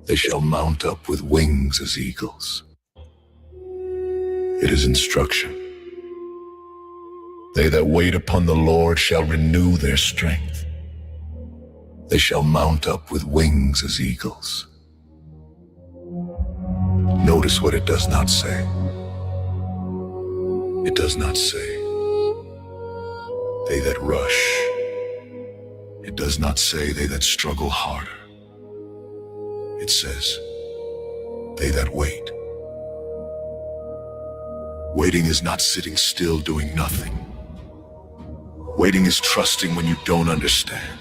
They shall mount up with wings as eagles. It is instruction. They that wait upon the Lord shall renew their strength. They shall mount up with wings as eagles. Notice what it does not say. It does not say, they that rush. It does not say, they that struggle harder. It says, they that wait. Waiting is not sitting still doing nothing. Waiting is trusting when you don't understand.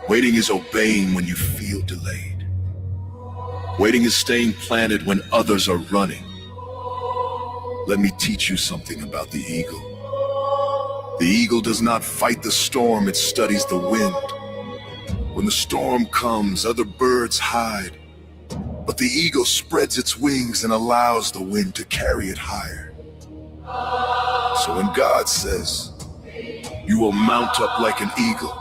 Waiting is obeying when you feel delayed. Waiting is staying planted when others are running. Let me teach you something about the eagle. The eagle does not fight the storm, it studies the wind. When the storm comes, other birds hide, but the eagle spreads its wings and allows the wind to carry it higher. So when God says, you will mount up like an eagle,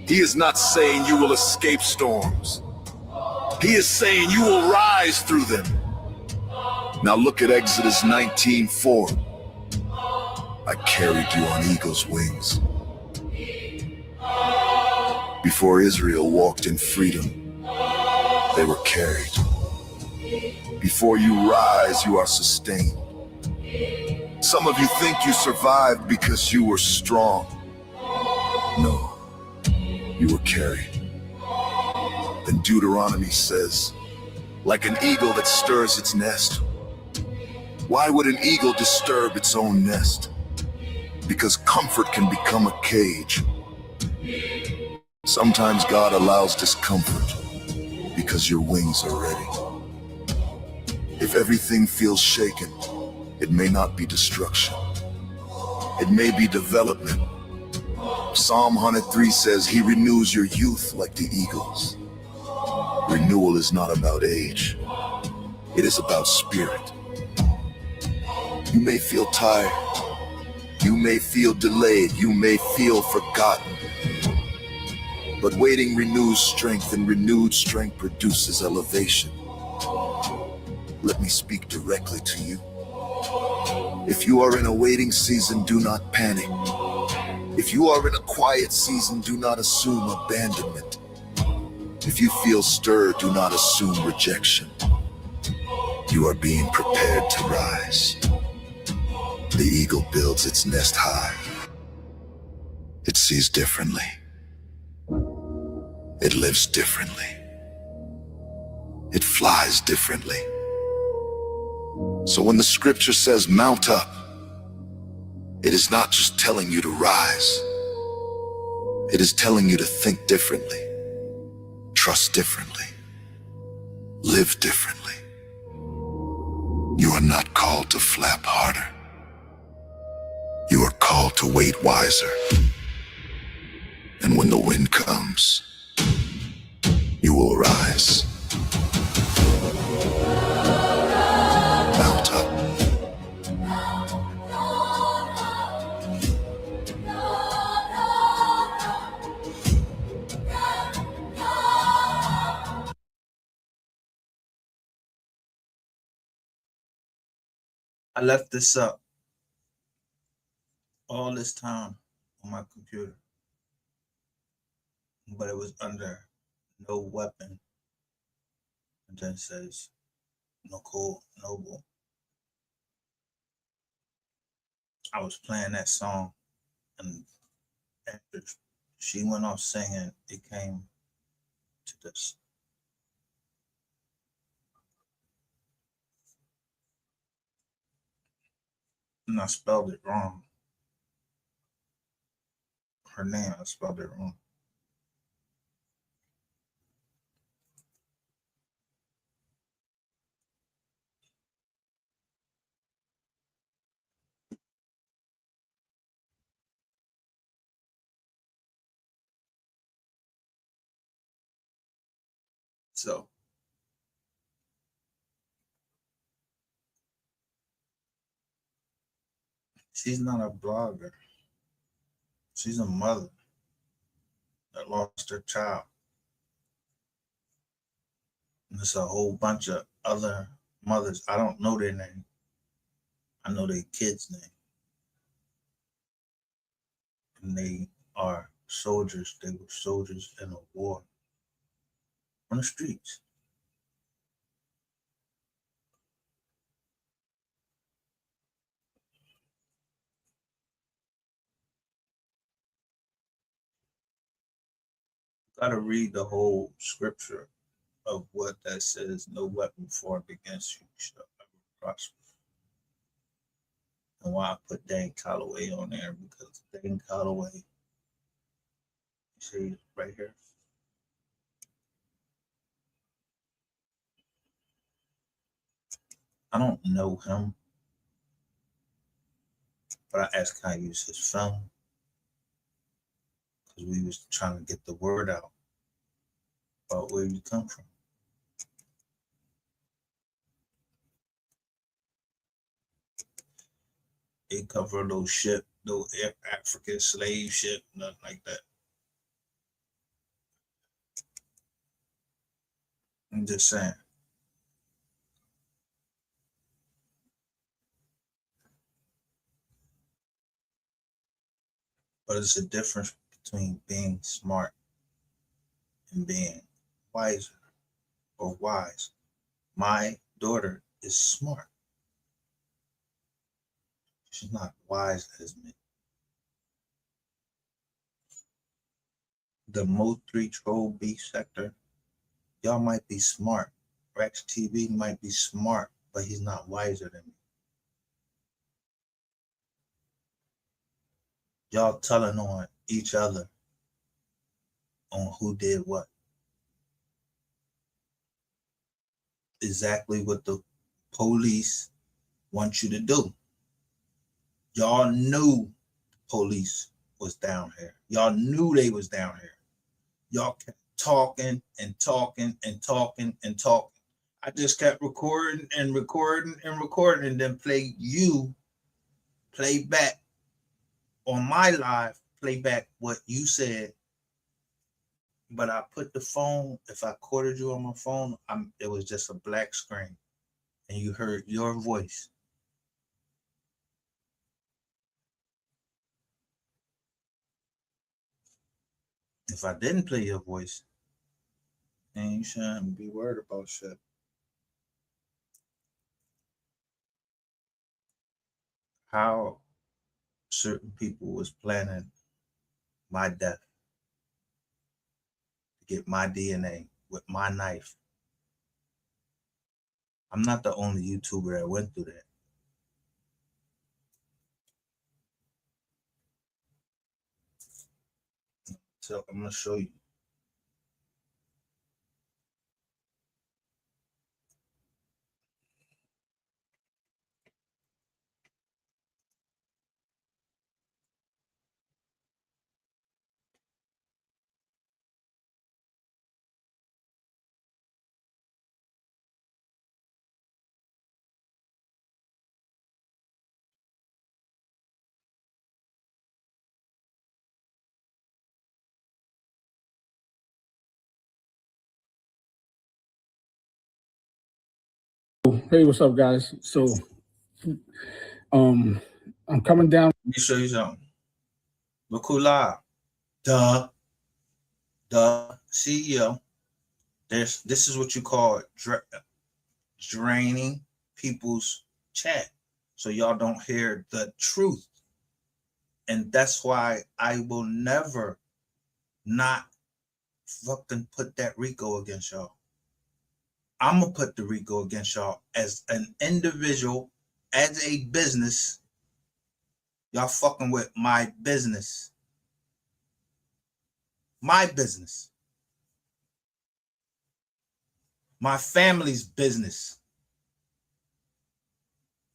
He is not saying you will escape storms. He is saying you will rise through them. Now look at Exodus 19:4. I carried you on eagle's wings. Before Israel walked in freedom, they were carried. Before you rise, you are sustained. Some of you think you survived because you were strong. No, you were carried. Then Deuteronomy says, like an eagle that stirs its nest. Why would an eagle disturb its own nest? Because comfort can become a cage. Sometimes God allows discomfort because your wings are ready. If everything feels shaken, it may not be destruction. It may be development. Psalm 103 says He renews your youth like the eagles. Renewal is not about age. It is about spirit. You may feel tired. You may feel delayed. You may feel forgotten. But waiting renews strength, and renewed strength produces elevation. Let me speak directly to you. If you are in a waiting season, do not panic. If you are in a quiet season, do not assume abandonment. If you feel stirred, do not assume rejection. You are being prepared to rise. The eagle builds its nest high. It sees differently. It lives differently. It flies differently. So when the scripture says mount up, it is not just telling you to rise. It is telling you to think differently, trust differently, live differently. You are not called to flap harder. You are called to wait wiser. And when the wind comes, you will rise. Mount up. I left this up all this time on my computer, but it was under no weapon. And then it says Nicole Noble. I was playing that song, and after she went off singing, it came to this. And I spelled it wrong. Her name, I spelled it wrong. So she's not a blogger. She's a mother that lost her child. There's a whole bunch of other mothers. I don't know their name. I know their kids' name. And they are soldiers. They were soldiers in a war on the streets. Got to read the whole scripture of what that says. No weapon formed against you shall ever prosper. And why I put Dan Calloway on there, because Dan Calloway, you see right here, I don't know him, but I asked can I use his film, because we was trying to get the word out about where you come from. They cover those ship, those African slave ship, nothing like that. I'm just saying. But it's a difference between being smart and being wiser or wise. My daughter is smart. She's not wise as me. The Mo 3 Troll B sector, y'all might be smart. Rex TV might be smart, but he's not wiser than me. Y'all telling on each other on who did what. Exactly what the police want you to do. Y'all knew police was down here. Y'all knew they was down here. Y'all kept talking and talking and talking and talking. I just kept recording and recording and recording, and then play back on my live, play back what you said. But I put the phone, if I recorded you on my phone, it was just a black screen, and you heard your voice. If I didn't play your voice, then you shouldn't be worried about shit. How certain people was planning my death to get my DNA with my knife. I'm not the only YouTuber that went through that. So I'm gonna show you. Hey, what's up, guys? So, I'm coming down. Let me show you something. Look who live. The CEO. This is what you call draining people's chat, so y'all don't hear the truth. And that's why I will never not fucking put that RICO against y'all. I'm gonna put the RICO against y'all as an individual, as a business. Y'all fucking with my business. My business. My family's business.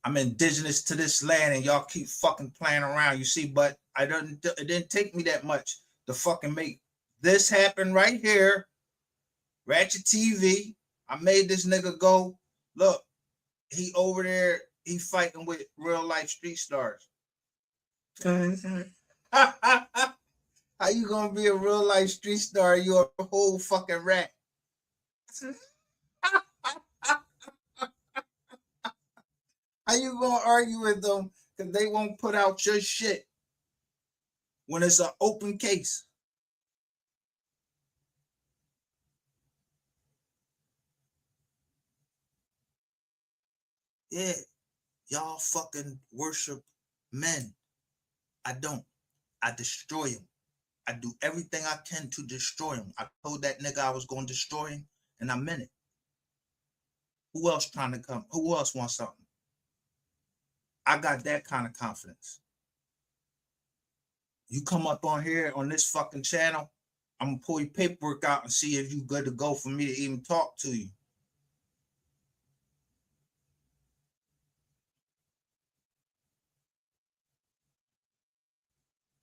I'm indigenous to this land, and y'all keep fucking playing around. You see, but it didn't take me that much to fucking make this happen right here. Ratchet TV. I made this nigga go. Look, he over there. He fighting with real life street stars. How you gonna be a real life street star? You're a whole fucking rat. How you gonna argue with them because they won't put out your shit when it's an open case? Yeah, y'all fucking worship men. I don't. I destroy them. I do everything I can to destroy him. I told that nigga I was going to destroy him, and I meant it. Who else trying to come? Who else wants something? I got that kind of confidence. You come up on here on this fucking channel, I'm gonna pull your paperwork out and see if you good to go for me to even talk to you.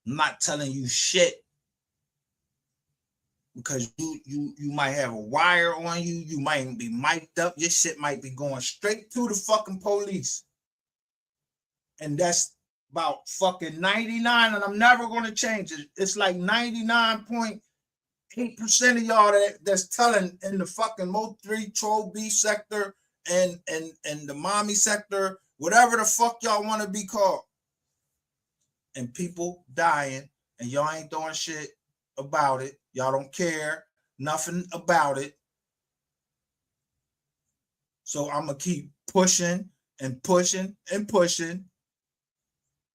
I'm not telling you shit because you might have a wire on you. You might be mic'd up. Your shit might be going straight to the fucking police. And that's about fucking 99, and I'm never going to change it. It's like 99.8% of y'all that's telling in the fucking Mo3 Troll B sector and the mommy sector, whatever the fuck y'all want to be called. And people dying, and y'all ain't doing shit about it. Y'all don't care nothing about it. So I'm going to keep pushing and pushing and pushing.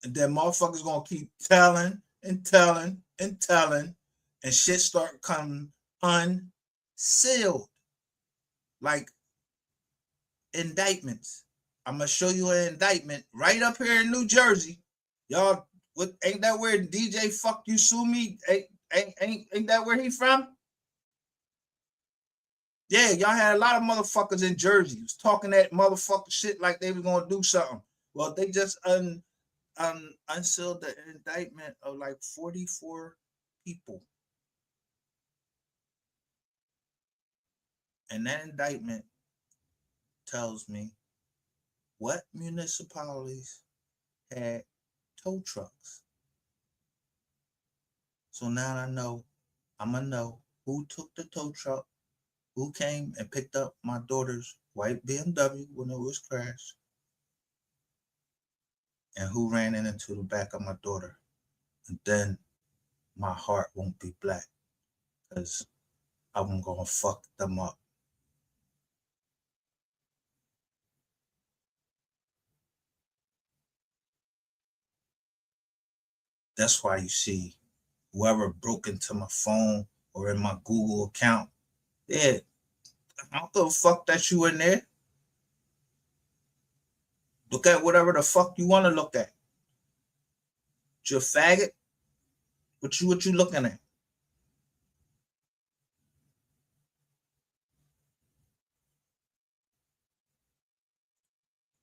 And then motherfuckers going to keep telling and telling and telling. And shit start coming unsealed. Like indictments. I'm going to show you an indictment right up here in New Jersey. Y'all, what ain't that where DJ Fuck You Sue Me? Ain't that where he from? Yeah, y'all had a lot of motherfuckers in Jersey was talking that motherfucker shit like they was gonna do something. Well, they just unsealed the indictment of like 44 people. And that indictment tells me what municipalities had tow trucks. So now I'm gonna know who took the tow truck, who came and picked up my daughter's white BMW when it was crashed, and who ran into the back of my daughter. And then my heart won't be black because I'm gonna fuck them up. That's why you see whoever broke into my phone or in my Google account, yeah, I don't give a fuck that you in there. Look at whatever the fuck you want to look at. You a faggot? What you looking at?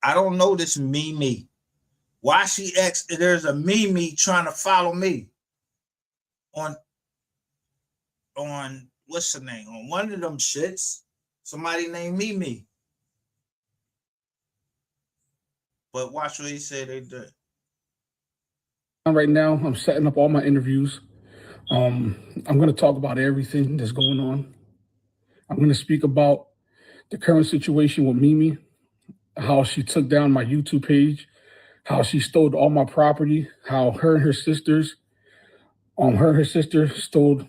I don't know this Mimi. Why she asked there's a Mimi trying to follow me on what's her name? On one of them shits. Somebody named Mimi. But watch what he said they did. Right now, I'm setting up all my interviews. I'm going to talk about everything that's going on. I'm going to speak about the current situation with Mimi, how she took down my YouTube page, how she stole all my property, how her and her sister stole,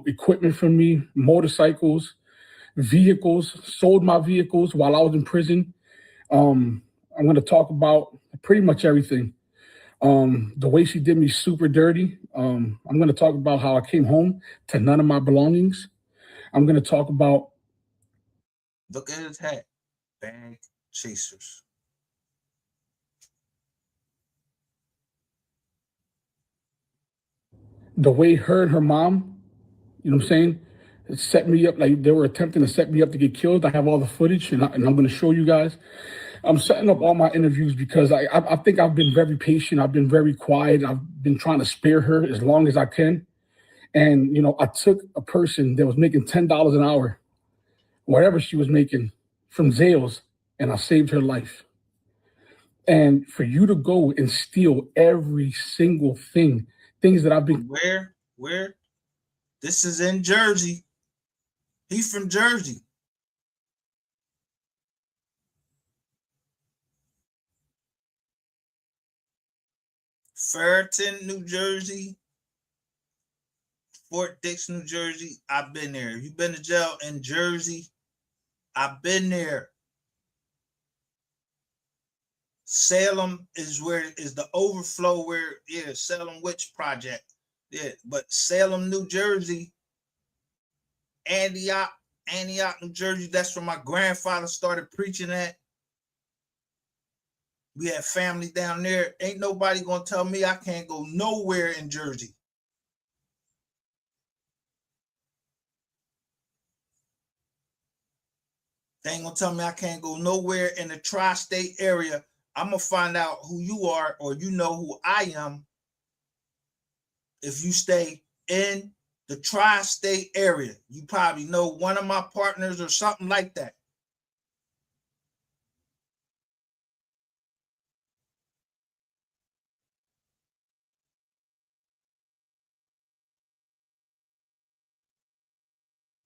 equipment from me, motorcycles, vehicles, sold my vehicles while I was in prison. I'm going to talk about pretty much everything. The way she did me super dirty. I'm going to talk about how I came home to none of my belongings. I'm going to talk about. Look at his hat. Bag chasers. The way her and her mom, you know what I'm saying, set me up like they were attempting to set me up to get killed. I have all the footage and I'm going to show you guys. I'm setting up all my interviews because I think I've been very patient. I've been very quiet. I've been trying to spare her as long as I can. And, I took a person that was making $10 an hour, whatever she was making, from Zales, and I saved her life. And for you to go and steal every single thing, things that I've been. Where? This is in Jersey. He's from Jersey. Ferreton, New Jersey, Fort Dix, New Jersey, I've been there. If you've been to jail in Jersey, I've been there. Salem is the overflow where, yeah, Salem Witch Project. Yeah, but Salem, New Jersey, Antioch, New Jersey, that's where my grandfather started preaching at. We have family down there. Ain't nobody gonna tell me I can't go nowhere in Jersey. They ain't gonna tell me I can't go nowhere in the tri-state area. I'm gonna find out who you are, or you know who I am, if you stay in the tri-state area. You probably know one of my partners or something like that.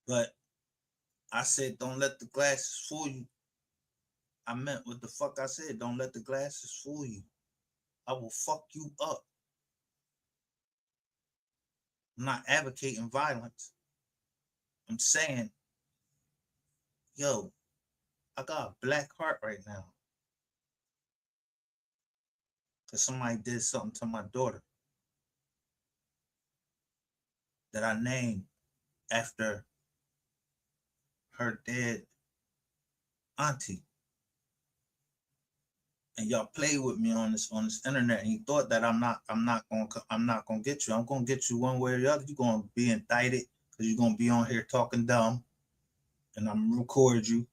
But I said, don't let the glasses fool you. I meant what the fuck I said. Don't let the glasses fool you. I will fuck you up. I'm not advocating violence. I'm saying, yo, I got a black heart right now. Because somebody did something to my daughter that I named after her dead auntie. And y'all play with me on this internet, and you thought that I'm not gonna get you. I'm gonna get you one way or the other. You're gonna be indicted because you're gonna be on here talking dumb, and I'm gonna record you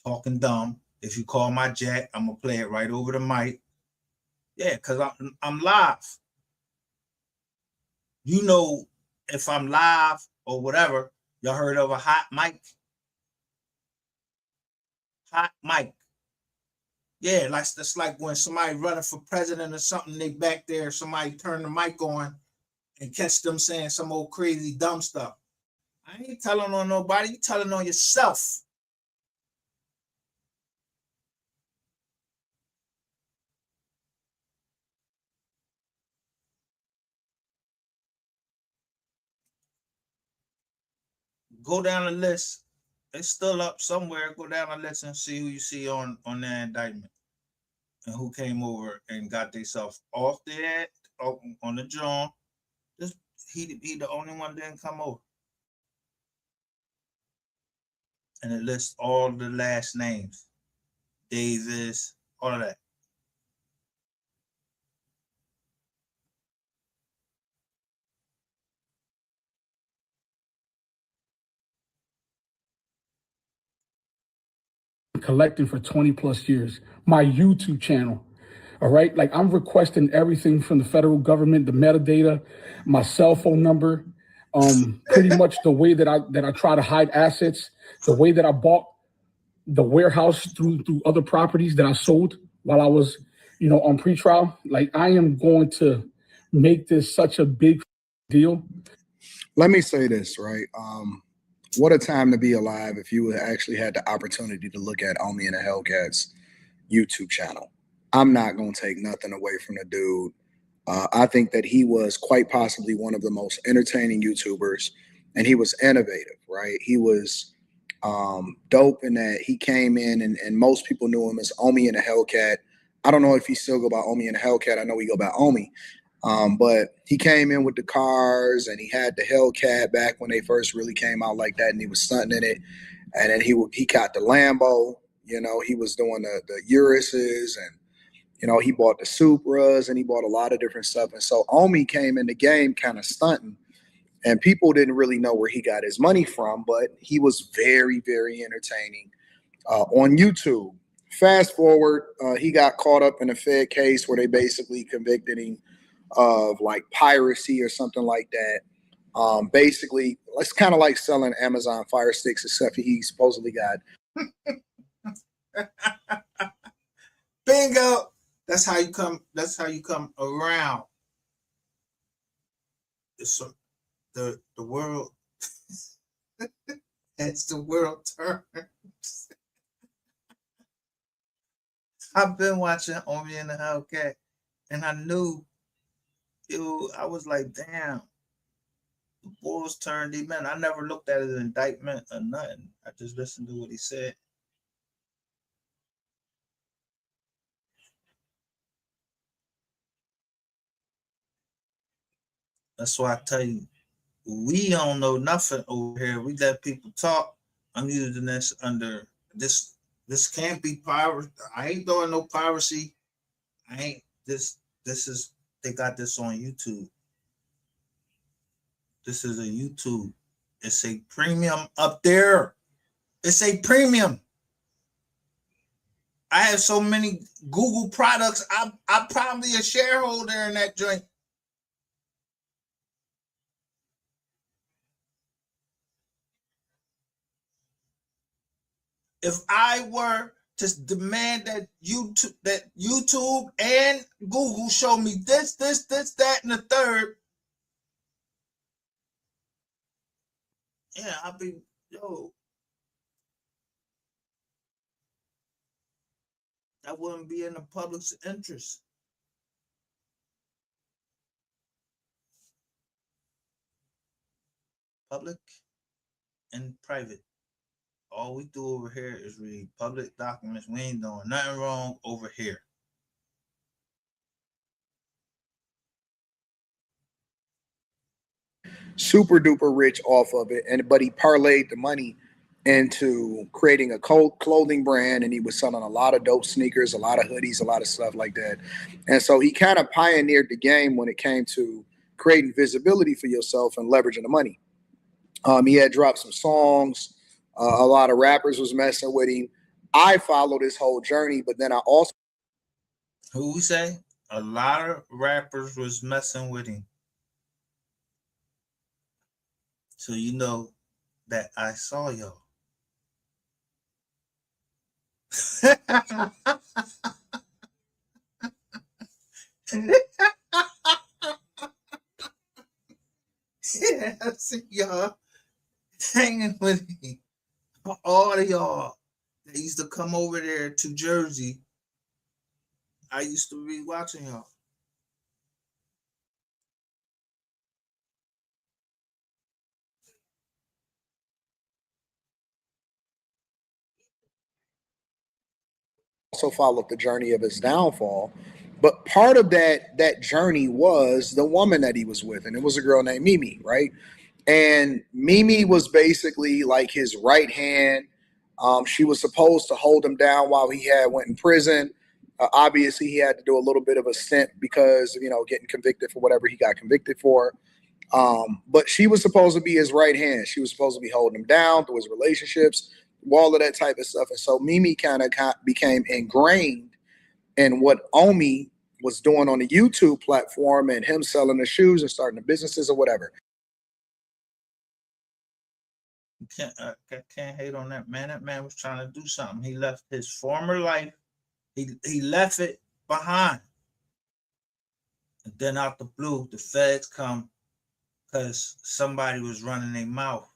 talking dumb. If you call my jack, I'm gonna play it right over the mic. Yeah, because I'm live. You know, if I'm live or whatever, y'all heard of a hot mic? Hot mic. Yeah, that's like when somebody running for president or something, they back there, somebody turn the mic on and catch them saying some old crazy dumb stuff. I ain't telling on nobody, you telling on yourself. Go down the list. It's still up somewhere. Go down the list and see who you see on the indictment and who came over and got themselves off there on the joint. Just he the only one that didn't come over. And it lists all the last names. Davis, all of that. Collecting for 20 plus years. My YouTube channel. All right. Like I'm requesting everything from the federal government, the metadata, my cell phone number, pretty much the way that I try to hide assets, the way that I bought the warehouse through other properties that I sold while I was, on pretrial. Like I am going to make this such a big deal. Let me say this, right? What a time to be alive if you actually had the opportunity to look at Omi and the Hellcats YouTube channel. I'm not going to take nothing away from the dude. I think that he was quite possibly one of the most entertaining YouTubers, and he was innovative, right? He was dope in that he came in and most people knew him as Omi and the Hellcat. I don't know if he still go by Omi and the Hellcat. I know he go by Omi. But he came in with the cars and he had the Hellcat back when they first really came out like that, and he was stunting in it. And then he got the Lambo, he was doing the Urises, and he bought the Supras, and he bought a lot of different stuff. And so Omi came in the game kind of stunting, and people didn't really know where he got his money from, but he was very, very entertaining on YouTube. Fast forward, he got caught up in a Fed case where they basically convicted him of like piracy or something like that. Basically, it's kind of like selling Amazon Fire Sticks, except he supposedly got bingo. That's how you come around. It's the world. As the world turns. I've been watching Omi and the Hellcat, And I knew, I was like, damn, the Bulls turned him in. I never looked at it as an indictment or nothing. I just listened to what he said. That's why I tell you, we don't know nothing over here. We let people talk. I'm using this under this. This can't be piracy. I ain't doing no piracy. I ain't this. This is they got this on YouTube. This is a YouTube. It's a premium up there. It's a premium. I have so many Google products. I'm probably a shareholder in that joint. If I were to demand that YouTube and Google show me this, that, and the third, yeah, I'll be, that wouldn't be in the public's interest. Public and private. All we do over here is read public documents. We ain't doing nothing wrong over here. Super duper rich off of it, but he parlayed the money into creating a clothing brand, and he was selling a lot of dope sneakers, a lot of hoodies, a lot of stuff like that. And so he kind of pioneered the game when it came to creating visibility for yourself and leveraging the money. He had dropped some songs. A lot of rappers was messing with him. I followed his whole journey, but then I also... Who we say? A lot of rappers was messing with him. So you know that I saw y'all. Yeah, I see y'all hanging with me. All of y'all that used to come over there to Jersey, I used to be watching y'all. Also followed the journey of his downfall, but part of that journey was the woman that he was with, and it was a girl named Mimi, right? And Mimi was basically like his right hand. She was supposed to hold him down while he went in prison. Obviously, he had to do a little bit of a stint because of, getting convicted for whatever he got convicted for. But she was supposed to be his right hand. She was supposed to be holding him down through his relationships, all of that type of stuff. And so Mimi kind of became ingrained in what Omi was doing on the YouTube platform and him selling the shoes and starting the businesses or whatever. I can't hate on that man. That man was trying to do something. He left his former life. He left it behind. And then out the blue, the feds come because somebody was running their mouth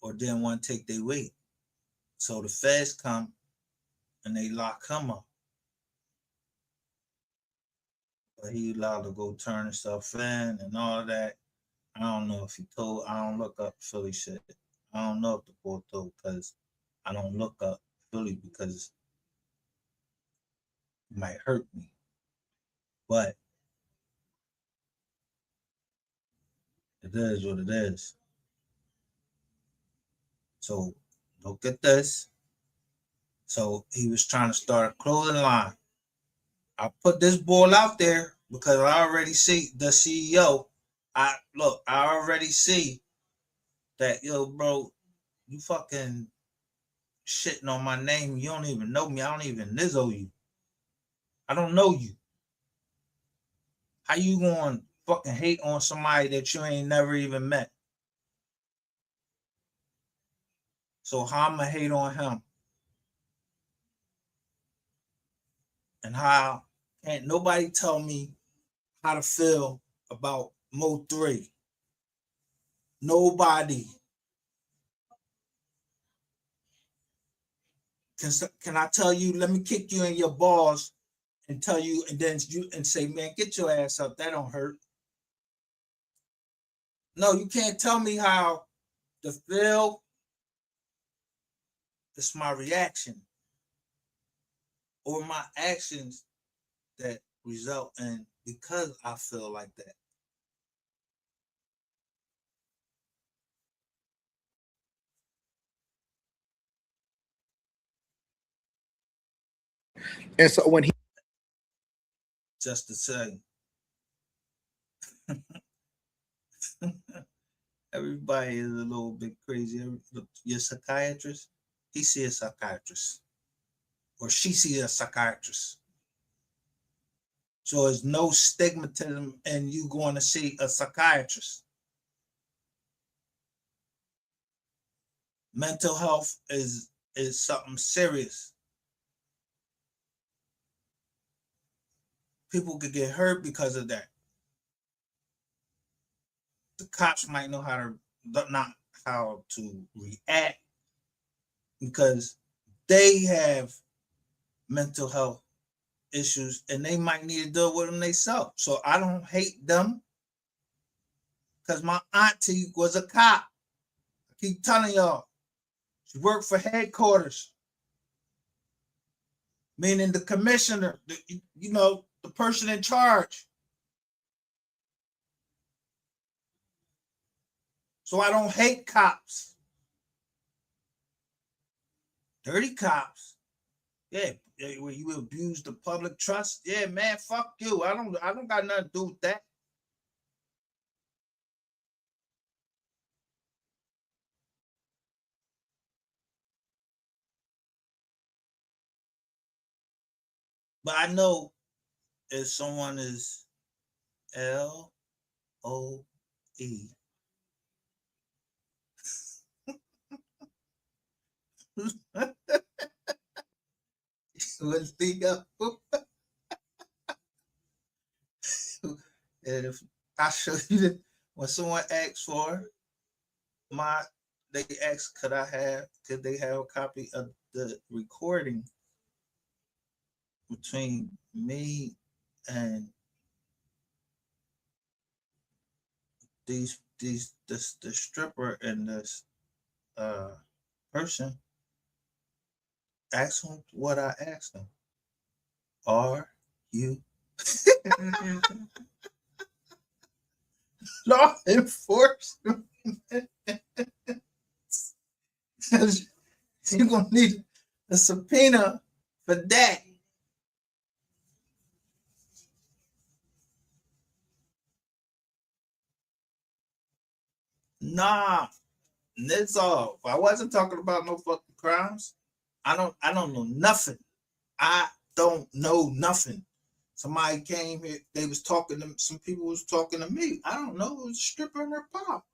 or didn't want to take their weight. So the feds come and they lock him up. But he allowed to go turn himself in and all of that. I don't know if he told. I don't look up Philly shit. I don't know if the boy told because I don't look up Philly because it might hurt me. But it is what it is. So look at this. So he was trying to start a clothing line. I put this ball out there because I already see the CEO. I already see that, bro, you fucking shitting on my name. You don't even know me. I don't even nizzo you. I don't know you. How you going to fucking hate on somebody that you ain't never even met? So how I'm going to hate on him? And how can't nobody tell me how to feel about Mo3? Nobody. Can I tell you, let me kick you in your balls and tell you, and then you and say, man, get your ass up. That don't hurt. No, you can't tell me how to feel. It's my reaction or my actions that result in because I feel like that. And so when he Just to say, everybody is a little bit crazy. Your psychiatrist, he see a psychiatrist, or she see a psychiatrist. So there's no stigmatism in you going to see a psychiatrist. Mental health is something serious. People could get hurt because of that. The cops might know not how to react because they have mental health issues and they might need to deal with them themselves. So I don't hate them because my auntie was a cop. I keep telling y'all, she worked for headquarters, meaning the commissioner, the person in charge. So I don't hate cops. Dirty cops. Yeah, where you abuse the public trust. Yeah, man, fuck you. I don't got nothing to do with that. But I know if someone is LOE, let's think up. And if I show you that when someone asks for they ask, could they have a copy of the recording between me and the stripper and this person? Ask them what I asked them. Are you law enforcement? You're gonna need a subpoena for that. Nah, that's all. I wasn't talking about no fucking crimes. I don't know nothing. I don't know nothing. Somebody came here, they was talking to some people was talking to me. I don't know, it was a stripper in their pop.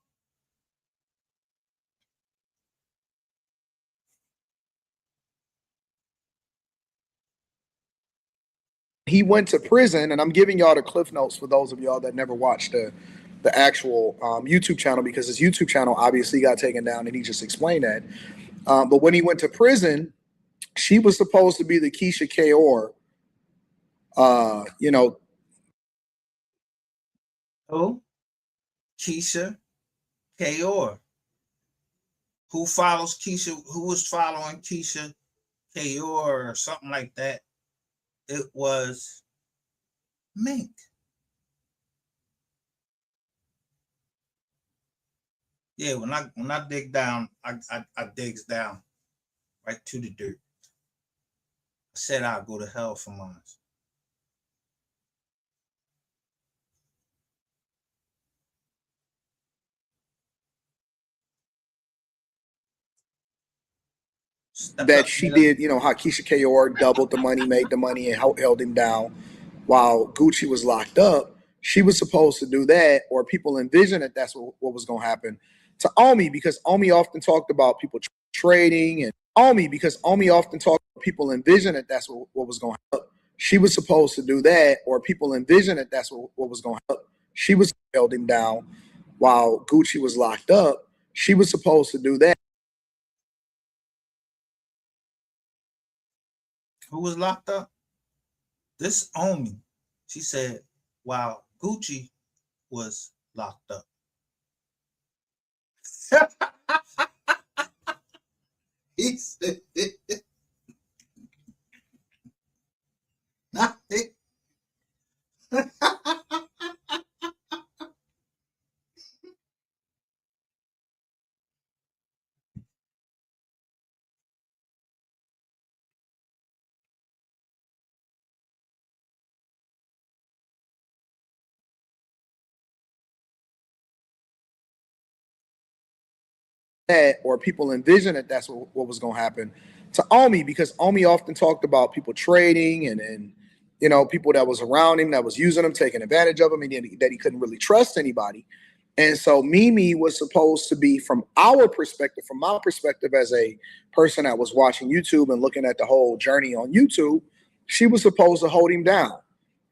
he went to prison, and I'm giving y'all the cliff notes for those of y'all that never watched the actual YouTube channel, because his YouTube channel obviously got taken down, and he just explained that. But when he went to prison, she was supposed to be the Keisha Kayor. Who? Keisha Kayor. Who follows Keisha? Who was following Keisha Kayor or something like that? It was Mink. Yeah, when I dig down, I digs down right to the dirt. I said I'll go to hell for mine. That she did, how Keisha Kayor doubled the money, made the money, and held him down while Gucci was locked up. She was supposed to do that, or people envisioned that that's what was going to happen to Omi, because Omi often talked about people trading, and people envisioned that that's what was going to happen. She was supposed to do that, or people envisioned that that's what was going to happen. She was held him down while Gucci was locked up. She was supposed to do that. Who was locked up? This Omi, she said, while Gucci was locked up. He said, that, or people envisioned that that's what was going to happen to Omi, because Omi often talked about people trading and you know, people that was around him that was using him, taking advantage of him, and that he couldn't really trust anybody. And so Mimi was supposed to be, from our perspective, from my perspective as a person that was watching YouTube and looking at the whole journey on YouTube, she was supposed to hold him down.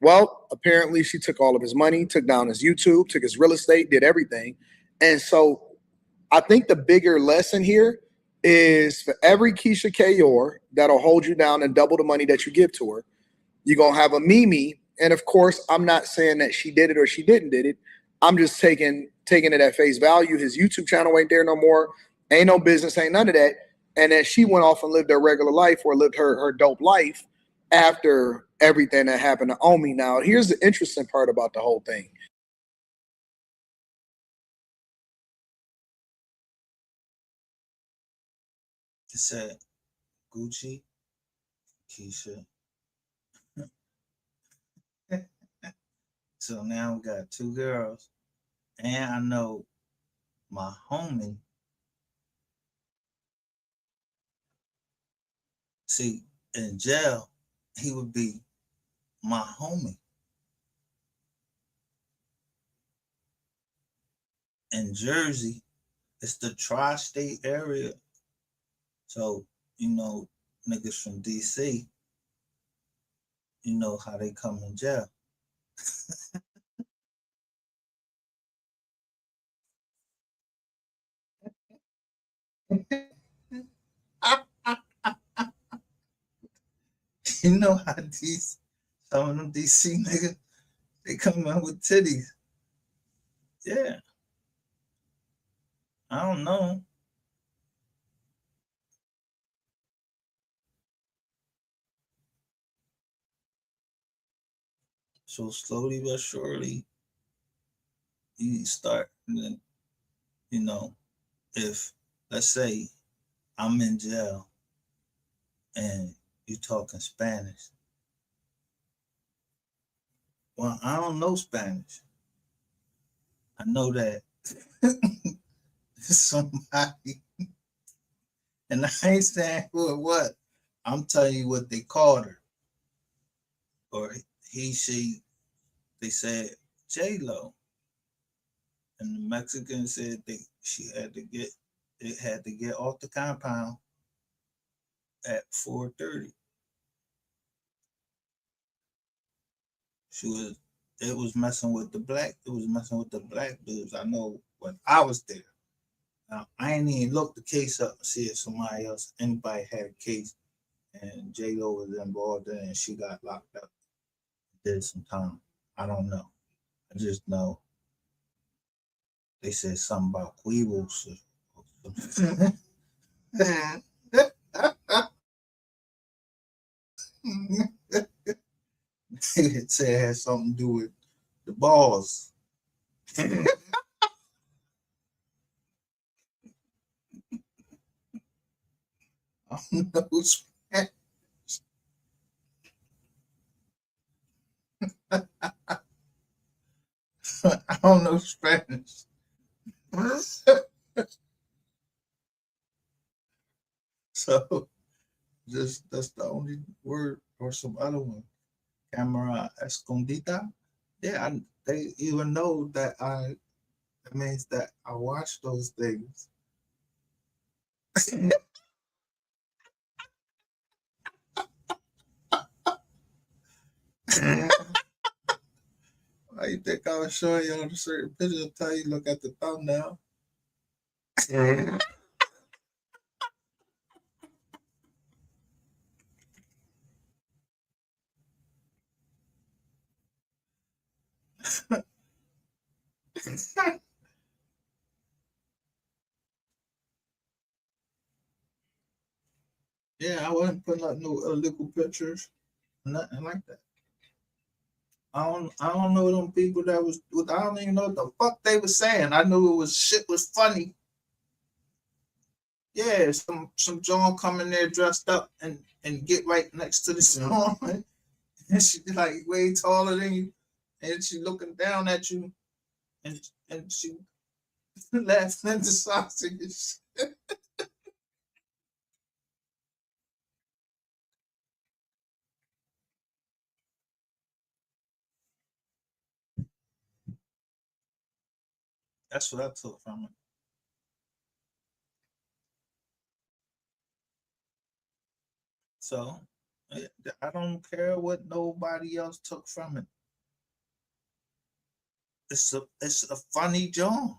Well, apparently she took all of his money, took down his YouTube, took his real estate, did everything. And so I think the bigger lesson here is, for every Keisha Kayor that'll hold you down and double the money that you give to her, you're going to have a Mimi. And of course, I'm not saying that she did it or she didn't did it. I'm just taking it at face value. His YouTube channel ain't there no more. Ain't no business, ain't none of that. And then she went off and lived her regular life, or lived her dope life after everything that happened to Omi. Now, here's the interesting part about the whole thing. It said, Gucci, Keisha. So now we got two girls. And I know my homie. See, in jail, he would be my homie. In Jersey, it's the tri-state area. So, you know, niggas from DC, you know how they come in jail. You know how some of them DC niggas, they come out with titties. Yeah. I don't know. So slowly but surely, you start, and then, you know, if, let's say, I'm in jail and you talking Spanish. Well, I don't know Spanish. I know that somebody, and I ain't saying who it was. I'm telling you what they called her. Or she, they said J-Lo. And the Mexican said it had to get off the compound at 4:30. It was messing with the black dudes. I know when I was there. Now I ain't even looked the case up and see if anybody had a case and J-Lo was involved in it and she got locked up. Did some time. I don't know. I just know they said something about Quibbles. It said it had something to do with the balls. I don't know Spanish. I don't know Spanish. So that's the only word, or some other one. Camera escondida. Yeah, they even know that that means that I watch those things. Why you think I was showing you on a certain picture until you look at the thumbnail? Yeah, I wasn't putting up no illegal pictures, nothing like that. I don't know them people that was. I don't even know what the fuck they was saying. I knew it was shit was funny. Yeah, some John come in there dressed up and get right next to the John, and she like way taller than you, and she looking down at you, and she laughing at the sausages. That's what I took from it. So I don't care what nobody else took from it. It's a funny John.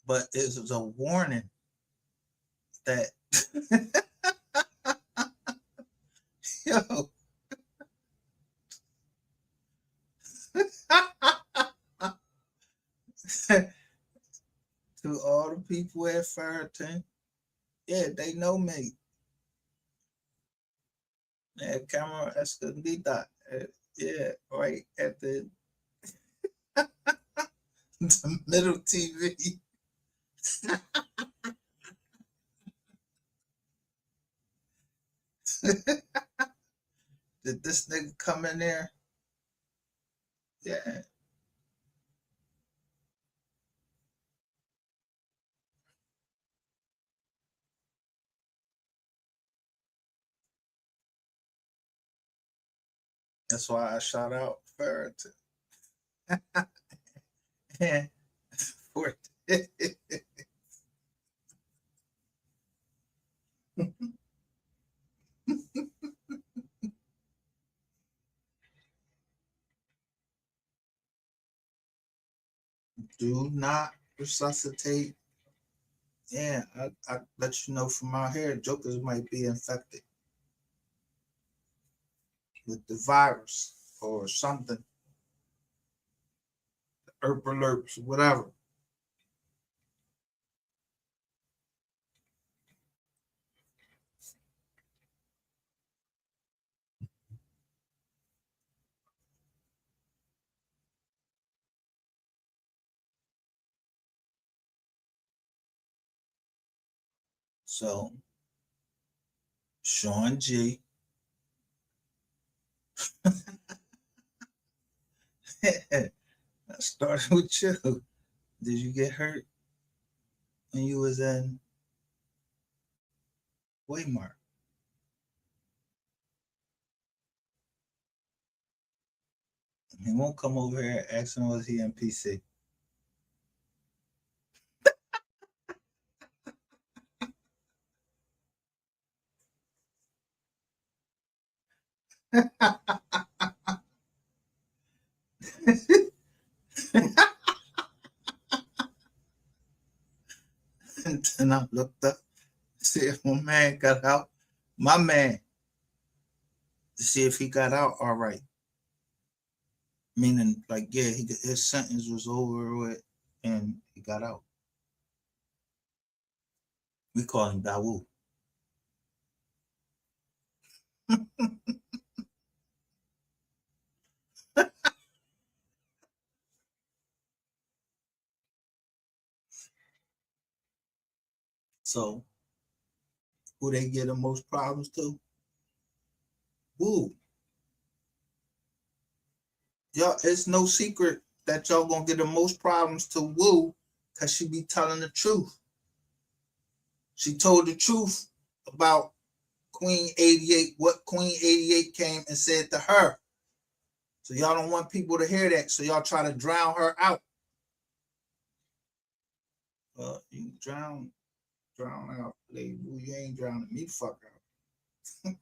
But it was a warning that yo to all the people at Farrington, yeah, they know me. Yeah, Camera Escondida. Yeah, right at the middle TV. Did this nigga come in there? Yeah. That's why I shout out Farrington. For do not resuscitate. Yeah, I let you know from out here, jokers might be infected with the virus or something, herp alerts, whatever. So Sean G. I started with you. Did you get hurt when you was in Waymart? He won't come over here asking was he in PC. And then I looked up to see if my man got out. My man, to see if he got out all right. Meaning, like, yeah, his sentence was over with and he got out. We call him Dawu. So, who they get the most problems to? Woo. Y'all, it's no secret that y'all gonna get the most problems to Woo because she be telling the truth. She told the truth about Queen 88, what Queen 88 came and said to her. So y'all don't want people to hear that. So y'all try to drown her out. You drown out, lady. You ain't drowning me fuck out.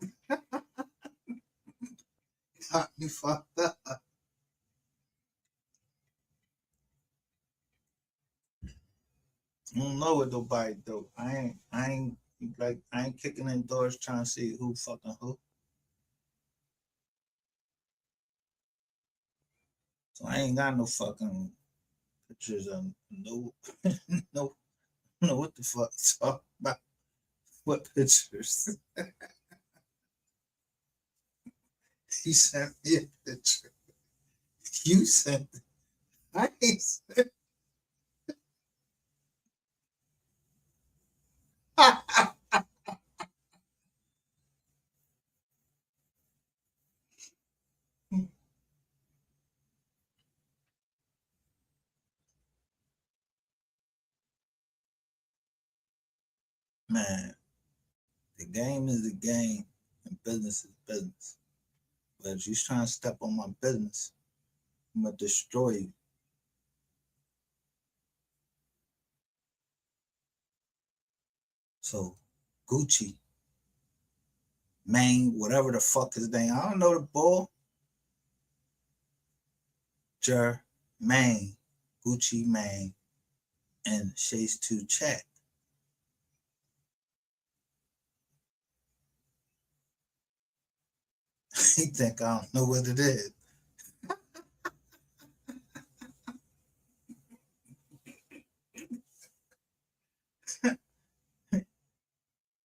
Got me fucked up. I don't know what nobody do. I ain't kicking in doors trying to see who fucking who. So I ain't got no fucking pictures of no no know what the fuck it's all about. What pictures? He sent me a picture. You sent it. I ain't sent Man, the game is the game and business is business. But if you're trying to step on my business, I'm gonna destroy you. So Gucci, Mane, whatever the fuck his name, I don't know the bull. Jermaine, Gucci Mane, and Chase 2 chat. He think I don't know what it is.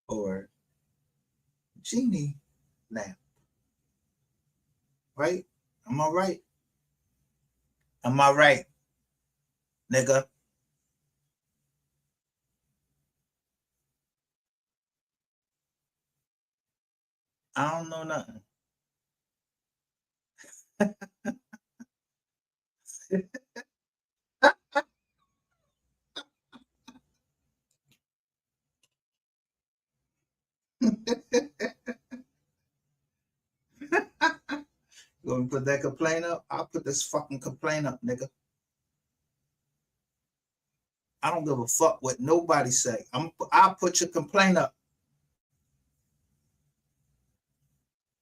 Or Genie lamp. Right? Am I right? Am I right, nigga? I don't know nothing. You want me to put that complaint up? I'll put this fucking complaint up, nigga. I don't give a fuck what nobody say. I'll put your complaint up.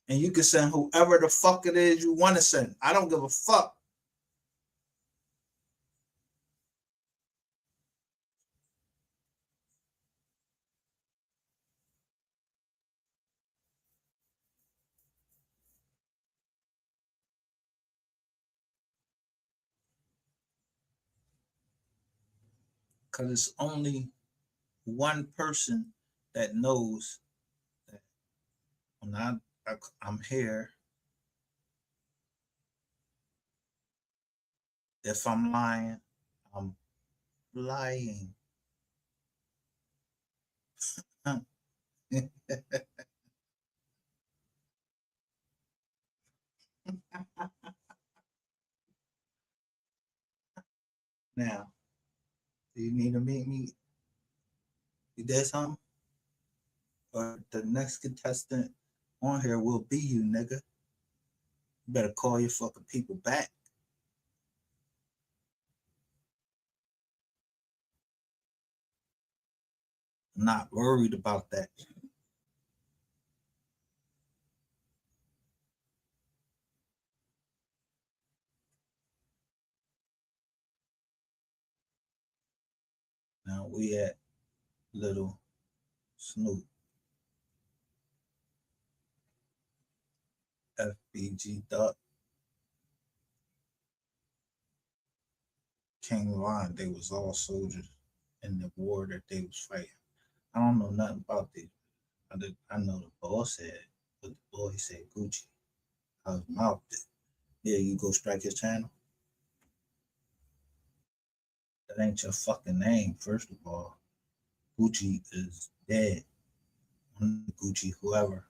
And you can send whoever the fuck it is you want to send. I don't give a fuck. Because it's only one person that knows that when I'm here. If I'm lying, I'm lying. Now, do you need to meet me? You did something? Or the next contestant on here will be you, nigga. You better call your fucking people back. I'm not worried about that. Now we at Little Snoop. FBG Duck. King Von, they was all soldiers in the war that they was fighting. I don't know nothing about this. I know the boss said, but the boy said Gucci. I was mouthed it. Yeah, you go strike his channel. That ain't your fucking name, first of all. Gucci is dead. Gucci, whoever.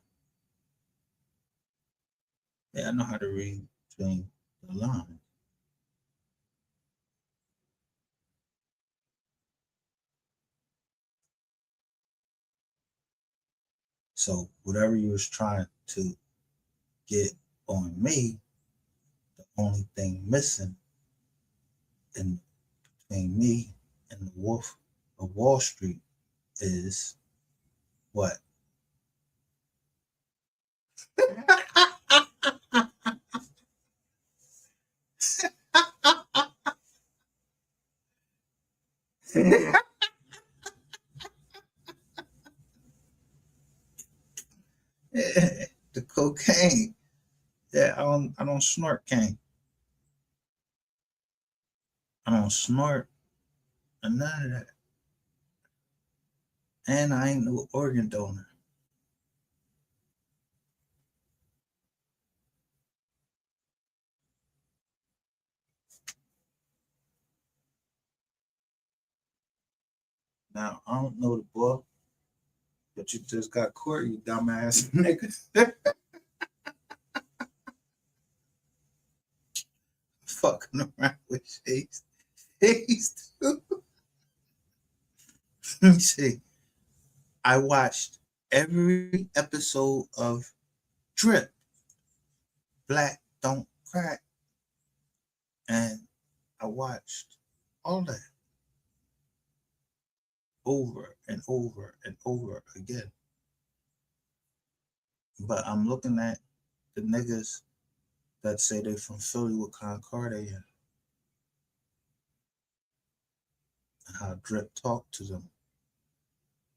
Yeah, I know how to read between the lines. So whatever you was trying to get on me, the only thing missing in between me and the Wolf of Wall Street is what? cane. Yeah, I don't snort cane. I don't snort and none of that. And I ain't no organ donor. Now I don't know the boy, but you just got caught, you dumbass nigga. Fucking around with Chase. Chase too. Let me see. I watched every episode of Drip. Black Don't Crack. And I watched all that over and over and over again. But I'm looking at the niggas that say they from Philly, what kind of car they in, and how Drip talked to them.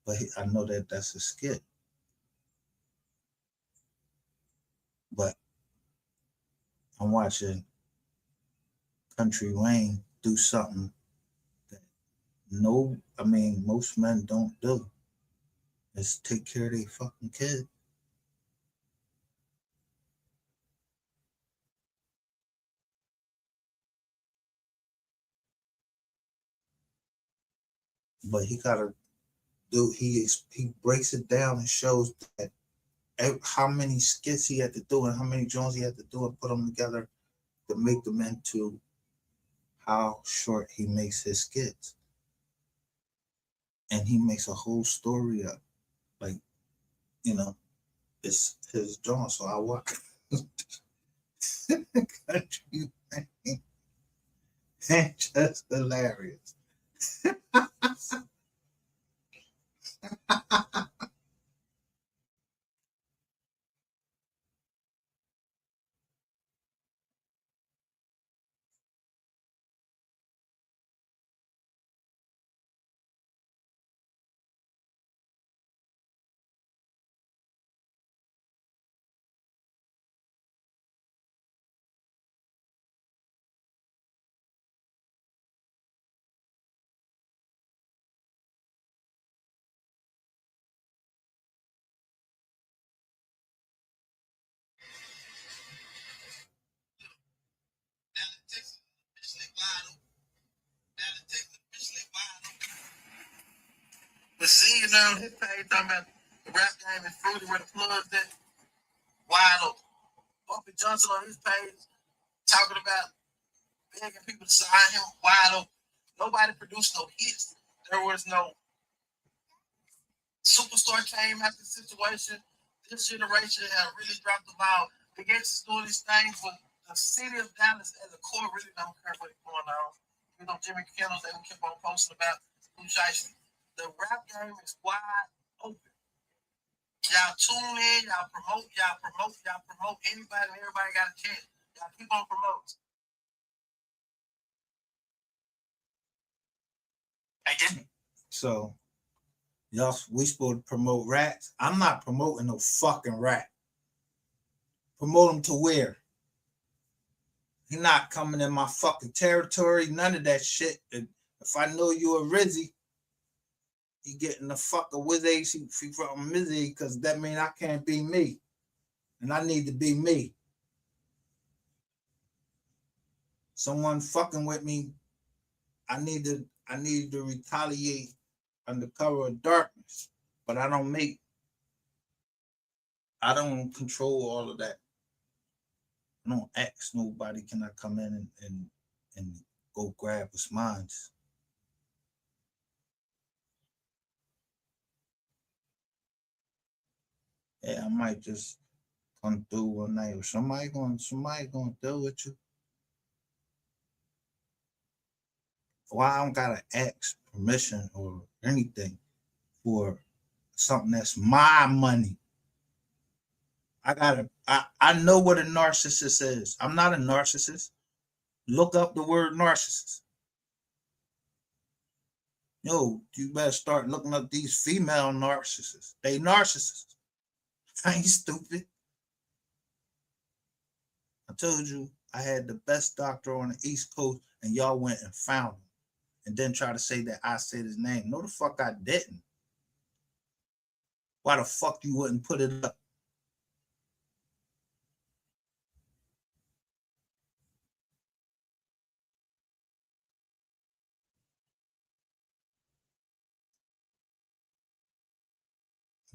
But I know that that's a skit. But I'm watching Country Wayne do something that most men don't do. Is take care of their fucking kid. But he gotta do. He breaks it down and shows that how many skits he had to do and how many joints he had to do and put them together to make them into how short he makes his skits. And he makes a whole story up. Like, it's his joint. So I watch Country Wayne. And just hilarious. But see, his page talking about the rap game is fruity where the plugs at wide open. Bumpy Johnson on his page talking about begging people to sign him wide open. Nobody produced no hits. There was no superstar came after the situation. This generation have really dropped the ball. The Gates is doing these things, but the city of Dallas as a core really don't care what's going on. Jimmy Kimmel, they keep on posting about who Shiesty. The rap game is wide open. Y'all tune in, y'all promote. Anybody and everybody got a chance. Y'all keep on promoting. I didn't. So, we supposed to promote rats. I'm not promoting no fucking rat. Promote him to where? He not coming in my fucking territory. None of that shit. If I know you a Rizzy, he getting the fucker with AC from Mizzy, because that means I can't be me. And I need to be me. Someone fucking with me, I need to retaliate under cover of darkness. But I don't control all of that. I don't ask nobody, can I come in and go grab what's mine? Yeah, I might just come through one night, or somebody gonna deal with you. Why I don't gotta ask permission or anything for something that's my money. I know what a narcissist is. I'm not a narcissist. Look up the word narcissist. Yo, you better start looking up these female narcissists. They narcissists. I ain't stupid. told you I had the best doctor on the East Coast, and y'all went and found him, and then try to say that I said his name. No, the fuck I didn't. Why the fuck you wouldn't put it up?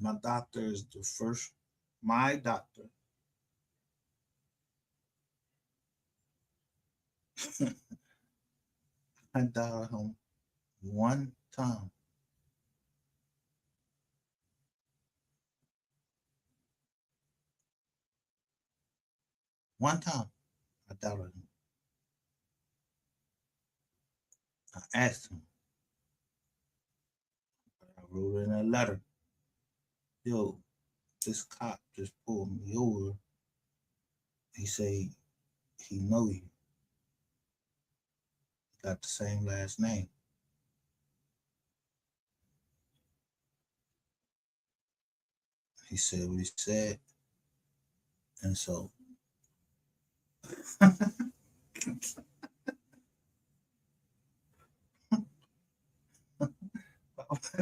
My doctor is the first, my doctor. I dialed him one time. One time, I dialed him. I asked him. I wrote in a letter. Yo, this cop just pulled me over. He say he know you. Got the same last name. He said what he said. And so I'm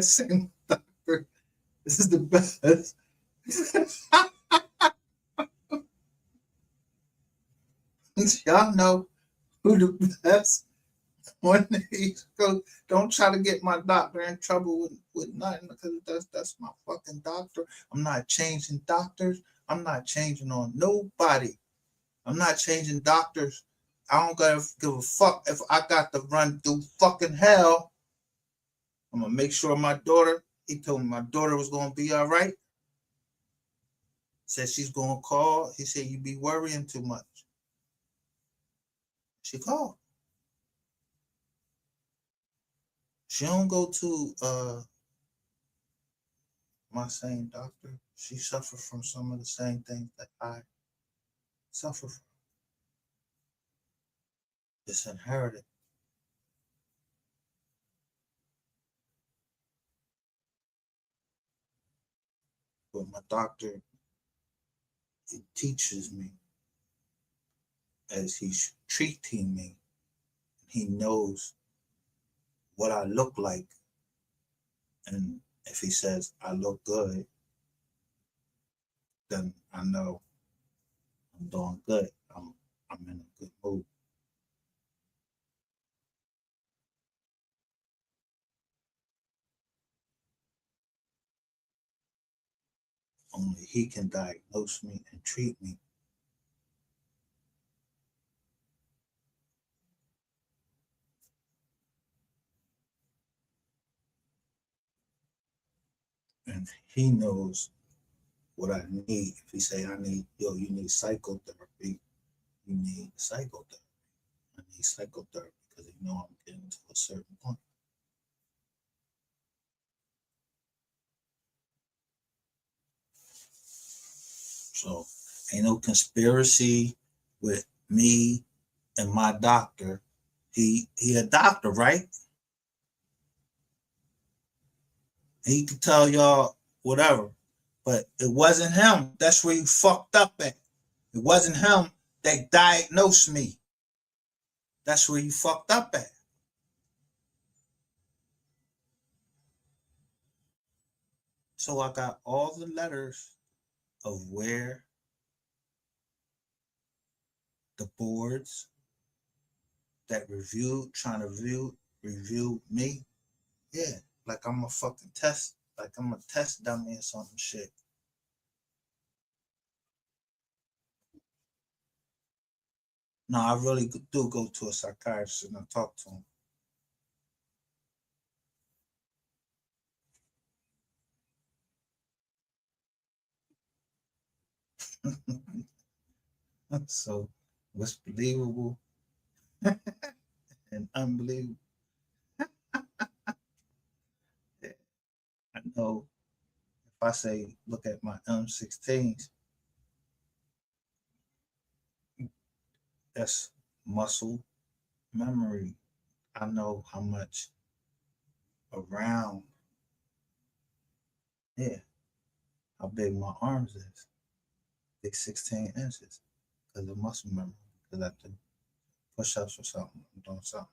saying, doctor, this is the best. Y'all know who the best one day. So don't try to get my doctor in trouble with nothing, because that's my fucking doctor. I'm not changing doctors. I'm not changing on nobody. I'm not changing doctors. I don't gotta give a fuck if I got to run through fucking hell. I'm gonna make sure my daughter, he told me my daughter was gonna be all right. Said she's gonna call. He said, you be worrying too much. She called. She don't go to my same doctor. She suffered from some of the same things that I suffer from. It's inherited. But my doctor, he teaches me as he's treating me. He knows what I look like. And if he says I look good, then I know I'm doing good. I'm in a good mood. Only he can diagnose me and treat me. And he knows what I need. If he say I need, yo, you need psychotherapy, you need psychotherapy. I need psychotherapy because he know I'm getting to a certain point. So ain't no conspiracy with me and my doctor. He a doctor, right? He could tell y'all whatever, but it wasn't him. That's where you fucked up at. It wasn't him that diagnosed me. That's where you fucked up at. So I got all the letters of where the boards that trying to review me. Yeah, like I'm a fucking test, like I'm a test dummy or some shit. No, I really do go to a psychiatrist and I talk to him. So what's believable and unbelievable? I know if I say, look at my M16s, that's muscle memory. I know how much around, yeah, how big my arms is. Big 16 inches. because of muscle memory. Because I do push-ups or something. I'm doing something.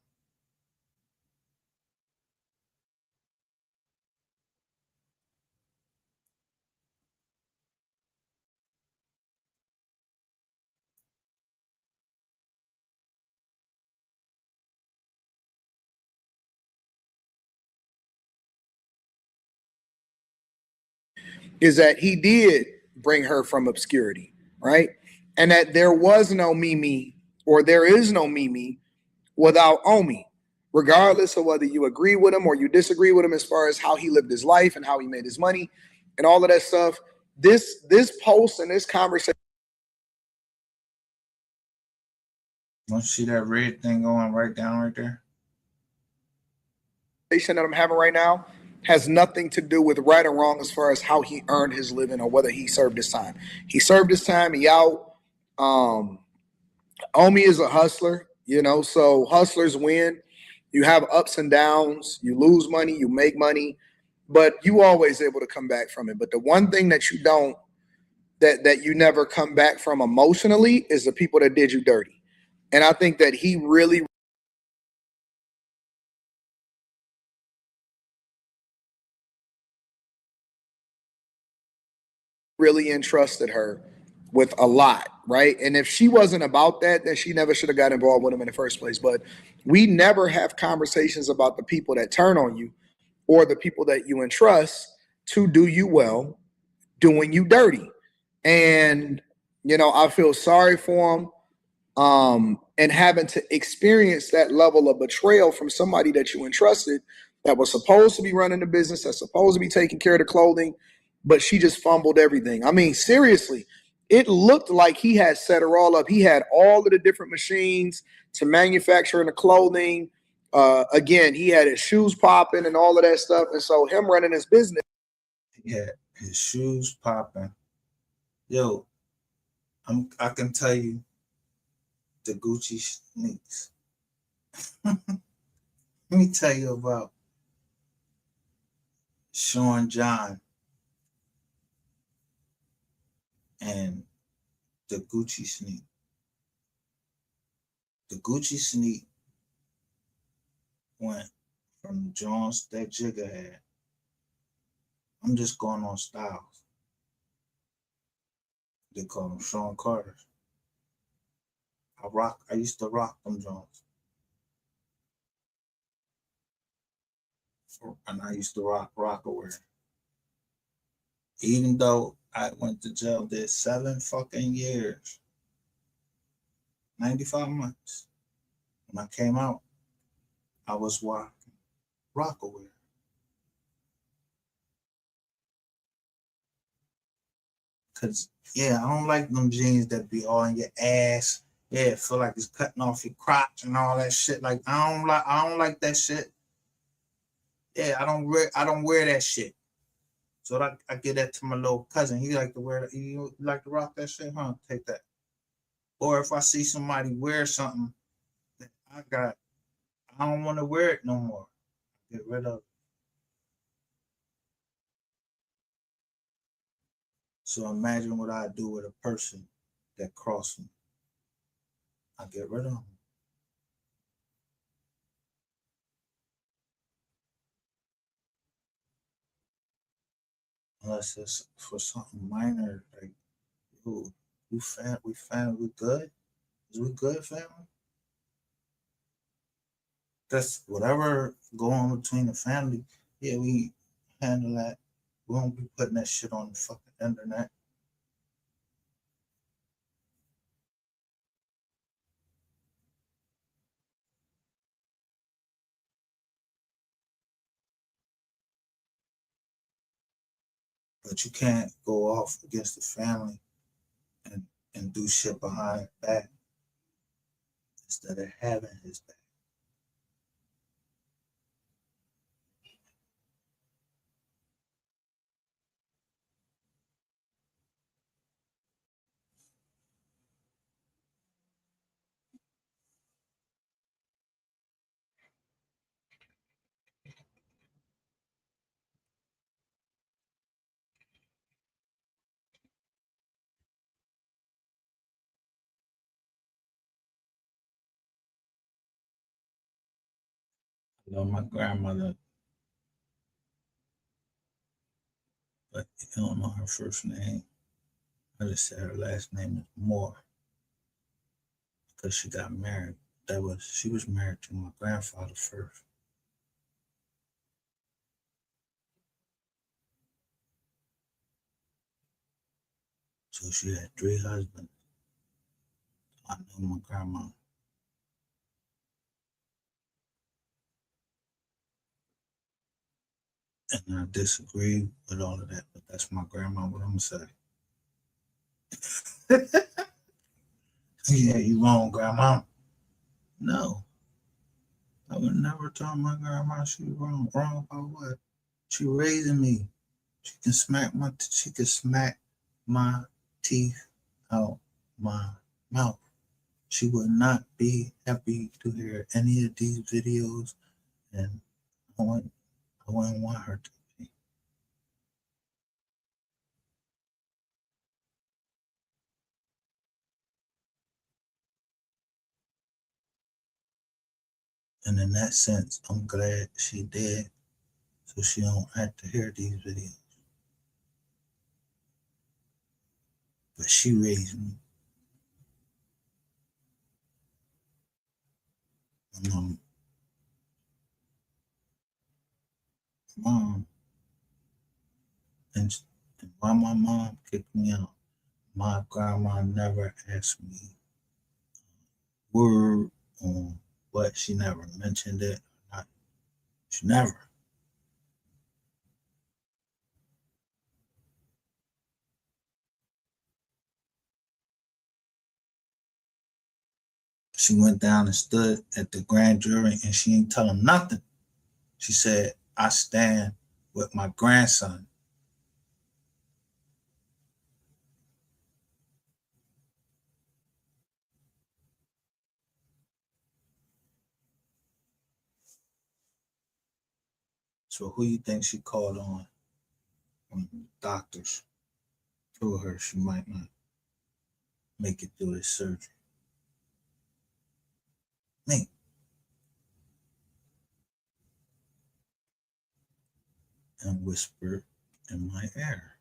Is that he did bring her from obscurity, right? And that there was no Mimi, or there is no Mimi without Omi, regardless of whether you agree with him or you disagree with him as far as how he lived his life and how he made his money and all of that stuff. This post and this conversation Don't you see that red thing going right down right there? that I'm having right now has nothing to do with right or wrong as far as how he earned his living or whether he served his time. He served his time. He out. Omi is a hustler, so hustlers win. You have ups and downs. You lose money. You make money, but you always able to come back from it. But the one thing that you don't, that you never come back from emotionally is the people that did you dirty. And I think that he really entrusted her with a lot, right? And if she wasn't about that, then she never should have got involved with him in the first place. But we never have conversations about the people that turn on you or the people that you entrust to do you well, doing you dirty. And, I feel sorry for him. And having to experience that level of betrayal from somebody that you entrusted that was supposed to be running the business, that's supposed to be taking care of the clothing, but she just fumbled everything. I mean, seriously, it looked like he had set her all up. He had all of the different machines to manufacture the clothing. Again, he had his shoes popping and all of that stuff. And so him running his business. Yeah, his shoes popping. Yo, I can tell you the Gucci sneaks. Let me tell you about Sean John and the Gucci sneak. The Gucci sneak went from the Jones that Jigga had. I'm just going on styles. They call them Sean Carter's. I used to rock them Jones. And I used to rock Rockaware. Even though I went to jail, did 7 fucking years, 95 months. When I came out, I was rocking Rockaware. Cause yeah, I don't like them jeans that be all in your ass. Yeah, it feel like it's cutting off your crotch and all that shit. Like I don't like that shit. Yeah, I don't wear that shit. So I give that to my little cousin. He like to wear that. You like to rock that shit, huh? Take that. Or if I see somebody wear something that I don't want to wear it no more. Get rid of it. So imagine what I do with a person that crossed me. I get rid of them. Unless it's for something minor, like, ooh, we good? Is we good, family? That's whatever go on between the family. Yeah, we handle that. We won't be putting that shit on the fucking internet. But you can't go off against the family and do shit behind back instead of having his back. You know, my grandmother, but you don't know her first name. I just said her last name is Moore because she got married. She was married to my grandfather first. So she had 3 husbands. I know my grandma. And I disagree with all of that, but that's my grandma, what I'm gonna say. Yeah, you wrong, grandma. No, I would never tell my grandma she was wrong. Wrong about what? She raising me. She can smack my teeth out my mouth. She would not be happy to hear any of these videos, and I wouldn't want her to be. And in that sense, I'm glad she did, so she don't have to hear these videos. But she raised me. My mom, and while my mom kicked me out, my grandma never asked me word on what. She never mentioned it. She never. She went down and stood at the grand jury and she didn't tell him nothing. She said, I stand with my grandson. So who you think she called on? Doctors told her she might not make it through this surgery. Me. And whispered in my ear.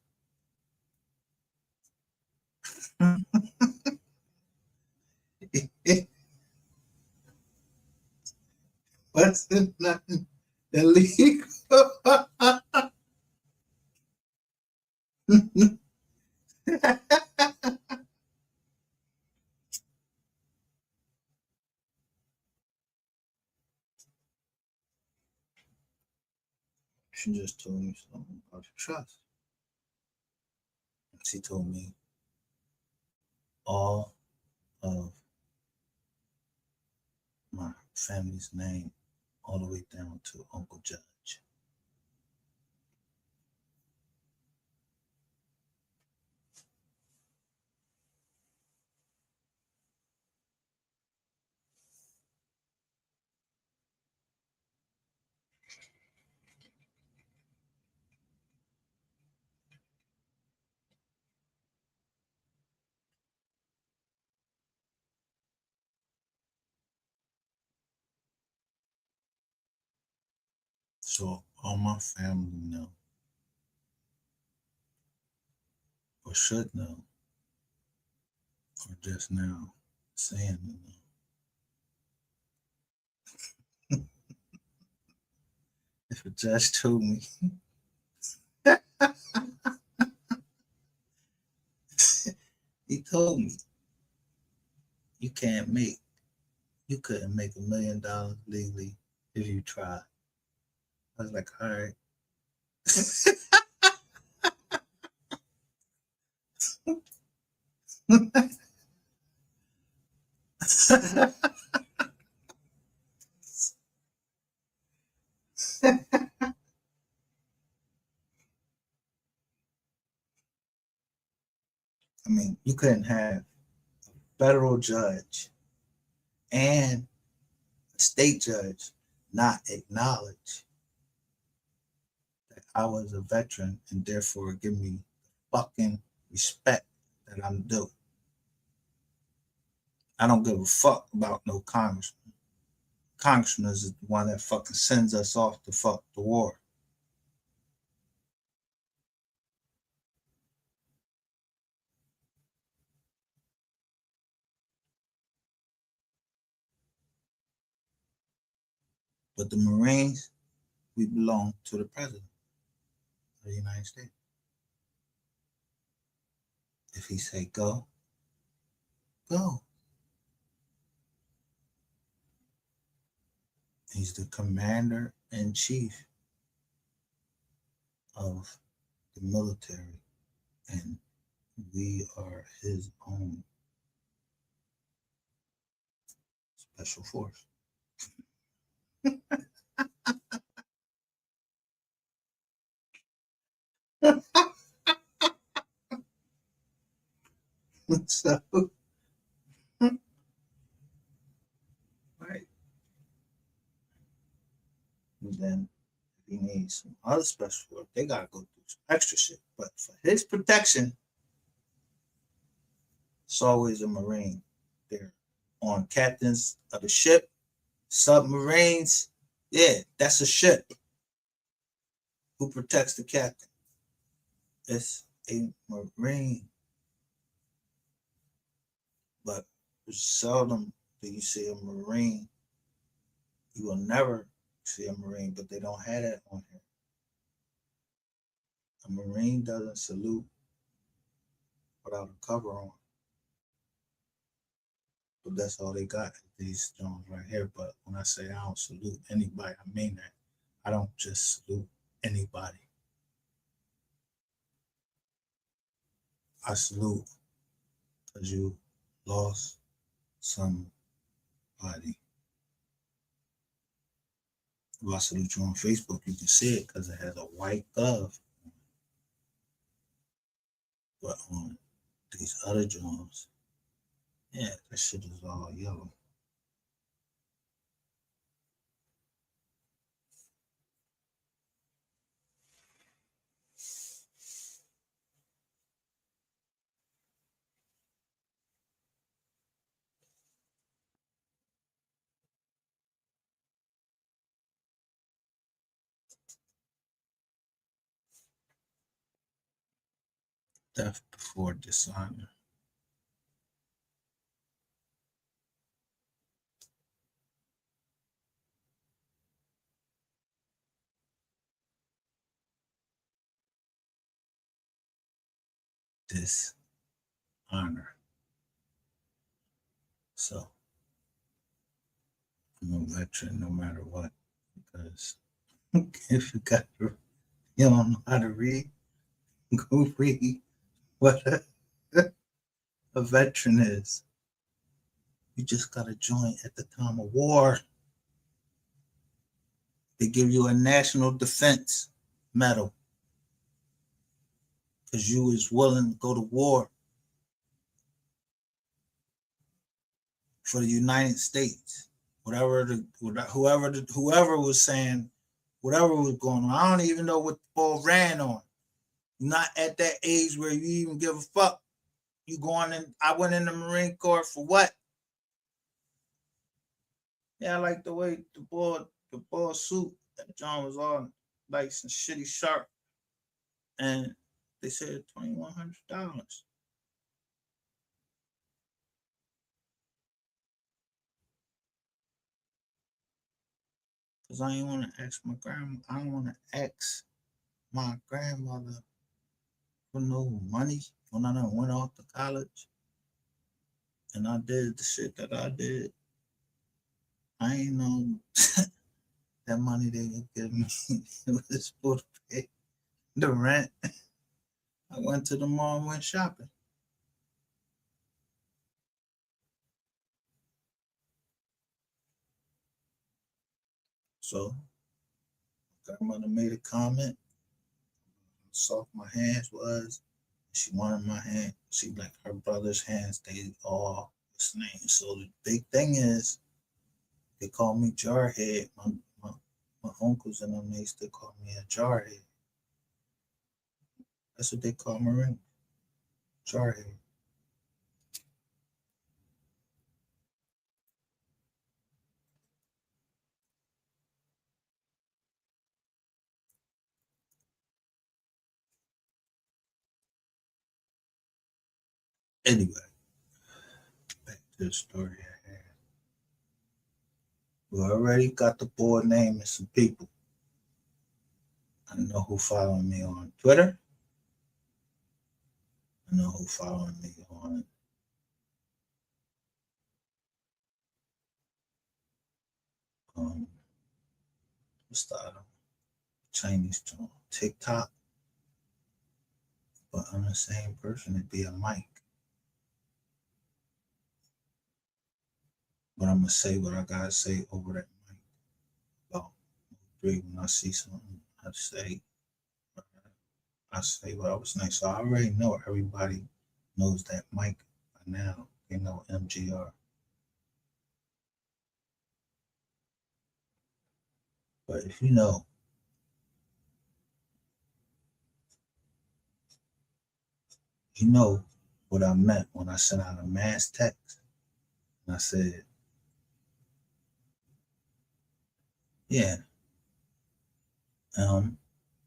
What's nothing illegal? She just told me something about the trust. She told me all of my family's name, all the way down to Uncle Judge. So all my family know, or should know, or just now saying they know. If a judge told me, he told me, you couldn't make $1 million legally if you tried. I was like, all right. I mean, you couldn't have a federal judge and a state judge not acknowledge that I was a veteran and therefore give me the fucking respect that I'm due. I don't give a fuck about no congressman. congressman is the one that fucking sends us off to fuck the war. But the Marines, we belong to the president of the United States. If he say go, go. He's the commander in chief of the military, and we are his own special force. So, right. And then if he needs some other special force, they gotta go through some extra shit. But for his protection, it's always a Marine there on captains of the ship, submarines. Yeah, that's a ship. Who protects the captain? It's a Marine. But seldom do you see a Marine. You will never see a Marine, but they don't have that on here. A Marine doesn't salute without a cover on. But that's all they got, these Jones right here. But when I say I don't salute anybody, I mean that. I don't just salute anybody. I salute because you lost somebody. If I salute you on Facebook, you can see it because it has a white glove. But on these other Jones, yeah, that shit is all yellow. Death before dishonor. Dishonor. So I'm a veteran no matter what, because if you don't know how to read, go read what a veteran is. You just got to join at the time of war. They give you a national defense medal because you was willing to go to war for the United States. Whoever was saying, whatever was going on. I don't even know what the ball ran on. You're not at that age where you even give a fuck. You going in, I went in the Marine Corps for what? Yeah, I like the way the ball suit that John was on, like some shitty sharp. And they said $2,100. Cause I ain't want to ask my grandma. I don't want to ask my grandmother for no money when I done went off to college and I did the shit that I did. I ain't know that money they would give me it was supposed to pay the rent. I went to the mall and went shopping. So grandmother made a comment. How soft my hands was. She wanted my hand. She like her brother's hands. They all the same. So the big thing is, they call me Jarhead. My uncles and them, they still call me a Jarhead. That's what they call Marine. Jarhead. Anyway, back to the story I had. We already got the board name and some people. I know who following me on Twitter. I know who following me on what's the other Chinese channel? TikTok. But I'm the same person. It'd be a mic. But I'm gonna say what I gotta say over that mic. About three, when I see something, I say what I was saying. So I already know everybody knows that mic by now. They know MGR. But if you know what I meant when I sent out a mass text. And I said, yeah. And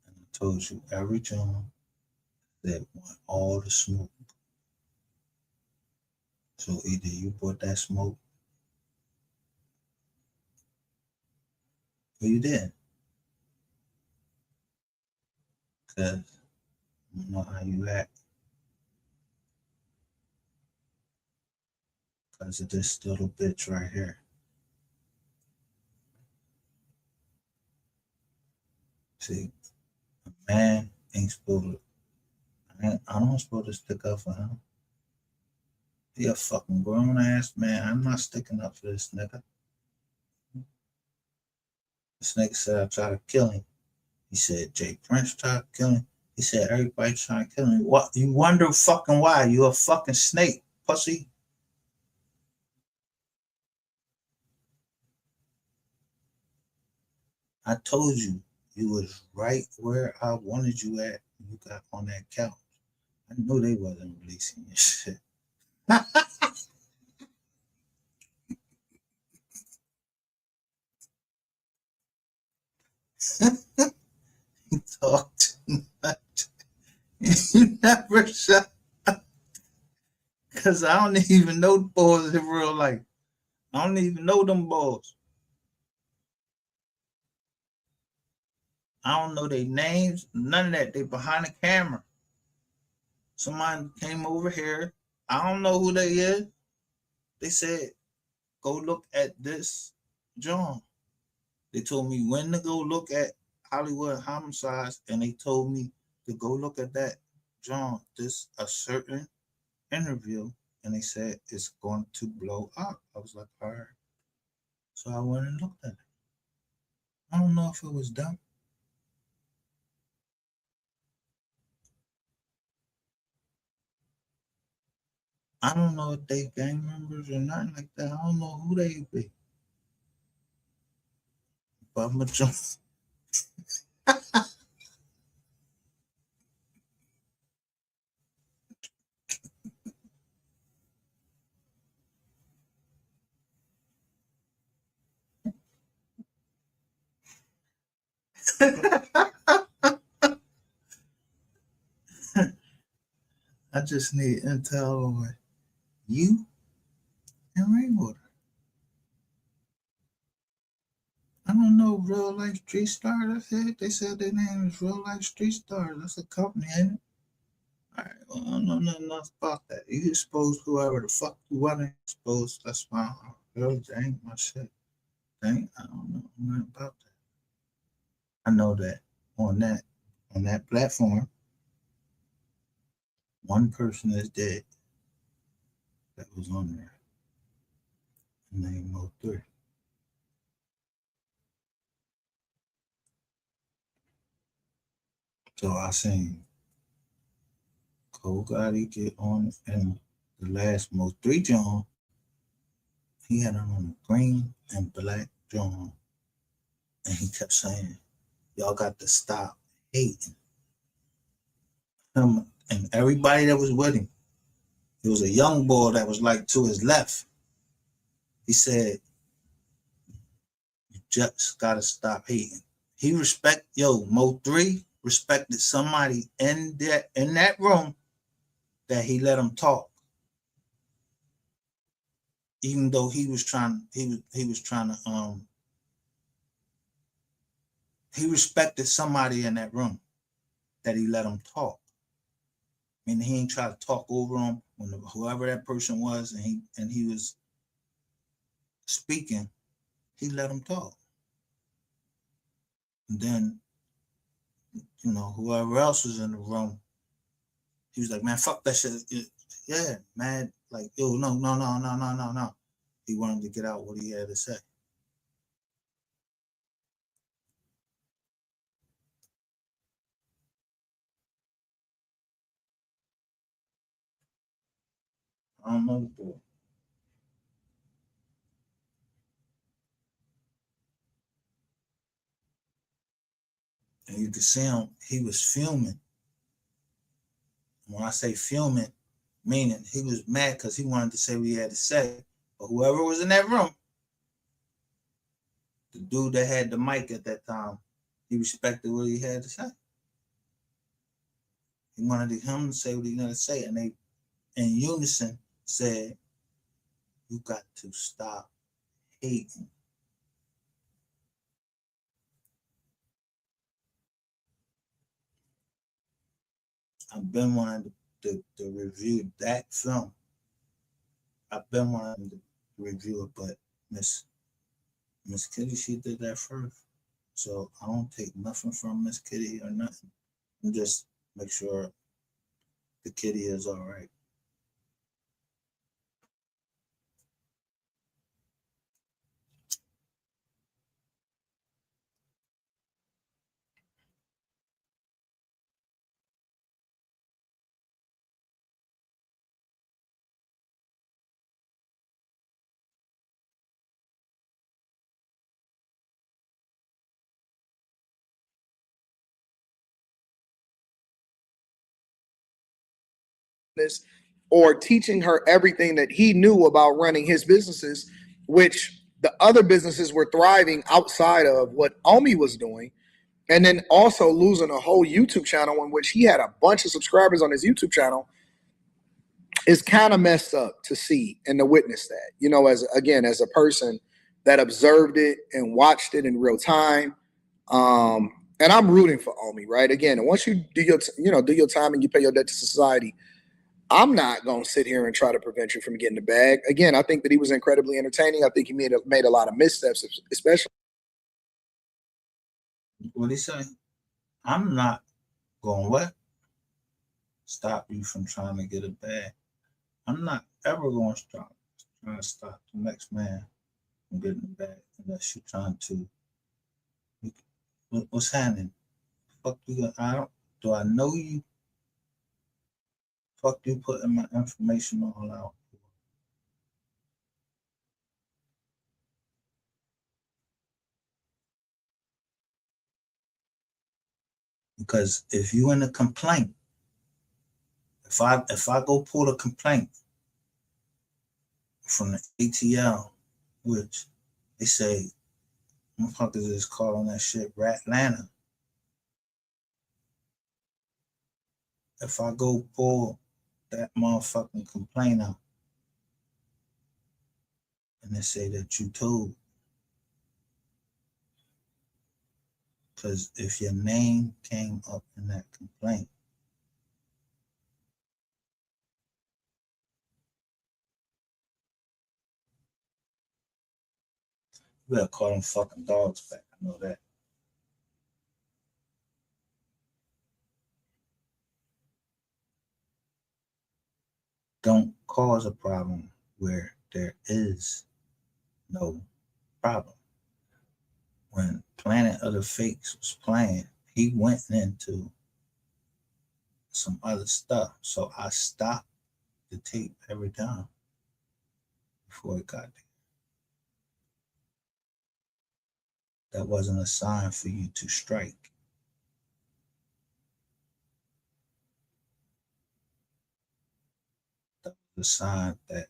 I told you every gentleman that want all the smoke. So either you bought that smoke or you didn't. Because I don't know how you act. Because of this little bitch right here. See, a man ain't supposed to, I'm not supposed to stick up for him. He a fucking grown ass man. I'm not sticking up for this nigga. This nigga said I tried to kill him. He said Jay Prince tried to kill him. He said everybody trying to kill him. What? You wonder fucking why? You a fucking snake, pussy. I told you was right where I wanted you at when you got on that couch. I knew they wasn't releasing your shit. You talk too much. You never shut up. Because I don't even know the boys in real life. I don't even know them boys. I don't know their names, none of that. They behind the camera. Somebody came over here. I don't know who they is. They said, go look at this John. They told me when to go look at Hollywood Homicides, and they told me to go look at that John, this a certain interview, and they said it's going to blow up. I was like, all right. So I went and looked at it. I don't know if it was them. I don't know if they gang members or nothing like that. I don't know who they be. But I'm gonna jump. I just need intel on you and Rainwater. I don't know Real Life Street Stars. They said their name is Real Life Street Stars. That's a company, ain't it? All right, well, I don't know nothing else about that. You expose whoever the fuck you want to expose. That's fine. Girl, that ain't my shit. I don't know nothing about that. I know that on that platform, one person is dead that was on there. Name Mo3. So I seen Cole Gotti get on, and the last Mo3 John, he had on a green and black John, and he kept saying, y'all got to stop hating him and everybody that was with him. It was a young boy that was like to his left. He said, you just gotta stop hating. He Mo3 respected somebody in that room that he let him talk. even though he was trying to he respected somebody in that room that he let him talk. I mean, he ain't try to talk over him when whoever that person was, and he was speaking. He let him talk. And then, you know, whoever else was in the room, he was like, "Man, fuck that shit." Yeah, man. Like, yo, no. He wanted to get out what he had to say. I don't know, bro. And you could see him, he was filming. When I say filming, meaning he was mad because he wanted to say what he had to say. But whoever was in that room, the dude that had the mic at that time, he respected what he had to say. He wanted him to say what he had to say. And they, in unison, said, "You got to stop hating." I've been wanting to review that film. I've been wanting to review it, but Miss Kitty, she did that first. So I don't take nothing from Miss Kitty or nothing. I just make sure the kitty is all right. Or teaching her everything that he knew about running his businesses, which the other businesses were thriving outside of what Omi was doing. And then also losing a whole YouTube channel in which he had a bunch of subscribers on his YouTube channel is kind of messed up to see and to witness that, you know, as a person that observed it and watched it in real time. And I'm rooting for Omi, right? Again, and once you do your time and you pay your debt to society, I'm not going to sit here and try to prevent you from getting the bag. Again, I think that he was incredibly entertaining. I think he made a lot of missteps, especially. What he say? I'm not going what? Stop you from trying to get a bag. I'm not ever going to trying to stop the next man from getting a bag unless you're trying to. What's happening? Fuck you. Do I know you? Fuck you putting my information all out. Because if you in a complaint, if I go pull a complaint from the ATL, which they say motherfuckers is calling that shit Ratlanta. If I go pull that motherfucking complaint out and they say that you told, because if your name came up in that complaint, you better call them fucking dogs back. I know that. Don't cause a problem where there is no problem. When Planet of the Fakes was playing, he went into some other stuff. So I stopped the tape every time before it got there. That wasn't a sign for you to strike. That was a sign that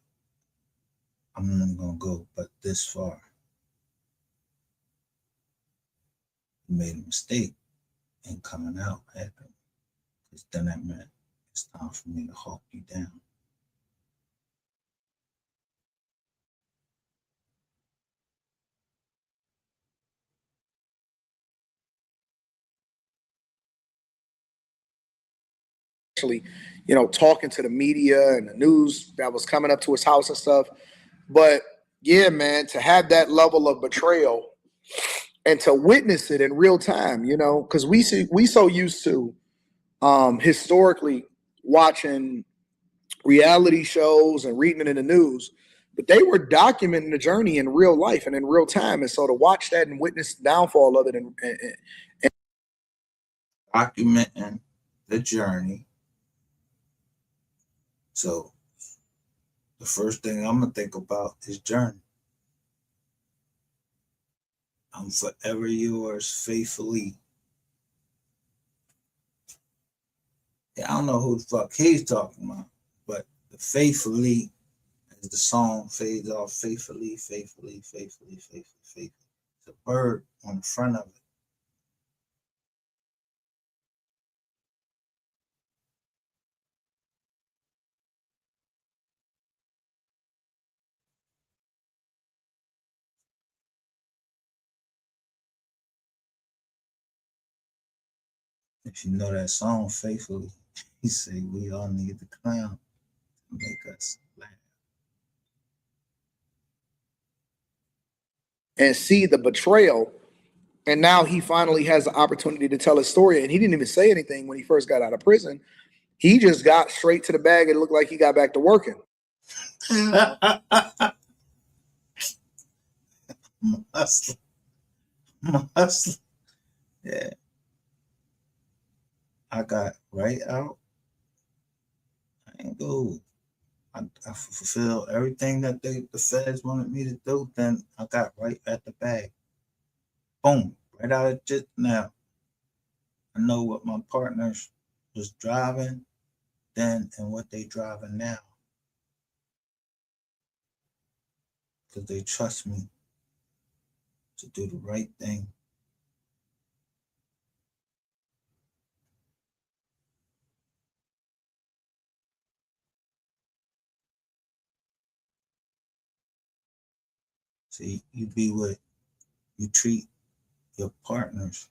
I'm not going to go but this far. You made a mistake in coming out at them. Because then that meant it's time for me to hawk you down. actually, talking to the media and the news that was coming up to his house and stuff. But yeah, man, to have that level of betrayal and to witness it in real time, because we so used to historically watching reality shows and reading it in the news, but they were documenting the journey in real life and in real time. And so to watch that and witness the downfall of it and Documenting the journey. So the first thing I'm gonna think about is journey. I'm forever yours faithfully. Yeah, I don't know who the fuck he's talking about, but the faithfully, as the song fades off, faithfully, faithfully, faithfully, faithfully, faithfully. The bird on the front of it. If you know that song faithfully, he say we all need the clown to make us laugh. and see the betrayal. And now he finally has the opportunity to tell his story. And he didn't even say anything when he first got out of prison. He just got straight to the bag and it looked like he got back to working. Hustler. Yeah. I got right out. I ain't go. I fulfilled everything that the feds wanted me to do. Then I got right at the bag. Boom. Right out of it now. I know what my partners was driving then and what they driving now. Because they trust me to do the right thing. See, you treat your partners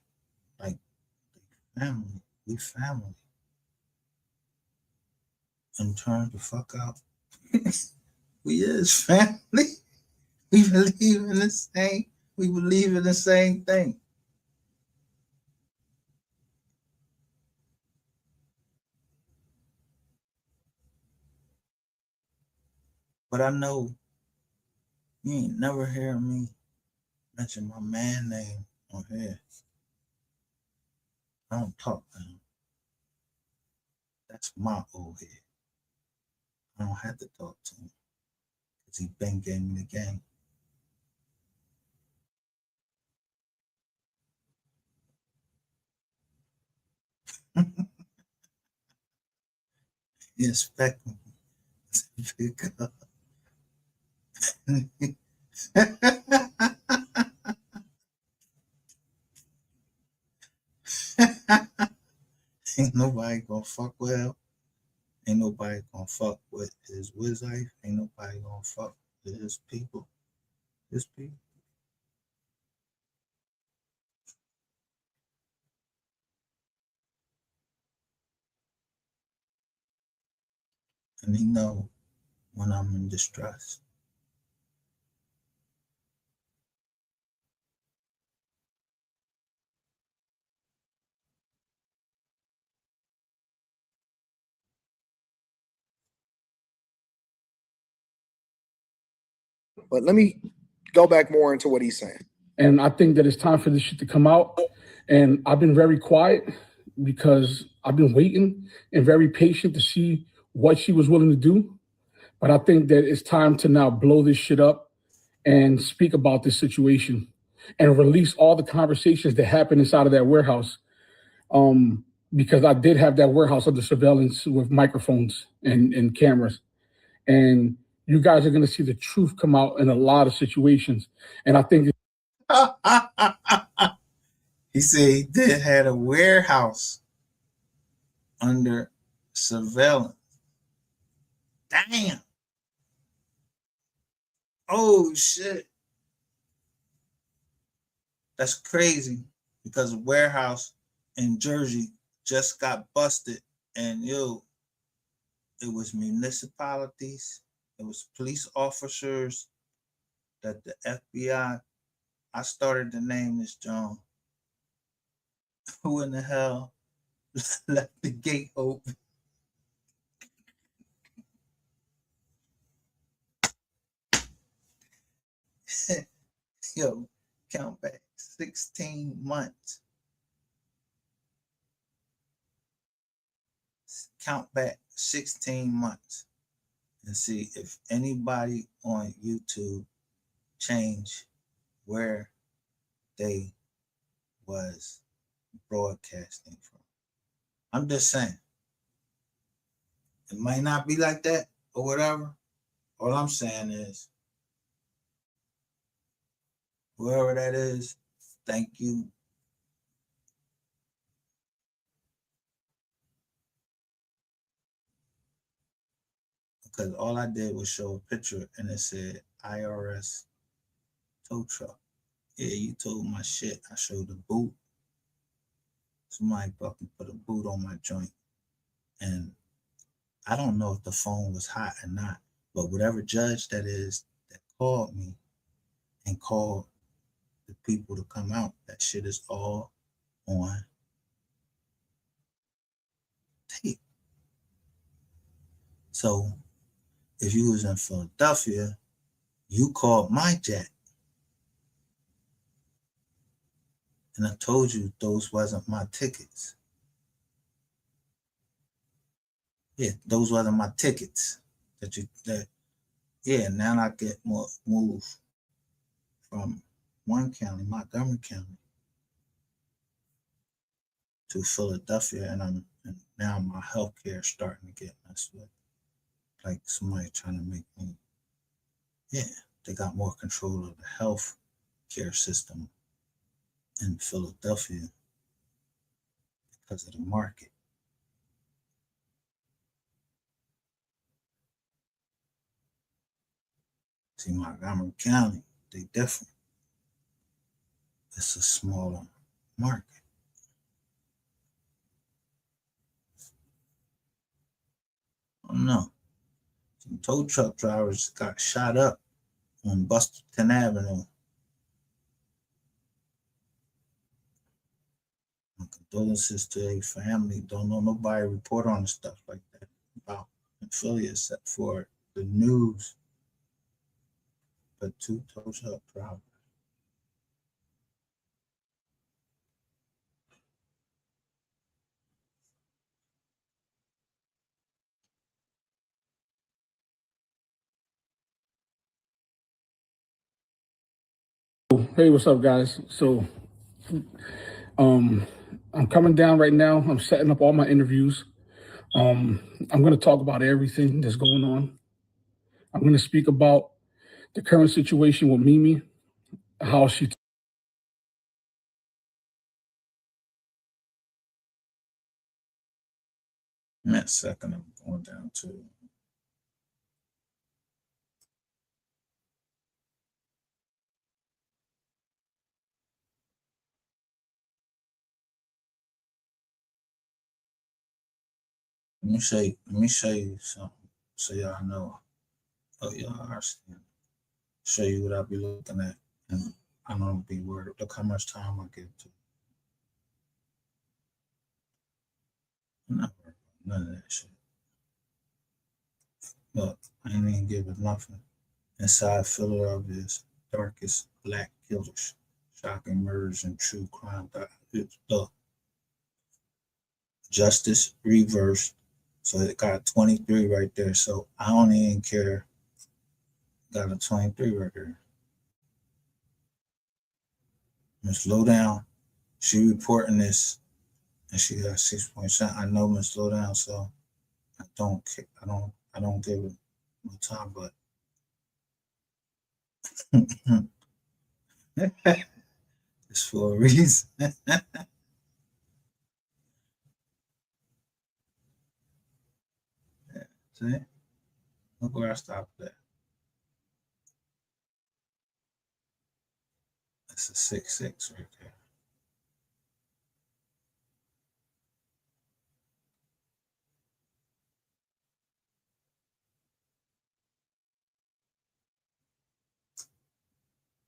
like family. We family. And turn the fuck out. We is family. We believe in the same. We believe in the same thing. But I know you ain't never hear me mention my man name on here. I don't talk to him. That's my old head. I don't have to talk to him because he been gave me the game. He expect me to pick up. Ain't nobody gonna fuck with him. Ain't nobody gonna fuck with his wife. Ain't nobody gonna fuck with his people. His people. And he know when I'm in distress. But let me go back more into what he's saying. And I think that it's time for this shit to come out. And I've been very quiet because I've been waiting and very patient to see what she was willing to do. But I think that it's time to now blow this shit up and speak about this situation and release all the conversations that happened inside of that warehouse. Because I did have that warehouse under surveillance with microphones and cameras. And you guys are going to see the truth come out in a lot of situations. And I think he said he did had a warehouse under surveillance. Damn. Oh shit. That's crazy because a warehouse in Jersey just got busted And it was municipalities, it was police officers that the FBI. I started to name this John. Who in the hell left the gate open? Yo, count back 16 months. Count back 16 months and see if anybody on YouTube changed where they was broadcasting from. I'm just saying. It might not be like that or whatever. All I'm saying is, whoever that is, thank you. Because all I did was show a picture and it said IRS tow truck. Yeah, you told my shit. I showed the boot. Somebody fucking put a boot on my joint. And I don't know if the phone was hot or not, but whatever judge that is that called me and called the people to come out, that shit is all on tape. So if you was in Philadelphia, you called my jack. And I told you those wasn't my tickets. Yeah, those wasn't my tickets. Now I get more moved from one county, Montgomery County, to Philadelphia, and now my healthcare starting to get messed with. Like somebody trying to make me, they got more control of the health care system in Philadelphia because of the market. See, Montgomery County, they different. It's a smaller market. I don't know. Some tow truck drivers got shot up on Buston Avenue. My condolences to their family. Don't know nobody report on stuff like that about in Philly except for the news. But 2 tow truck drivers. Hey, what's up, guys? So, I'm coming down right now. I'm setting up all my interviews. I'm going to talk about everything that's going on. I'm going to speak about the current situation with Mimi, how she. In that second, I'm going down to. Let me show you something so y'all know. Oh, y'all are seeing. Show you what I'll be looking at. And I don't be worried. Look how much time I give to. I'm not worried about none of that shit. Look, I ain't even giving nothing. Inside Philadelphia's darkest black killers, shocking murders and true crime. Look, justice reversed. So it got 23 right there. So I don't even care. Got a 23 right there. Miss Lowdown, she reporting this, and she got 6.7. I know Miss Lowdown, so I don't give it no time, but it's for a reason. See? Look where I stopped at. That's a 6.6 right there.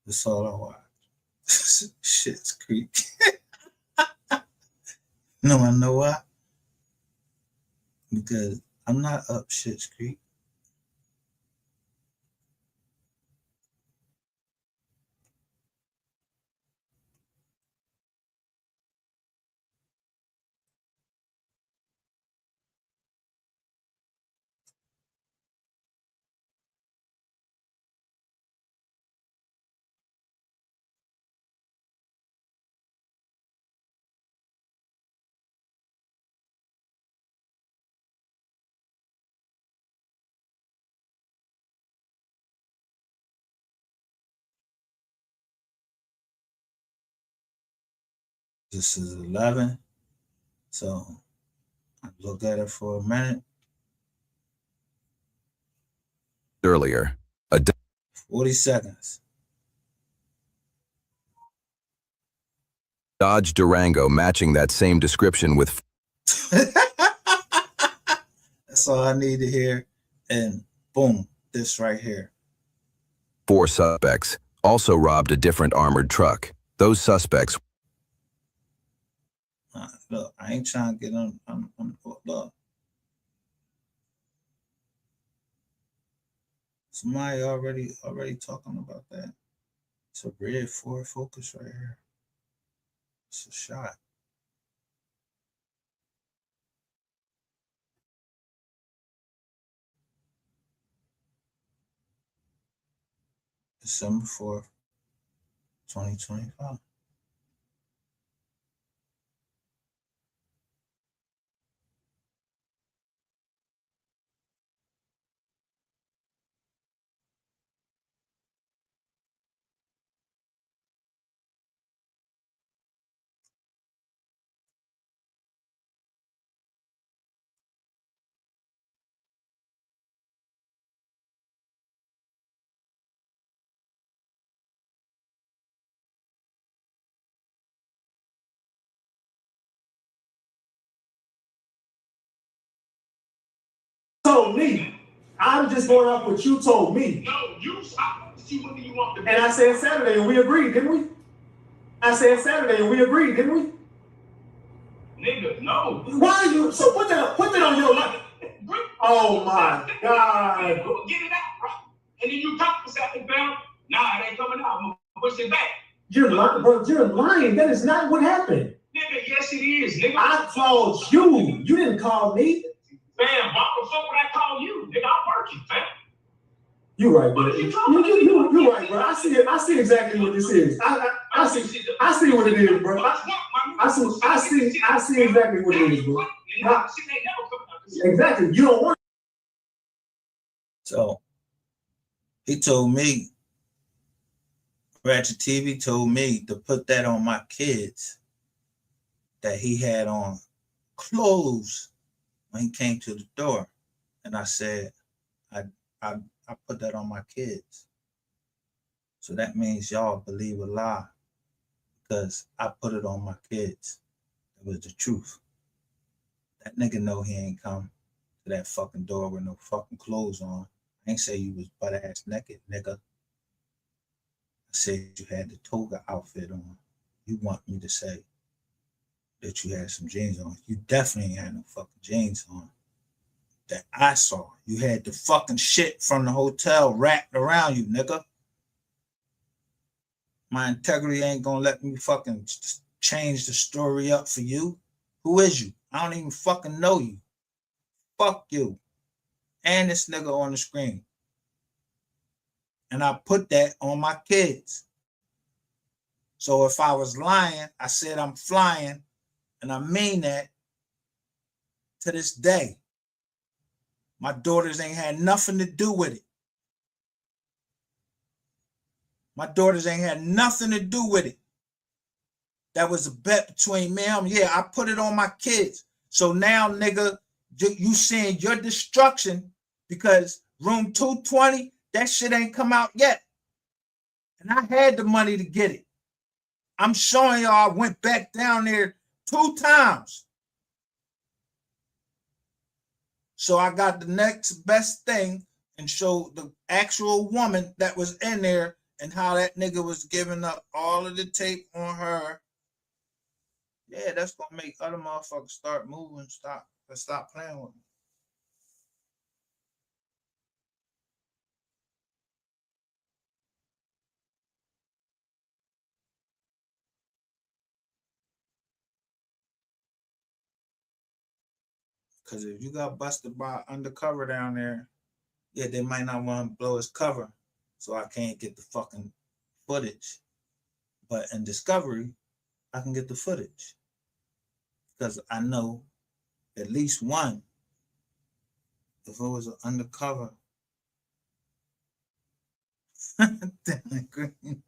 That's all I watch. Shit's Creek. No, I know why. Because I'm not up Shit's Creek. This is 11. So I look at it for a minute. Earlier, 40 seconds. Dodge Durango matching that same description with That's all I need to hear. And boom, this right here. 4 suspects, also robbed a different armored truck. Those suspects Look, I ain't trying to get on. Look. Somebody already talking about that. It's a red Ford Focus right here. It's a shot. December 4th, 2025. Told me. I'm just going off what you told me. No, I see whether you want to. And I said Saturday and we agreed, didn't we? I said Saturday and we agreed, didn't we? Nigga, no. Why are you? So put that on your life. Oh my God. Get it out, bro. And then you talk for something, fam. Nah, it ain't coming out. I'm gonna push it back. You're lying, bro. You're lying. That is not what happened. Nigga, yes it is, nigga. I called you. You didn't call me. Fam, why the fuck would I call you? Nigga, I'm working, fam. You're right, bro. What are you talking about? You're right, bro. I see it. I see exactly what this is. I see what it is, bro. I see exactly what it is, bro. Exactly. You don't want. So he told me, Ratchet TV told me to put that on my kids, that he had on clothes when he came to the door. And I said, I put that on my kids. So that means y'all believe a lie, because I put it on my kids. It was the truth. That nigga know he ain't come to that fucking door with no fucking clothes on. I ain't say you was butt ass naked, nigga. I said you had the toga outfit on. You want me to say that you had some jeans on. You definitely ain't had no fucking jeans on. That I saw. You had the fucking shit from the hotel wrapped around you, nigga. My integrity ain't gonna let me fucking change the story up for you. Who is you? I don't even fucking know you. Fuck you. And this nigga on the screen. And I put that on my kids. So if I was lying, I said I'm flying, and I mean that to this day. My daughters ain't had nothing to do with it. My daughters ain't had nothing to do with it. That was a bet between me and them. Yeah, I put it on my kids. So now, nigga, you seeing your destruction because room 220, that shit ain't come out yet. And I had the money to get it. I'm showing y'all I went back down there 2 times. So I got the next best thing and showed the actual woman that was in there and how that nigga was giving up all of the tape on her. Yeah, that's gonna make other motherfuckers start moving, stop playing with me. Cause if you got busted by undercover down there, yeah, they might not want to blow his cover, so I can't get the fucking footage. But in Discovery, I can get the footage because I know at least one. If it was an undercover, damn green.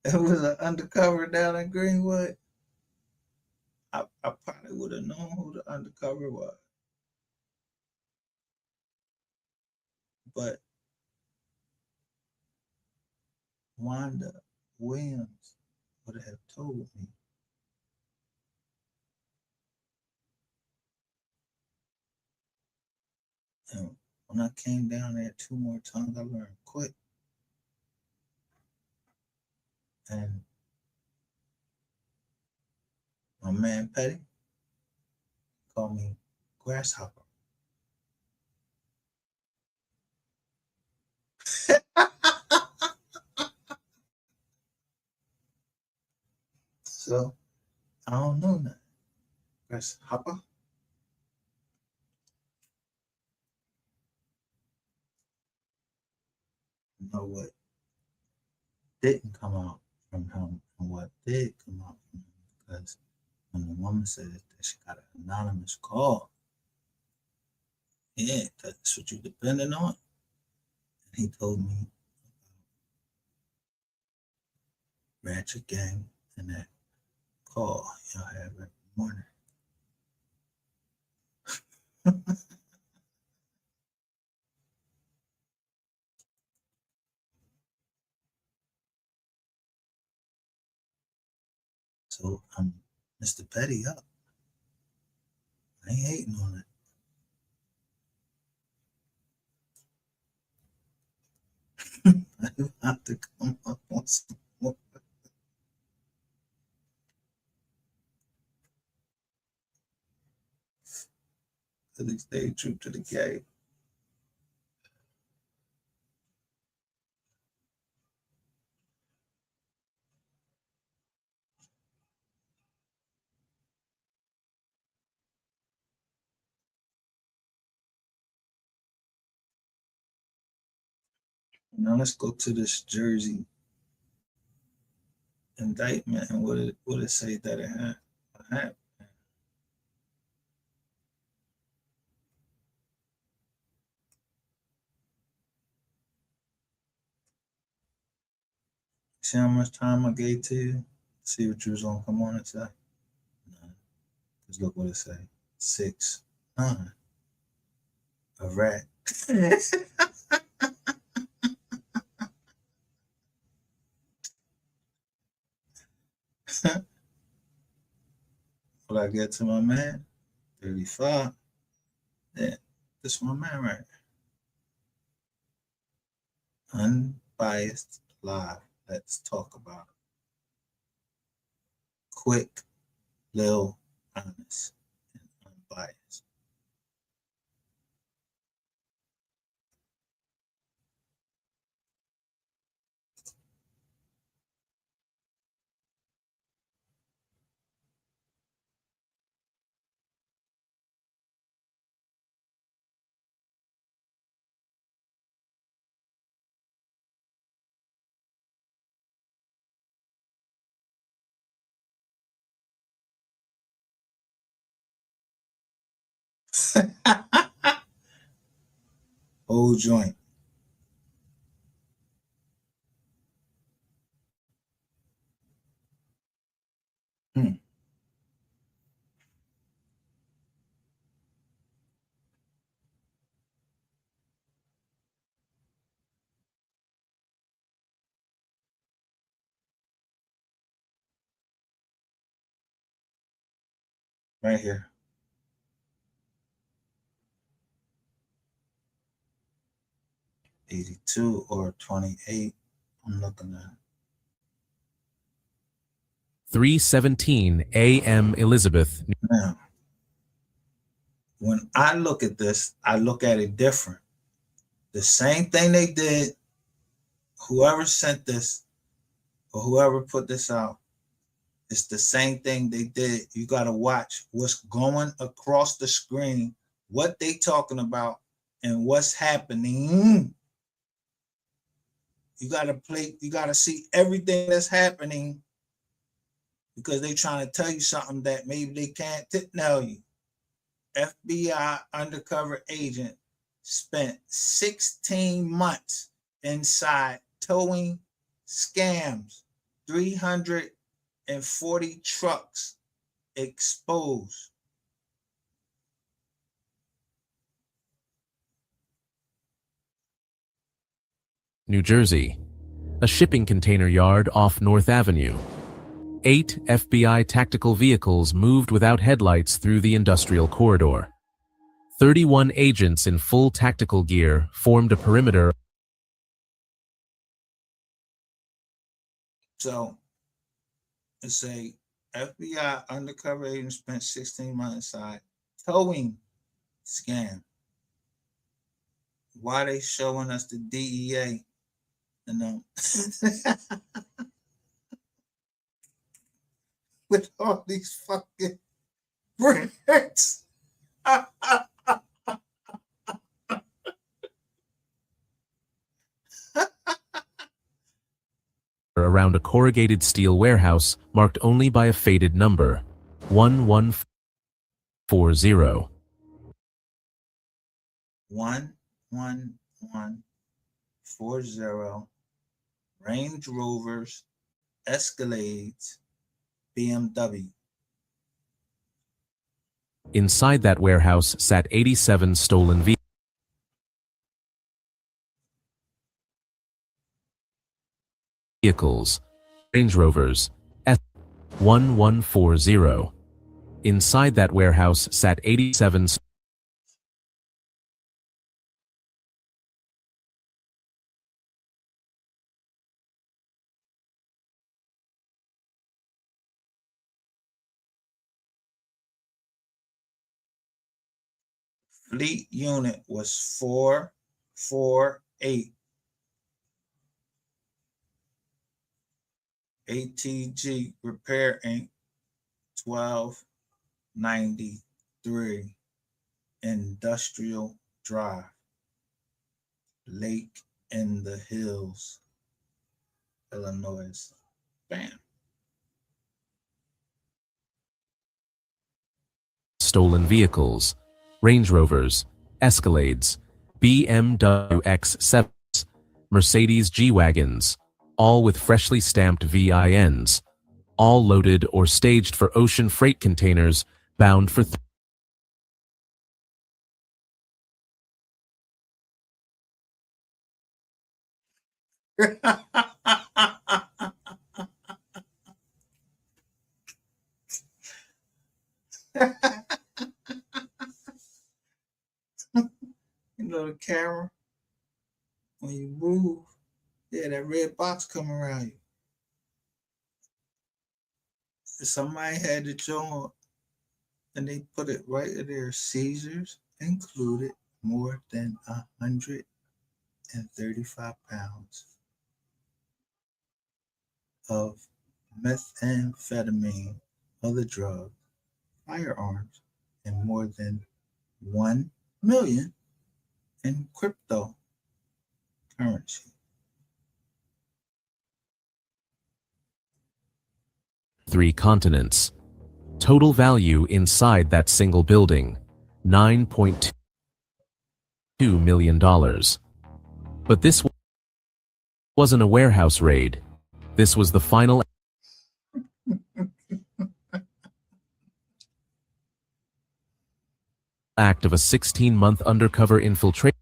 It was an undercover down in Greenwood, I probably would have known who the undercover was. But Wanda Williams would have told me. And when I came down there 2 more times, I learned quick. And my man Petty called me Grasshopper. So I don't know that. Grasshopper. You know what didn't come out from him and what did come out from him, because when the woman said that she got an anonymous call, yeah, that's what you depending on. And he told me Ratchet Gang and that call y'all have every morning. So I'm Mr. Petty up. I ain't hating on it. I have to come up on some more. Because he stayed true to the game. Now let's go to this Jersey indictment and what it say that it had. See how much time I gave to you? See what you was gonna come on and say? No. Just look what it say. 6-9. A rat. What I get to my man? 35. Yeah, this my man right here. Unbiased live. Let's talk about it. Quick, little, honest, and unbiased. Whole joint. Hmm. right here. $82 or $28. I'm looking at 3:17 a.m. Elizabeth. now. When I look at this, I look at it different. The same thing they did, whoever sent this or whoever put this out, it's the same thing they did. You got to watch what's going across the screen, what they talking about, and what's happening. You got to see everything that's happening because they trying to tell you something that maybe they can't tell you. FBI undercover agent spent 16 months inside towing scams, 340 trucks exposed. New Jersey. A shipping container yard off North Avenue. 8 FBI tactical vehicles moved without headlights through the industrial corridor. 31 agents in full tactical gear formed a perimeter. So it's a FBI undercover agent spent 16 months inside towing scam. Why they showing us the DEA? You know, with all these fucking bricks. Around a corrugated steel warehouse marked only by a faded number, 1140. 11140 Range Rovers, Escalades, BMW. Inside that warehouse sat 87 stolen vehicles, Range Rovers, S1140. Inside that warehouse sat 87 Fleet unit was 448. ATG Repair Inc. 1293 Industrial Drive, Lake in the Hills, Illinois. Bam. stolen vehicles, Range Rovers, Escalades, BMW X7s, Mercedes G-Wagons, all with freshly stamped VINs, all loaded or staged for ocean freight containers bound for You know the camera, when you move, yeah, that red box come around you. Somebody had it on and they put it right in there. Seizures included more than 135 pounds of methamphetamine, other drugs, firearms, and more than 1 million in cryptocurrency. 3 continents. Total value inside that single building, $9.2 million. But this wasn't a warehouse raid. This was the final act of a 16-month undercover infiltration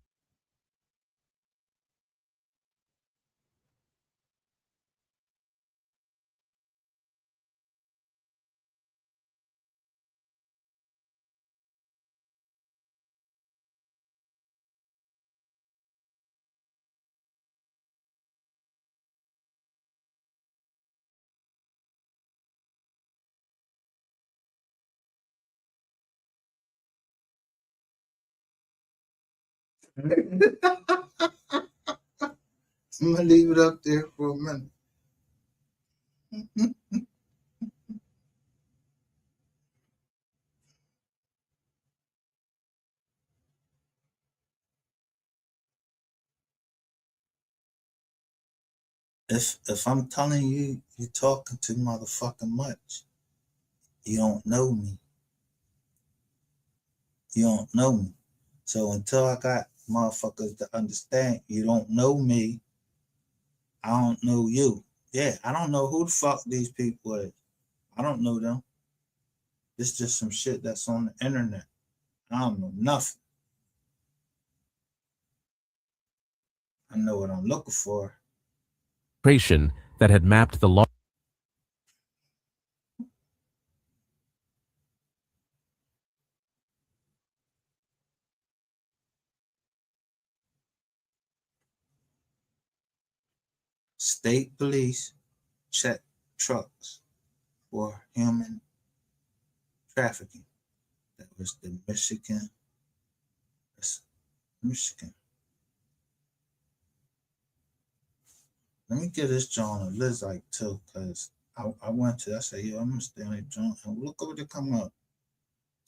I'm gonna leave it up there for a minute. If I'm telling you, you're talking too motherfucking much. You don't know me. You don't know me. So until I got motherfuckers to understand you don't know me, I don't know you. Yeah, I don't know who the fuck these people is. I don't know them. It's just some shit that's on the internet. I don't know nothing. I know what I'm looking for. That had mapped the law. State police check trucks for human trafficking. That was the Michigan. That's Michigan. Let me give this John a Lizite too, because I went to, I said, yo, I'm gonna stay on that John. And look what they come up.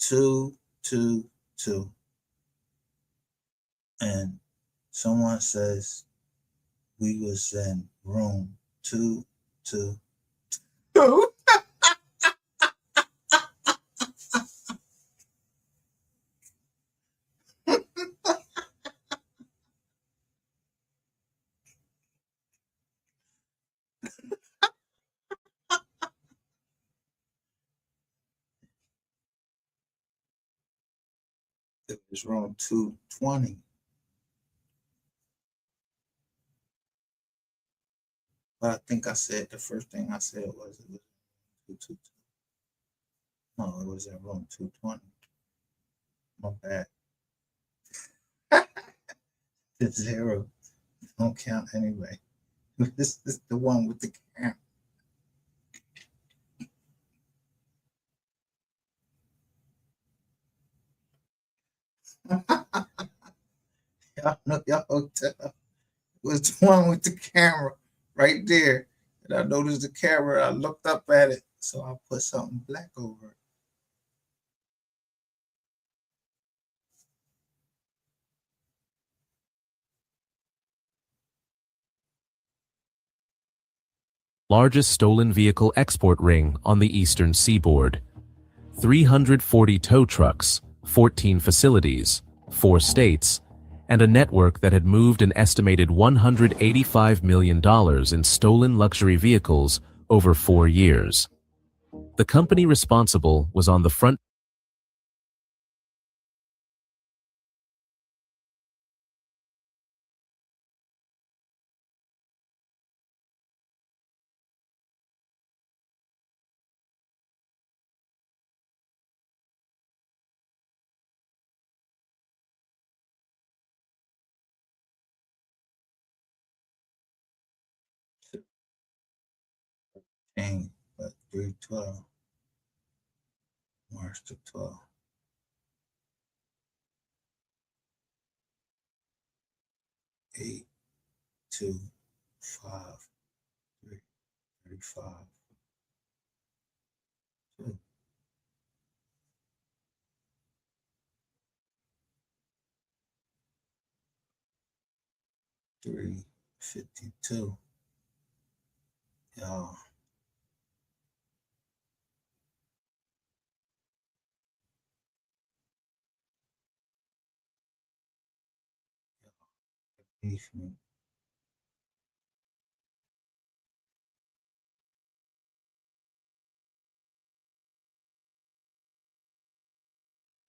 222. And someone says we was in room 222. It was room 220. But I think I said the first thing I said was it was 222. No, it was in room 220. My bad. The zero don't count anyway. This is the one with the camera. Y'all know your hotel was the one with the camera right there. And I noticed the camera. I looked up at it, so I put something black over it. Largest stolen vehicle export ring on the eastern seaboard. 340 tow trucks, 14 facilities, 4 states, and a network that had moved an estimated $185 million in stolen luxury vehicles over 4 years. The company responsible was on the front Dang, but 312. March the 12th. 8, 2, 5, 3, 35. 2. 352. Y'all. Beef me.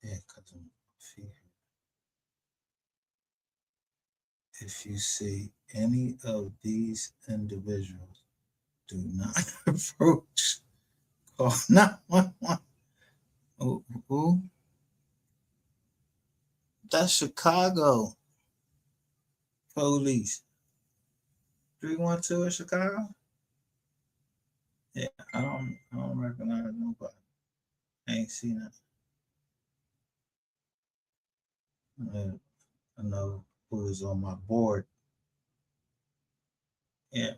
Yeah, because I'm fever. If you see any of these individuals, do not approach. Call 911. Who? That's Chicago police. 312 in Chicago? Yeah, I don't recognize nobody. I ain't seen it. I know who was on my board. Yeah,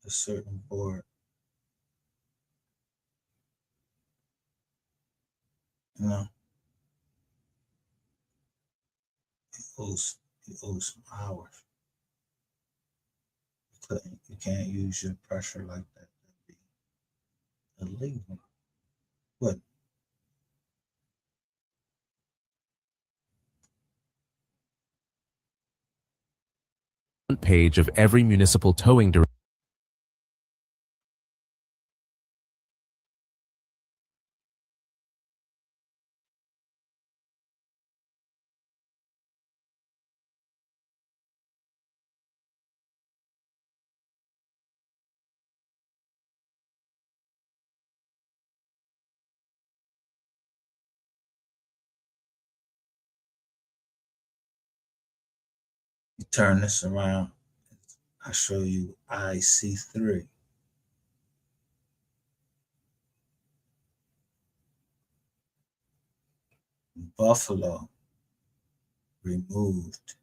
a certain board. You know, he owes some hours. You can't use your pressure like that. That'd be illegal. What? Front page of every municipal towing directory. You turn this around. I show you IC3. Buffalo removed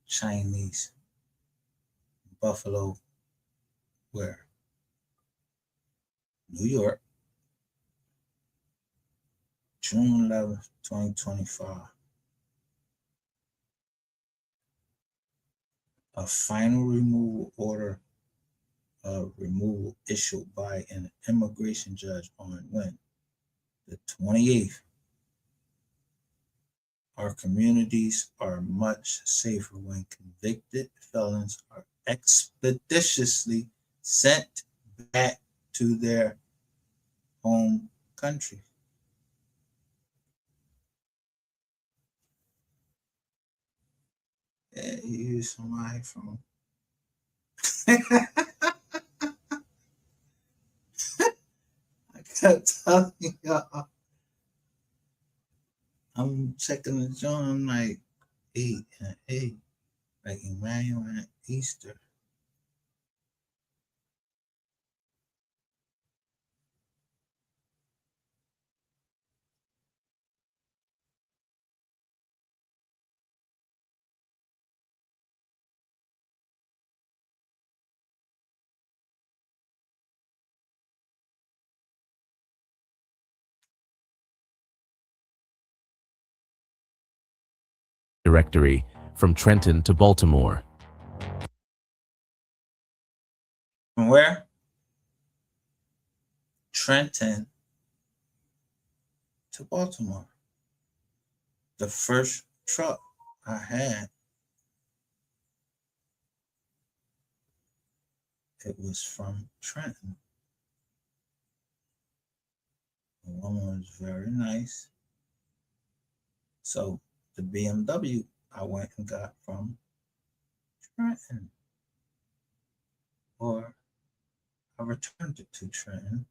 Chinese. Buffalo, where? New York, June 11th, 2025. A final removal order of removal issued by an immigration judge on when? The 28th. Our communities are much safer when convicted felons are expeditiously sent back to their home country. Yeah, you use somebody from I kept telling y'all, I'm checking the joint, I'm like 8 and 8, like Emmanuel and Easter. Directory from Trenton to Baltimore. From where? Trenton to Baltimore. The first truck I had, it was from Trenton. The woman was very nice. So the BMW I went and got from Trenton. Or I returned it to Trenton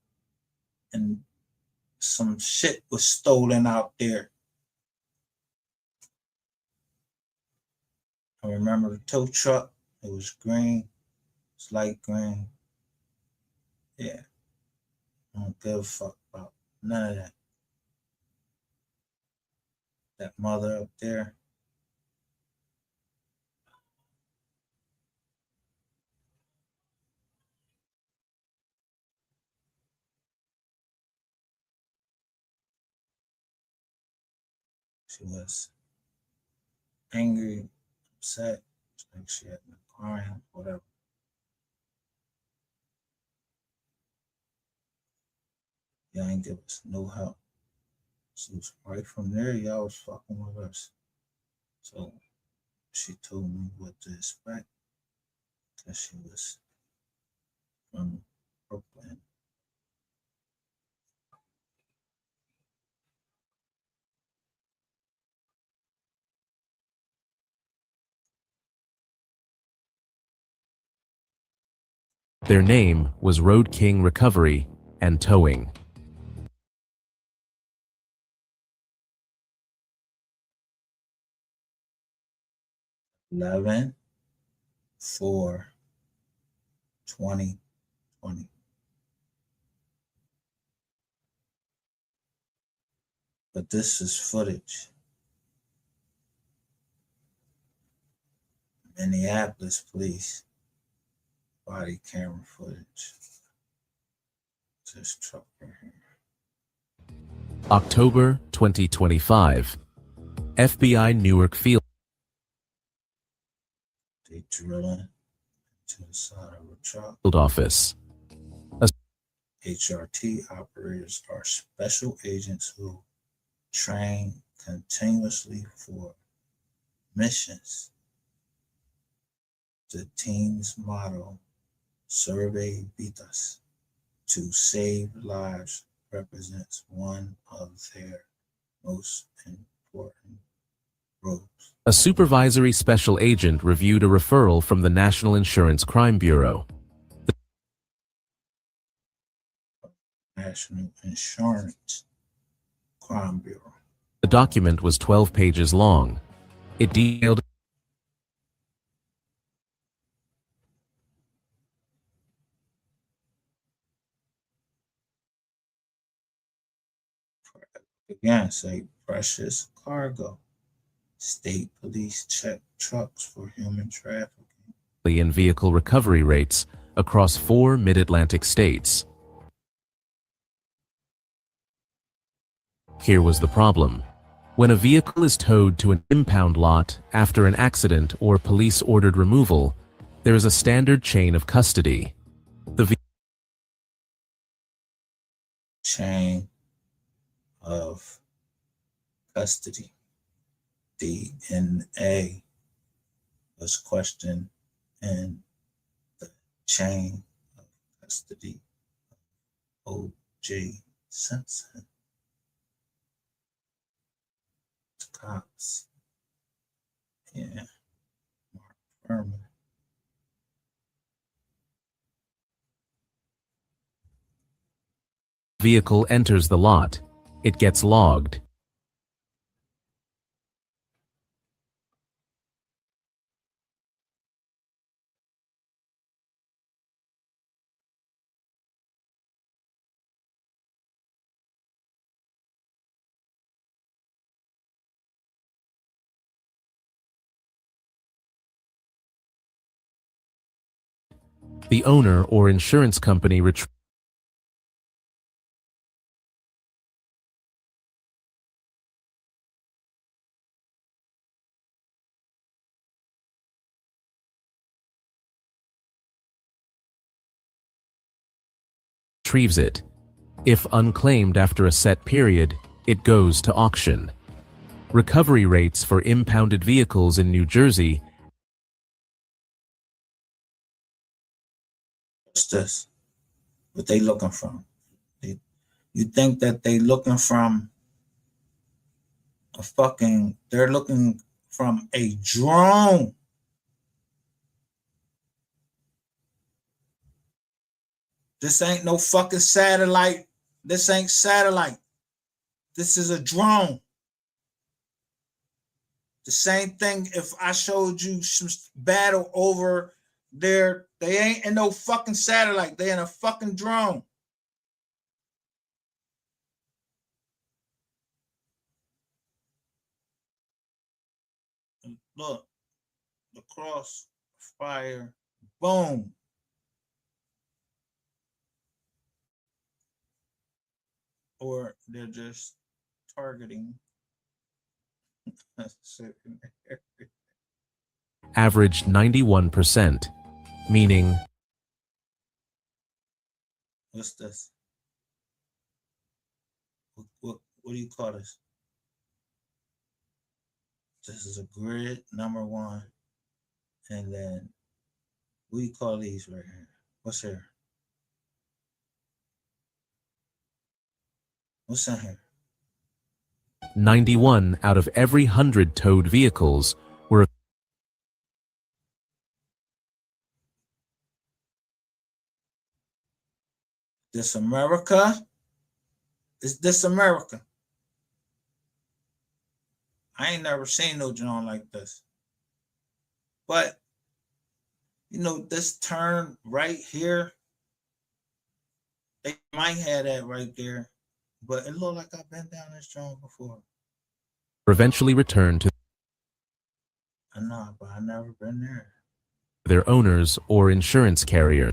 and some shit was stolen out there. I remember the tow truck, it was green, it's light green. Yeah, I don't give a fuck about none of that. That mother up there, she was angry, upset, like she had been crying, whatever. Y'all ain't give us no help. So right from there, y'all was fucking with us. So she told me what to expect because she was from Brooklyn. Their name was Road King Recovery and Towing. $11 for 2020. But this is footage. Minneapolis police body camera footage. This truck right here. October 2025. FBI Newark Field They drilling to the side of a truck. Office. HRT operators are special agents who train continuously for missions. The team's motto, Survey Vidas, to save lives, represents one of their most important roles. A supervisory special agent reviewed a referral from the National Insurance Crime Bureau. National Insurance Crime Bureau. The document was 12 pages long. It detailed Again, say precious cargo. State police check trucks for human trafficking. in vehicle recovery rates across 4 mid-Atlantic states. Here was the problem. When a vehicle is towed to an impound lot after an accident or police-ordered removal, there is a standard chain of custody. The Chain of custody. DNA was questioned in the chain of custody of O.J. Simpson. Cops. Yeah. Mark Furman. vehicle enters the lot. It gets logged. The owner or insurance company retrieves it. If unclaimed after a set period, it goes to auction. Recovery rates for impounded vehicles in New Jersey. What's this? What they looking from? You think that they looking from a fucking, they're looking from a drone. This ain't no fucking satellite. This ain't satellite. This is a drone. The same thing if I showed you some battle over there. They ain't in no fucking satellite. They in a fucking drone. Look, the crossfire, boom. Or they're just targeting. Averaged 91%, meaning What's this? What do you call this? This is a grid number one. And then what do you call these right here? What's here? What's in here? 91 out of every 100 towed vehicles were This America? Is this America? I ain't never seen no drone like this. But, you know, this turn right here, they might have that right there. But it looked like I've been down this drone before. eventually returned to I know, but I never been there. their owners or insurance carrier.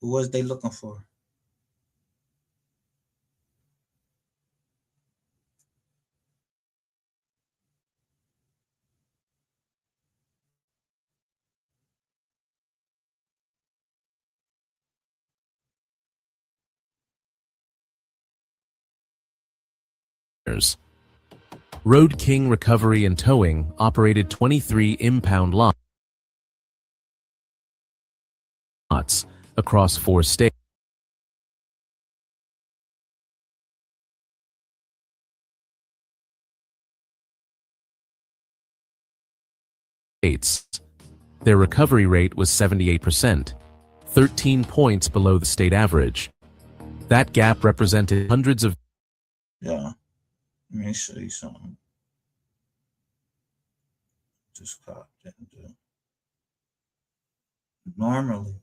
Who was they looking for? Road King Recovery and Towing operated 23 impound lots across 4 states. Their recovery rate was 78%, 13 points below the state average. That gap represented hundreds of Yeah. Let me show you something. This cop didn't do. Normally,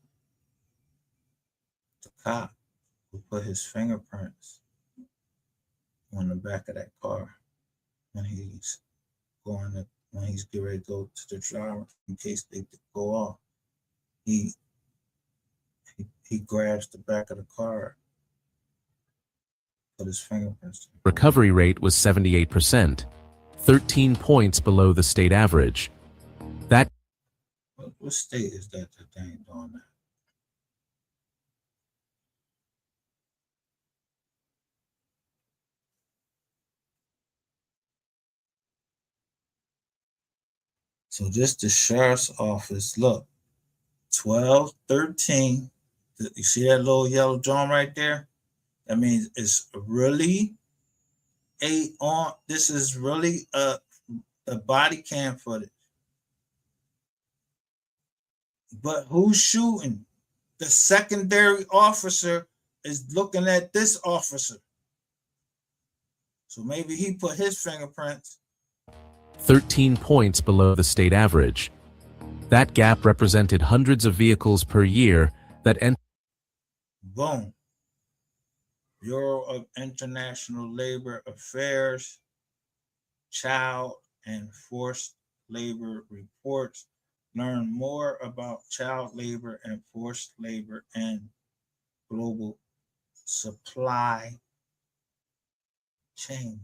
the cop would put his fingerprints on the back of that car when he's when he's getting ready to go to the driver in case they go off. He grabs the back of the car, put his fingerprints. recovery rate was 78%, 13 points below the state average. That What state is that they ain't doing that? So just the sheriff's office, look, 1213. You see that little yellow drum right there? That means it's really this is really a body cam footage. But who's shooting? The secondary officer is looking at this officer. So maybe he put his fingerprints. 13 points below the state average. That gap represented hundreds of vehicles per year that Boom. Bureau of International Labor Affairs, Child and Forced Labor reports. Learn more about child labor and forced labor and global supply chains.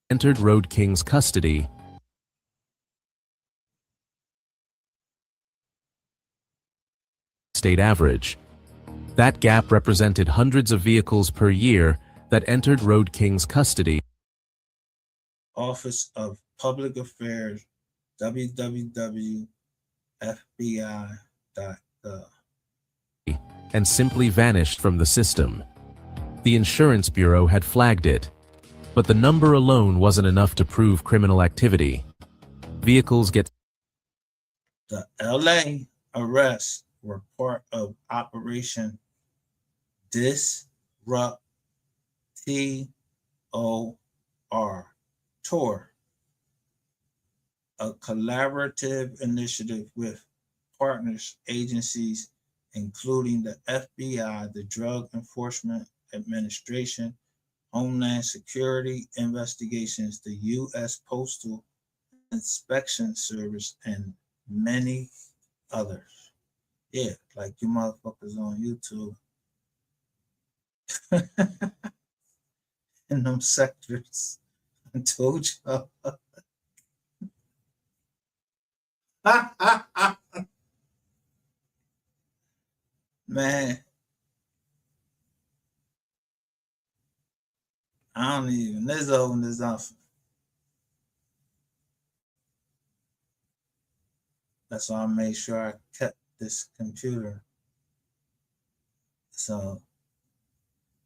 entered Road King's custody. State average. That gap represented hundreds of vehicles per year that entered Road King's custody. Office of Public Affairs, www.fbi.gov. And simply vanished from the system. The Insurance Bureau had flagged it, but the number alone wasn't enough to prove criminal activity. Vehicles get The LA arrests were part of Operation Disrupt TOR, a collaborative initiative with partners agencies including the FBI, the Drug Enforcement Administration, Homeland Security Investigations, the U.S. Postal Inspection Service, and many others. Yeah, like you motherfuckers on YouTube. In them sectors. I told y'all. Man. I don't even. Let's open this up. That's why I made sure I kept this computer. So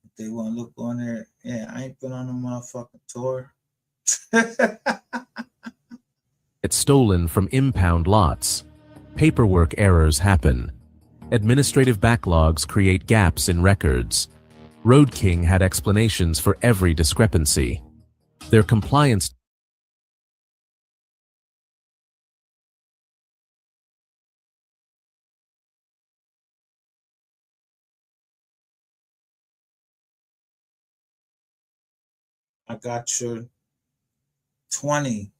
if they want to look on there, yeah, I ain't been on a motherfucking tour. get stolen from impound lots. Paperwork errors happen. Administrative backlogs create gaps in records. Road King had explanations for every discrepancy. Their compliance I got your 20.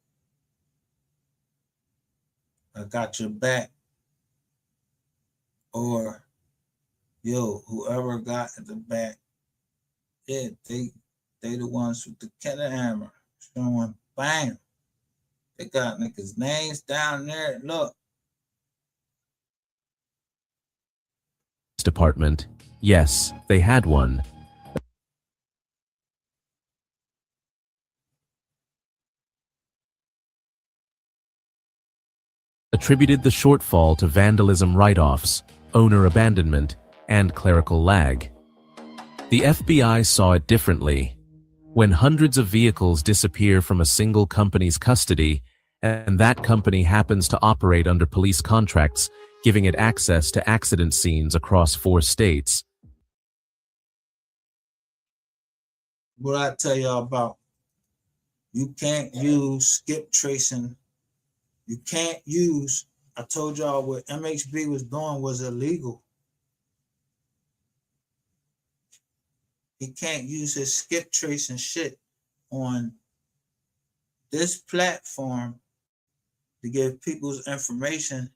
I got your back. Or, yo, whoever got at the back, yeah, they the ones with the cannon hammer. Showing, bam. They got niggas' names down there. Look. Department. Yes, they had one. Attributed the shortfall to vandalism write-offs, owner abandonment, and clerical lag. The FBI saw it differently. When hundreds of vehicles disappear from a single company's custody, and that company happens to operate under police contracts, giving it access to accident scenes across 4 states. What I tell y'all about, you can't use skip tracing. You can't use, I told y'all what MHB was doing was illegal. He can't use his skip tracing shit on this platform to give people's information.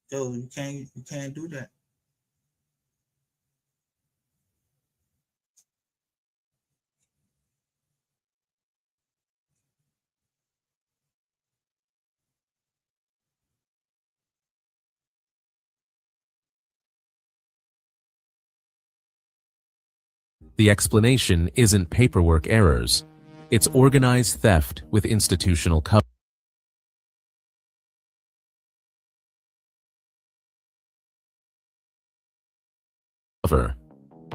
Yo, you can't do that. The explanation isn't paperwork errors. It's organized theft with institutional cover.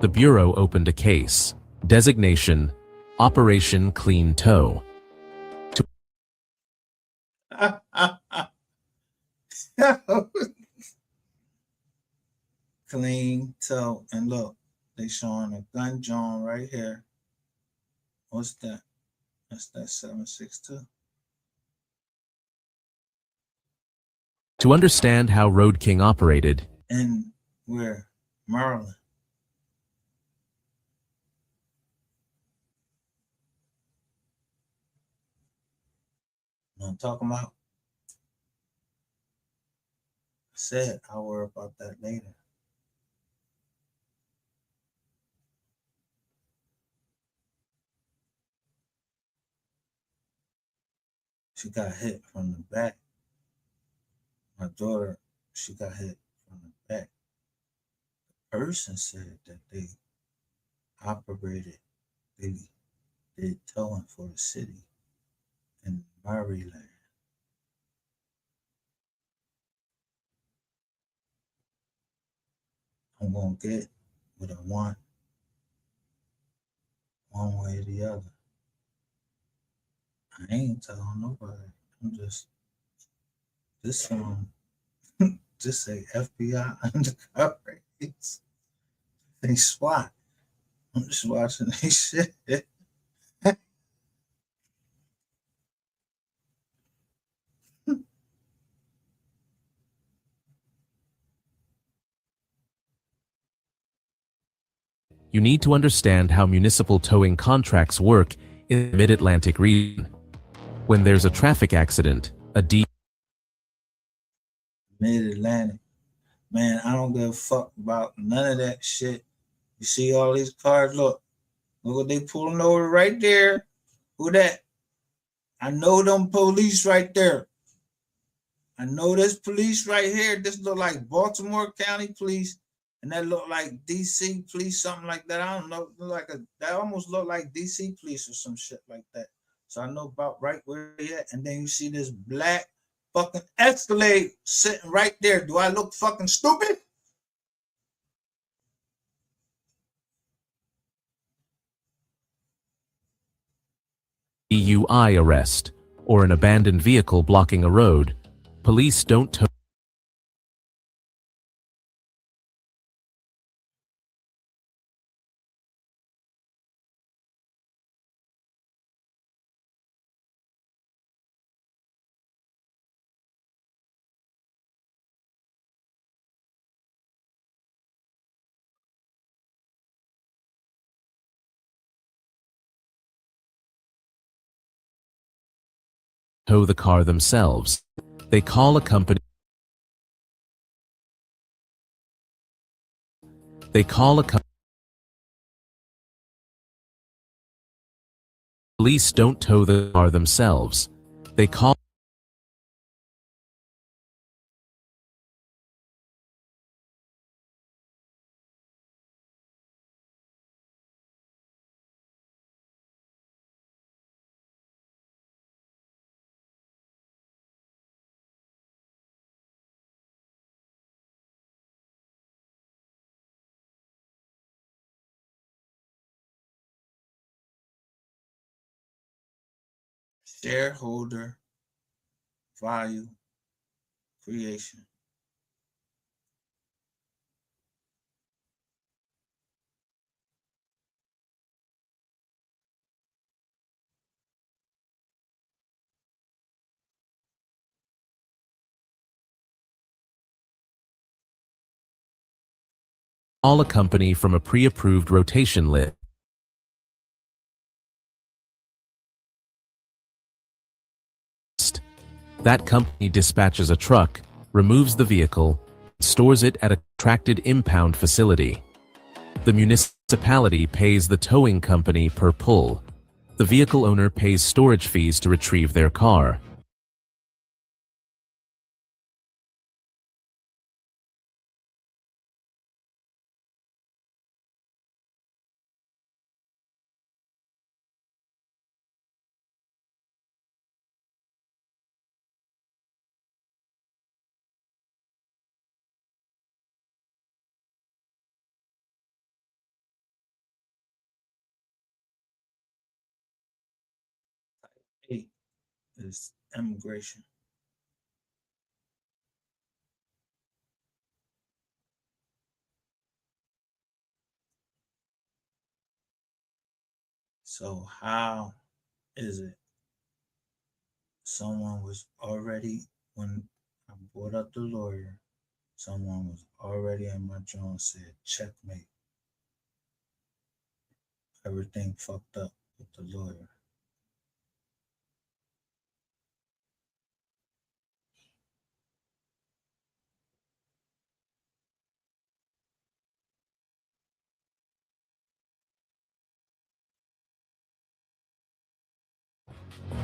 The Bureau opened a case. Designation, Operation Clean Toe. Clean toe. And look, they showing a gun John right here. What's that? That's that 7.62. To understand how Road King operated, In where? Maryland. You know what I'm talking about? I said I'll worry about that later. She got hit from the back. My daughter, she got hit from the back. The person said that they operated, they did towing for the city in Maryland. I'm gonna get what I want, one way or the other. I ain't telling nobody. I'm just this song just say FBI undercover. They SWAT. I'm just watching they shit. you need to understand how municipal towing contracts work in the Mid-Atlantic region. When there's a traffic accident, a Mid-Atlantic. Man, I don't give a fuck about none of that shit. You see all these cars, look what they pulling over right there. Who that? I know them police right there. I know this police right here. This look like Baltimore County police, and that look like DC police, something like that. I don't know. That almost look like DC police or some shit like that. So I know about right where they at. And then you see this black fucking Escalade sitting right there. Do I look fucking stupid? DUI arrest, or an abandoned vehicle blocking a road. Police don't tow tow the car themselves. They call a company. Police don't tow the car themselves. They call shareholder value creation. a company from a pre-approved rotation list. That company dispatches a truck, removes the vehicle, stores it at a contracted impound facility. The municipality pays the towing company per pull. The vehicle owner pays storage fees to retrieve their car. Eight is immigration. So how is it someone was already, when I brought up the lawyer, someone was already in my joint said checkmate. Everything fucked up with the lawyer.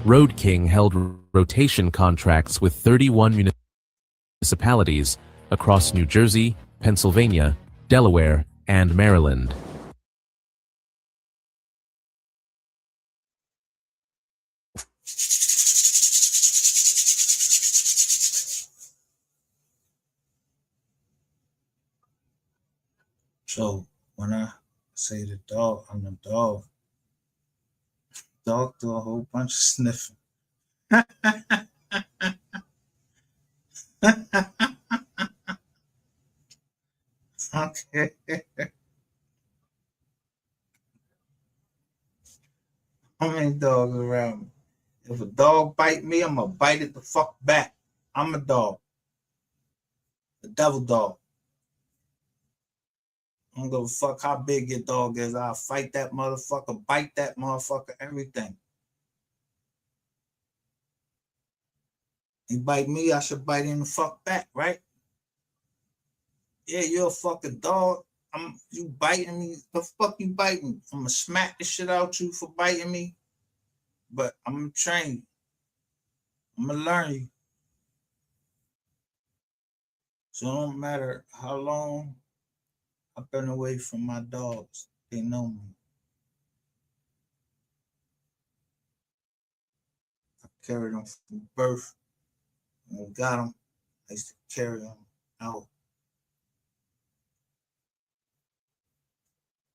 Road King held rotation contracts with 31 municipalities across New Jersey, Pennsylvania, Delaware, and Maryland. So when I say the dog, I'm the dog. Dog do a whole bunch of sniffing. Okay. How many dogs around me? If a dog bite me, I'm gonna bite it the fuck back. I'm a dog. The devil dog. I don't give a fuck how big your dog is. I'll fight that motherfucker, bite that motherfucker, everything. He bite me, I should bite him the fuck back, right? Yeah, you're a fucking dog. You biting me. The fuck you biting? I'm gonna smack the shit out you for biting me. But I'm gonna train you. I'm gonna learn you. So it don't matter how long I've been away from my dogs. They know me. I carried them from birth. When we got them, I used to carry them out.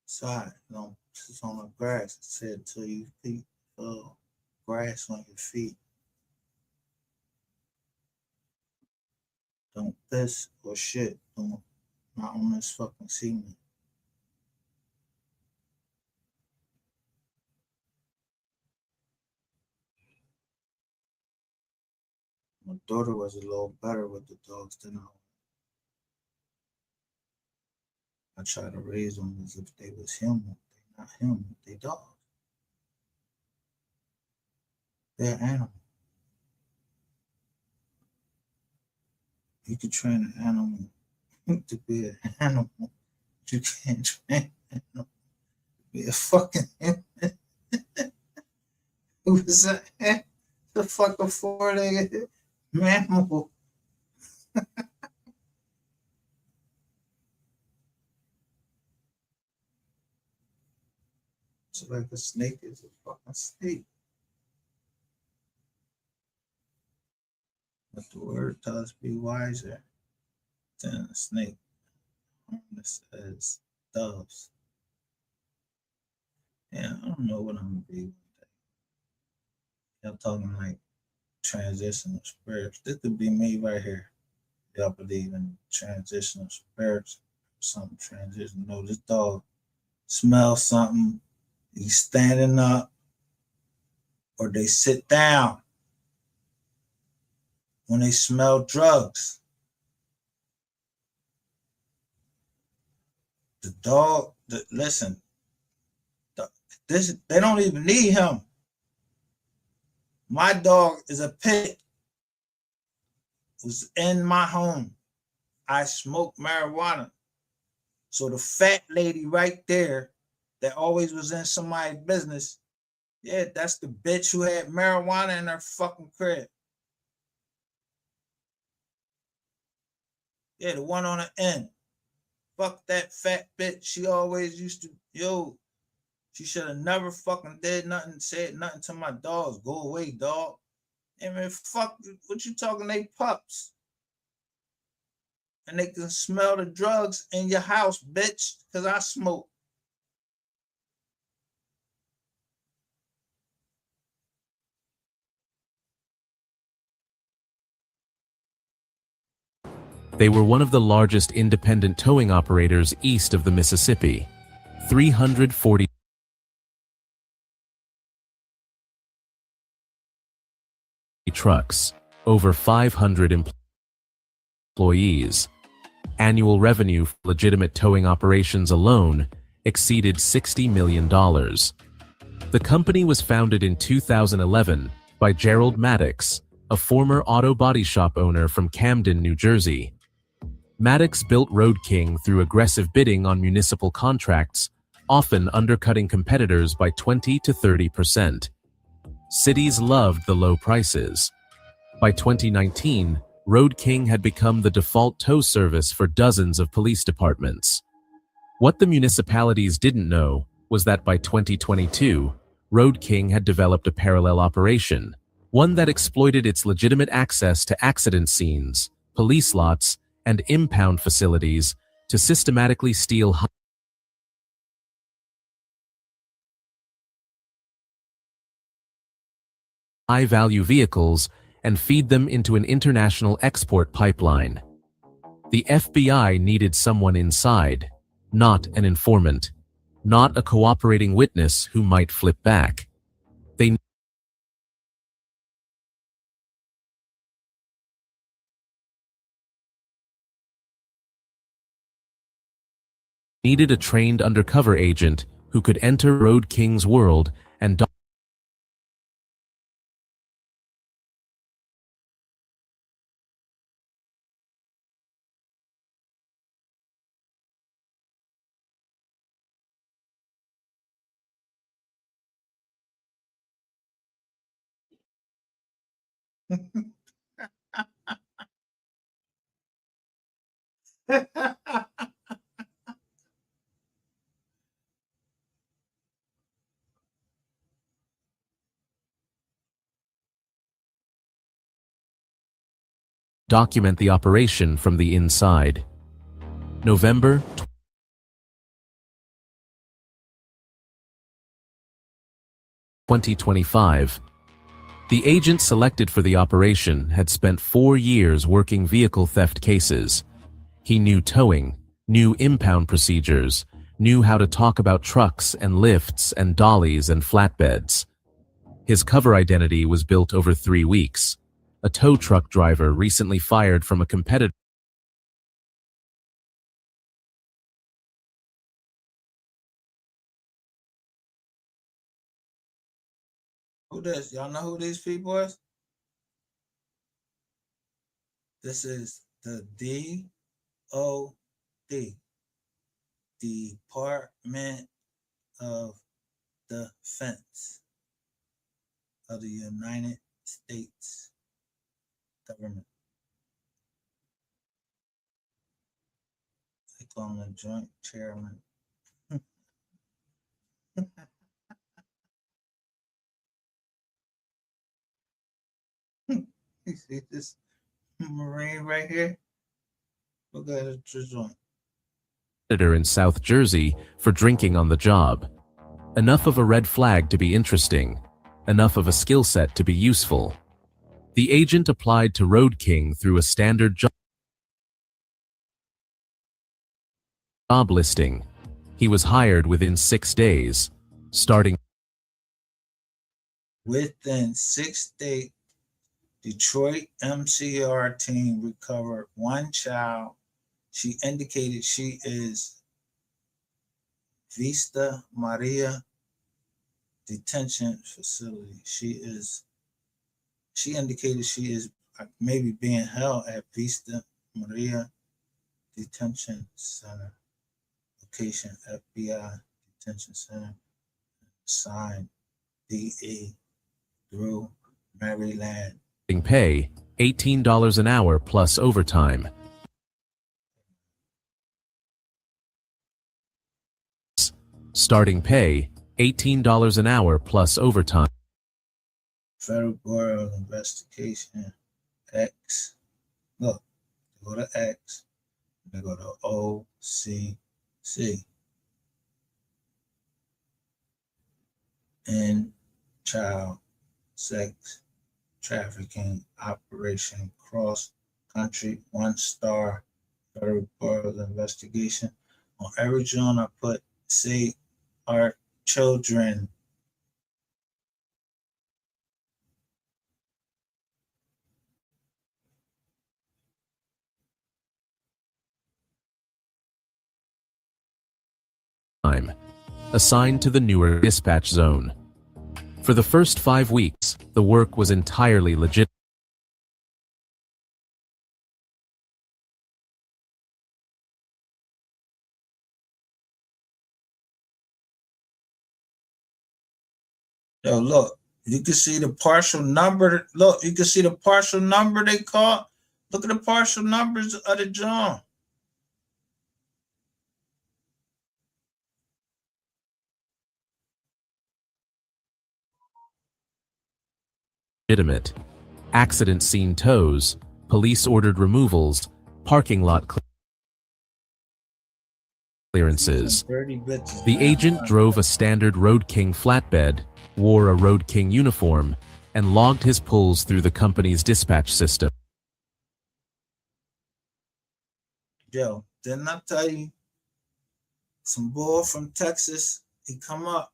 Side, it's on the grass. It said till you feet grass on your feet. Don't piss or shit. Don't not on this fucking cement. My daughter was a little better with the dogs than I try to raise them as if they was human. They're not human. They dogs. They're animals. You can train an animal to be an animal. You can't train an animal to be a fucking who was that? The fucking four-legged mammal. It's like a snake is a fucking snake. But the word tells us be wiser than a snake. This as doves. Yeah, I don't know what I'm gonna be one day. Y'all talking like transitional spirits. This could be me right here. Y'all believe in transitional spirits, something transition. No, this dog smells something. He's standing up, or they sit down when they smell drugs. The dog, listen, this they don't even need him. My dog is a pit. Was in my home. I smoke marijuana. So the fat lady right there that always was in somebody's business, yeah, that's the bitch who had marijuana in her fucking crib. Yeah, the one on the end. Fuck that fat bitch. She always used to, she should have never fucking did nothing, said nothing to my dogs. Go away, dog. I mean, fuck, what you talking, they pups. And they can smell the drugs in your house, bitch, because I smoke. They were one of the largest independent towing operators east of the Mississippi. 340 trucks, over 500 employees. Annual revenue for legitimate towing operations alone exceeded $60 million. The company was founded in 2011 by Gerald Maddox, a former auto body shop owner from Camden, New Jersey. Maddox built Road King through aggressive bidding on municipal contracts, often undercutting competitors by 20 to 30%. Cities loved the low prices. By 2019, Road King had become the default tow service for dozens of police departments. What the municipalities didn't know was that by 2022, Road King had developed a parallel operation, one that exploited its legitimate access to accident scenes, police lots, and impound facilities to systematically steal high-value vehicles and feed them into an international export pipeline. The FBI needed someone inside, not an informant, not a cooperating witness who might flip back. They needed a trained undercover agent who could enter Road King's world and document the operation from the inside. November 2025. The agent selected for the operation had spent 4 years working vehicle theft cases. He knew towing, knew impound procedures, knew how to talk about trucks and lifts and dollies and flatbeds. His cover identity was built over 3 weeks. A tow truck driver recently fired from a competitor Who this? Y'all know who these people is? This is the DOD, Department of Defense of the United States government. They call him the Joint Chairman. You see this Marine right here? Look at the joint. Senator in South Jersey for drinking on the job. Enough of a red flag to be interesting, enough of a skill set to be useful. The agent applied to Road King through a standard job listing. He was hired within 6 days, starting Within 6 days, Detroit MCR team recovered one child. She indicated she is Vista Maria Detention Facility. She indicated she is maybe being held at Vista Maria Detention Center. Location FBI Detention Center. Signed DE through Maryland. pay $18 an hour plus overtime. Starting pay $18 an hour plus overtime. Federal Bureau of Investigation, X. Look, they go to X, they go to OCC. And child sex trafficking operation cross country 1-star Federal Bureau of Investigation. On every joint I put say our children. Assigned to the newer dispatch zone. For the first 5 weeks, the work was entirely legit. Yo, look, you can see the partial number. Look, you can see the partial number they caught. Look at the partial numbers of the John. Legitimate. Accident scene tows, police ordered removals, parking lot clearances. The agent drove a standard Road King flatbed, wore a Road King uniform, and logged his pulls through the company's dispatch system. Yo, didn't I tell you? Some boy from Texas, he come up.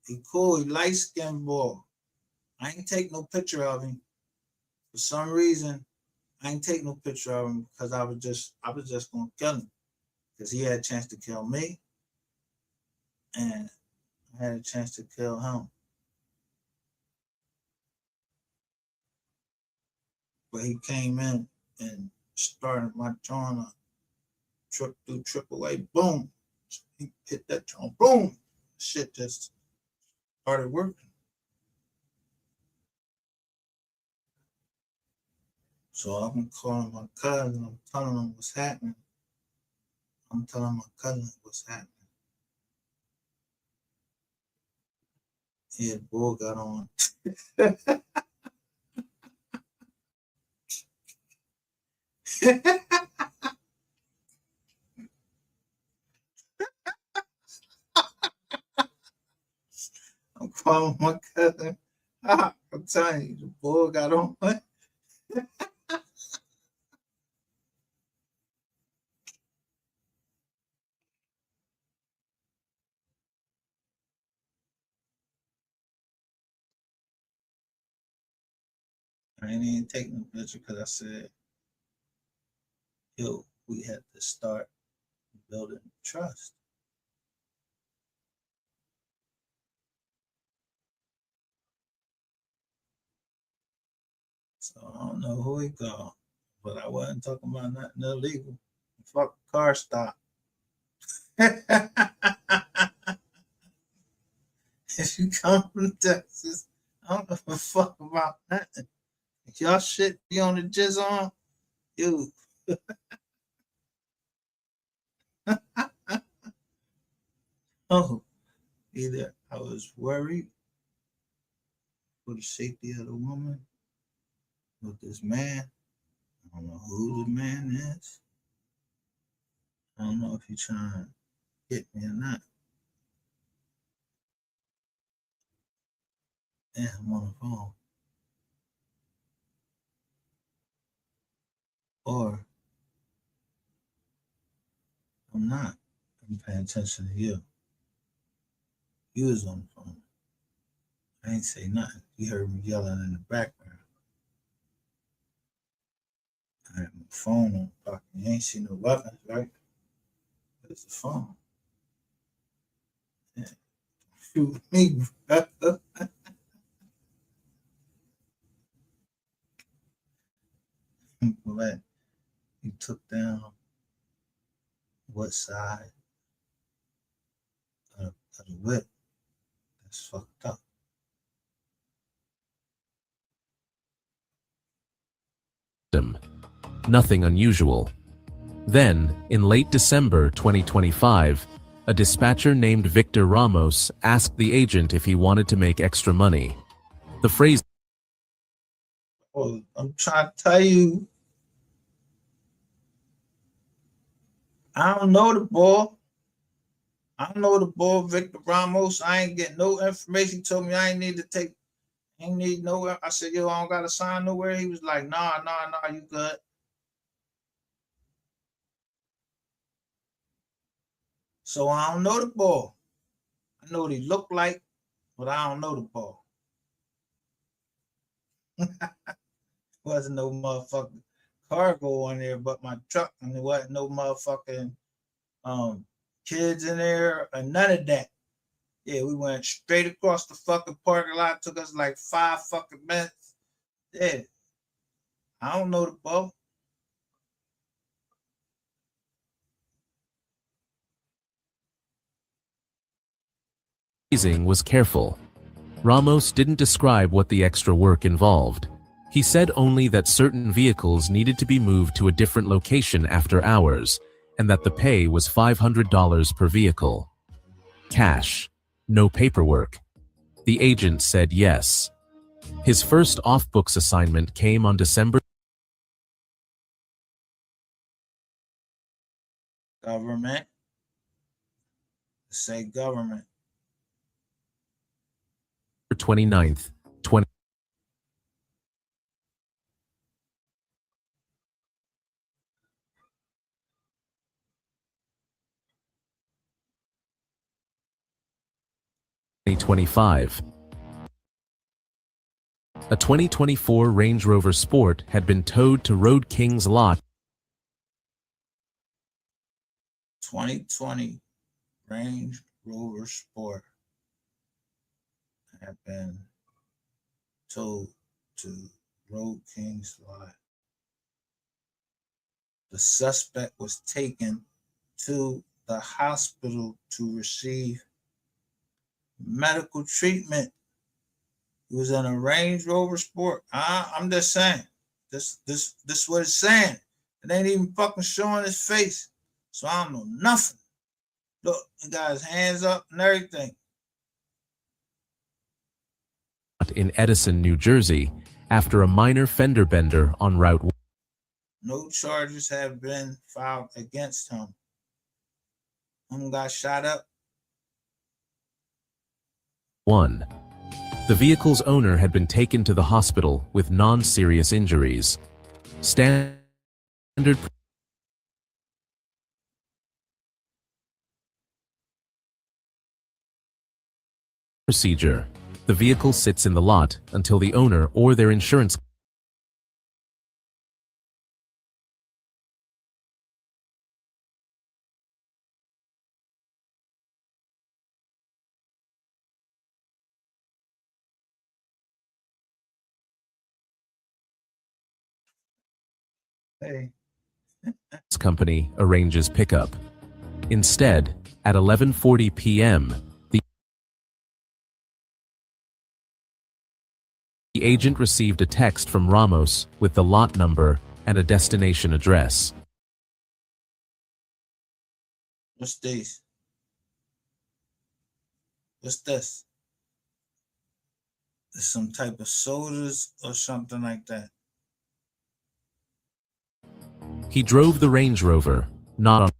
He cool, he light-skinned boy. I ain't take no picture of him. For some reason, I ain't take no picture of him because I was just gonna kill him. Because he had a chance to kill me. And I had a chance to kill him. But he came in and started my joint up. Trip through AAA, boom. He hit that joint, boom. Shit just started working. So I'm calling my cousin. I'm telling him what's happening. I'm telling my cousin what's happening. Yeah, boy got on. I'm calling my cousin. I'm telling you, the boy got on. I ain't even taking a picture because I said, yo, we had to start building trust. So I don't know who he called. but I wasn't talking about nothing illegal. Fuck car stop. If you come from Texas, I don't give a fuck about nothing. If y'all shit be on the jizz on, you. Oh, either I was worried for the safety of the woman with this man. I don't know who the man is. I don't know if he's trying to hit me or not. Yeah, I'm on the phone. Or I'm not. I'm paying attention to you. You was on the phone. I ain't say nothing. You heard me yelling in the background. I had my phone on pocket. You ain't see no weapons, right? It's the phone. Yeah. Shoot me. But you took down what side of the whip? That's fucked up. Nothing unusual. Then, in late December 2025, a dispatcher named Victor Ramos asked the agent if he wanted to make extra money. The phrase, Oh, I'm trying to tell you, I don't know the boy. I don't know the boy, Victor Ramos. I ain't getting no information. He told me I ain't need to take, ain't need nowhere. I said, yo, I don't got to sign nowhere. He was like, nah, you good. So I don't know the boy. I know what he looked like, but I don't know the boy. Wasn't no motherfucking cargo on there but my truck, and there wasn't no motherfucking kids in there or none of that. Yeah, we went straight across the fucking parking lot. Took us like 5 fucking minutes. Yeah, I don't know the boy. phrasing was careful. Ramos didn't describe what the extra work involved. He said only that certain vehicles needed to be moved to a different location after hours, and that the pay was $500 per vehicle. Cash. No paperwork. The agent said yes. His first off-books assignment came on December Government. Say government. 29th, 2025. A 2024 Range Rover Sport had been towed to Road King's lot 2020 Range Rover Sport had been towed to Road King's lot. The suspect was taken to the hospital to receive medical treatment. He was in a Range Rover Sport. I'm just saying. This what it's saying. It ain't even fucking showing his face. So I don't know nothing. Look, he got his hands up and everything. in Edison, New Jersey, after a minor fender bender on Route 1. No charges have been filed against him. Got shot up. 1. The vehicle's owner had been taken to the hospital with non-serious injuries. Standard procedure. The vehicle sits in the lot until the owner or their insurance Hey, company arranges pickup. Instead, at 11:40 p.m., the agent received a text from Ramos with the lot number and a destination address. what's this? What's this? It's some type of sodas or something like that. He drove the Range Rover, not on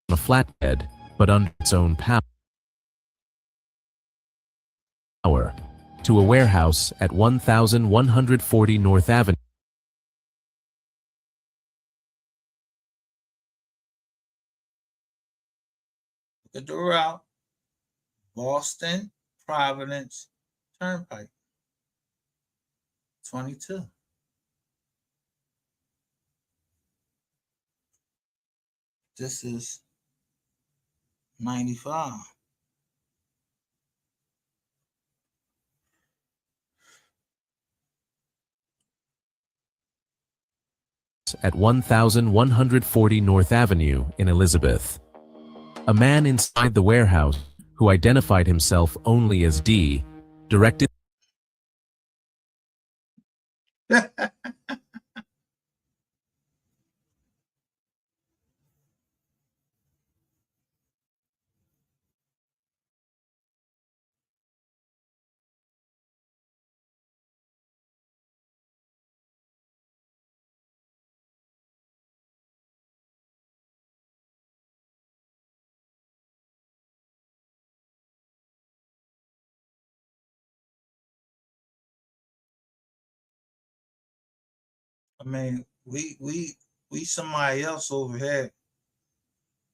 a flatbed, but under its own power, to a warehouse at 1140 North Avenue. Look at the route. Boston, Providence, Turnpike. 22. This is 95. At 1140 North Avenue in Elizabeth. A man inside the warehouse, who identified himself only as D, directed I mean, we somebody else over here.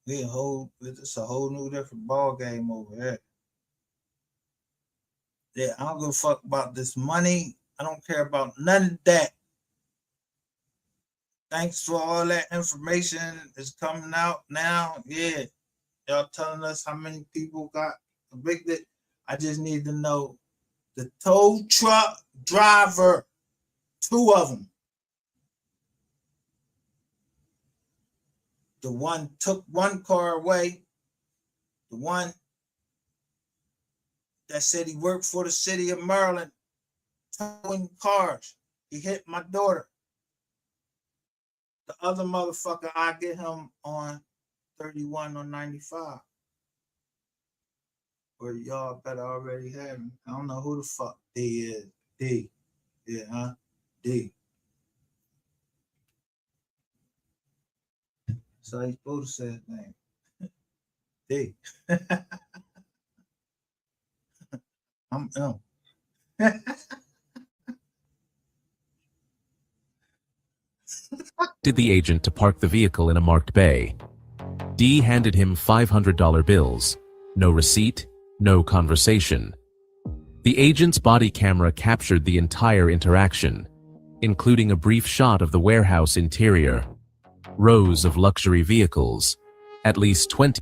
It's a whole new different ball game over here. Yeah, I don't give a fuck about this money. I don't care about none of that. Thanks for all that information is coming out now. Yeah, y'all telling us how many people got convicted. I just need to know the tow truck driver, 2 of them. The one took one car away. The one that said he worked for the city of Maryland, towing cars. He hit my daughter. The other motherfucker, I get him on 31 or 95. Or y'all better already have him. I don't know who the fuck D is. D. Yeah, huh? D. So he's supposed to say his name. D. I'm M. did the agent to park the vehicle in a marked bay. D handed him $500 bills. No receipt, no conversation. The agent's body camera captured the entire interaction, including a brief shot of the warehouse interior. Rows of luxury vehicles, at least 20.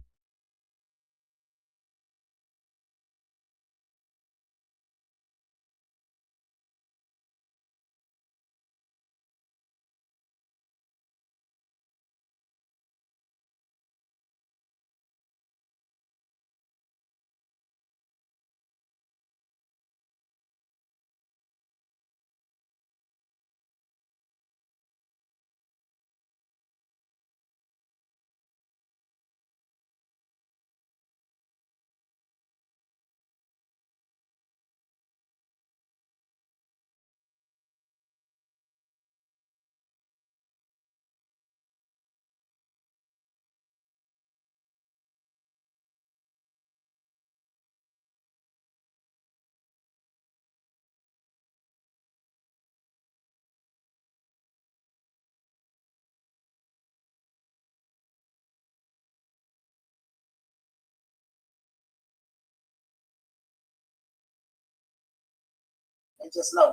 And just know.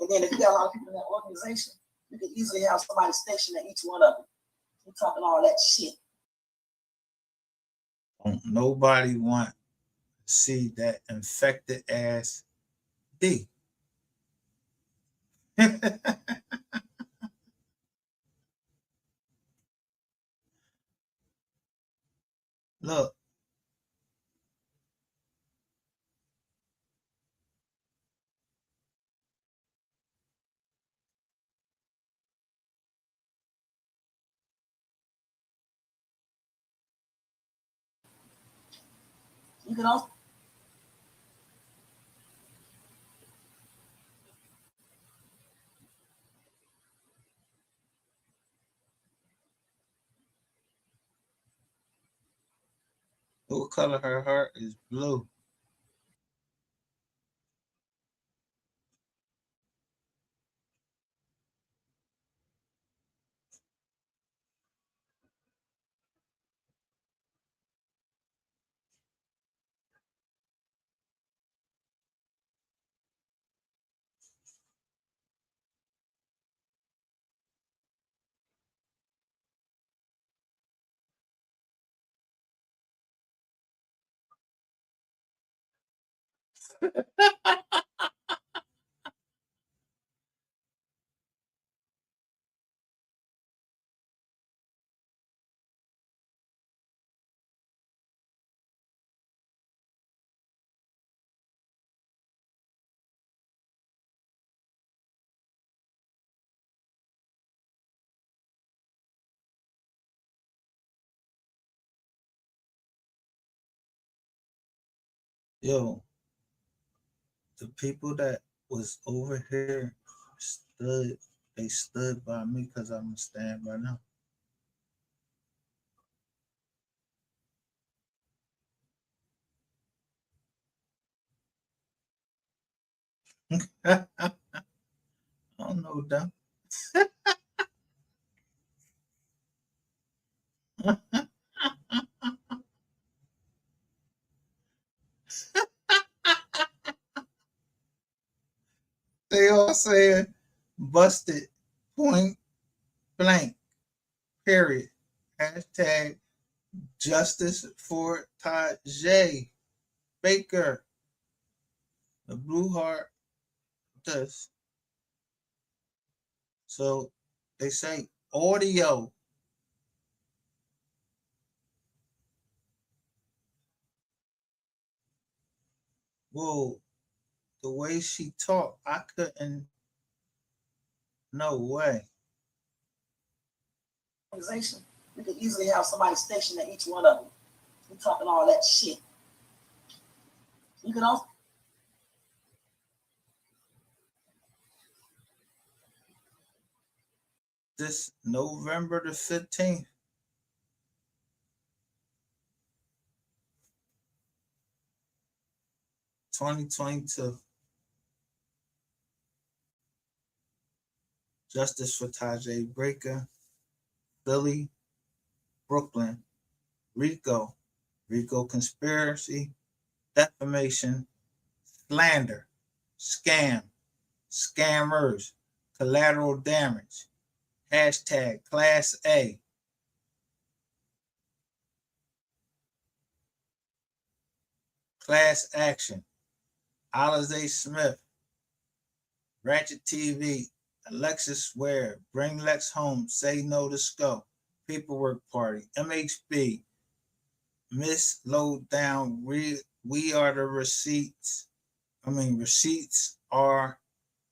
And then if you got a lot of people in that organization, you can easily have somebody stationed at each one of them. We're talking all that shit. Don't nobody want to see that infected ass D. Look. You can also What color her heart is blue. Yo, the people that was over here they stood by me because I'm gonna stand by them. I don't know them. They all saying busted point blank, period. Hashtag justice for Tajay Baker. The blue heart does. So they say audio. Whoa, the way she talked, I couldn't. No way. organization, we could easily have somebody stationed at each one of them. We're talking all that shit. You can also This November the 15th. (2022). Justice for Tajay Baker, Philly, Brooklyn, RICO conspiracy, defamation, slander, scam, scammers, collateral damage, hashtag Class A. Class action, Alize Smith, Ratchet TV, Alexis Ware, Bring Lex Home, Say No to Scope, Paperwork Party, MHB, Miss Low Down, we are the receipts. Receipts are,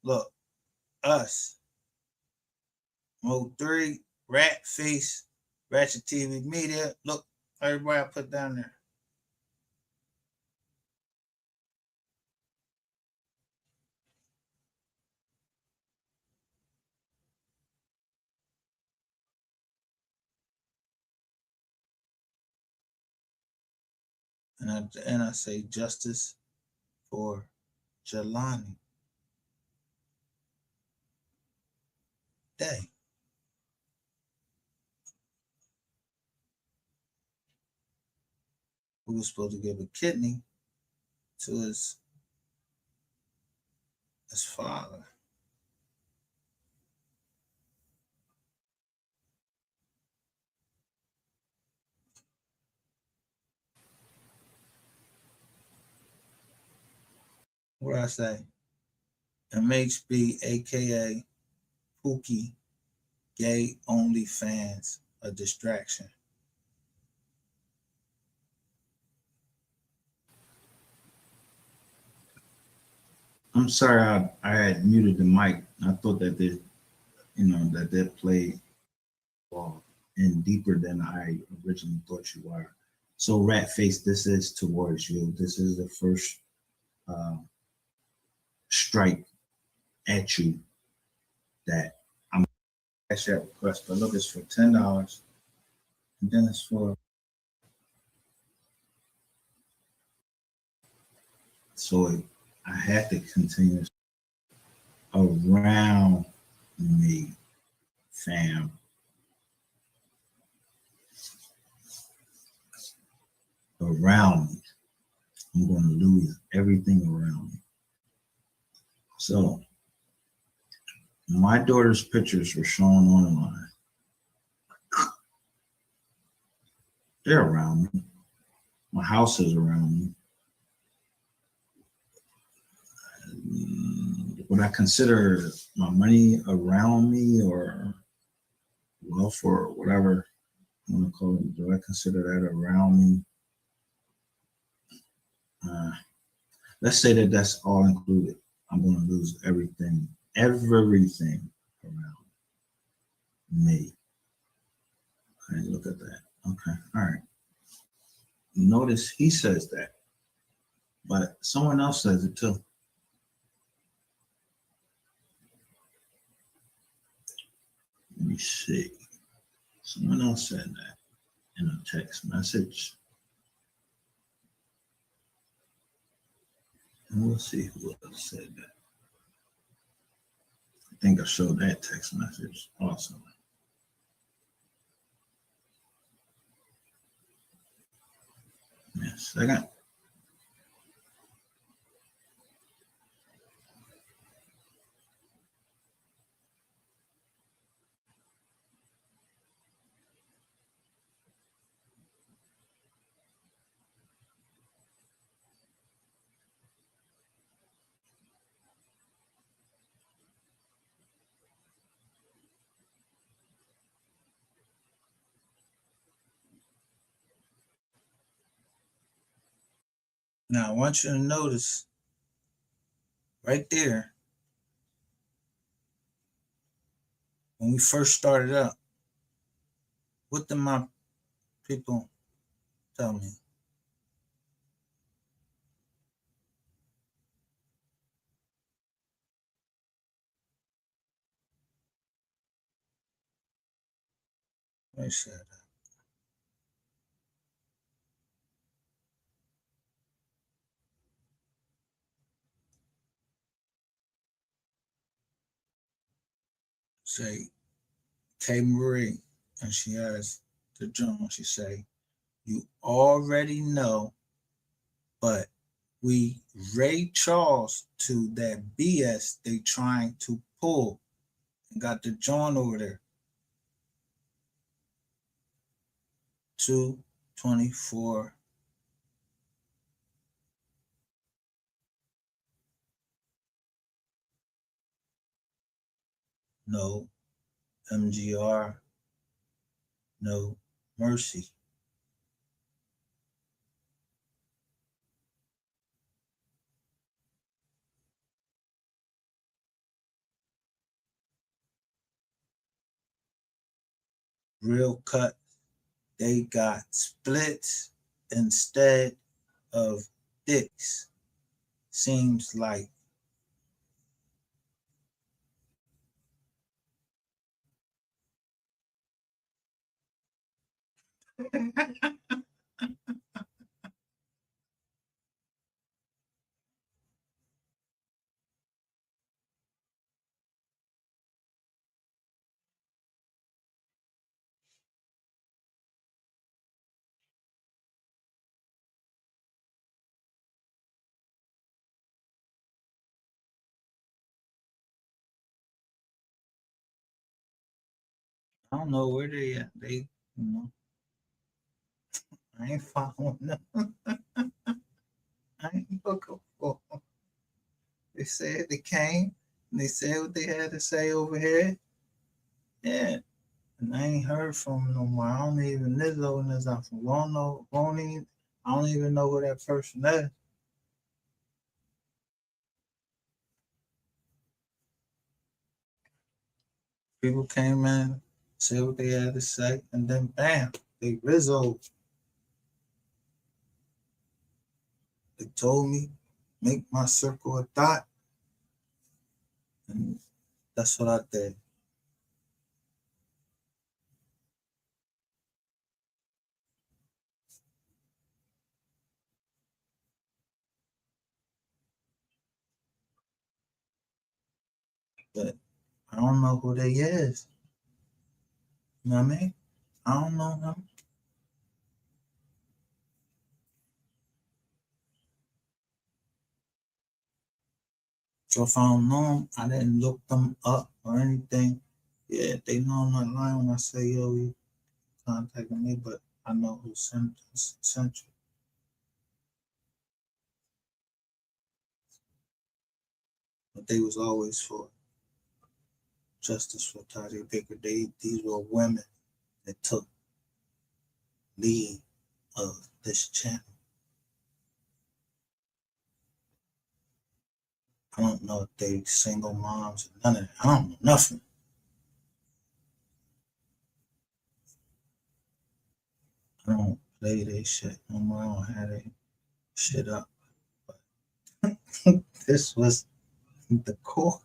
look, us. Mode 3, Rat Face, Ratchet TV Media. Look, everybody I put down there. And at the end, I say justice for Jelani Day. Who was supposed to give a kidney to his father. What did I say? MHB, aka Pookie, gay only fans, a distraction. I'm sorry, I had muted the mic. I thought that they played ball and deeper than I originally thought you were. So Rat Face, this is towards you. This is the first strike at you that I'm cash that request. But look, it's for $10, and then it's for so I had to continue around me, fam. Around me. I'm going to lose everything around me. So my daughter's pictures were shown online. They're around me. My house is around me. Would I consider my money around me or wealth or whatever you want to call it? Do I consider that around me? Let's say that that's all included. I'm going to lose everything around me. Okay, look at that. Okay, all right. Notice he says that, but someone else says it too. Let me see. Someone else said that in a text message. And we'll see who else said that. I think I showed that text message also. Yes, I got. Now I want you to notice right there when we first started up, what did my people tell me? They said say K Marie, and she has the journal. She say, "You already know, but we Ray Charles to that BS they trying to pull and got the joint over there. 224. No MGR, no mercy. Real cut, they got splits instead of dicks. Seems like I don't know where they at. They, I ain't following them. I ain't looking for them. They said they came and they said what they had to say over here. Yeah. And I ain't heard from them no more. I don't even Lizzo and this out from won't even, I don't even know who that person is. People came in, said what they had to say, and then bam, they Rizzo. They told me, make my circle a dot. And that's what I did. But I don't know who they is. You know what I mean? I don't know them. So if I don't know them, I didn't look them up or anything. Yeah, they know I'm not lying when I say, yo, you contacted me, but I know who sent you. But they was always for justice for Tati Baker. These were women that took lead of this channel. I don't know if they single moms or none of that. I don't know nothing. I don't play their shit no more. I don't have their shit up. But this was the core.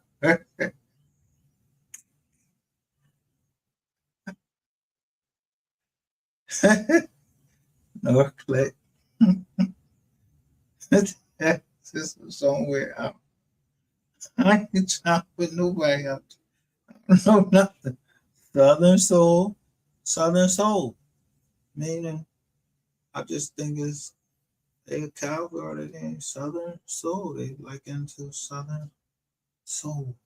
North Click. This was somewhere out. I ain't trying to put nobody out. I don't know nothing. Southern Soul. Meaning, I just think it's they a cowgirl. They ain't Southern Soul. They like into Southern Soul.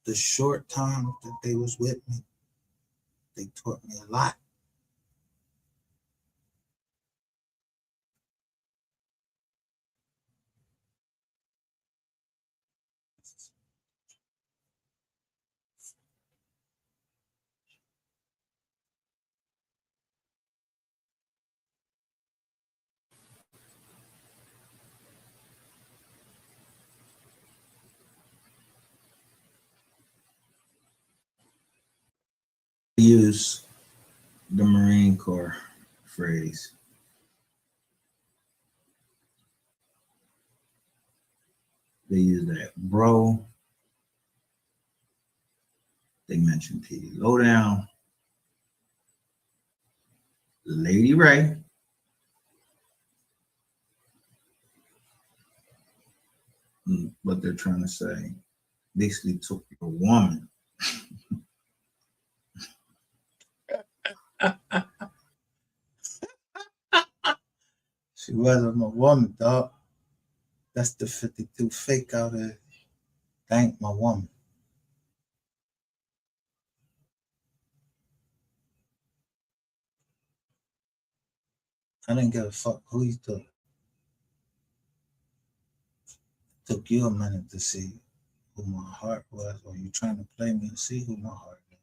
The short time that they was with me, they taught me a lot. Use the Marine Corps phrase. They use that bro. They mentioned P. Lowdown, Lady Ray, what they're trying to say. Basically took your woman. She wasn't my woman, dog. That's the 52 fake out there. Thank my woman. I didn't give a fuck who you took. It took you a minute to see who my heart was, or you trying to play me and see who my heart is.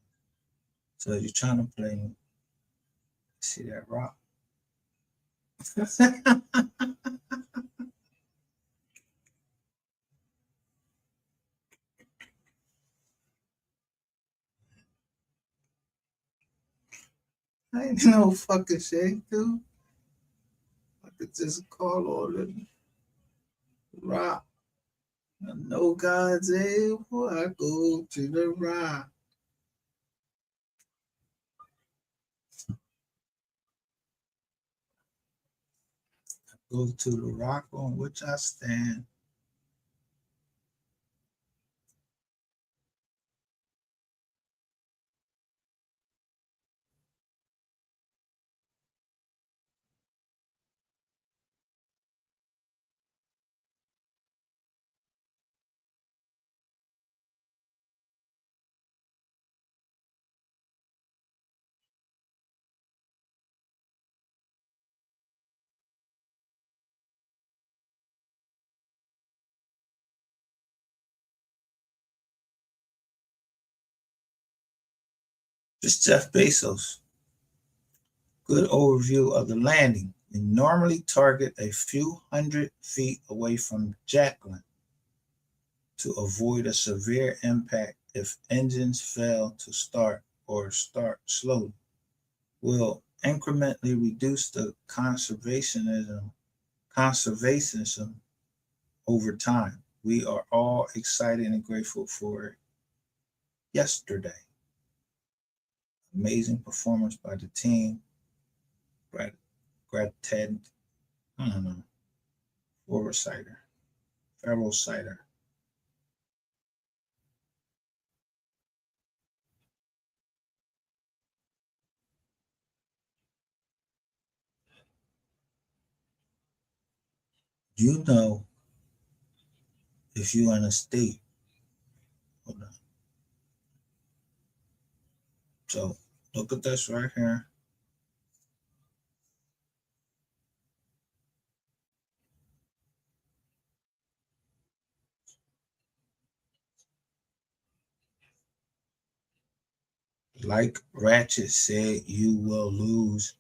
So you're trying to play me. See that rock? I ain't no fucking shit, dude. I could just call all the rock. I know God's able. I go to the rock. I go to the rock on which I stand. Just Jeff Bezos. Good overview of the landing. We normally target a few hundred feet away from Jacqueline to avoid a severe impact if engines fail to start or start slowly. We'll incrementally reduce the conservationism over time. We are all excited and grateful for it. Yesterday, amazing performance by the team. Ted, I don't know, Farrell Cider. You know, if you're in a state, hold on. So look at this right here. Like Ratchet said, you will lose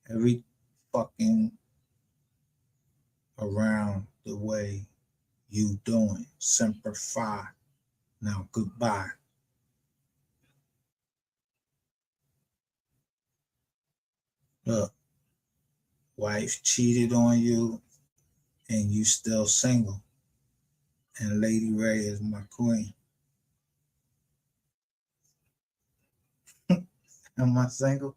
every fucking around the way you doing. Semper Fi. Now goodbye. Look, wife cheated on you and you still single. And Lady Ray is my queen. Am I single?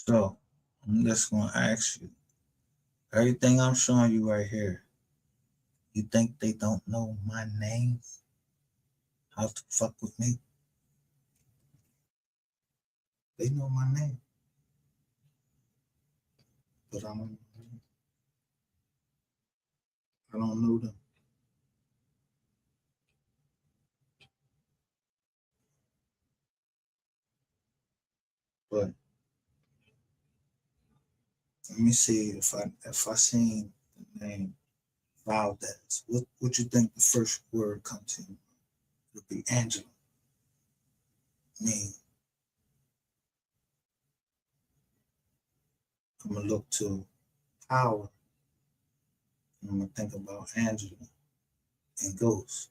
So I'm just gonna ask you, everything I'm showing you right here, you think they don't know my name? How to fuck with me? They know my name. But I don't know them. But let me see if I seen the name Valdez. What you think the first word comes in? It'll be Angela. Me. I'm gonna look to Power. And I'm gonna think about Angela and Ghost.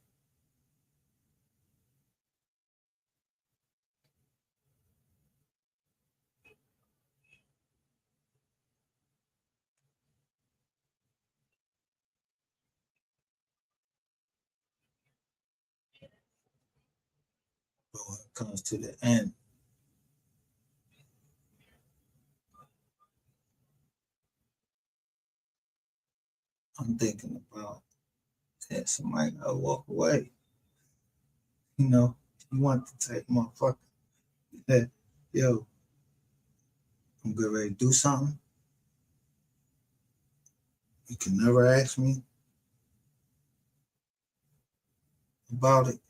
But when it comes to the end, I'm thinking about that somebody gotta walk away. You know, you want to take motherfucker that, yo, I'm getting ready to do something. You can never ask me about it.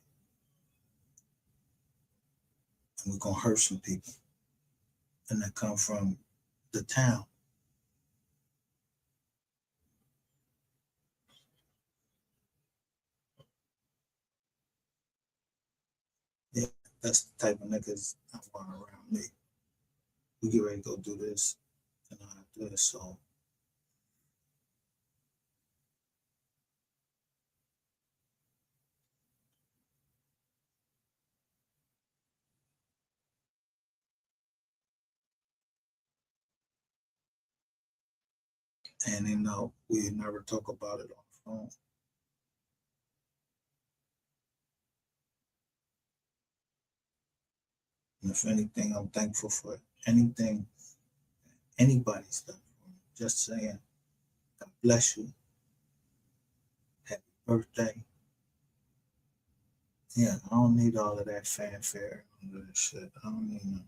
And we're gonna hurt some people. And that come from the town. That's the type of niggas I want around me. We get ready to go do this and I do this. So and we never talk about it on the phone. And if anything, I'm thankful for anything anybody's done for me. Just saying, God bless you. Happy birthday. Yeah, I don't need all of that fanfare and all that shit. I don't need none.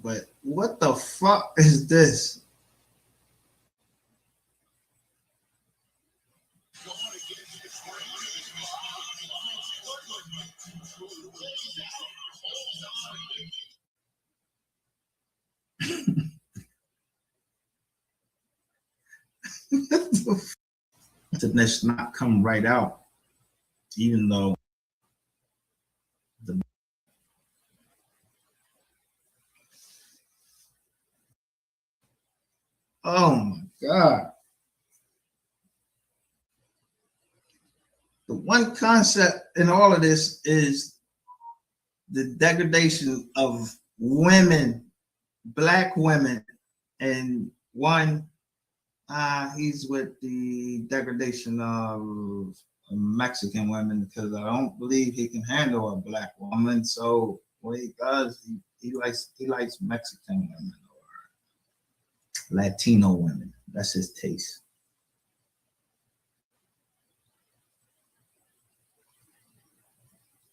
But what the fuck is this? Did this not come right out? Even though the oh my God. The one concept in all of this is the degradation of women, black women, and one, he's with the degradation of Mexican women because I don't believe he can handle a black woman. So what he does, he likes Mexican women or Latino women. That's his taste.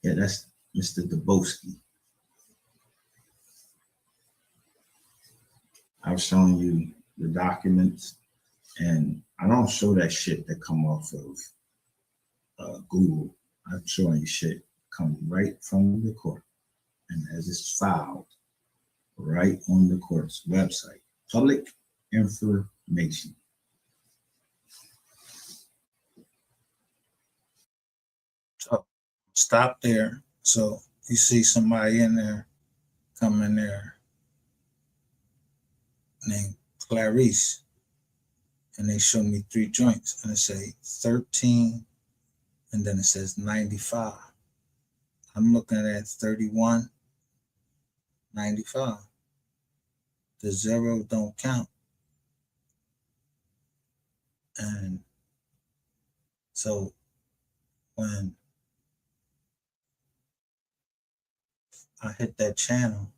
Yeah, that's Mr. Dabowski. I've shown you the documents, and I don't show that shit that come off of Google. I'm showing you shit come right from the court, and as it's filed right on the court's website, public information. So stop there. So you see somebody in there, come in there, named Clarice, and they show me 3 joints, and it say 13, and then it says 95. I'm looking at 31, 95. The zero don't count. And so when I hit that channel,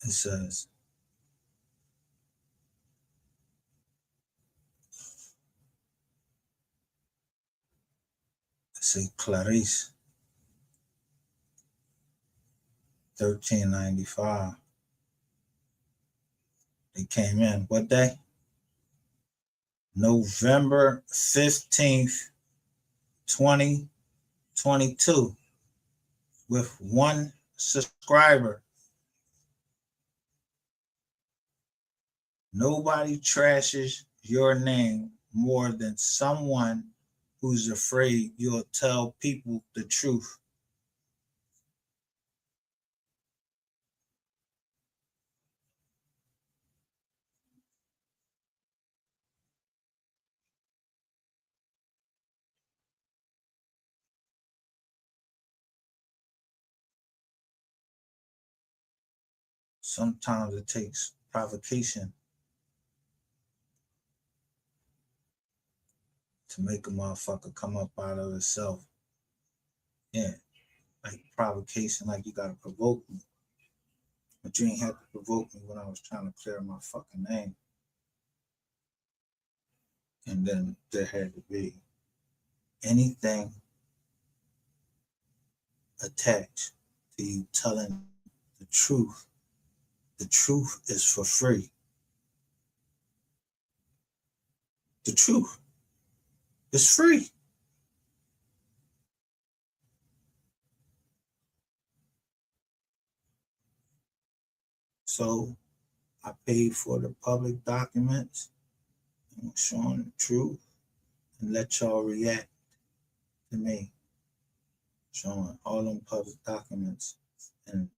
it says, Clarice, 1395. They came in what day? November 15th, 2022, with 1 subscriber. Nobody trashes your name more than someone who's afraid you'll tell people the truth. Sometimes it takes provocation to make a motherfucker come up out of itself. Yeah, like provocation, like you gotta provoke me. But you ain't have to provoke me when I was trying to clear my fucking name. And then there had to be anything attached to you telling the truth. The truth is for free. The truth is free. So I paid for the public documents and showing the truth and let y'all react to me. Showing all them public documents and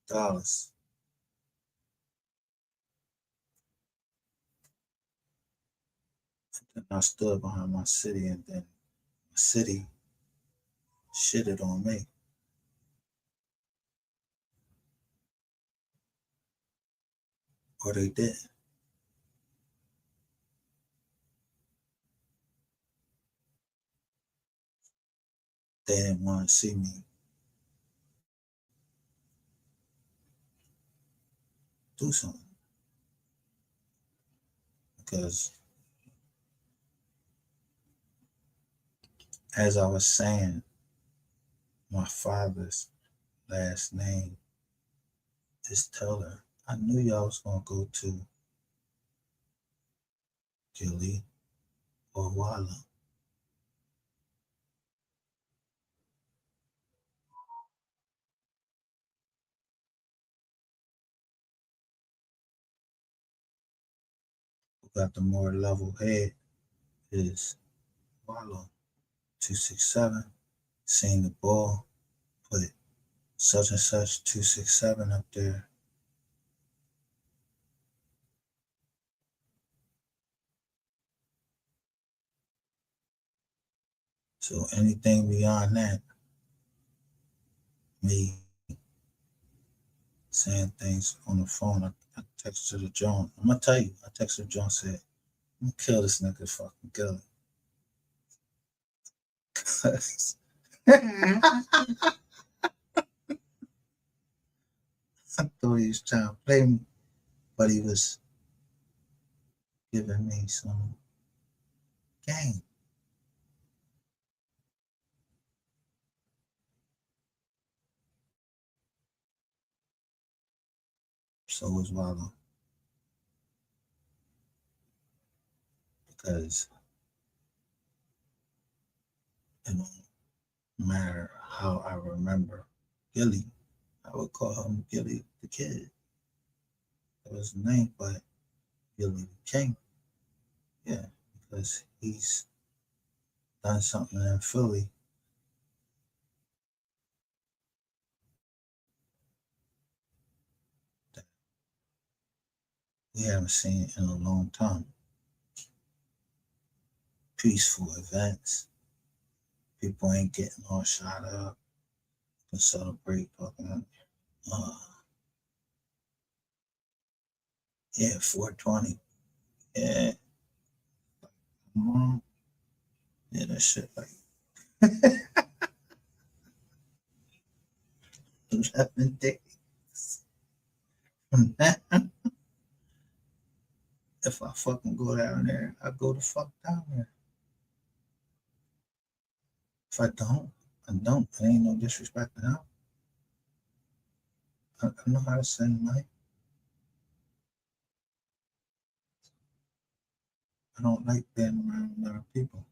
dollars. And I stood behind my city, and then my city shitted on me. Or they did. They didn't want to see me do something. Because as I was saying, my father's last name is Teller. I knew y'all was gonna go to Gilly or Walla. Who got the more level head is Walla. 267. Seen the ball, put such and such 267 up there. So anything beyond that, me saying things on the phone, I texted John. I'm gonna tell you, I texted John, said, I'm gonna kill this nigga, fucking kill him. I thought he was trying to play me, but he was giving me some game. So was Wallow. Because it don't matter how I remember Gilly. I would call him Gilly the Kid. That was the name, but Gilly the King. Yeah, because he's done something in Philly that we haven't seen in a long time. Peaceful events. People ain't getting all shot up to celebrate fucking yeah, 420. Yeah. Yeah, that shit like 11 days. From that, if I fucking go down there, I go the fuck down there. If I don't, I don't. It ain't no disrespect to them. I know how to send money. I don't like being around a lot of people.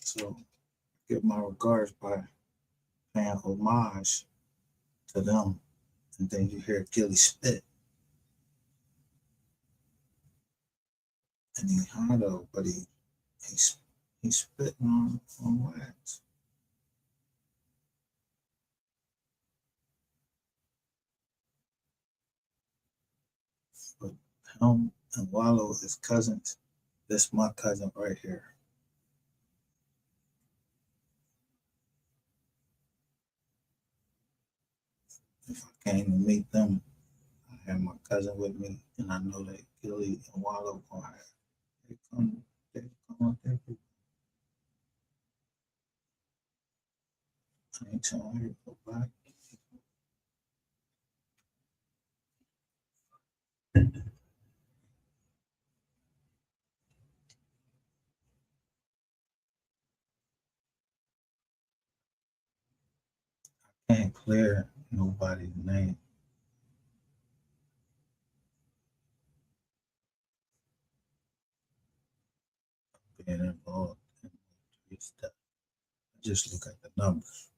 So give my regards by paying homage to them. And then you hear Gilly spit. And he high though, but he's spitting on wax. But him and Wallow is cousins. This my cousin right here. If I came to meet them, I had my cousin with me, and I know that Gilly and Wallow gonna have. They come up there. I ain't telling her to go back. I can't clear nobody's name. Being involved in stuff. I just look at the numbers.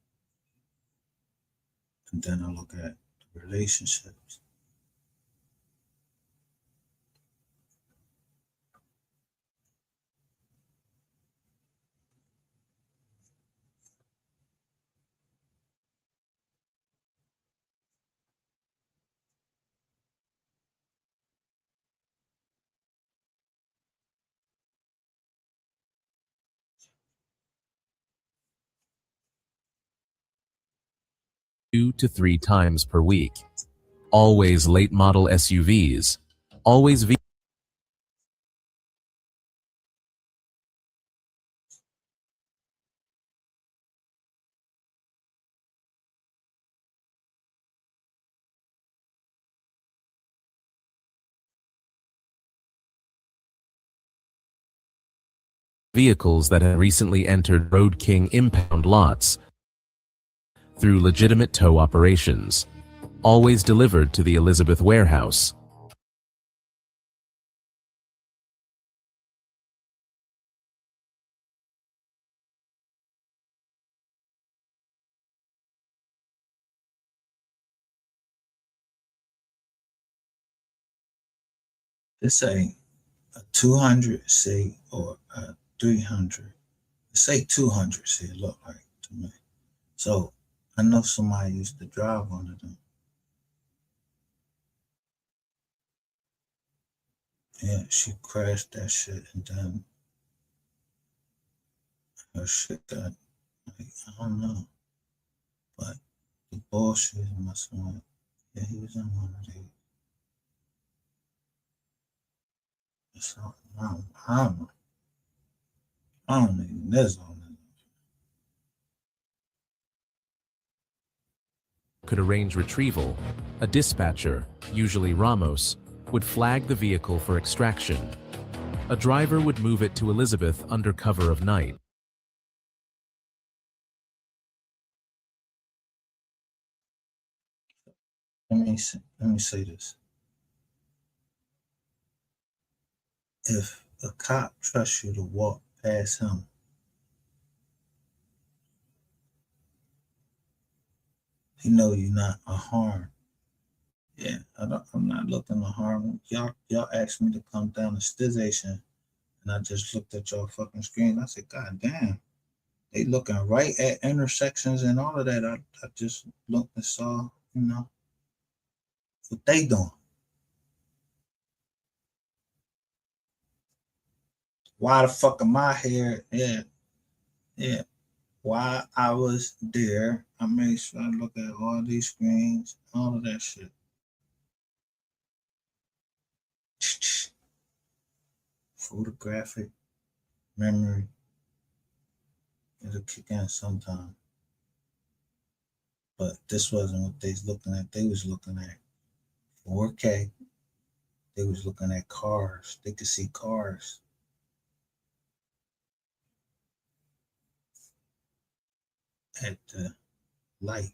And then I look at the relationships. Two to three times per week. Always late model SUVs. Always vehicles that have recently entered Road King impound lots through legitimate tow operations. Always delivered to the Elizabeth warehouse. This ain't a 200 C or a 300. Say 200 C, it look like to me. So I know somebody used to drive one of them. Yeah, she crashed that shit and then her shit got, like, I don't know. But the bullshit must have went. Yeah, he was in one of these. So, I don't know. I don't even this on it. Could arrange retrieval. A dispatcher, usually Ramos, would flag the vehicle for extraction. A driver would move it to Elizabeth under cover of night. Let me say this. If a cop trusts you to walk past him, he know you're not a harm. Yeah, I'm not looking to harm y'all. Y'all asked me to come down to station, and I just looked at your fucking screen. I said, God damn, they looking right at intersections and all of that. I just looked and saw, what they doing. Why the fuck am I here? Yeah. While I was there, I made sure I look at all these screens, all of that shit. Photographic memory. It'll kick in sometime. But this wasn't what they was looking at. They was looking at 4K. They was looking at cars. They could see cars. At the light.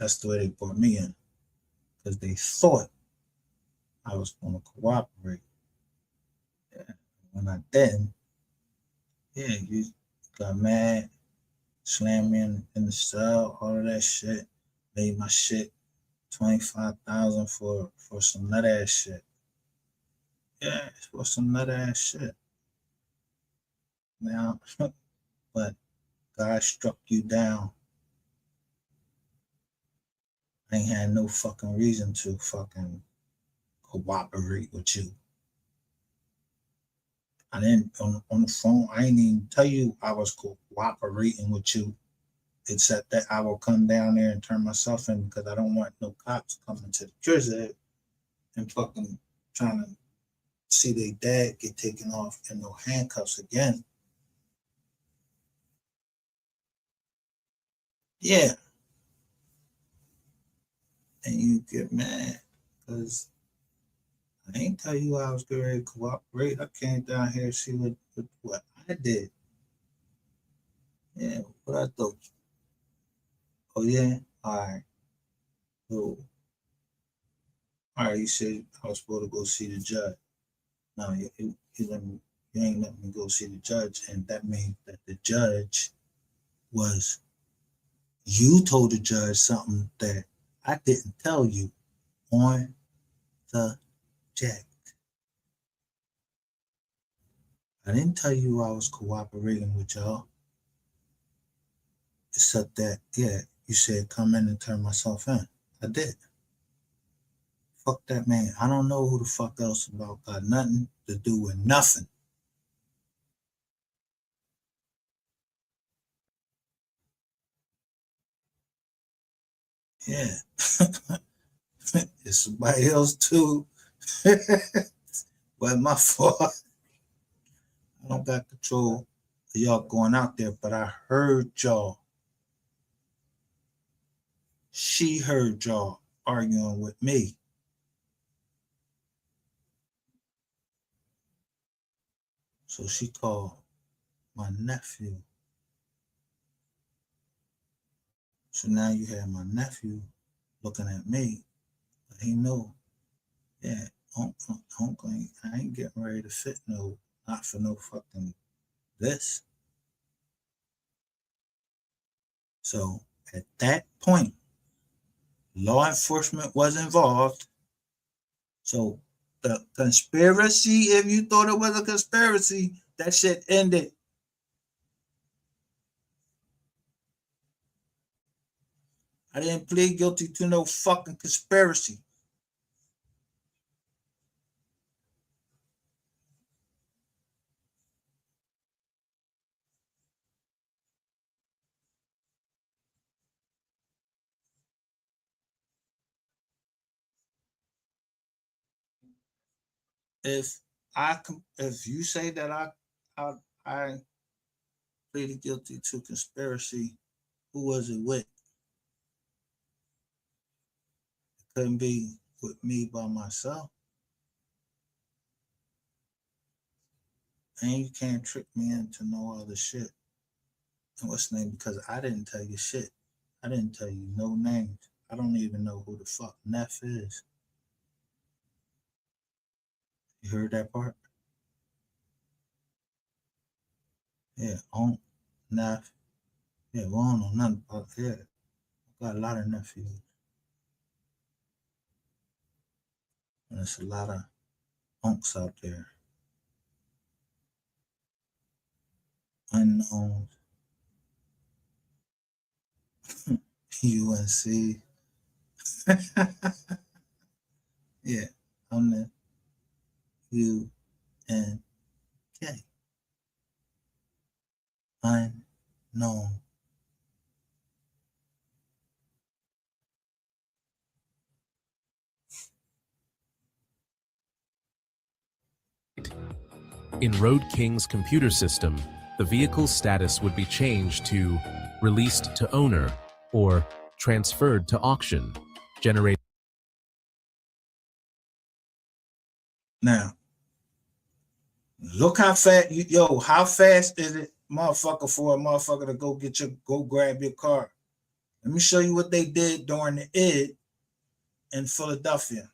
That's the way they brought me in. Because they thought I was going to cooperate. When I didn't, yeah, you got mad, slammed me in the cell, all of that shit. Made my shit 25,000 for some nut ass shit. Yeah, for some nut ass shit. Now, but God struck you down. I ain't had no fucking reason to fucking cooperate with you. I didn't on the phone. I ain't even tell you I was cooperating with you, except that I will come down there and turn myself in because I don't want no cops coming to the prison and fucking trying to see their dad get taken off in no handcuffs again. Yeah. And you get mad because I ain't tell you I was getting ready to cooperate. I came down here to see what I did. Yeah, what I thought. Oh, yeah? All right. Cool. All right, you said I was supposed to go see the judge. No, you ain't let me go see the judge. And that means that the judge was, you told the judge something that I didn't tell you on the jack. I didn't tell you I was cooperating with y'all. Except that, yeah, you said come in and turn myself in. I did. Fuck that man. I don't know who the fuck else about got nothing to do with nothing. Yeah. It's somebody else too. Well, my fault. I don't got control of y'all going out there, but I heard y'all. She heard y'all arguing with me. So she called my nephew. So now you have my nephew looking at me. But he know, yeah, Uncle, I ain't getting ready to fit not for no fucking this. So at that point, law enforcement was involved. So the conspiracy, if you thought it was a conspiracy, that shit ended. I didn't plead guilty to no fucking conspiracy. If you say that I pleaded guilty to conspiracy, who was it with? It couldn't be with me by myself. And you can't trick me into no other shit. And what's the name? Because I didn't tell you shit. I didn't tell you no names. I don't even know who the fuck Neff is. You heard that part? Yeah, on Neff. Yeah, we don't know nothing about it. Yeah. I got a lot of nephews. And there's a lot of unks out there. Unknowns. UNC. Yeah, I'm the UNK. Unknown. In Road King's computer system, the vehicle's status would be changed to released to owner or transferred to auction, generating. Now, look how fast how fast is it, motherfucker, for a motherfucker to go grab your car? Let me show you what they did during the id in Philadelphia.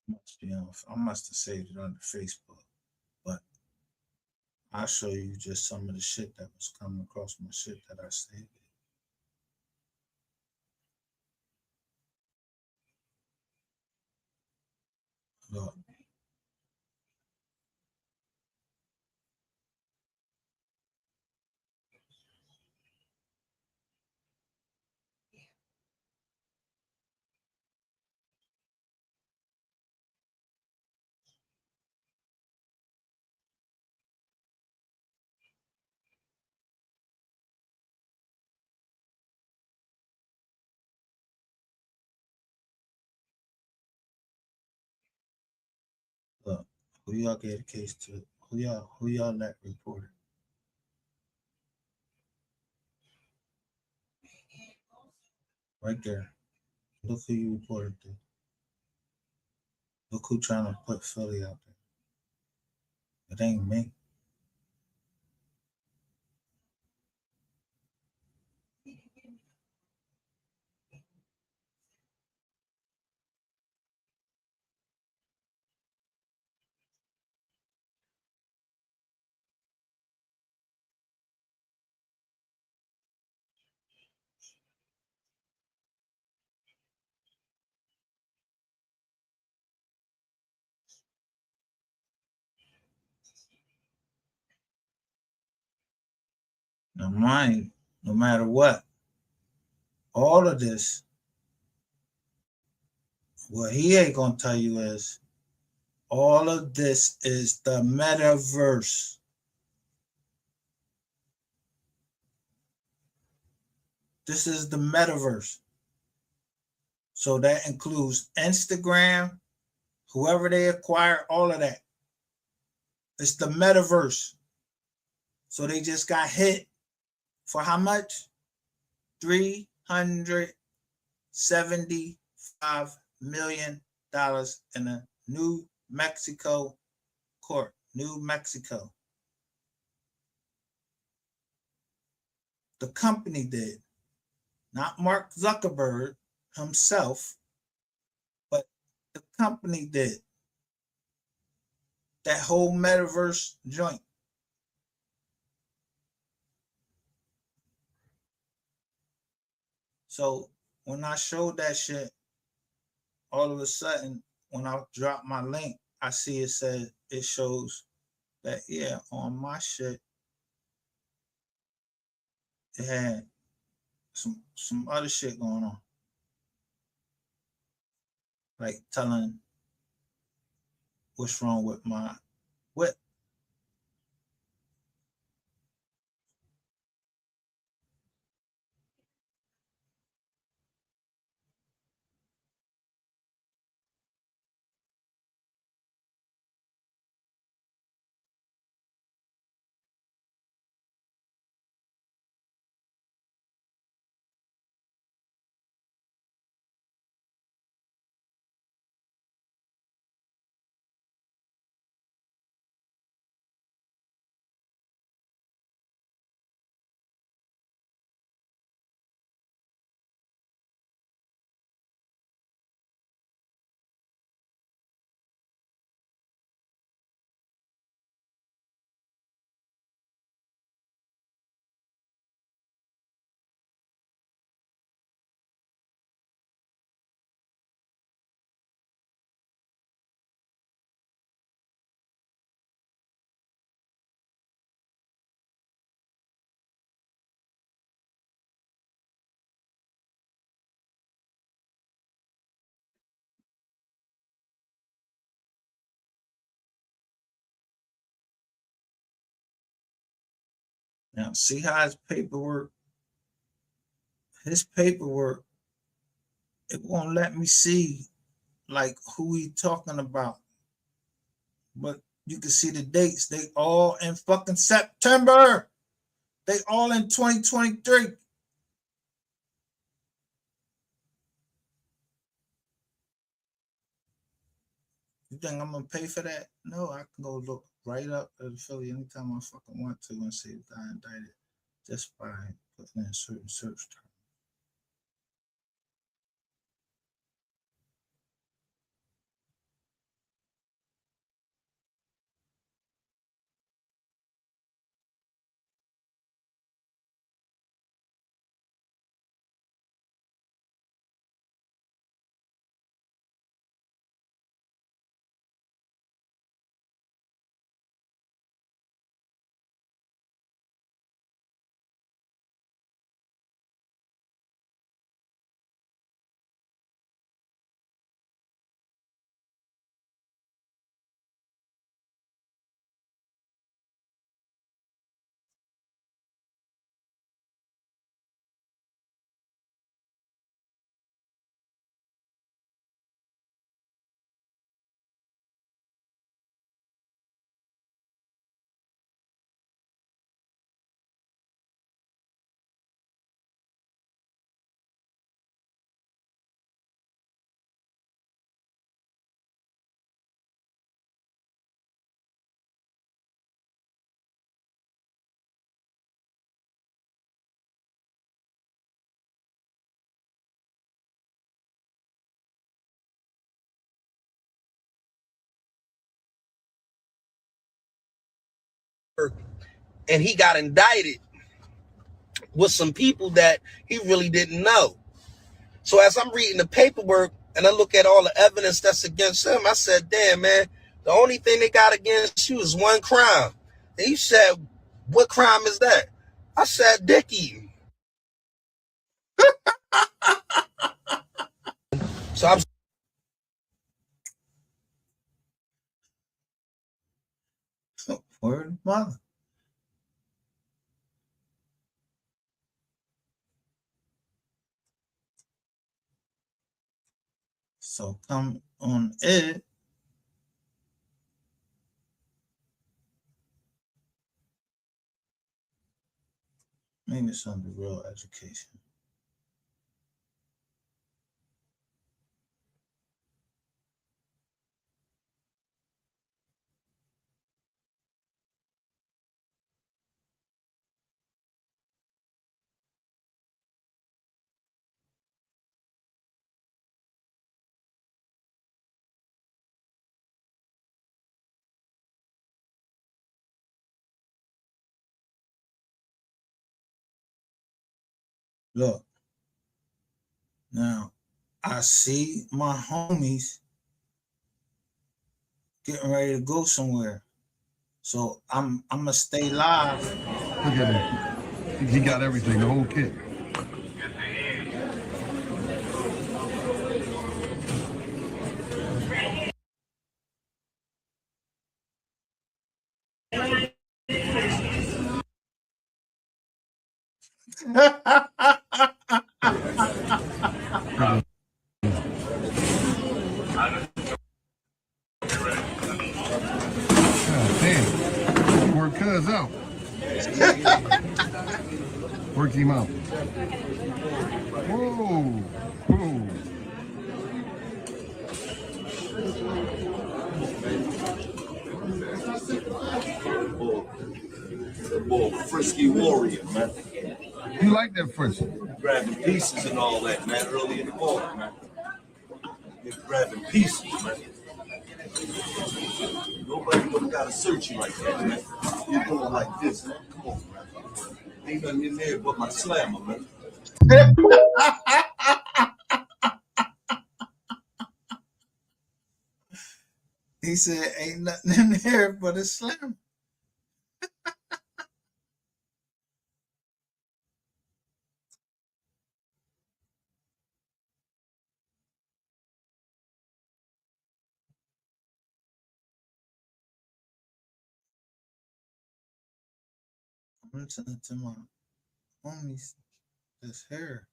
I must have saved it under Facebook, but I'll show you just some of the shit that was coming across my shit that I saved. Look. Look, who y'all gave the case to? Who y'all let report it? Right there. Look who you reported to. Look who trying to put Philly out there. It ain't me. Now mind, no matter what, all of this, what he ain't gonna tell you is all of this is the metaverse. This is the metaverse. So that includes Instagram, whoever they acquire, all of that. It's the metaverse. So they just got hit for how much? $375 million in a New Mexico court. New Mexico. The company did. Not Mark Zuckerberg himself, but the company did. That whole metaverse joint. So when I showed that shit, all of a sudden, when I drop my link, I see it says, it shows that, yeah, on my shit, it had some other shit going on. Like telling what's wrong with my whip. Now, see how his paperwork, it won't let me see like who he talking about. But you can see the dates. They all in fucking September. They all in 2023. You think I'm gonna pay for that? No, I can go look right up at Philly anytime I fucking want to and see if I indicted just by putting in certain search terms. and he got indicted with some people that he really didn't know. So as I'm reading the paperwork and I look at all the evidence that's against him, I said, damn, man, the only thing they got against you is one crime. And he said, what crime is that? I said, dick eating. So I'm Word of mother. So come on it. Maybe it's under real education. Look, now I see my homies getting ready to go somewhere. So I'm gonna stay live. Look at him. He got everything, the whole kit. God damn. Work cuz out. Work him out. Whoa. Whoa. That boy, frisky warrior, man. You like that frisky? Grabbing pieces and all that, man, early in the morning, man. You're grabbing pieces, man. Nobody would have got to search you like that, man. You're going like this, man. Come on, man. Ain't nothing in there but my slammer, man. He said, ain't nothing in there but a slam. I'm listening to my homies this hair.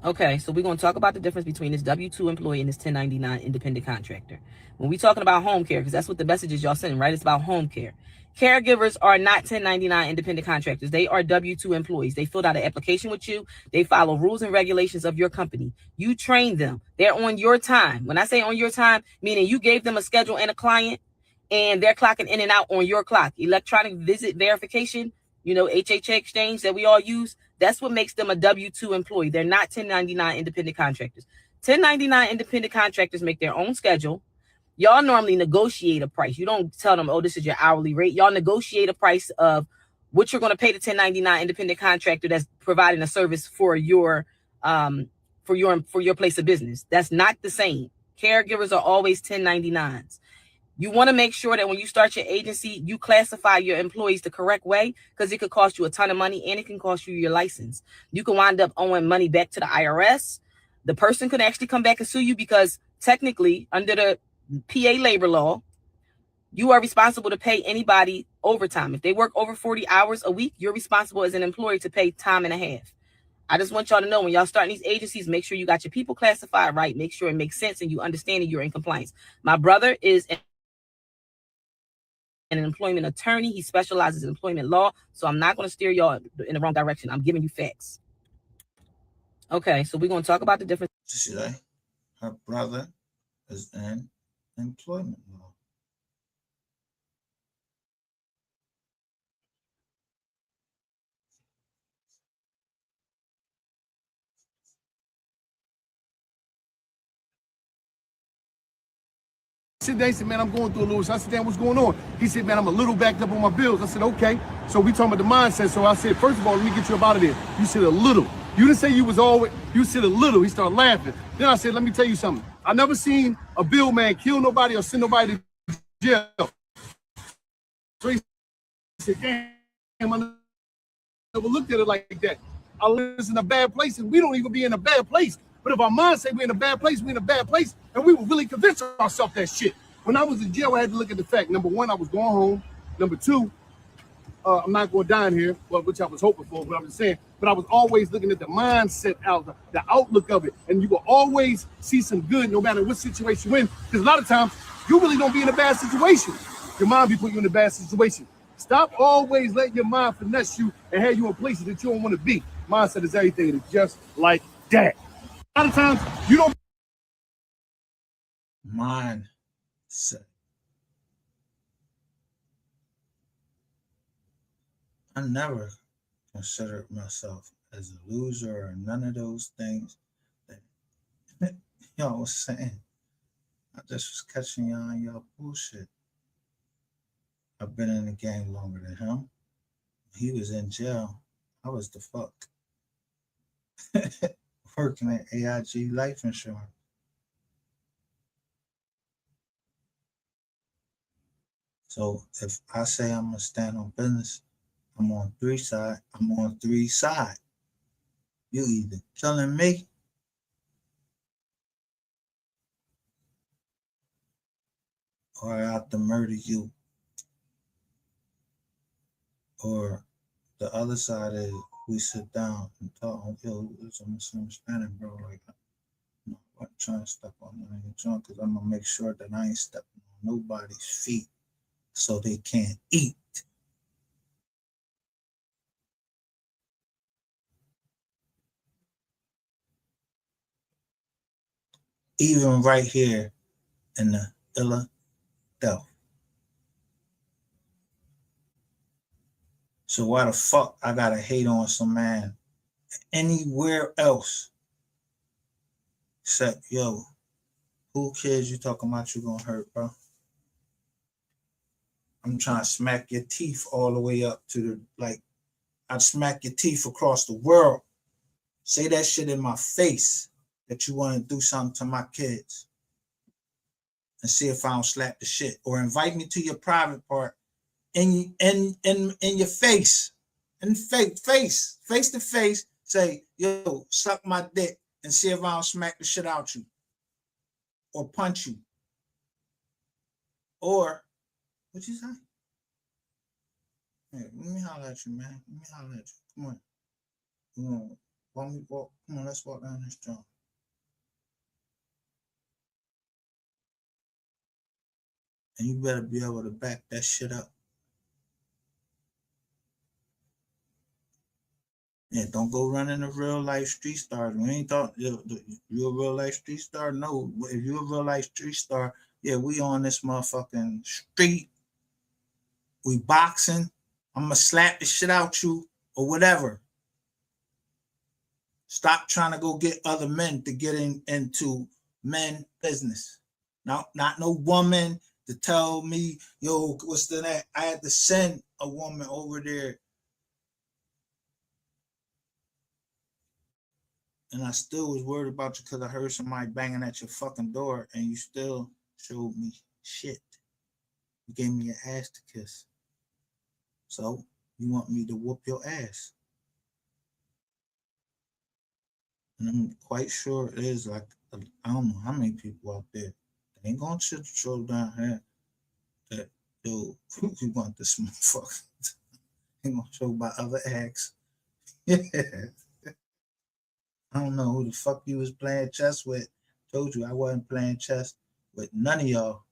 Okay, so we're going to talk about the difference between this W-2 employee and this 1099 independent contractor. When we're talking about home care, because that's what the message is y'all sending, right? It's about home care. Caregivers are not 1099 independent contractors. They are W-2 employees. They filled out an application with you. They follow rules and regulations of your company. You train them. They're on your time. When I say on your time, meaning you gave them a schedule and a client, and they're clocking in and out on your clock. Electronic visit verification, HHA exchange that we all use. That's what makes them a W-2 employee. They're not 1099 independent contractors. 1099 independent contractors make their own schedule. Y'all normally negotiate a price. You don't tell them, oh, this is your hourly rate. Y'all negotiate a price of what you're going to pay the 1099 independent contractor that's providing a service for your place of business. That's not the same. Caregivers are always 1099s. You want to make sure that when you start your agency, you classify your employees the correct way, because it could cost you a ton of money and it can cost you your license. You can wind up owing money back to the IRS. The person could actually come back and sue you because technically under the PA labor law, you are responsible to pay anybody overtime. If they work over 40 hours a week, you're responsible as an employer to pay time and a half. I just want y'all to know, when y'all starting these agencies, make sure you got your people classified right. Make sure it makes sense and you understand that you're in compliance. My brother is an employment attorney. He specializes in employment law. So I'm not going to steer y'all in the wrong direction. I'm giving you facts. Okay, so we're going to talk about the difference. See that? Her brother is in employment law. sit there, he said, man, I'm going through a little. So I said, damn, what's going on? He said, man, I'm a little backed up on my bills. I said, okay. So we talking about the mindset. So I said, first of all, let me get you up out of there. You said a little. You didn't say you was always, you said a little. He started laughing. Then I said, let me tell you something. I never seen a bill man kill nobody or send nobody to jail. So he said, damn, I never looked at it like that. I live in a bad place and we don't even be in a bad place. But if our mind say we're in a bad place, we're in a bad place, and we will really convince ourselves that shit. When I was in jail, I had to look at the fact. Number one, I was going home. Number two, I'm not going to die in here, well, which I was hoping for, but I'm just saying. But I was always looking at the mindset out, the outlook of it. And you will always see some good no matter what situation you're in. Because a lot of times, you really don't be in a bad situation. Your mind be putting you in a bad situation. Stop always letting your mind finesse you and have you in places that you don't want to be. Mindset is everything. It's just like that. A lot of times, you don't. Mindset. I never considered myself as a loser or none of those things that y'all was saying. I just was catching y'all on y'all bullshit. I've been in the game longer than him. He was in jail. I was the fuck. Working at AIG Life Insurance. So if I say I'm gonna stand on business, I'm on three sides. I'm on three sides. You either killing me or I have to murder you. Or the other side is we sit down and talk. Yo, it's a misunderstanding, bro. Like, I'm not trying to step on your joint because I'm gonna make sure that I ain't stepping on nobody's feet so they can't eat. Even right here in the Philadelphia. So why the fuck I gotta hate on some man anywhere else? Except, yo, who cares you talking about you gonna hurt, bro? I'm trying to smack your teeth all the way up to the, like, I'd smack your teeth across the world. Say that shit in my face that you want to do something to my kids and see if I don't slap the shit. Or invite me to your private part in your face. In face to face, say, yo, suck my dick and see if I don't smack the shit out you. Or punch you. Or, what you say? Hey, let me holler at you, man. Let me holler at you. Come on. Come on, let's walk down this joint. And you better be able to back that shit up. Yeah, don't go running a real life street star. We ain't thought you're a real life street star. No, if you're a real life street star, yeah, we on this motherfucking street. We boxing. I'm gonna slap the shit out you or whatever. Stop trying to go get other men to get into men business. Not no woman to tell me, yo, what's that? I had to send a woman over there. And I still was worried about you because I heard somebody banging at your fucking door and you still showed me shit. You gave me an ass to kiss. So you want me to whoop your ass. And I'm quite sure it is like, I don't know how many people out there. They ain't gonna show down here that, yo, you want this motherfucker. Ain't gonna show by other acts. Yeah. I don't know who the fuck you was playing chess with. Told you I wasn't playing chess with none of y'all.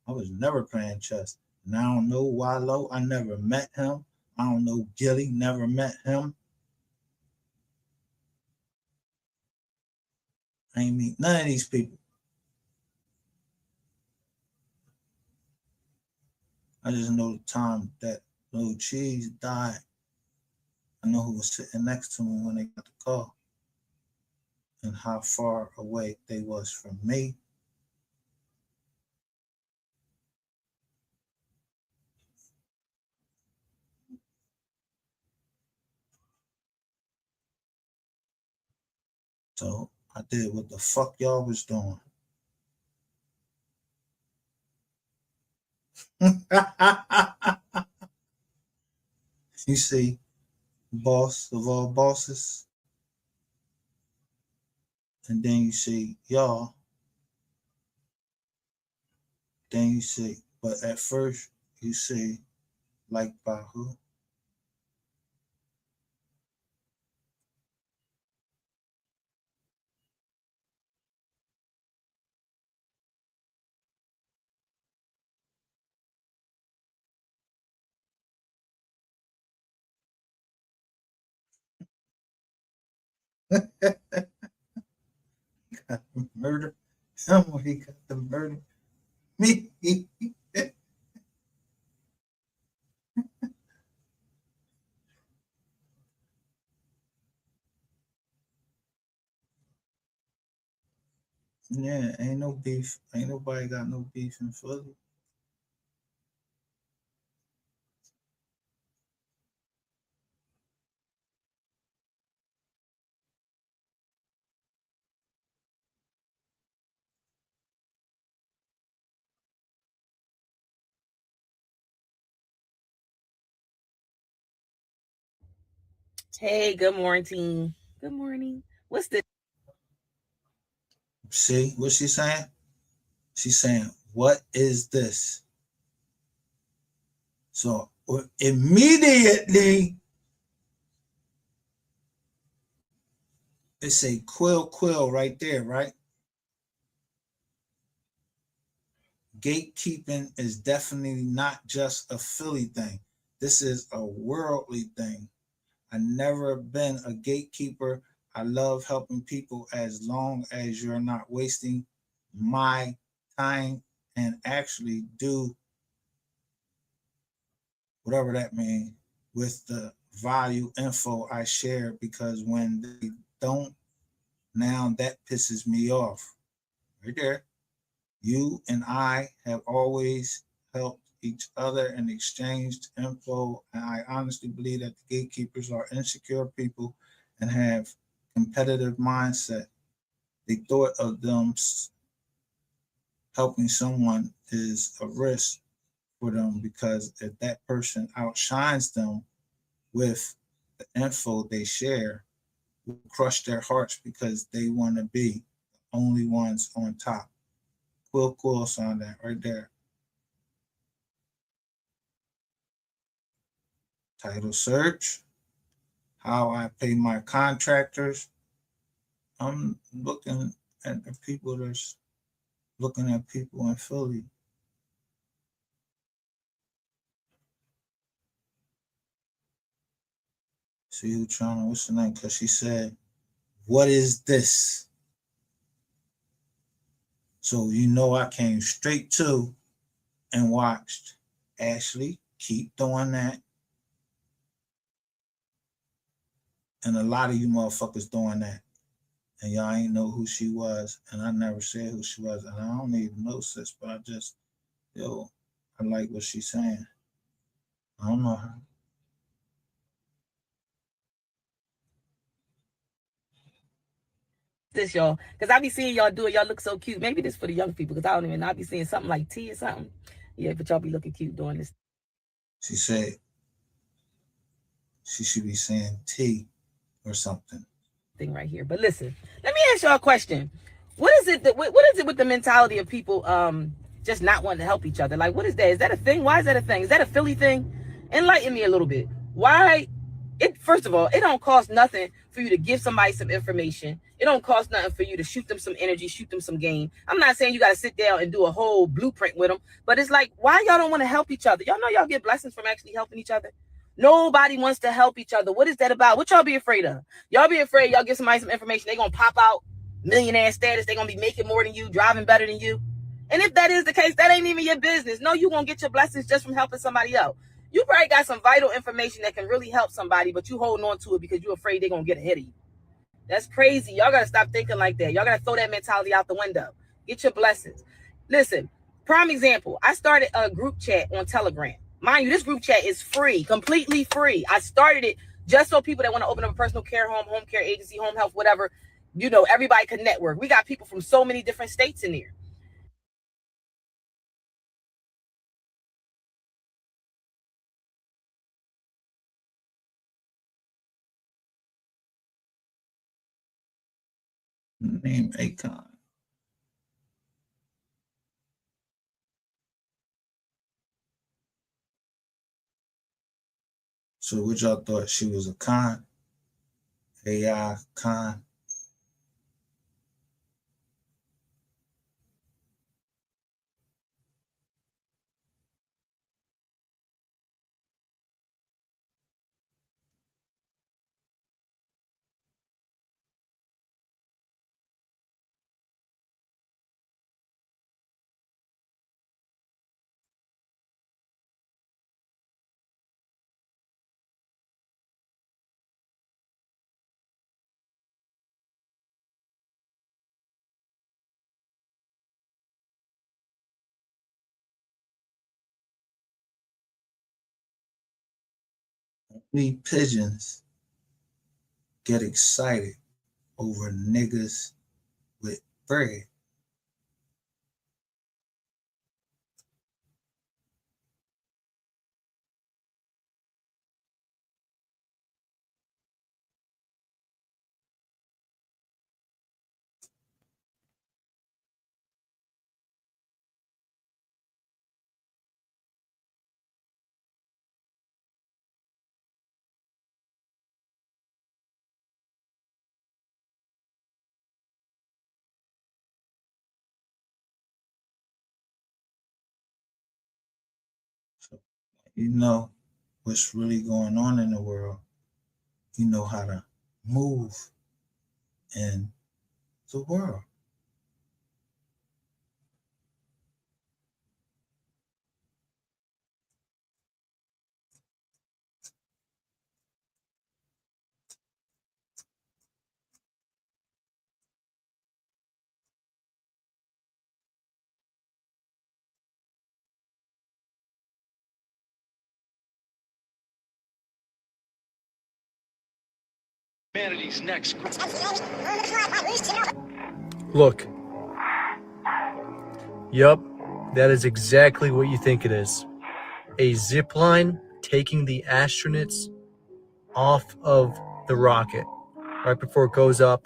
I was never playing chess. And I don't know Wallow. I never met him. I don't know Gilly. Never met him. I ain't meet none of these people. I just know the time that Lil Cheese died. I know who was sitting next to me when they got the call and how far away they was from me So I did what the fuck y'all was doing. You see, boss of all bosses. And then you see y'all. Then you see, but at first you see, like by who? Got the murder. Somebody got the murder. Me. Yeah, ain't no beef. Ain't nobody got no beef in Philly. Hey, good morning. Good morning. What's the See what she's saying? She's saying, what is this? So immediately it's a quill right there, right? Gatekeeping is definitely not just a Philly thing. This is a worldly thing. I never been a gatekeeper. I love helping people as long as you're not wasting my time and actually do whatever that means with the value info I share, because when they don't, now that pisses me off. Right there. You and I have always helped each other and exchanged info, and I honestly believe that the gatekeepers are insecure people and have competitive mindset. The thought of them helping someone is a risk for them, because if that person outshines them with the info they share, will crush their hearts because they want to be the only ones on top. Quill on that right there. Title search, how I pay my contractors. I'm looking at the people that's looking at people in Philly. See who trying to, what's the name? Because she said, what is this? So you know I came straight to and watched. Ashley, keep doing that. And a lot of you motherfuckers doing that. And y'all ain't know who she was. And I never said who she was. And I don't even know, sis, but I just, I like what she's saying. I don't know her. this, y'all? Because I be seeing y'all do it. Y'all look so cute. Maybe this for the young people, because I don't even know. I be seeing something like tea or something. Yeah, but y'all be looking cute doing this. She said she should be saying tea or something. Thing right here. But listen, let me ask y'all a question. What is it with the mentality of people just not wanting to help each other? Like, what is that? Is that a thing? Why is that a thing? Is that a Philly thing? Enlighten me a little bit. Why? First of all, it don't cost nothing for you to give somebody some information. It don't cost nothing for you to shoot them some energy, shoot them some game. I'm not saying you got to sit down and do a whole blueprint with them, but it's like, why y'all don't want to help each other? Y'all know y'all get blessings from actually helping each other. Nobody wants to help each other. What is that about? What y'all be afraid of? Y'all be afraid y'all give somebody some information, they gonna pop out millionaire status, they gonna be making more than you, driving better than you. And if that is the case, that ain't even your business. No, you gonna get your blessings just from helping somebody else. You probably got some vital information that can really help somebody, but you holding on to it because you're afraid they're gonna get ahead of you. That's crazy. Y'all gotta stop thinking like that. Y'all gotta throw that mentality out the window. Get your blessings. Listen, prime example, I started a group chat on Telegram. Mind you, this group chat is free, completely free. I started it just so people that want to open up a personal care home care agency, home health, whatever, you know, everybody can network. We got people from so many different states in there. Name Akon. So what y'all thought? She was a con? AI con? We pigeons get excited over niggas with bread. So, you know what's really going on in the world. You know how to move in the world. Humanity's next. Look. Yup, that is exactly what you think it is. A zip line taking the astronauts off of the rocket right before it goes up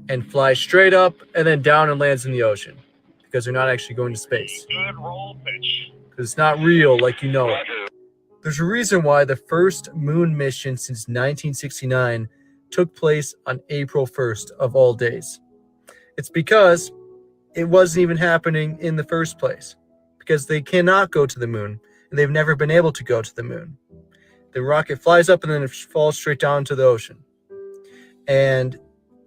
and flies straight up and then down and lands in the ocean because they're not actually going to space. Because it's not real like you know it. There's a reason why the first moon mission since 1969 took place on April 1st of all days. It's because it wasn't even happening in the first place. Because they cannot go to the moon, and they've never been able to go to the moon. The rocket flies up and then it falls straight down to the ocean. And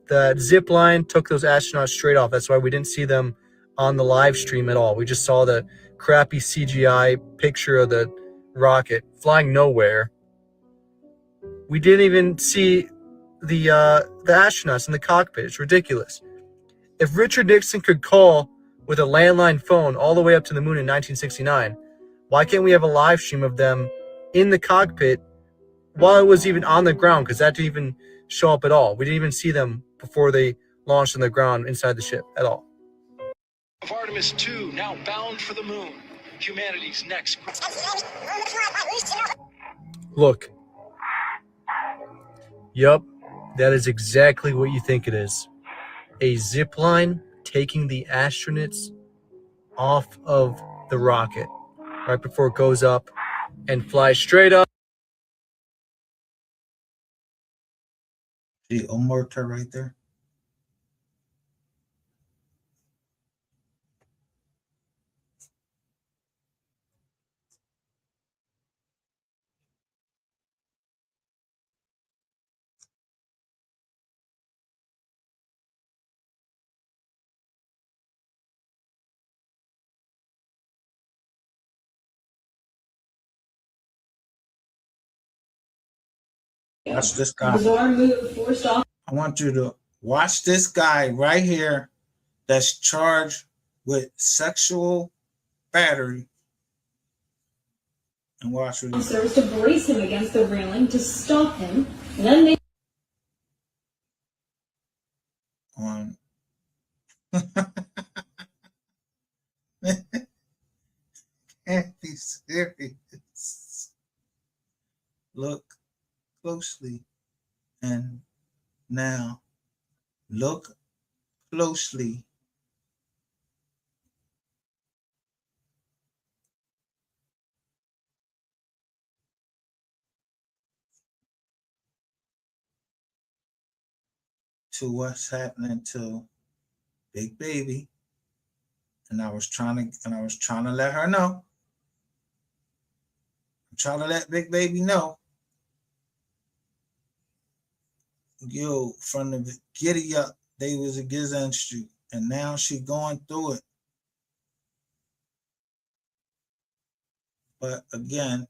that zip line took those astronauts straight off. That's why we didn't see them on the live stream at all. We just saw the crappy CGI picture of the rocket flying nowhere. We didn't even see the astronauts in the cockpit. It's ridiculous. If Richard Nixon could call with a landline phone all the way up to the moon in 1969, why can't we have a live stream of them in the cockpit while it was even on the ground? Because that didn't even show up at all. We didn't even see them before they launched on the ground inside the ship at all. Of Artemis 2 now bound for the moon. Humanity's next. Look. Yup, that is exactly what you think it is. A zip line taking the astronauts off of the rocket right before it goes up and flies straight up. See Omerta right there? Watch this guy. I want you to watch this guy right here that's charged with sexual battery. And watch what he Officers to brace him against the railing to stop him. And then they look closely. And now look closely. To what's happening to Big Baby. And I was trying to let her know. I'm trying to let Big Baby know. Yo, from the giddy up, they was a Gizan Street. And now she going through it. But again,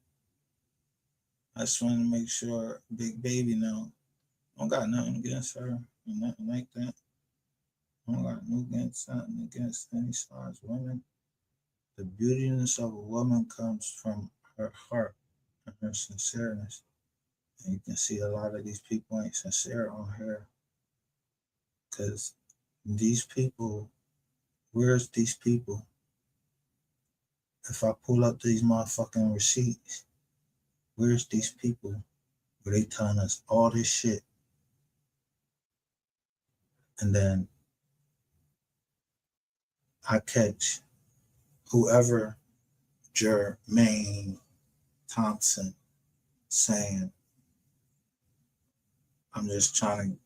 I just want to make sure Big Baby know. I don't got nothing against her or nothing like that. I don't got nothing against any size women. The beautiness of a woman comes from her heart and her sincereness. And you can see a lot of these people ain't sincere on here. Because these people, where's these people? If I pull up these motherfucking receipts, where's these people where they telling us all this shit? And then I catch whoever Jermaine Thompson saying, I'm just trying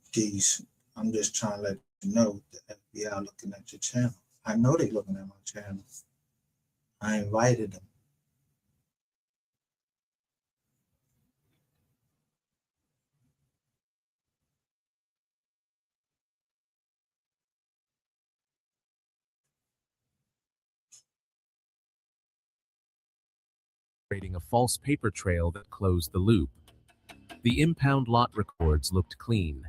to let you know the FBI looking at your channel. I know they looking at my channel. I invited them. Creating a false paper trail that closed the loop. The impound lot records looked clean.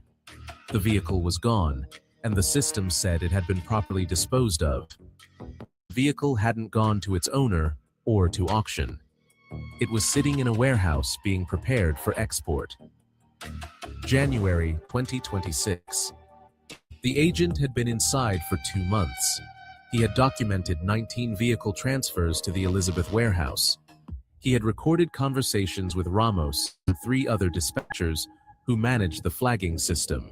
The vehicle was gone, and the system said it had been properly disposed of. The vehicle hadn't gone to its owner or to auction. It was sitting in a warehouse being prepared for export. January 2026. The agent had been inside for 2 months. He had documented 19 vehicle transfers to the Elizabeth warehouse. He had recorded conversations with Ramos and 3 other dispatchers who managed the flagging system.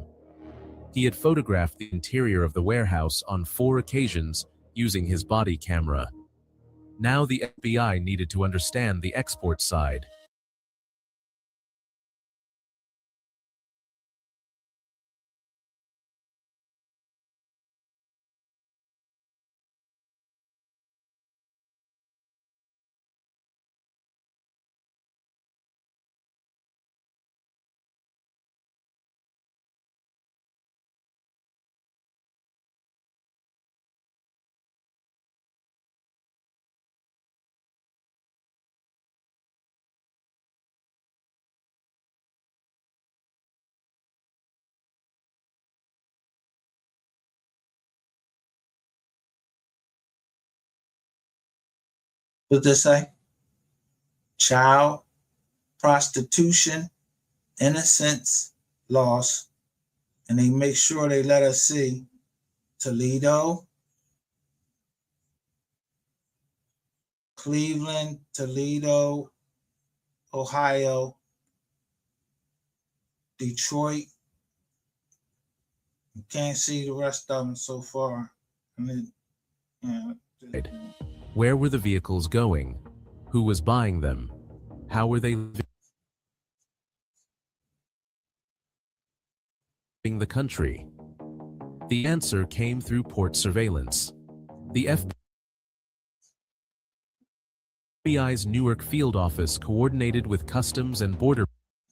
He had photographed the interior of the warehouse on 4 occasions using his body camera. Now the FBI needed to understand the export side. What they say? Child prostitution, innocence, loss. And they make sure they let us see Toledo, Cleveland, Toledo, Ohio, Detroit. You can't see the rest of them so far. I mean, Where were the vehicles going? Who was buying them? How were they leaving the country? The answer came through port surveillance. The FBI's Newark field office coordinated with Customs and Border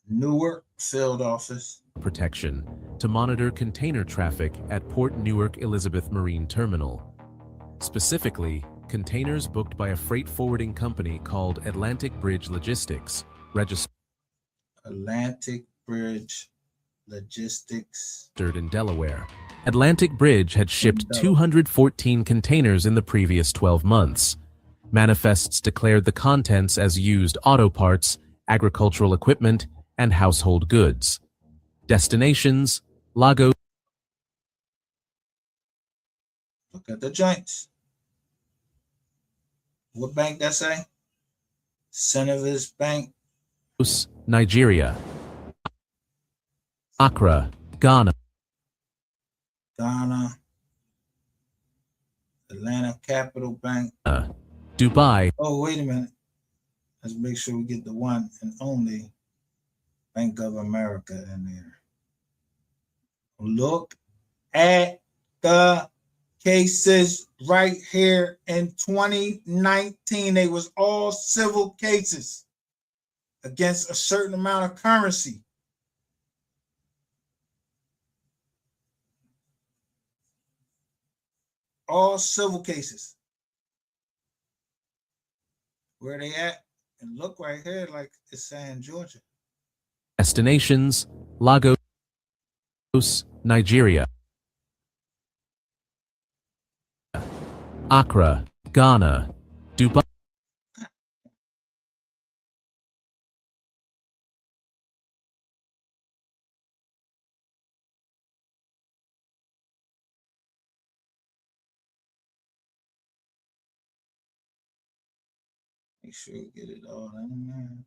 Newark field office Protection to monitor container traffic at Port Newark Elizabeth Marine Terminal. Specifically, containers booked by a freight forwarding company called Atlantic Bridge Logistics, Atlantic Bridge Logistics in Delaware. Atlantic Bridge had shipped 214 containers in the previous 12 months. Manifests declared the contents as used auto parts, agricultural equipment, and household goods. Destinations: Lagos. Look at the joints. What bank that say? Centerville Bank. Nigeria. Accra, Ghana. Ghana. Atlanta Capital Bank. Dubai. Oh, wait a minute. Let's make sure we get the one and only Bank of America in there. Look at the cases right here in 2019. They was all civil cases against a certain amount of currency. All civil cases. Where they at? And look right here like it's saying Georgia. Destinations: Lagos, Nigeria. Accra, Ghana. Dubai. Make sure we get it all in there.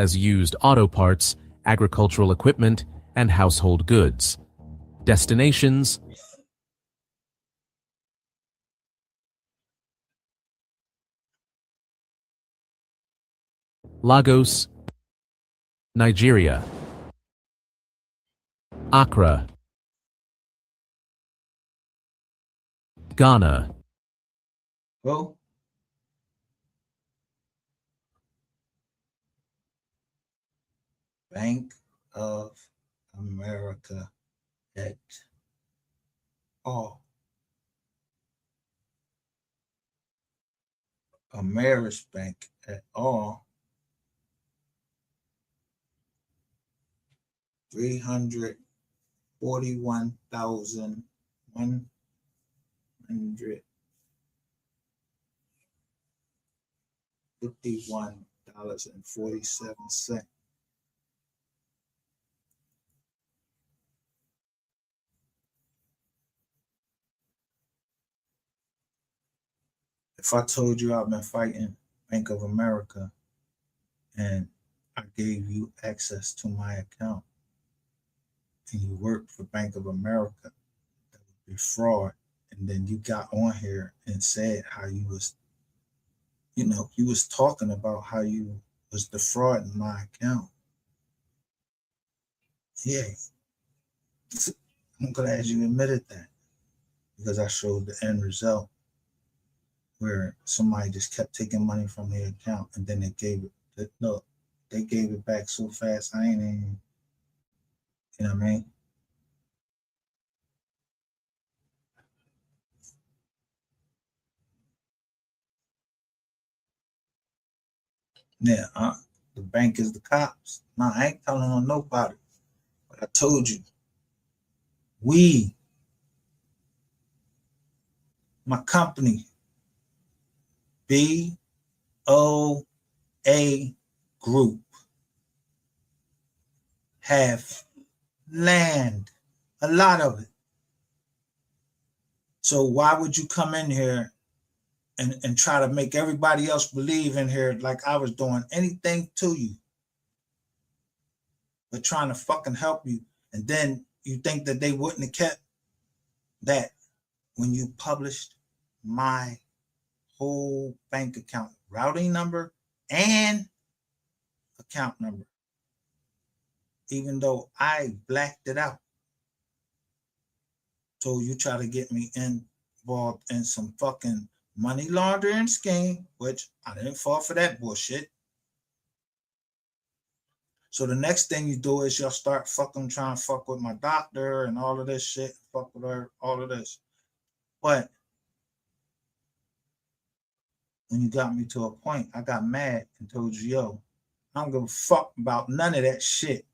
As used auto parts, agricultural equipment, and household goods. Destinations: Lagos, Nigeria. Accra, Ghana. Go. Bank of America et al. Ameris Bank et al. 341,151.47. If I told you I've been fighting Bank of America and I gave you access to my account and you worked for Bank of America, that would be fraud. And then you got on here and said how you was, you was talking about how you was defrauding my account. Yeah. I'm glad you admitted that, because I showed the end result where somebody just kept taking money from their account and then they gave it, look, they gave it back so fast, I ain't even, you know what I mean? Yeah, the bank is the cops. No, I ain't telling on nobody. But I told you, my company, BOA Group, have land, a lot of it. So why would you come in here and try to make everybody else believe in here like I was doing anything to you, but trying to fucking help you? And then you think that they wouldn't have kept that when you published my whole bank account, routing number and account number, even though I blacked it out. So you try to get me involved in some fucking money laundering scheme, which I didn't fall for that bullshit. So the next thing you do is you'll start fucking trying to fuck with my doctor and all of this shit, fuck with her, all of this. But when you got me to a point, I got mad and told you, yo, I don't give a fuck about none of that shit.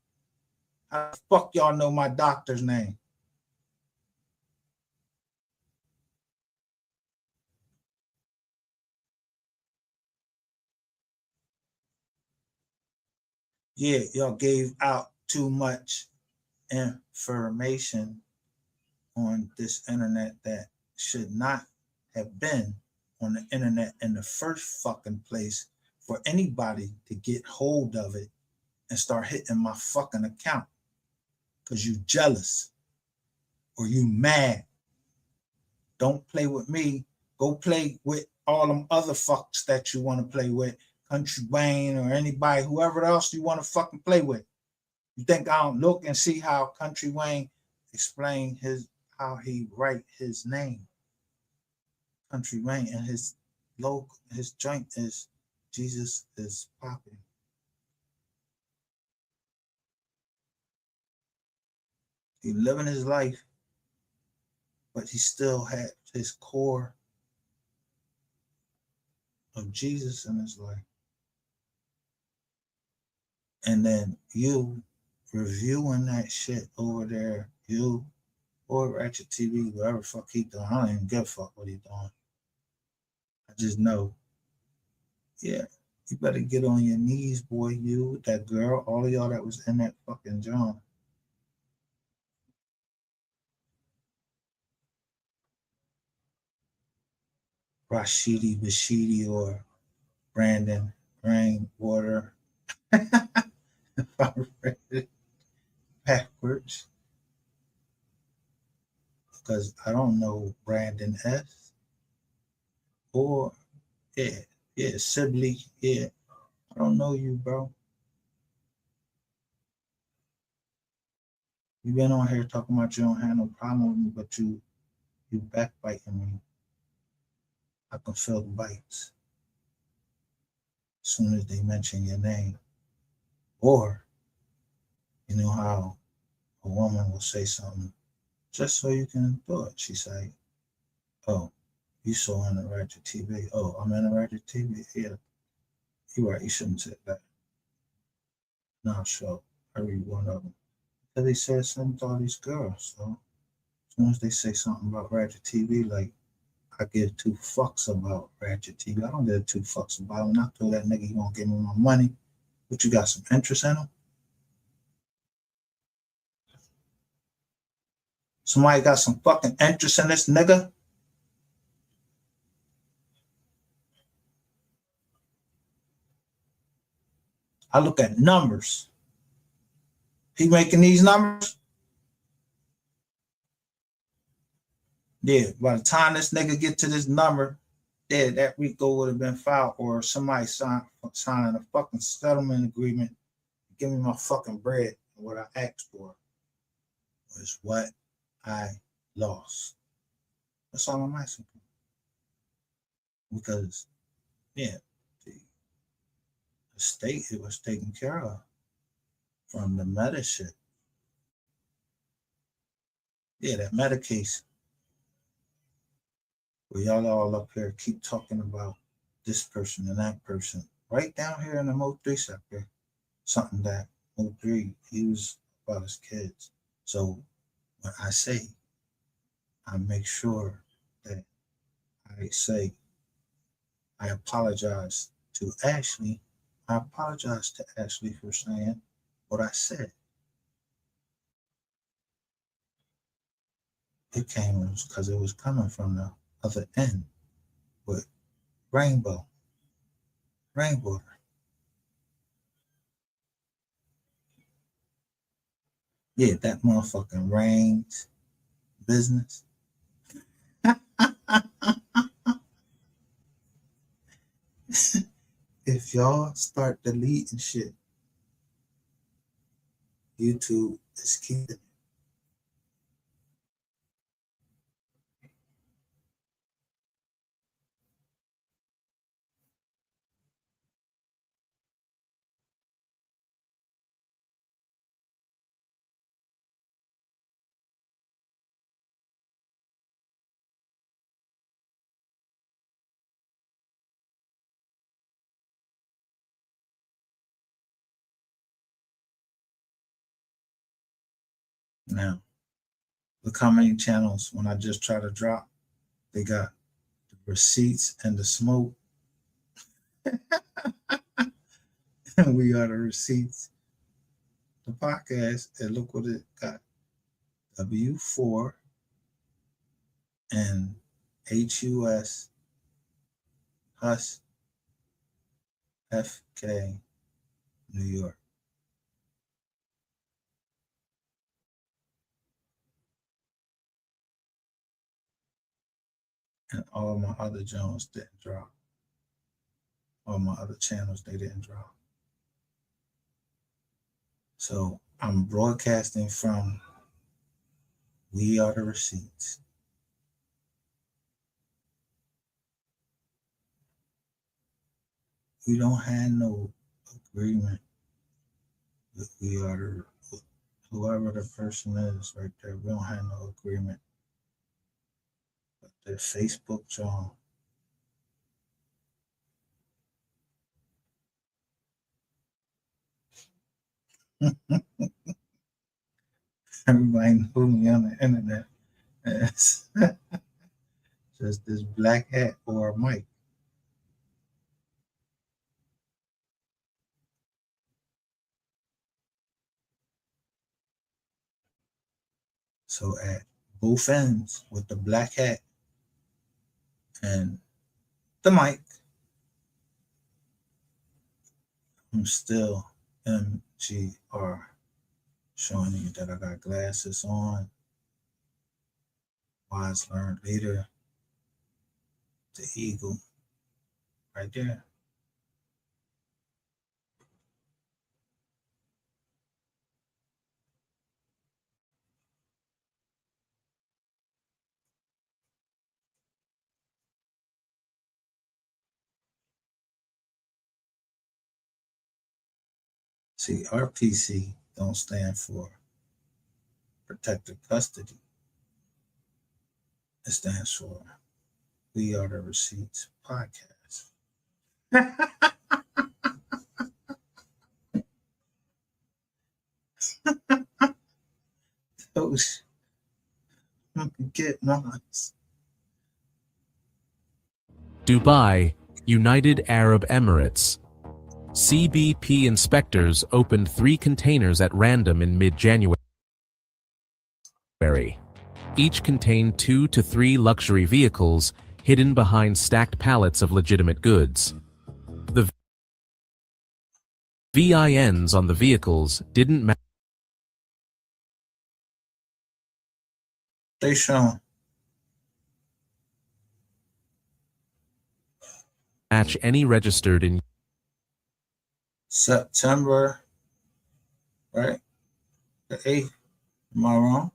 How the fuck y'all know my doctor's name? Yeah, y'all gave out too much information on this internet that should not have been on the internet in the first fucking place for anybody to get hold of it and start hitting my fucking account because you jealous or you mad. Don't play with me. Go play with all them other fucks that you want to play with, Country Wayne or anybody, whoever else you want to fucking play with. You think I don't look and see how Country Wayne explain how he write his name? Country Wayne, and his logo, his joint is Jesus is popping. He living his life, but he still had his core of Jesus in his life. And then you reviewing that shit over there, you or Ratchet TV, whatever fuck he doing. I don't even give a fuck what he doing. I just know, yeah, you better get on your knees, boy. You, that girl, all of y'all that was in that fucking John. Rashidi Bashidi or Brandon Rainwater. If I read it backwards. Because I don't know Brandon S. Or, Sibley, I don't know you, bro. You been on here talking about you don't have no problem with me, but you backbiting me. I can feel the bites as soon as they mention your name. Or, you know how a woman will say something just so you can do it. She say, oh, you saw in the Ratchet TV. Oh, I'm in the Ratchet TV. Yeah, you're right. You shouldn't say that. No, sure. I read one of them. Because they said something to all these girls. So as soon as they say something about Ratchet TV, like, I give 2 fucks about Ratchet TV. I don't give 2 fucks about him. I told that nigga he gonna give me my money. But you got some interest in him? Somebody got some fucking interest in this nigga? I look at numbers. He making these numbers? Yeah, by the time this nigga get to this number, yeah, that RICO would have been filed, or somebody signing a fucking settlement agreement, give me my fucking bread. And what I asked for was what I lost. That's all I'm asking for. Because, yeah, the state, it was taken care of from the meta shit. Yeah, that meta case. Where y'all all up here keep talking about this person and that person. Right down here in the Mo3 sector, something that Mo3, he was about his kids. So when I say, I make sure that I say, I apologize to Ashley. I apologize to Ashley for saying what I said. It came because it was coming from the other end with rainwater. Yeah, that motherfucking rains business. If y'all start deleting shit, YouTube is keeping it. Now, look how many channels, when I just try to drop, they got the receipts and the smoke. We are the receipts. The podcast, and look what it got. W4 and HUS Hus FK, New York. And all my other Jones didn't drop. All my other channels, they didn't drop. So I'm broadcasting from We Are the Receipts. We don't have no agreement with We Are the, whoever the person is right there. We don't have no agreement. But the Facebook John. Everybody know me on the internet as just this black hat or a mic. So at both ends with the black hat and the mic, I'm still MGR, showing you that I got glasses on. Wise learned leader, the eagle, right there. See, RPC don't stand for protective custody. It stands for We Are the Receipts podcast. Those get mines. Dubai, United Arab Emirates. CBP inspectors opened 3 containers at random in mid-January. Each contained 2 to 3 luxury vehicles hidden behind stacked pallets of legitimate goods. The VINs on the vehicles didn't They match any registered in September, right? The 8th, am I wrong?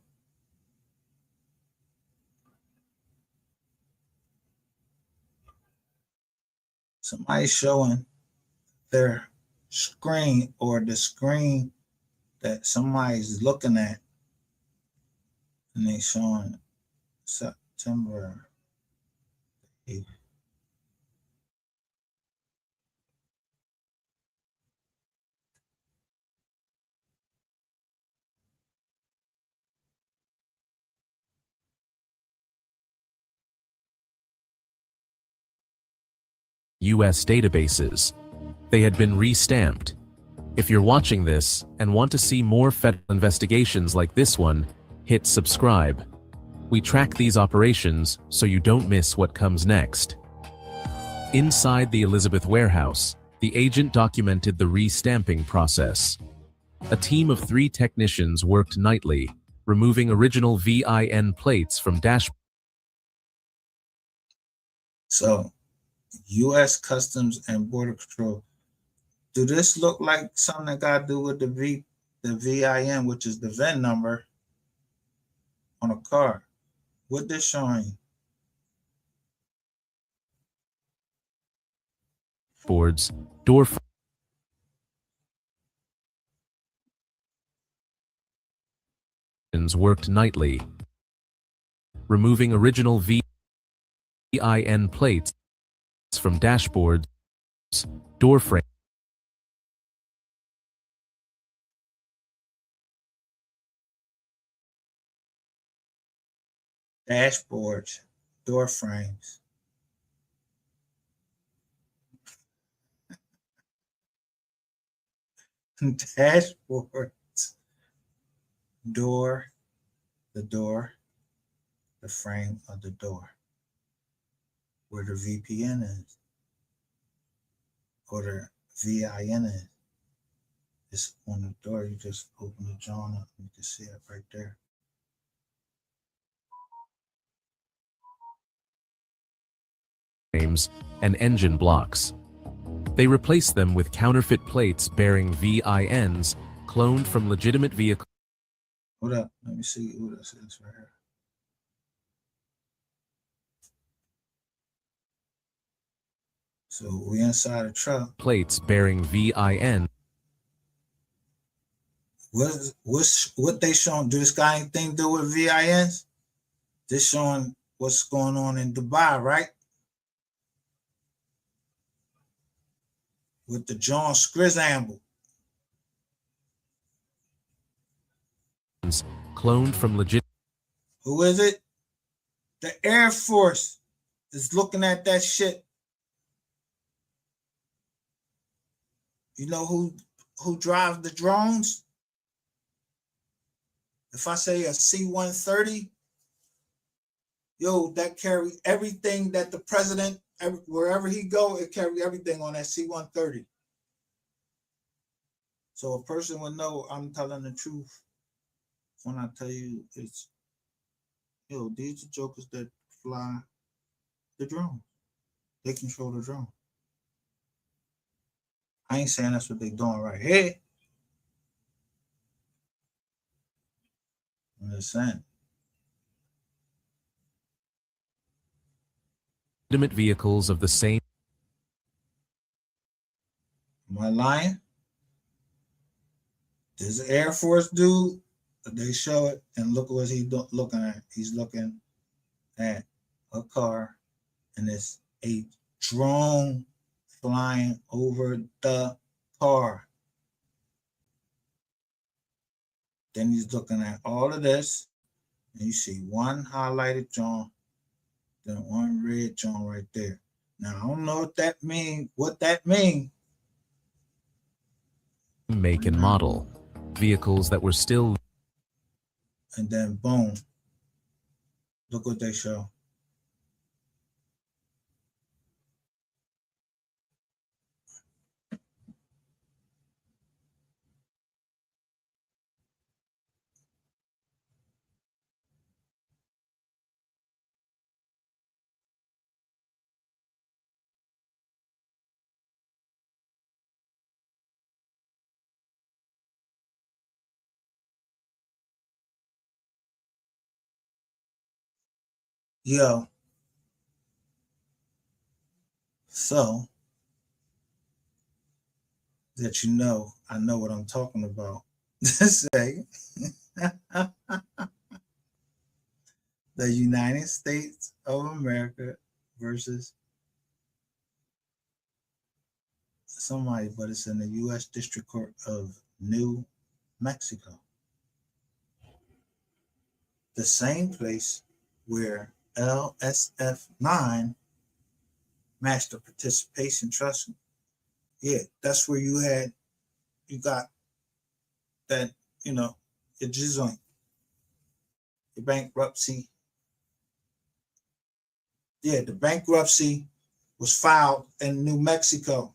Somebody showing their screen or the screen that somebody's looking at, and they showing September 8th. US databases. They had been re-stamped. If you're watching this and want to see more federal investigations like this one, hit subscribe. We track these operations so you don't miss what comes next. Inside the Elizabeth warehouse, the agent documented the re-stamping process. A team of 3 technicians worked nightly, removing original VIN plates from dashboards. So, U.S. Customs and Border Control. Do this look like something that got to do with the VIN, which is the VIN number on a car? What they're showing? Boards, door worked nightly, removing original VIN plates from dashboards, door frame. Dashboards, door frames. Dashboards, door, the frame of the door, where the VPN is. or the VIN is. It's on the door. You just open the joint up and you can see it right there. Frames and engine blocks. They replaced them with counterfeit plates bearing VINs cloned from legitimate vehicles. Hold up. Let me see who this is right here. So we inside a truck. Plates bearing VIN. What they showing? Do this got anything to do with VINs? This showing what's going on in Dubai, right? With the John Scrizzamble. Cloned from legit. Who is it? The Air Force is looking at that shit. You know who drives the drones? If I say a C-130, yo, that carry everything that the president, wherever he go, it carry everything on that C-130. So a person would know I'm telling the truth when I tell you it's, yo, these are jokers that fly the drone. They control the drone. I ain't saying that's what they doing right here. I'm just saying. Legitimate vehicles of the same. Am I lying? There's an Air Force dude, but they show it, and look what he's looking at. He's looking at a car, and it's a drone flying over the car. Then he's looking at all of this, and you see one highlighted John, then one red John right there. Now I don't know what that means. Make and model. Vehicles that were still. And then boom. Look what they show. Yo. So that you know, I know what I'm talking about. Say the United States of America versus somebody, but it's in the U.S. District Court of New Mexico. The same place where LSF 9 Master Participation Trust. Yeah, that's where you got that, your joint, your bankruptcy. Yeah, the bankruptcy was filed in New Mexico.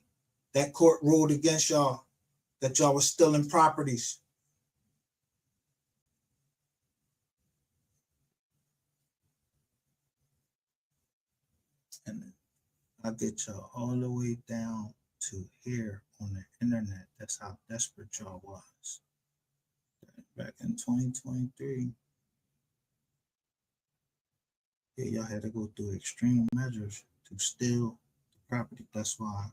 That court ruled against y'all, that y'all was stealing properties. And I'll get y'all all the way down to here on the internet. That's how desperate y'all was. Back in 2023, yeah, y'all had to go through extreme measures to steal the property. That's why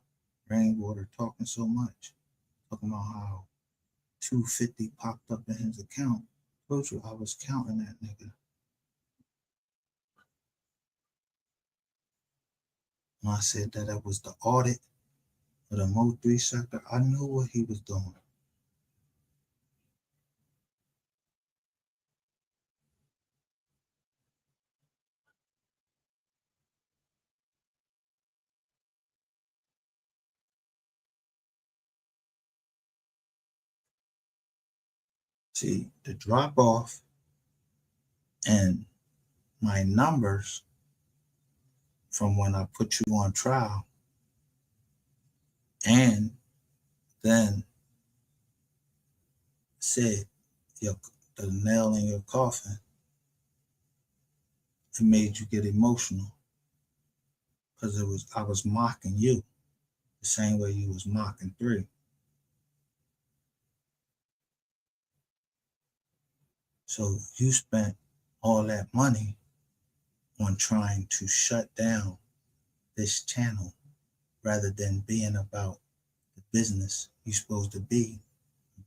Rainwater talking so much, talking about how 250 popped up in his account. Told you I was counting that nigga. When I said that it was the audit of the Mo3 sector, I knew what he was doing. See, the drop off and my numbers from when I put you on trial and then said the nail in your coffin, it made you get emotional because I was mocking you the same way you was mocking 3. So you spent all that money on trying to shut down this channel rather than being about the business you're supposed to be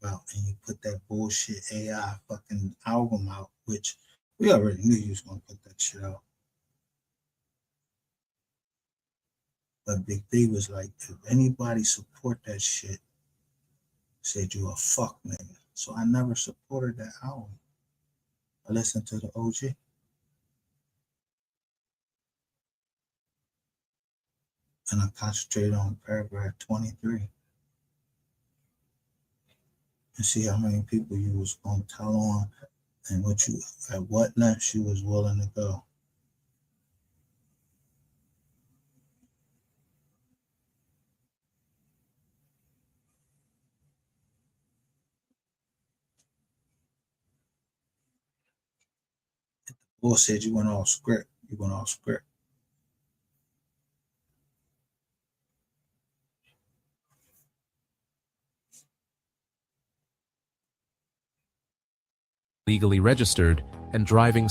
about, and you put that bullshit AI fucking album out, which we already knew you was gonna put that shit out. But Big B was like, if anybody support that shit, said you a fuck nigga. So I never supported that album. I listened to the OG. And I concentrated on paragraph 23. And see how many people you was gonna tell on and at what lengths you was willing to go. Bull said you went off script. You went off script. Legally registered and driving.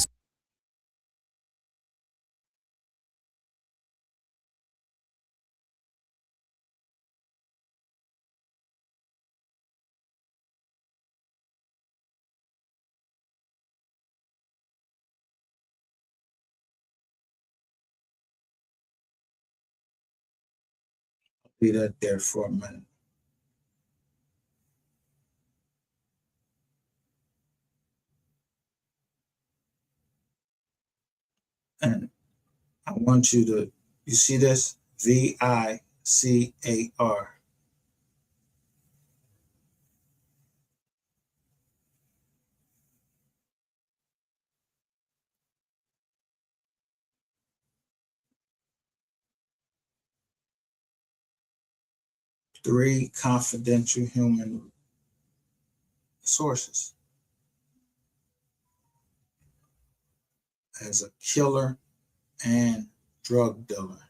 Be that there for a minute. And I want you see this? VICAR. Three confidential human sources. As a killer and drug dealer.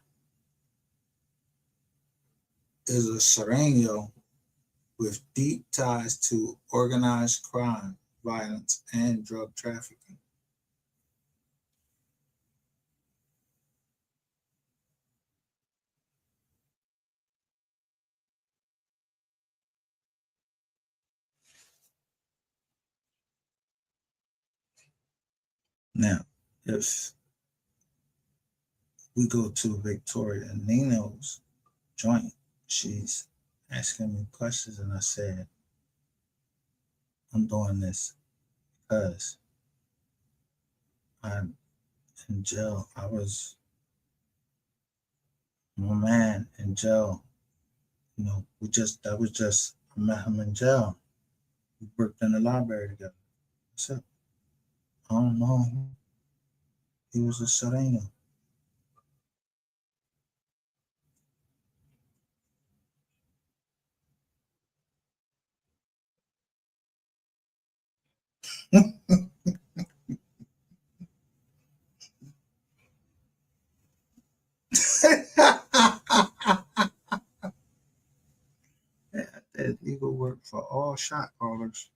Is a Sereno with deep ties to organized crime, violence, and drug trafficking. Now, if we go to Victoria Nino's joint, she's asking me questions, and I said, I'm doing this because I'm in jail. I was my man in jail. You know, I met him in jail. We worked in the library together. That's it. I don't know him. He was a Sereno. That legal work for all shot callers.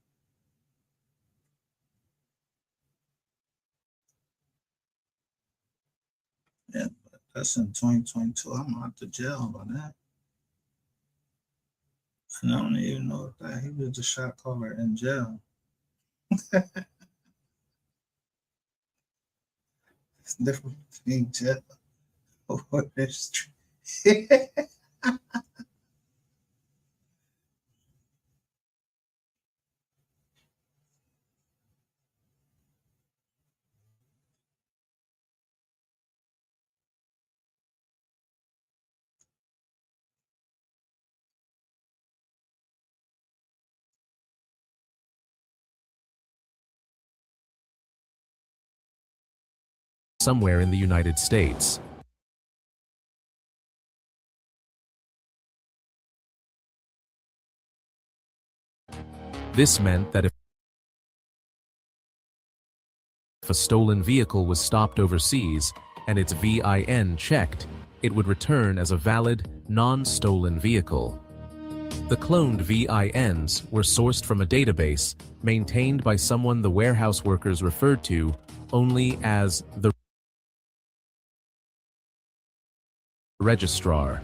Yeah, but that's in 2022. I'm out the jail by that. And I don't even know that he was a shot caller in jail. It's different between jail or the street. Somewhere in the United States. This meant that if a stolen vehicle was stopped overseas and its VIN checked, it would return as a valid, non-stolen vehicle. The cloned VINs were sourced from a database maintained by someone the warehouse workers referred to only as the registrar.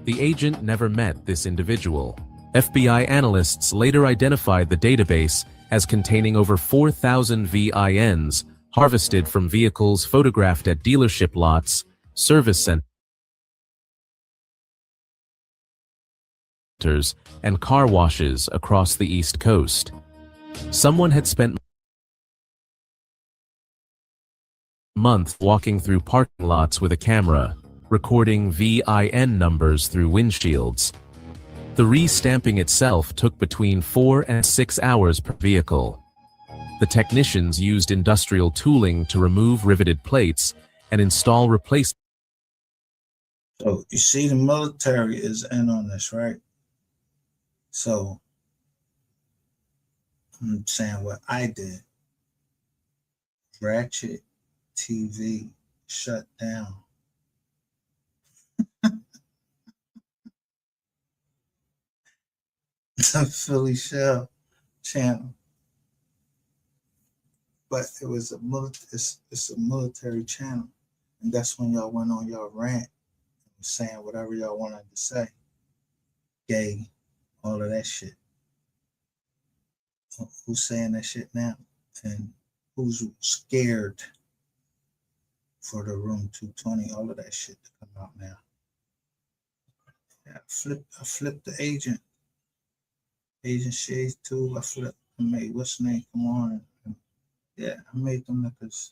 The agent never met this individual. FBI analysts later identified the database as containing over 4,000 VINs harvested from vehicles photographed at dealership lots, service centers, and car washes across the East Coast. Someone had spent months walking through parking lots with a camera, recording VIN numbers through windshields. The re-stamping itself took between 4 and 6 hours per vehicle. The technicians used industrial tooling to remove riveted plates and install replacement. So you see the military is in on this, right? So I'm saying what I did. Ratchet TV shut down. The Philly Shell channel, but it was it's a military channel, and that's when y'all went on y'all rant, saying whatever y'all wanted to say, gay, all of that shit. Who's saying that shit now, and who's scared for the Room 220? All of that shit to come out now. Yeah, I flipped the agent. Agent Shades too. I made what's name come on. Yeah, I made them niggas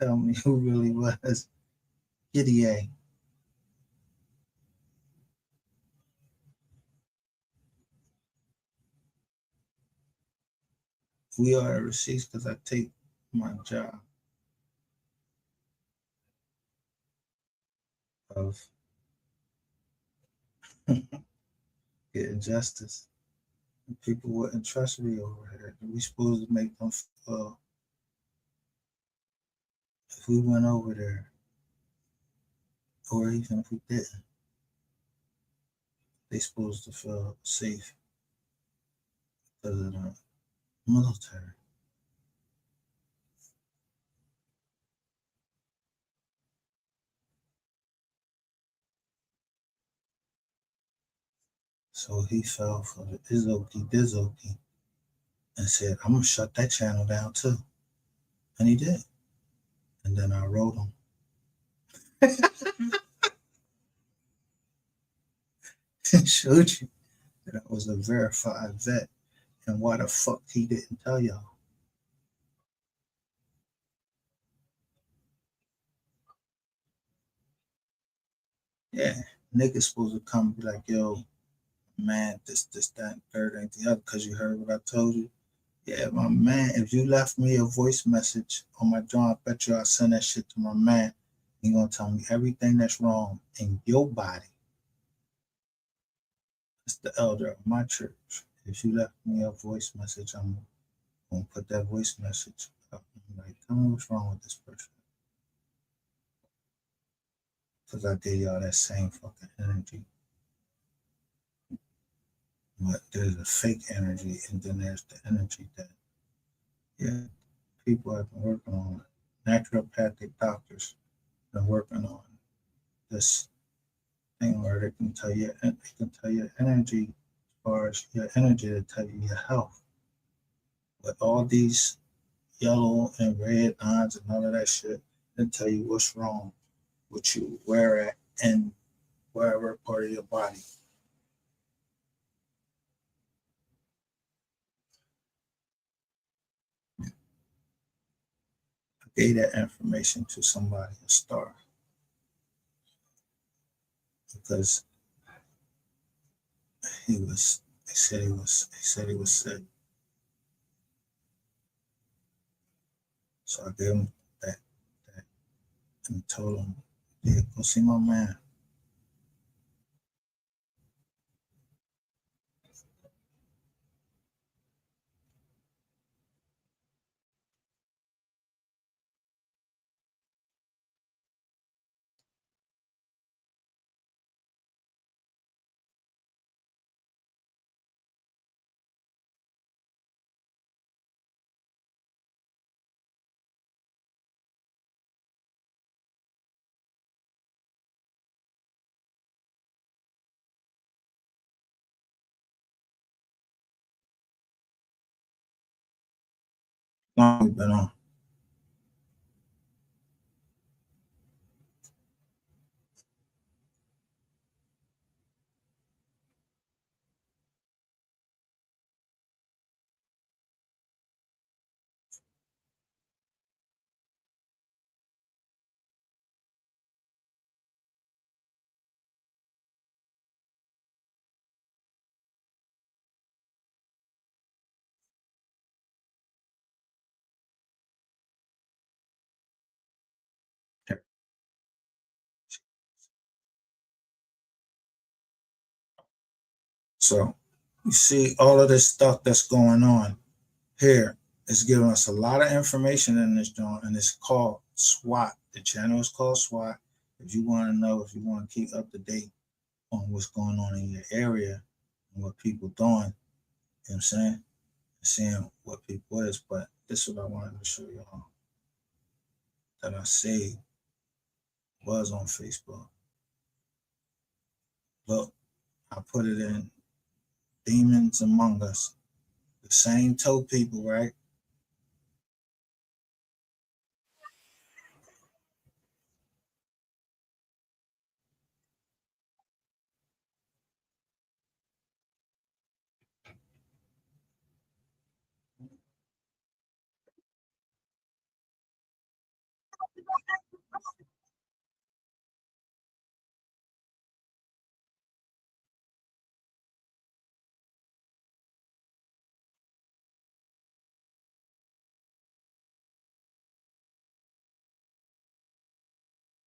tell me who really was Giddy A. We are at receipts because I take my job of getting justice. And people wouldn't trust me over here. We supposed to make them if we went over there, or even if we didn't, they supposed to feel safe because of the military. So he fell for the Izzoki and said, I'm gonna shut that channel down too. And he did. And then I wrote him. And showed you that I was a verified vet and why the fuck he didn't tell y'all. Yeah, niggas supposed to come and be like, yo, man, this, that, and third, ain't the other, because you heard what I told you. Yeah, my man, if you left me a voice message on my joint, I bet you I'll send that shit to my man. He's gonna tell me everything that's wrong in your body. It's the elder of my church. If you left me a voice message, I'm gonna put that voice message up. I'm like, tell me what's wrong with this person. Because I gave y'all that same fucking energy. But there's a fake energy, and then there's the energy that, yeah, people have been working on. Naturopathic doctors have been working on this thing where they can tell you energy, as far as your energy to tell you your health. But all these yellow and red lines and all of that shit, they tell you what's wrong with you, where at, and wherever part of your body. Gave that information to somebody, a star, because he said he was sick. So I gave him that and told him, yeah, go see my man. you been on? So you see all of this stuff that's going on here is giving us a lot of information in this joint, and it's called SWAT. The channel is called SWAT. If you want to know, if you want to keep up to date on what's going on in your area and what people doing, you know what I'm saying? Seeing what people is, but this is what I wanted to show y'all that I saved was on Facebook. Look, I put it in Demons Among Us. The same toe people, right?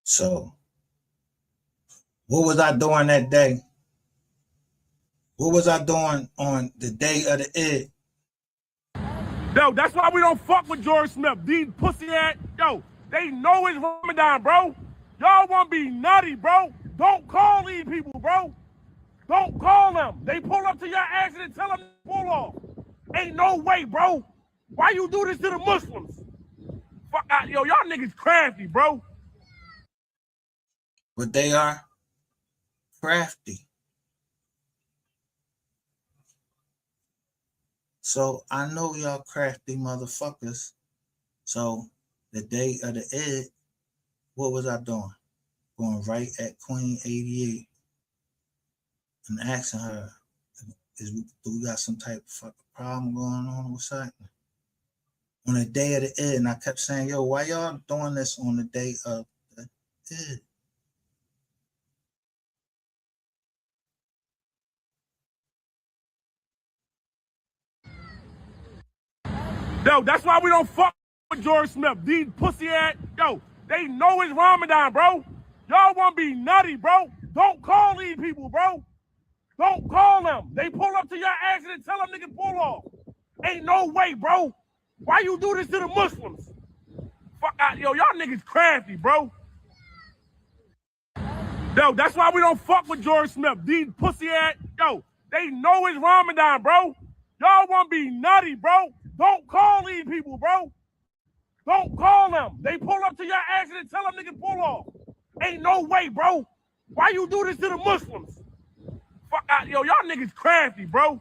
So, what was I doing that day? What was I doing on the day of the Eid? Yo, that's why we don't fuck with George Smith. These pussy ass, yo, they know it's Ramadan, bro. Y'all want to be nutty, bro. Don't call these people, bro. Don't call them. They pull up to your ass and tell them to pull off. Ain't no way, bro. Why you do this to the Muslims? Fuck out, yo, y'all niggas crafty, bro. But they are crafty. So I know y'all crafty motherfuckers. So the day of the Eid, what was I doing? Going right at Queen 88 and asking her, do we got some type of fucking problem going on? What's happening? On the day of the Eid, and I kept saying, yo, why y'all doing this on the day of the Eid? Yo, that's why we don't fuck with George Smith. These pussy ass, yo, they know it's Ramadan, bro. Y'all want to be nutty, bro. Don't call these people, bro. Don't call them. They pull up to your ass and tell them they can pull off. Ain't no way, bro. Why you do this to the Muslims? Fuck out, yo, y'all niggas crafty, bro. Yo, that's why we don't fuck with George Smith. These pussy ass, yo, they know it's Ramadan, bro. Y'all want to be nutty, bro. Don't call these people, bro. Don't call them. They pull up to your ass and tell them they can pull off. Ain't no way, bro. Why you do this to the Muslims? Fuck out, yo, y'all niggas crafty, bro.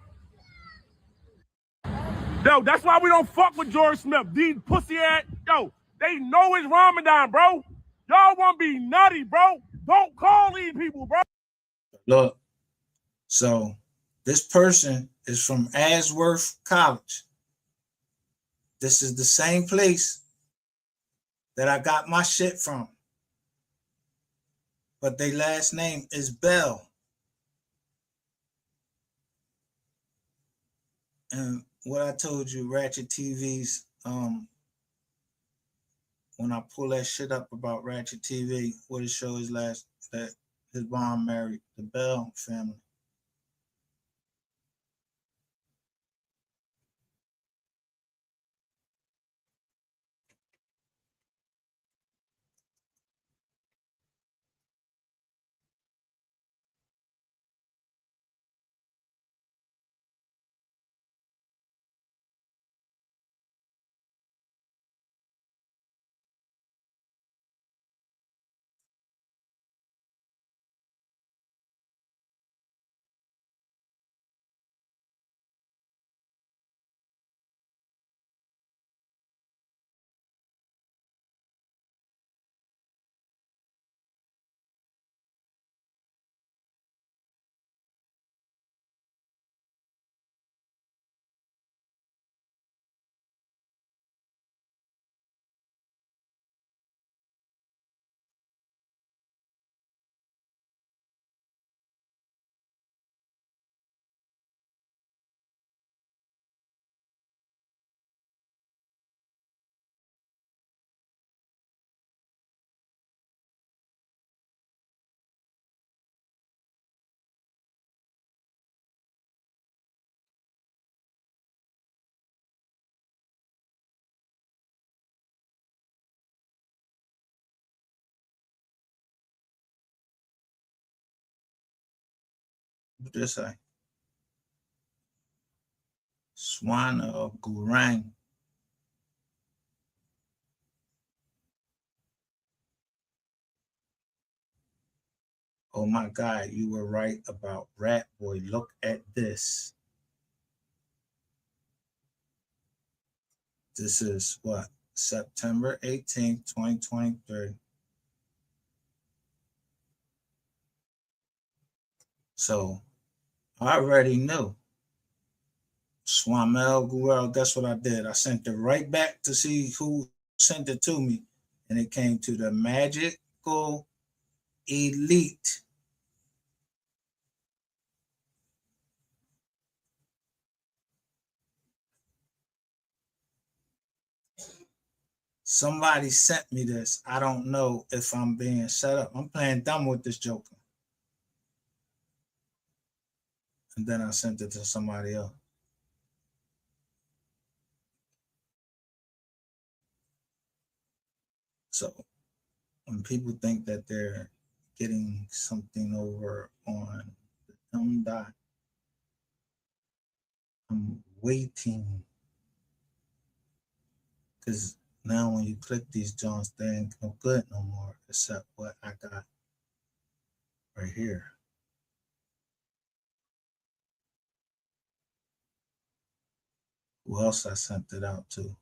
Yo, that's why we don't fuck with George Smith. These pussy ass, yo, they know it's Ramadan, bro. Y'all want to be nutty, bro. Don't call these people, bro. Look, so this person is from Ashworth College. This is the same place that I got my shit from. But their last name is Bell. And what I told you, Ratchet TV's, when I pull that shit up about Ratchet TV, what it shows last that his mom married the Bell family. What did it say? Swana of Gurang. Oh my God, you were right about Rat Boy. Look at this. This is what? September 18th, 2023. So I already knew. Swamel Gurel, guess what I did? I sent it right back to see who sent it to me. And it came to the Magical Elite. Somebody sent me this. I don't know if I'm being set up. I'm playing dumb with this Joker. And then I sent it to somebody else. So when people think that they're getting something over on the dumb dot, I'm waiting. Because now when you click these joints, they ain't no good no more, except what I got right here. Who else I sent it out to?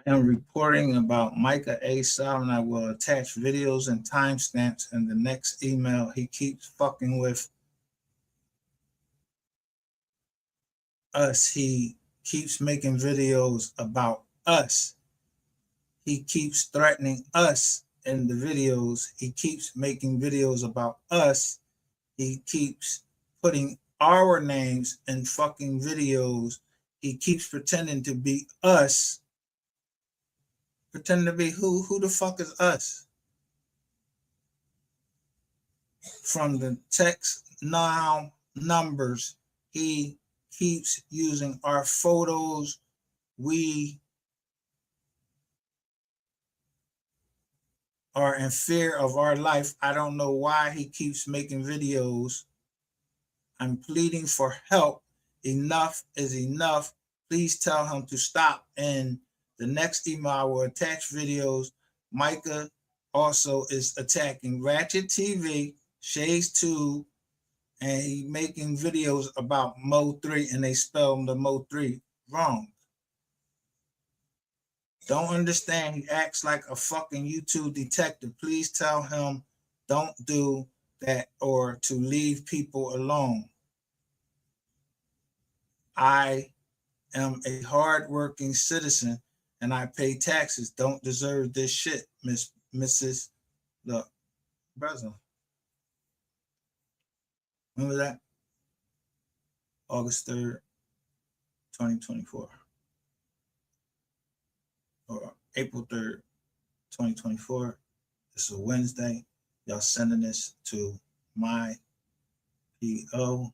I am reporting about Micah A. Solomon. I will attach videos and timestamps in the next email. He keeps fucking with us. He keeps making videos about us. He keeps threatening us in the videos. He keeps making videos about us. He keeps putting our names in fucking videos. He keeps pretending to be us. Pretending to be who? Who the fuck is us? From the text now numbers, he keeps using our photos. We are in fear of our life. I don't know why he keeps making videos. I'm pleading for help. Enough is enough. Please tell him to stop. In the next email, I will attach videos. Micah also is attacking Ratchet TV, Shades 2, and he making videos about Mo 3, and they spell the Mo 3 wrong. Don't understand. He acts like a fucking YouTube detective. Please tell him don't do that or to leave people alone. I am a hardworking citizen and I pay taxes. Don't deserve this shit, Mrs. the President. Remember that? August 3rd, 2024. Or April 3rd, 2024. This is a Wednesday. Y'all sending this to my PO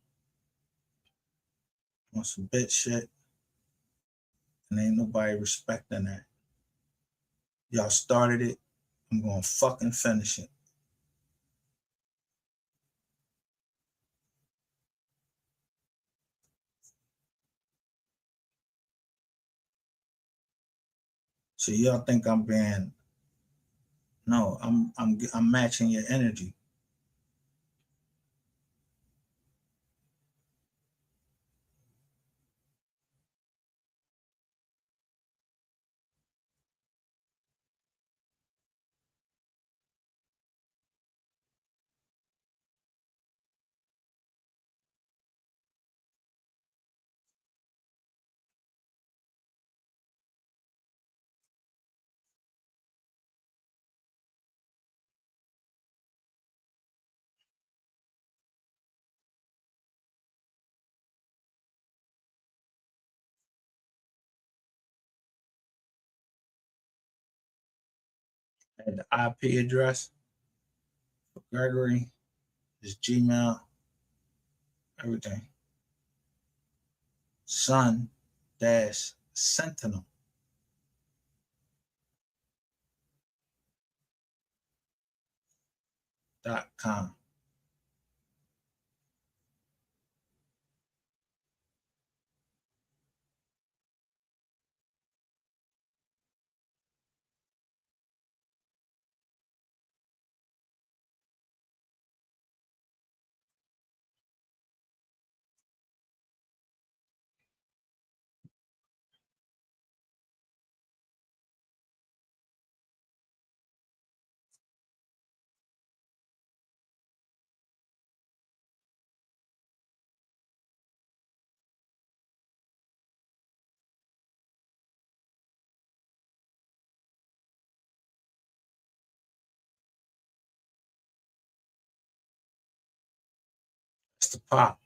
on some bitch shit. And ain't nobody respecting that. Y'all started it. I'm gonna fucking finish it. So y'all think I'm being No, I'm matching your energy. And the IP address for Gregory is Gmail, everything. Sun dash Sentinel. .com. It's the pop.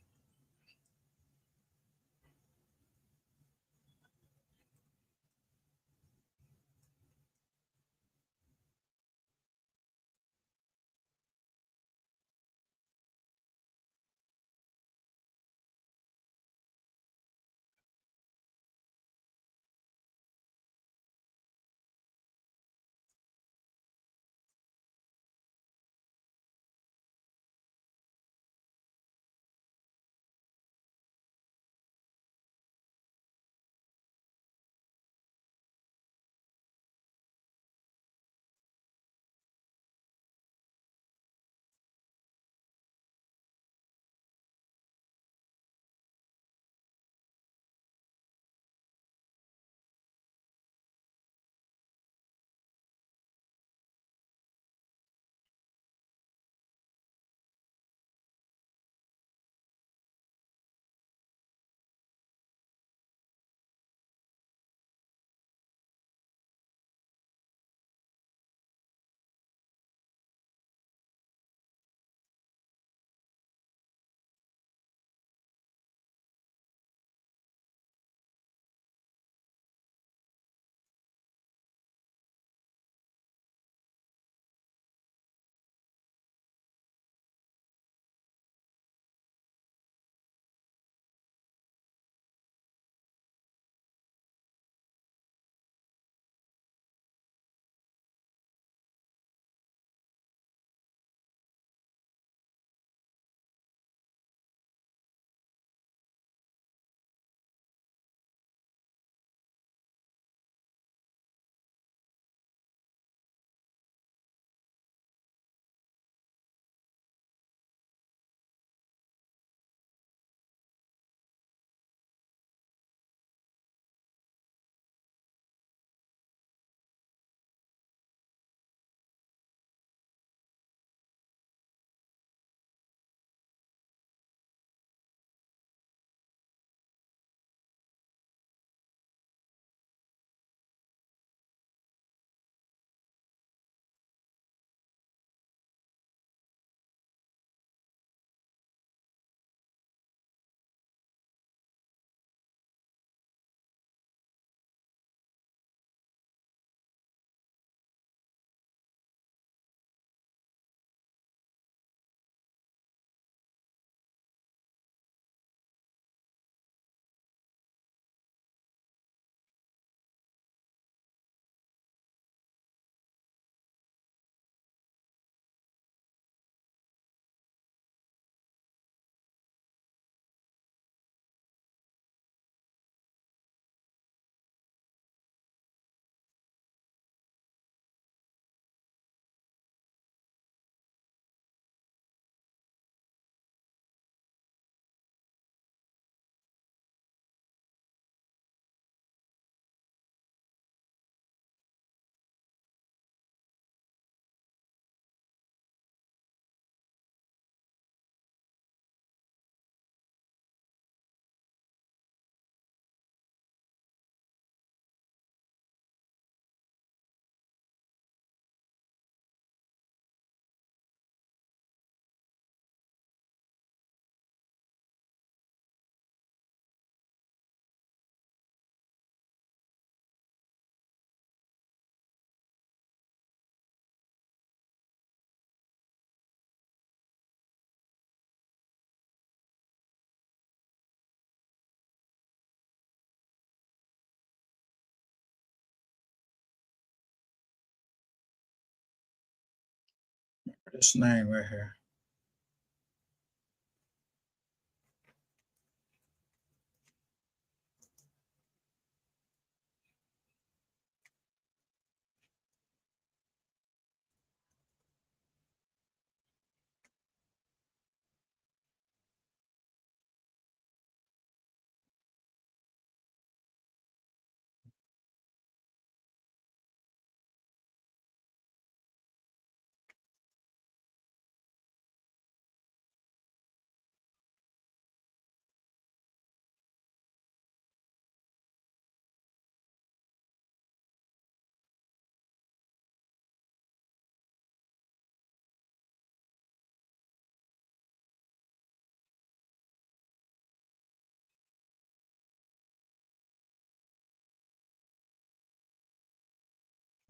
This name right here.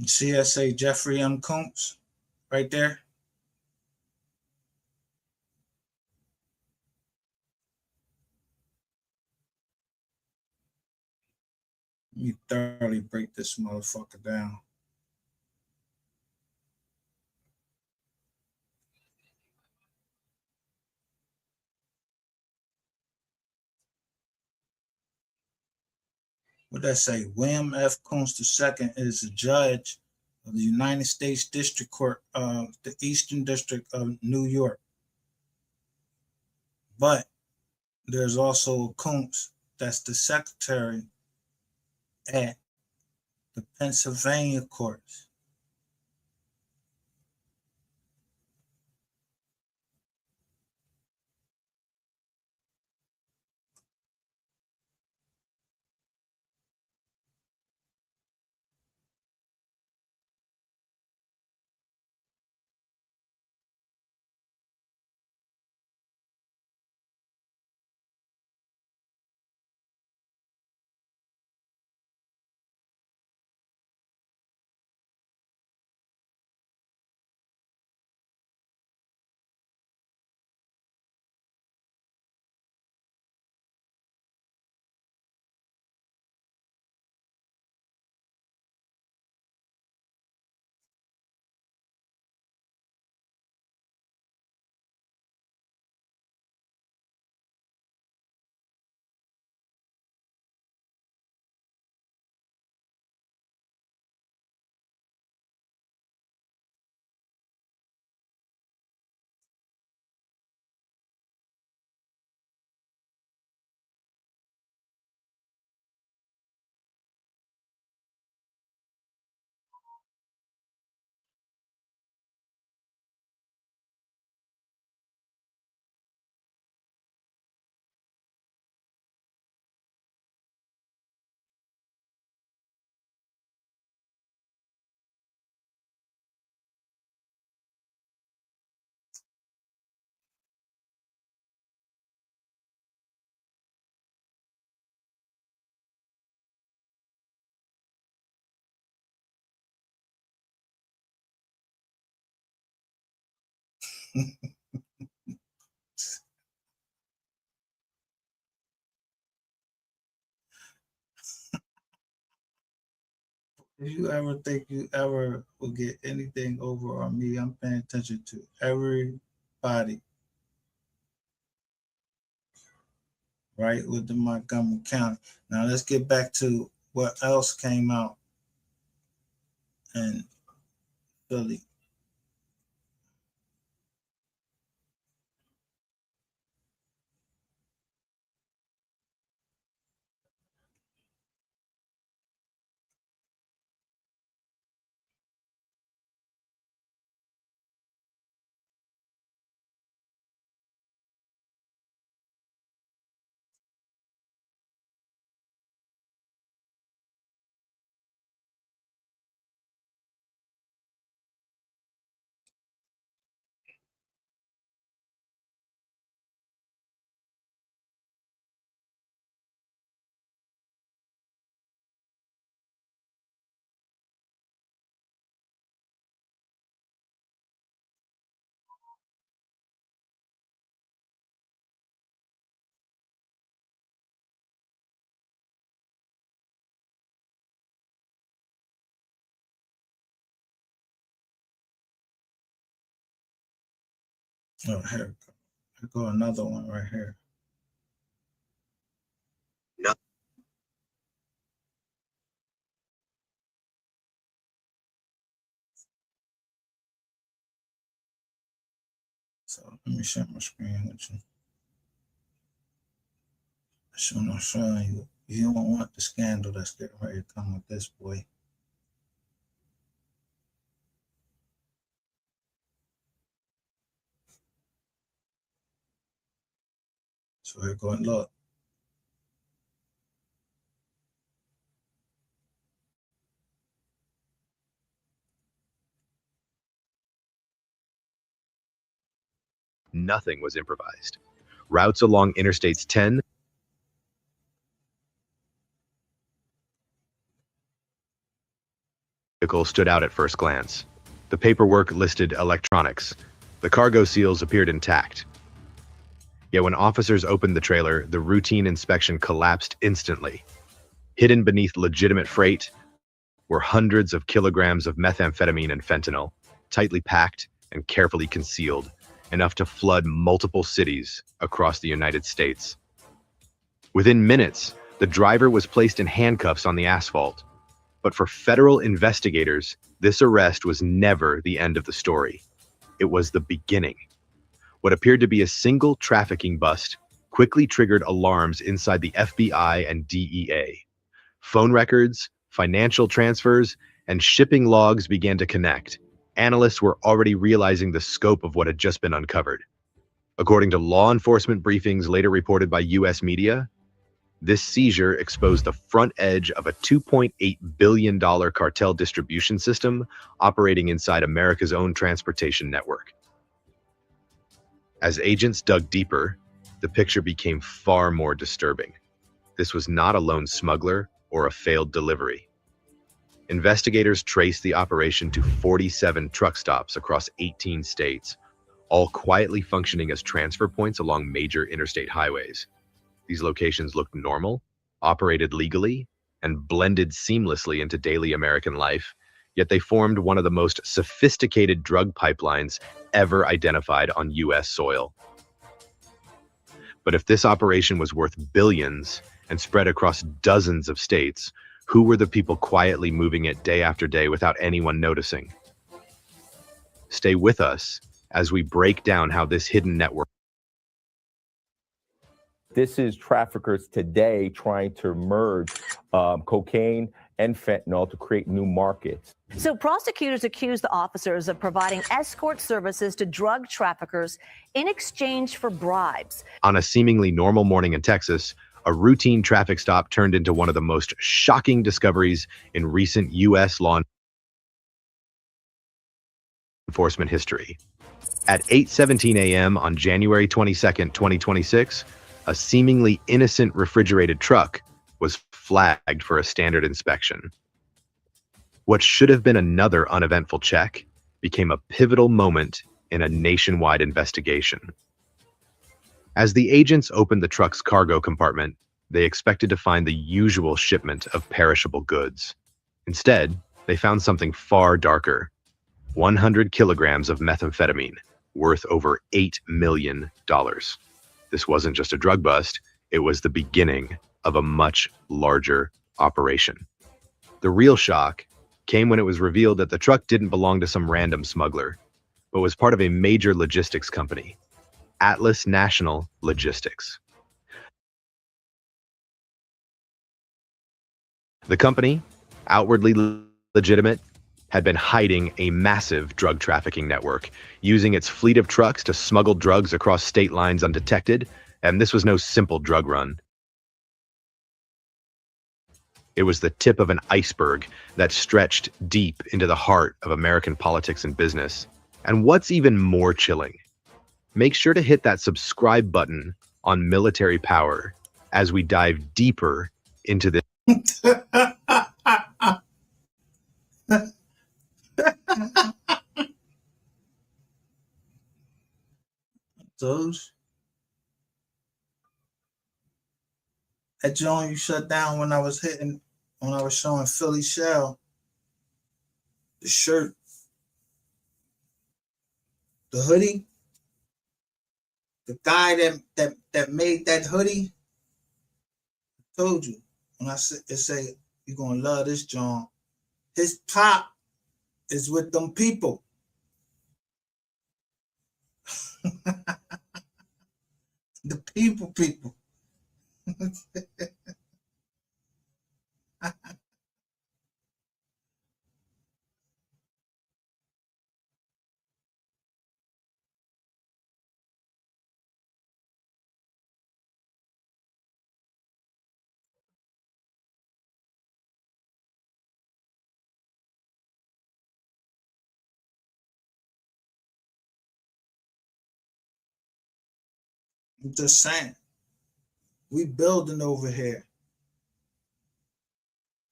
CSA Jeffrey M. Combs, right there. Let me thoroughly break this motherfucker down. What did I say? William F. Combs II is a judge of the United States District Court of the Eastern District of New York. But there's also a Combs that's the secretary at the Pennsylvania courts. If you ever think you ever will get anything over on me, I'm paying attention to everybody, right, with the Montgomery County. Now let's get back to what else came out in Philly. Oh, here go another one right here. No. So let me share my screen with you. So I'm showing you. You don't want the scandal that's getting ready to come with this boy. So here go and look. Nothing was improvised. Routes along Interstates 10 vehicle stood out at first glance. The paperwork listed electronics. The cargo seals appeared intact. Yet when officers opened the trailer, the routine inspection collapsed instantly. Hidden beneath legitimate freight were hundreds of kilograms of methamphetamine and fentanyl, tightly packed and carefully concealed, enough to flood multiple cities across the United States. Within minutes, the driver was placed in handcuffs on the asphalt. But for federal investigators, this arrest was never the end of the story. It was the beginning. What appeared to be a single trafficking bust quickly triggered alarms inside the FBI and DEA. Phone records, financial transfers, and shipping logs began to connect. Analysts were already realizing the scope of what had just been uncovered. According to law enforcement briefings later reported by U.S. media, this seizure exposed the front edge of a $2.8 billion cartel distribution system operating inside America's own transportation network. As agents dug deeper, the picture became far more disturbing. This was not a lone smuggler or a failed delivery. Investigators traced the operation to 47 truck stops across 18 states, all quietly functioning as transfer points along major interstate highways. These locations looked normal, operated legally, and blended seamlessly into daily American life, yet they formed one of the most sophisticated drug pipelines ever identified on U.S. soil. But if this operation was worth billions and spread across dozens of states, who were the people quietly moving it day after day without anyone noticing? Stay with us as we break down how this hidden network. This is traffickers today trying to merge cocaine and fentanyl to create new markets. So prosecutors accuse the officers of providing escort services to drug traffickers in exchange for bribes. On a seemingly normal morning in Texas, a routine traffic stop turned into one of the most shocking discoveries in recent U.S. law enforcement history. At 8:17 a.m. on January 22nd, 2026, a seemingly innocent refrigerated truck was flagged for a standard inspection. What should have been another uneventful check became a pivotal moment in a nationwide investigation. As the agents opened the truck's cargo compartment, they expected to find the usual shipment of perishable goods. Instead, they found something far darker: 100 kilograms of methamphetamine, worth over $8 million. This wasn't just a drug bust, it was the beginning of a much larger operation. The real shock came when it was revealed that the truck didn't belong to some random smuggler, but was part of a major logistics company, Atlas National Logistics. The company, outwardly legitimate, had been hiding a massive drug trafficking network, using its fleet of trucks to smuggle drugs across state lines undetected, and this was no simple drug run. It was the tip of an iceberg that stretched deep into the heart of American politics and business. And what's even more chilling, make sure to hit that subscribe button on Military Power as we dive deeper into this. Those. That joint you shut down when I was showing Philly Shell, the shirt, the hoodie, The guy that made that hoodie, told you when I say you're gonna love this John. His pop is with them people. The people. I'm just saying, we building over here.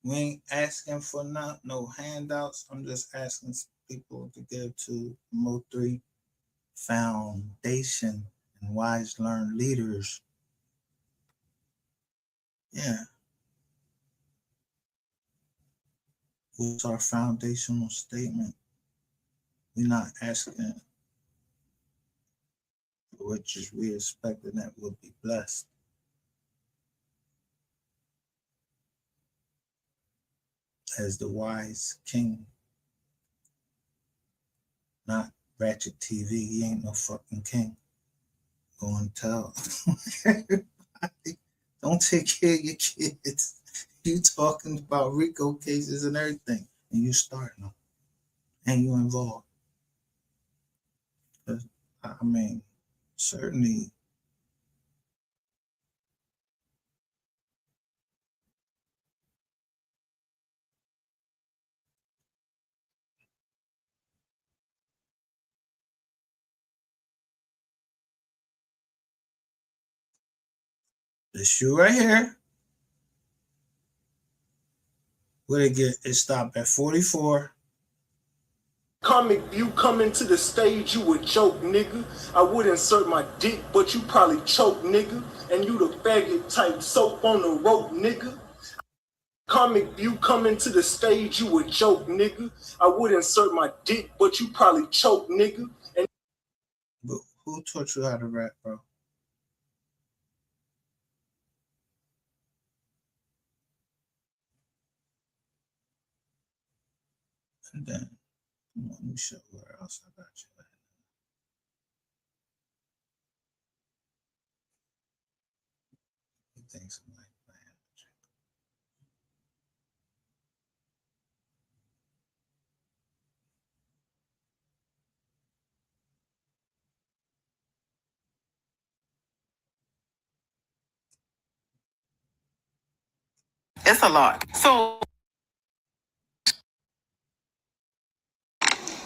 We ain't asking for no handouts. I'm just asking people to give to Mo3 Foundation and Wise Learn Leaders. Yeah. What's our foundational statement? We're not asking for what we expecting that we'll be blessed. As the wise king, not Ratchet TV. He ain't no fucking king. Go and tell everybody, don't take care of your kids. You talking about RICO cases and everything, and you starting them, and you involved. I mean, certainly. This shoe right here, what it get? It stopped at 44. Comic view coming to the stage, you would joke, nigga. I would insert my dick, but you probably choke, nigga. And you the faggot type soap on the rope, nigga. Comic view coming to the stage, you would joke, nigga. I would insert my dick, but you probably choke, nigga. And but who taught you how to rap, bro? And then, let me show you where else I got you at. He thinks I'm like playing. It's a lot. So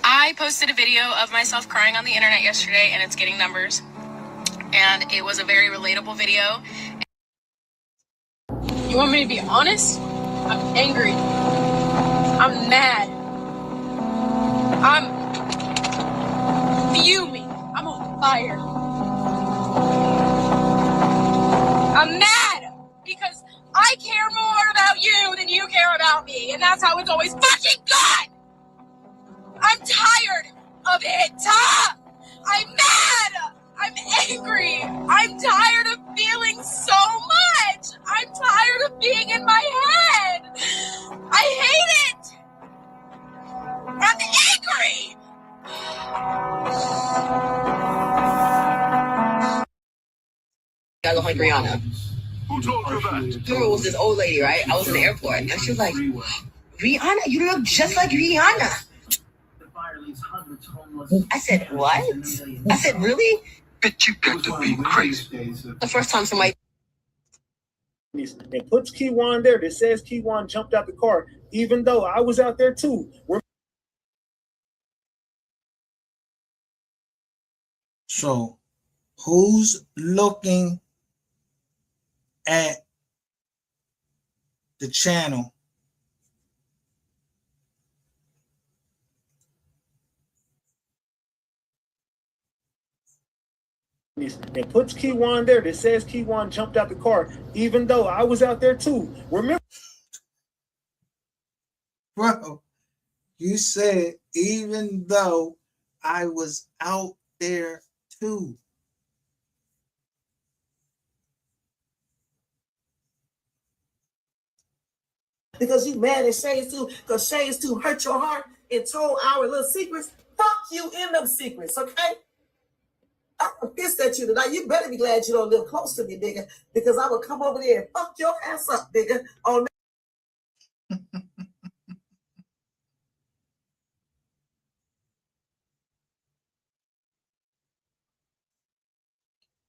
I posted a video of myself crying on the internet yesterday, and it's getting numbers. And it was a very relatable video. You want me to be honest? I'm angry. I'm mad. I'm fuming. I'm on fire. I'm mad because I care more about you than you care about me, and that's how it's always fucking gone. I'm tired of it. I'm mad. I'm angry. I'm tired of feeling so much. I'm tired of being in my head. I hate it. I'm angry. I look like Rihanna. Who told you that? There was this old lady, right? I was in the airport, and she was like, Rihanna, you look just like Rihanna. I said, what? I said, really? Bitch, you got to be crazy. The first time somebody... it puts Keywan there that says Keywan jumped out the car, even though I was out there too. So, who's looking at the channel? It puts Keywan there that says Keywan jumped out the car, even though I was out there too. Remember? Bro, you said even though I was out there too. because you mad at Shades 2 because Shades 2 hurt your heart and told our little secrets. Fuck you in them secrets, okay? I'm pissed at you tonight. You better be glad you don't live close to me, nigga, because I will come over there and fuck your ass up, nigga. On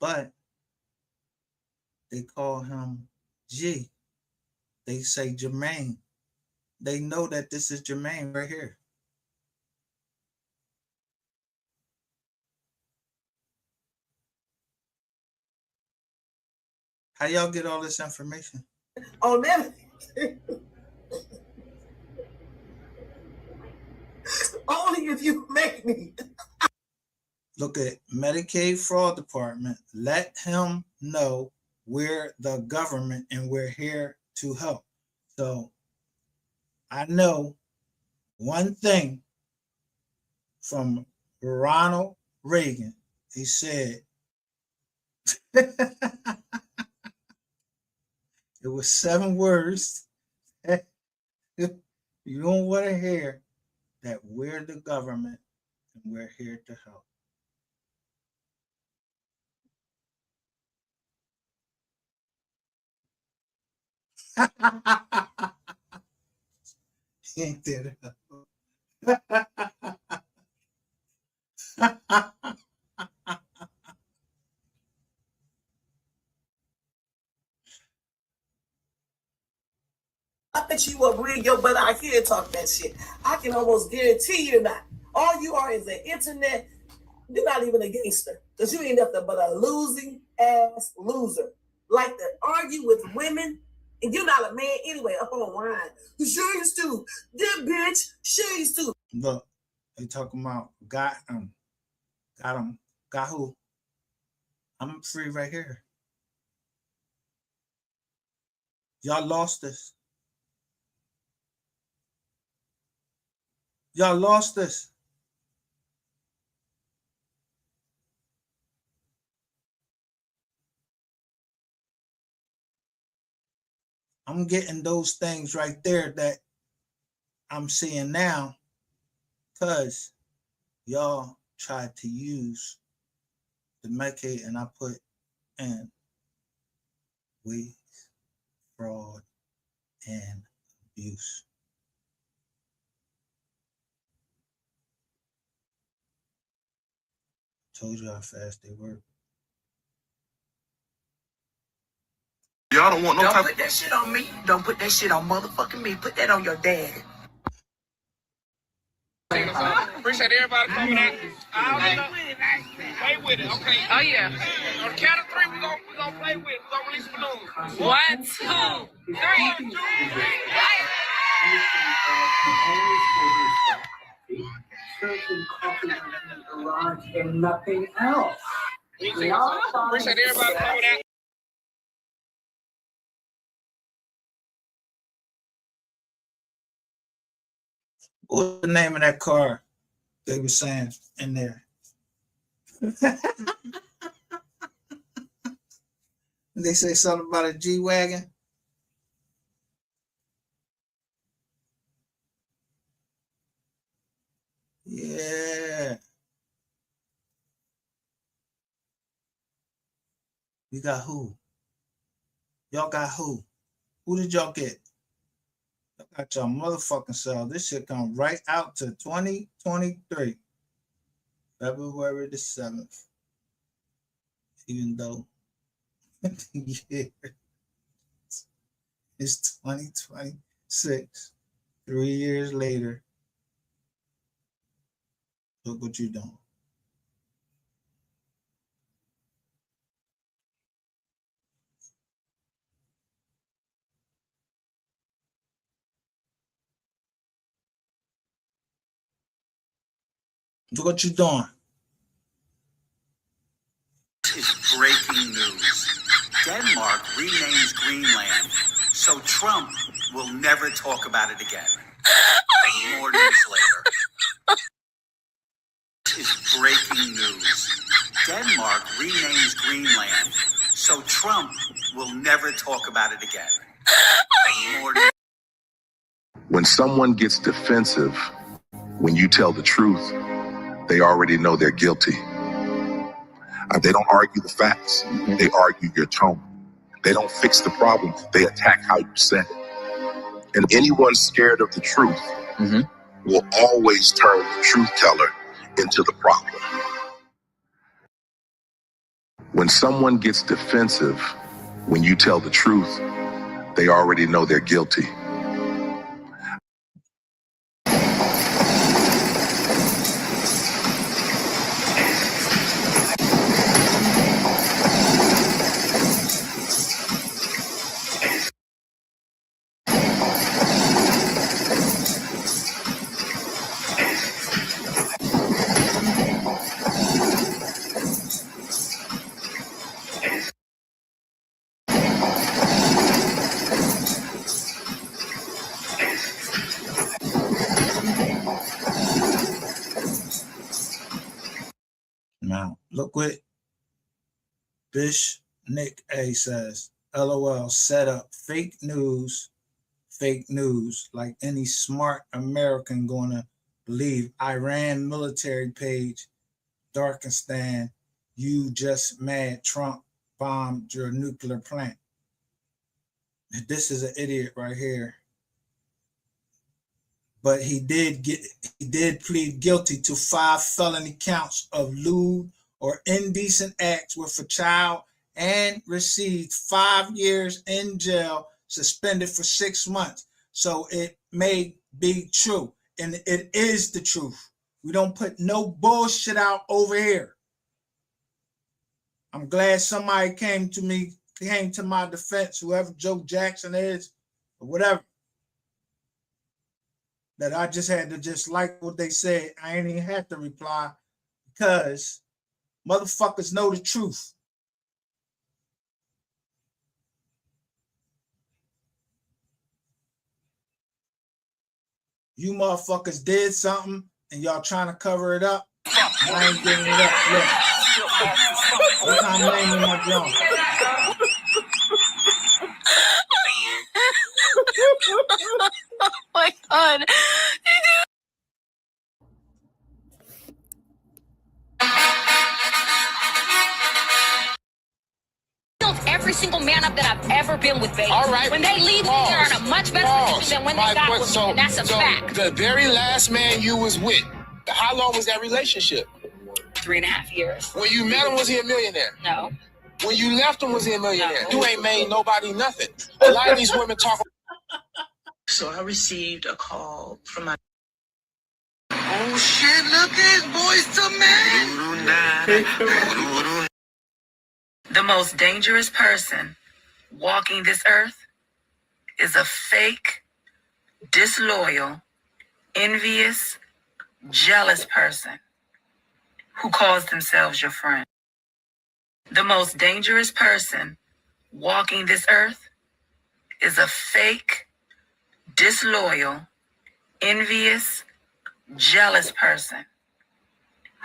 But they call him G. They say Jermaine. They know that this is Jermaine right here. How y'all get all this information? on them. Only if you make me. Look at Medicaid Fraud Department. Let him know we're the government and we're here to help. So I know one thing from Ronald Reagan. He said, it was 7 words. You don't want to hear that we're the government and we're here to help. He ain't there to help. I bet you will bring your butt out here and talk that shit. I can almost guarantee you're not. All you are is an internet. You're not even a gangster. Because you ain't nothing but a losing ass loser. Like to argue with women, and you're not a man anyway, up on wine. Shades 2. That bitch, Shades 2. Look, they talking about got him. Got who? I'm free right here. Y'all lost this. Y'all lost this. I'm getting those things right there that I'm seeing now because y'all tried to use the Medicaid and I put in weeds, fraud, and abuse. Told you how fast they work. Y'all don't want no Don't put that shit on me. Don't put that shit on motherfucking me. Put that on your daddy. Appreciate everybody coming out. Play with it, okay? Oh yeah. On the count of 3, we gonna play with it. We gonna release balloons. 1, 2, 3. And nothing else. Appreciate everybody coming out. What's the name of that car they were saying in there? They say something about a G-Wagon. Yeah. We got who? Y'all got who? Who did y'all get? Y'all got your motherfucking self. This shit come right out to 2023. February the 7th. Even though yeah, it's 2026. 3 years later. Look what you doing. Look what you doing. Is breaking news. Denmark renames Greenland, so Trump will never talk about it again. More news later. Is breaking news. Denmark renames Greenland, so Trump will never talk about it again. More news. When someone gets defensive, when you tell the truth, they already know they're guilty. They don't argue the facts. They argue your tone. They don't fix the problem. They attack how you said it. And anyone scared of the truth will always turn the truth teller into the problem. When someone gets defensive, when you tell the truth, they already know they're guilty. Now, look what Bish Nick A says. LOL, set up fake news, like any smart American gonna believe. Iran military page, Darkistan, you just mad Trump bombed your nuclear plant. This is an idiot right here. But he did plead guilty to 5 felony counts of lewd or indecent acts with a child and received 5 years in jail, suspended for 6 months. So it may be true, and it is the truth. We don't put no bullshit out over here. I'm glad somebody came to my defense, whoever Joe Jackson is or whatever. That I just had to just like what they said. I ain't even have to reply because motherfuckers know the truth. You motherfuckers did something and y'all trying to cover it up. I ain't giving it up. Look. Look how I'm naming my drum. Oh my God. Every single man up that I've ever been with, baby. All right. When they leave, they're in a much better position than when they got with me, and that's a fact. The very last man you was with, how long was that relationship? 3.5 years. When you met him, was he a millionaire? No. When you left him, was he a millionaire? No. You ain't made nobody nothing. A lot of these women talk. So I received a call from my. Oh shit, look at Boyz II Men. The most dangerous person walking this earth is a fake, disloyal, envious, jealous person who calls themselves your friend. The most dangerous person walking this earth is a fake, disloyal, envious, jealous person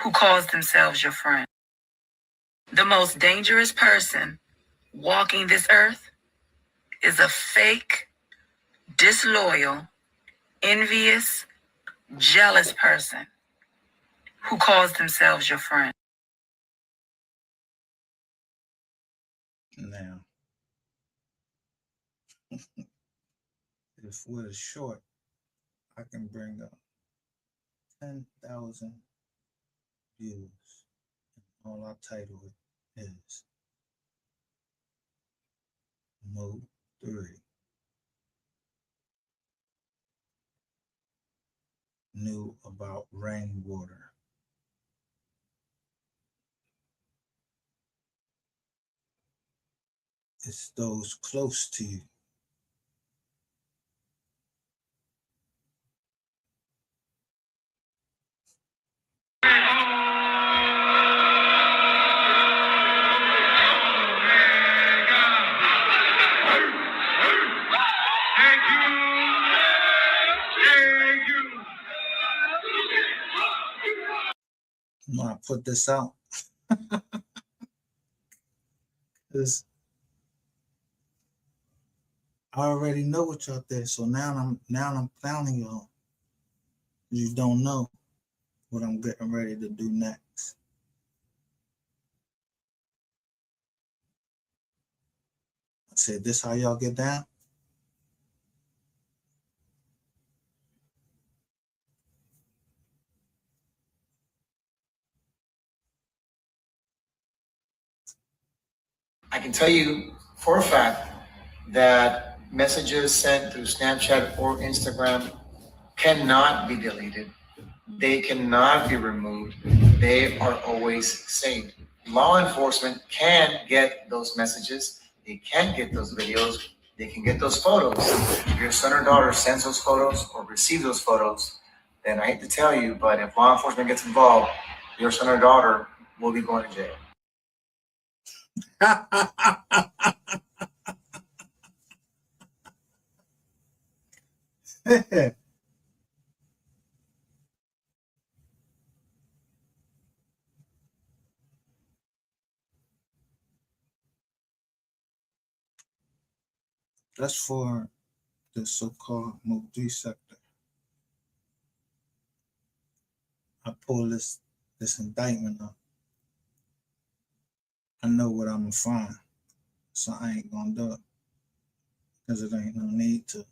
who calls themselves your friend. The most dangerous person walking this earth is a fake, disloyal, envious, jealous person who calls themselves your friend. Now, if we're short, I can bring up 10,000 views. All I title it is Mode 3. Knew about rainwater. It's those close to you. I'm gonna put this out. I already know what y'all did, so now I'm clowning y'all. You don't know what I'm getting ready to do next. I said, this how y'all get down? I can tell you for a fact that messages sent through Snapchat or Instagram cannot be deleted. They cannot be removed. They are always saved. Law enforcement can get those messages. They can get those videos. They can get those photos. If your son or daughter sends those photos or receives those photos, then I hate to tell you, but if law enforcement gets involved, your son or daughter will be going to jail. That's for the so-called Mugdi sector. I pull this indictment up. I know what I'm gonna find, so I ain't gonna do it because it ain't no need to.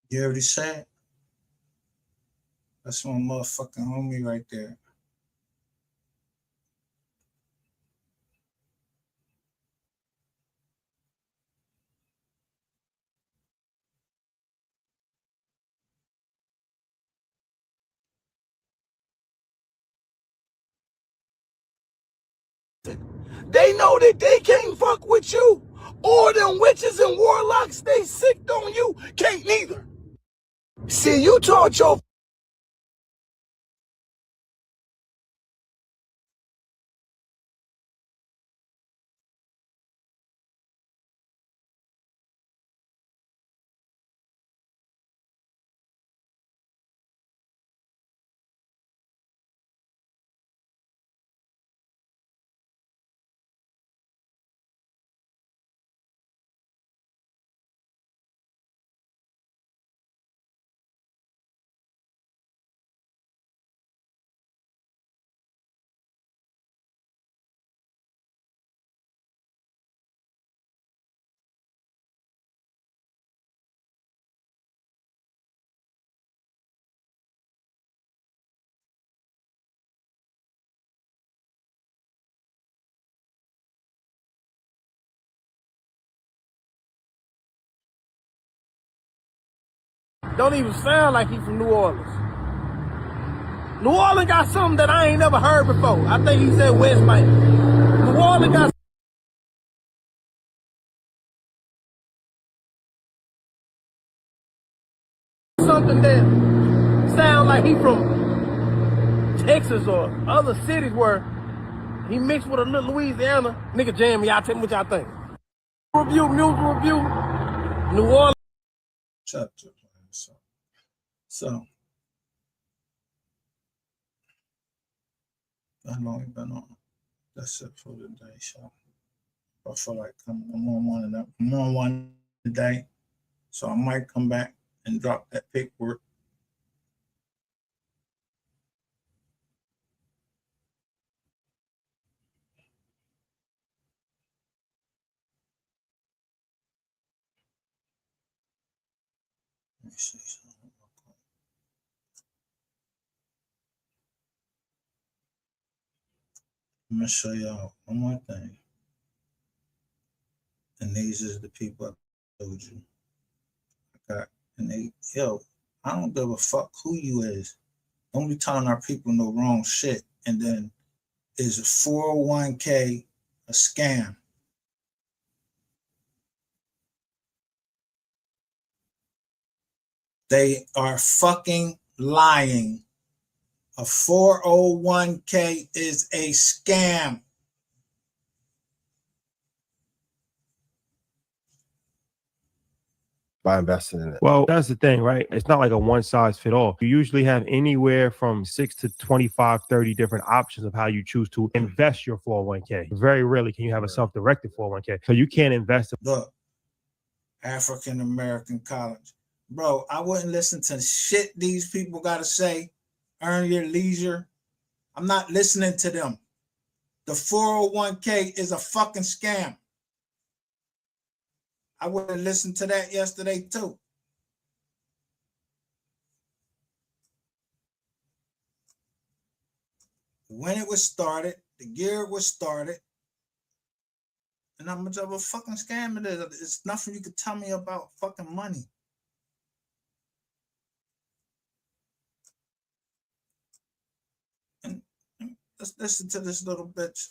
You already said. That's my motherfucking homie right there. They know that they can't fuck with you. All them witches and warlocks they sicked on you can't neither. See, you taught your Don't even sound like he from New Orleans. New Orleans got something that I ain't never heard before. I think he said West Miami. New Orleans got something that sound like he from Texas or other cities where he mixed with a little Louisiana. Nigga jam, y'all tell me what y'all think. Music review, New Orleans. Chapter. So how long you been on? That's it for the day, so I feel like I'm on one today. So I might come back and drop that paperwork. Let me see something. I'm gonna show y'all one more thing. And these is the people I told you. I got, and they, yo, I don't give a fuck who you is. Don't be telling our people no wrong shit. And then is a 401k a scam? They are fucking lying. A 401k is a scam. By investing in it. Well, that's the thing, right? It's not like a one size fit all. You usually have anywhere from 6 to 25, 30 different options of how you choose to invest your 401k. Very rarely can you have a self-directed 401k. So you can't invest. Look, African American college. Bro, I wouldn't listen to shit these people got to say. Earn your leisure. I'm not listening to them. The 401k is a fucking scam. I would have listened to that yesterday too. When it was started, the year it was started, and how much of a fucking scam it is. It's nothing you could tell me about fucking money. And let's listen to this little bitch.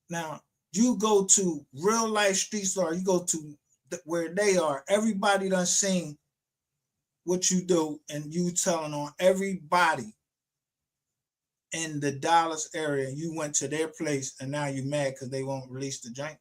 Now, you go to real life street store, you go to where they are, everybody done seen what you do, and you telling on everybody in the Dallas area. You went to their place and now you mad because they won't release the joint.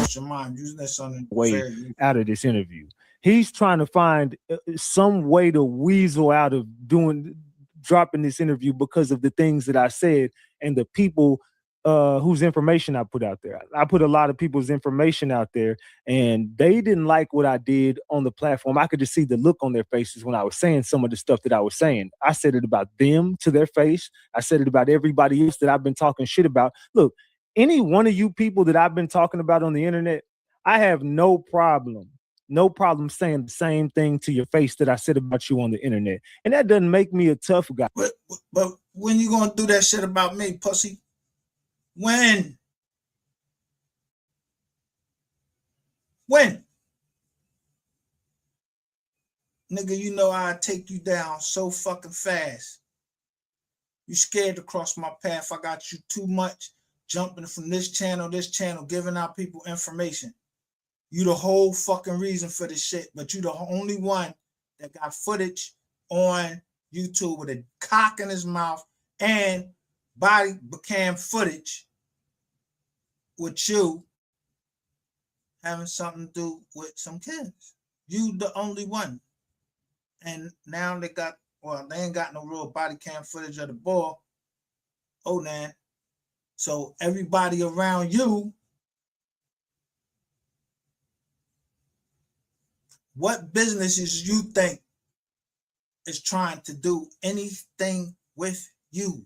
Shimon, using this on the way very out of this interview. He's trying to find some way to weasel out of dropping this interview because of the things that I said and the people whose information I put out there. I put a lot of people's information out there, and they didn't like what I did on the platform. I could just see the look on their faces when I was saying some of the stuff that I was saying. I said it about them to their face. I said it about everybody else that I've been talking shit about. Look, any one of you people that I've been talking about on the internet, I have no problem saying the same thing to your face that I said about you on the internet. And that doesn't make me a tough guy. But when you gonna do that shit about me, pussy? When? Nigga, you know I'd take you down so fucking fast. You scared to cross my path. I got you too much jumping from this channel, giving out people information. You the whole fucking reason for this shit, but you the only one that got footage on YouTube with a cock in his mouth and body cam footage with you having something to do with some kids. You the only one. And now they ain't got no real body cam footage of the boy. Oh, man. So everybody around you, what businesses you think is trying to do anything with you?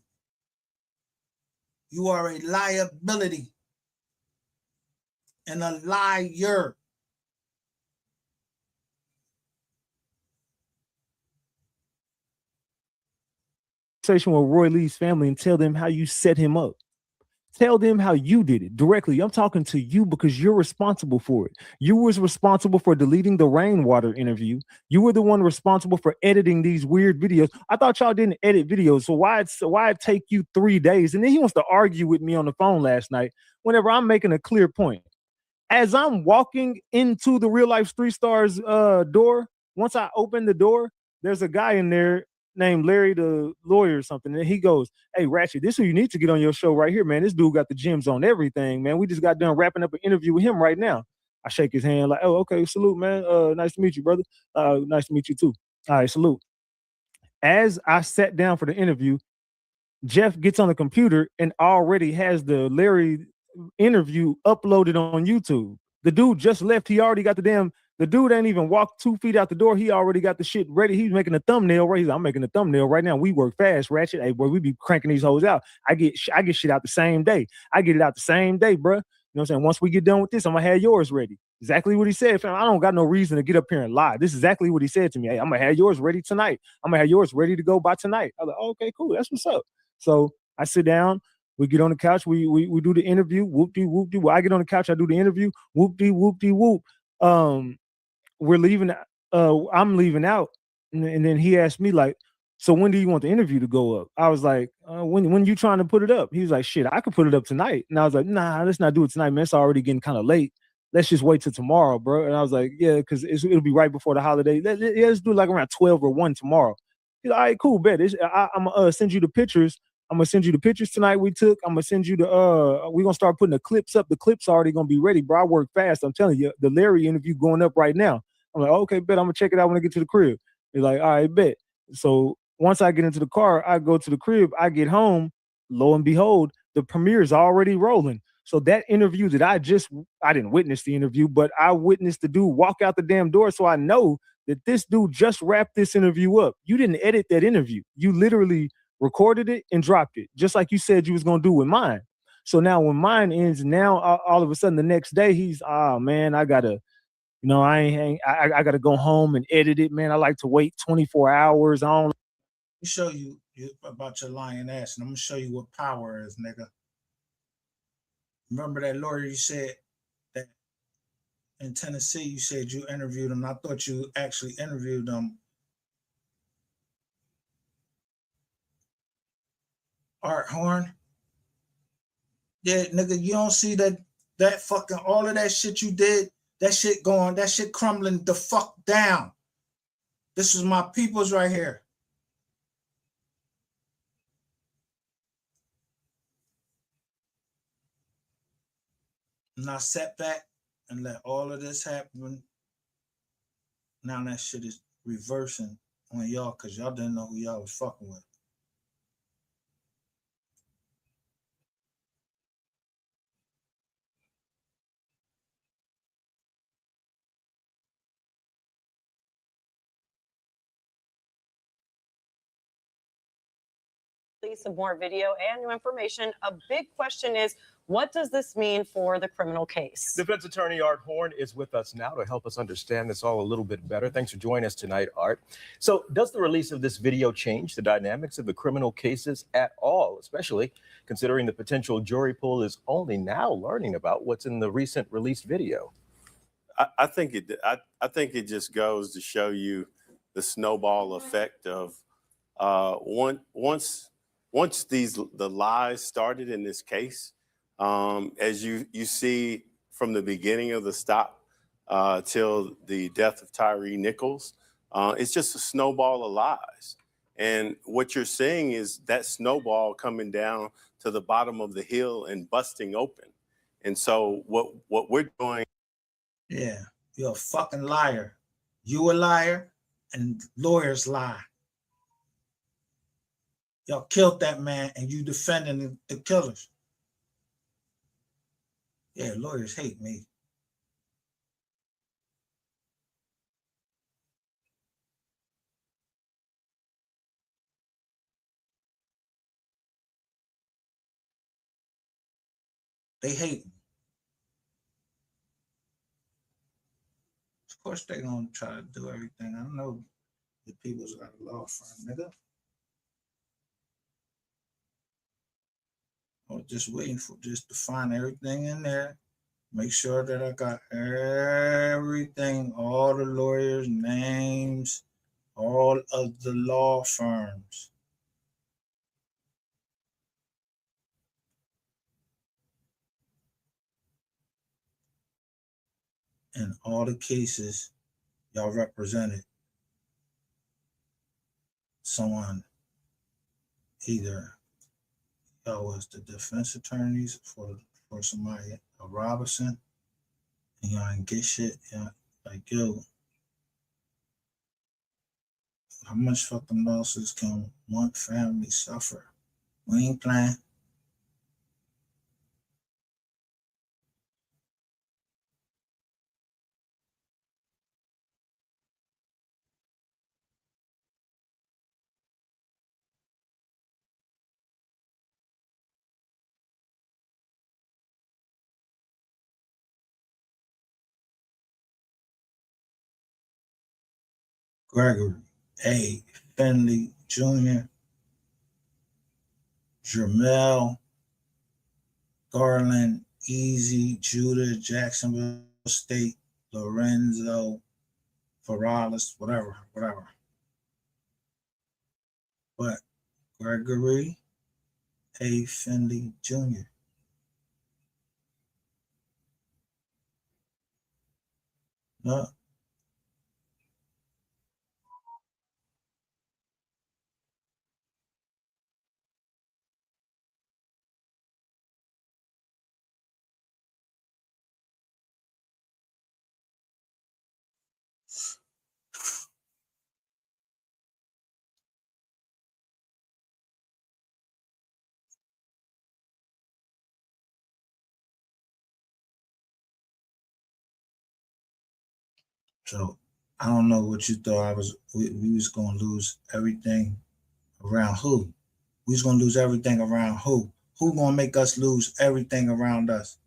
You are a liability and a liar. Conversation with Roy Lee's family and tell them how you set him up. Tell them how you did it directly. I'm talking to you because you're responsible for it. You was responsible for deleting the Rainwater interview. You were the one responsible for editing these weird videos. I thought y'all didn't edit videos, so why it take you 3 days? And then he wants to argue with me on the phone last night whenever I'm making a clear point. As I'm walking into the Real Life Street Stars door, once I open the door, there's a guy in there named Larry the lawyer or something, and he goes, "Hey Ratchet, this is who you need to get on your show right here, man. This dude got the gems on everything, man. We just got done wrapping up an interview with him right now." I shake his hand like, "Oh, okay, salute, man. Nice to meet you, brother. Nice to meet you too. All right, salute." As I sat down for the interview, Jeff gets on the computer and already has the Larry interview uploaded on YouTube. The dude just left. He already got the dude ain't even walked 2 feet out the door. He already got the shit ready. He's making a thumbnail right. I'm making a thumbnail right now. We work fast, Ratchet. Hey, boy, we be cranking these hoes out. I get shit out the same day. I get it out the same day, bro. You know what I'm saying? Once we get done with this, I'm gonna have yours ready. Exactly what he said, fam. I don't got no reason to get up here and lie. This is exactly what he said to me. Hey, I'm gonna have yours ready tonight. I'm gonna have yours ready to go by tonight. I was like, oh, okay, cool. That's what's up. So I sit down. We get on the couch. We do the interview. Whoop-dee, whoop-dee. Well, I get on the couch. I do the interview. Whoop-dee, whoop-dee, whoop. We're leaving. I'm leaving out, and then he asked me like, "So when do you want the interview to go up?" I was like, "When you trying to put it up?" He was like, "Shit, I could put it up tonight." And I was like, "Nah, let's not do it tonight, man. It's already getting kind of late. Let's just wait till tomorrow, bro." And I was like, "Yeah, because it'll be right before the holiday. Let's do it like around 12 or 1 tomorrow." He's like, "All right, cool, bet. I'm gonna send you the pictures. I'm gonna send you the pictures tonight we took. I'm gonna send you we're gonna start putting the clips up. The clips already gonna be ready, bro. I work fast. I'm telling you, the Larry interview going up right now." I'm like, "Okay, bet. I'm gonna check it out when I get to the crib." He's like, "All right, bet." So once I get into the car, I go to the crib, I get home, lo and behold, the premiere is already rolling. So that interview that I didn't witness the interview, but I witnessed the dude walk out the damn door. So I know that this dude just wrapped this interview up. You didn't edit that interview. You literally recorded it and dropped it, just like you said you was gonna do with mine. So now when mine ends, now all of a sudden the next day he's, "Oh man, I gotta, I gotta go home and edit it, man. I like to wait 24 hours. I don't." Let me show you about your lying ass, and I'm gonna show you what power is, nigga. Remember that lawyer you said that in Tennessee, you said you interviewed him. I thought you actually interviewed him. Art Horn. Yeah, nigga, you don't see that fucking all of that shit you did, that shit crumbling the fuck down. This is my peoples right here. not set back and let all of this happen. Now that shit is reversing on y'all because y'all didn't know who y'all was fucking with. Some more video and new information. A big question is, what does this mean for the criminal case? Defense attorney Art Horn is with us now to help us understand this all a little bit better. Thanks for joining us tonight, Art. So does the release of this video change the dynamics of the criminal cases at all, especially considering the potential jury pool is only now learning about what's in the recent released video? I think it just goes to show you the snowball effect of once the lies started in this case, as you see from the beginning of the stop till the death of Tyree Nichols, it's just a snowball of lies. And what you're seeing is that snowball coming down to the bottom of the hill and busting open. And so what we're doing. Yeah, you're a fucking liar. You a liar and lawyers lie. Y'all killed that man and you defending the killers. Yeah, lawyers hate me. They hate me. Of course they gonna try to do everything. I know the people's got a law firm, nigga. I was just waiting for just to find everything in there. Make sure that I got everything, all the lawyers' names, all of the law firms. And all the cases y'all represented someone, either y'all was the defense attorneys for somebody, a Robinson, and y'all ain't get shit. Yeah, like, yo, how much fucking losses can one family suffer? We ain't playing. Gregory A. Finley Jr., Jermel Garland, Easy, Judah, Jacksonville State, Lorenzo Ferralis, whatever. But Gregory A. Finley Jr. No. So I don't know what you thought we was gonna lose everything around who? We was gonna lose everything around who? Who gonna make us lose everything around us?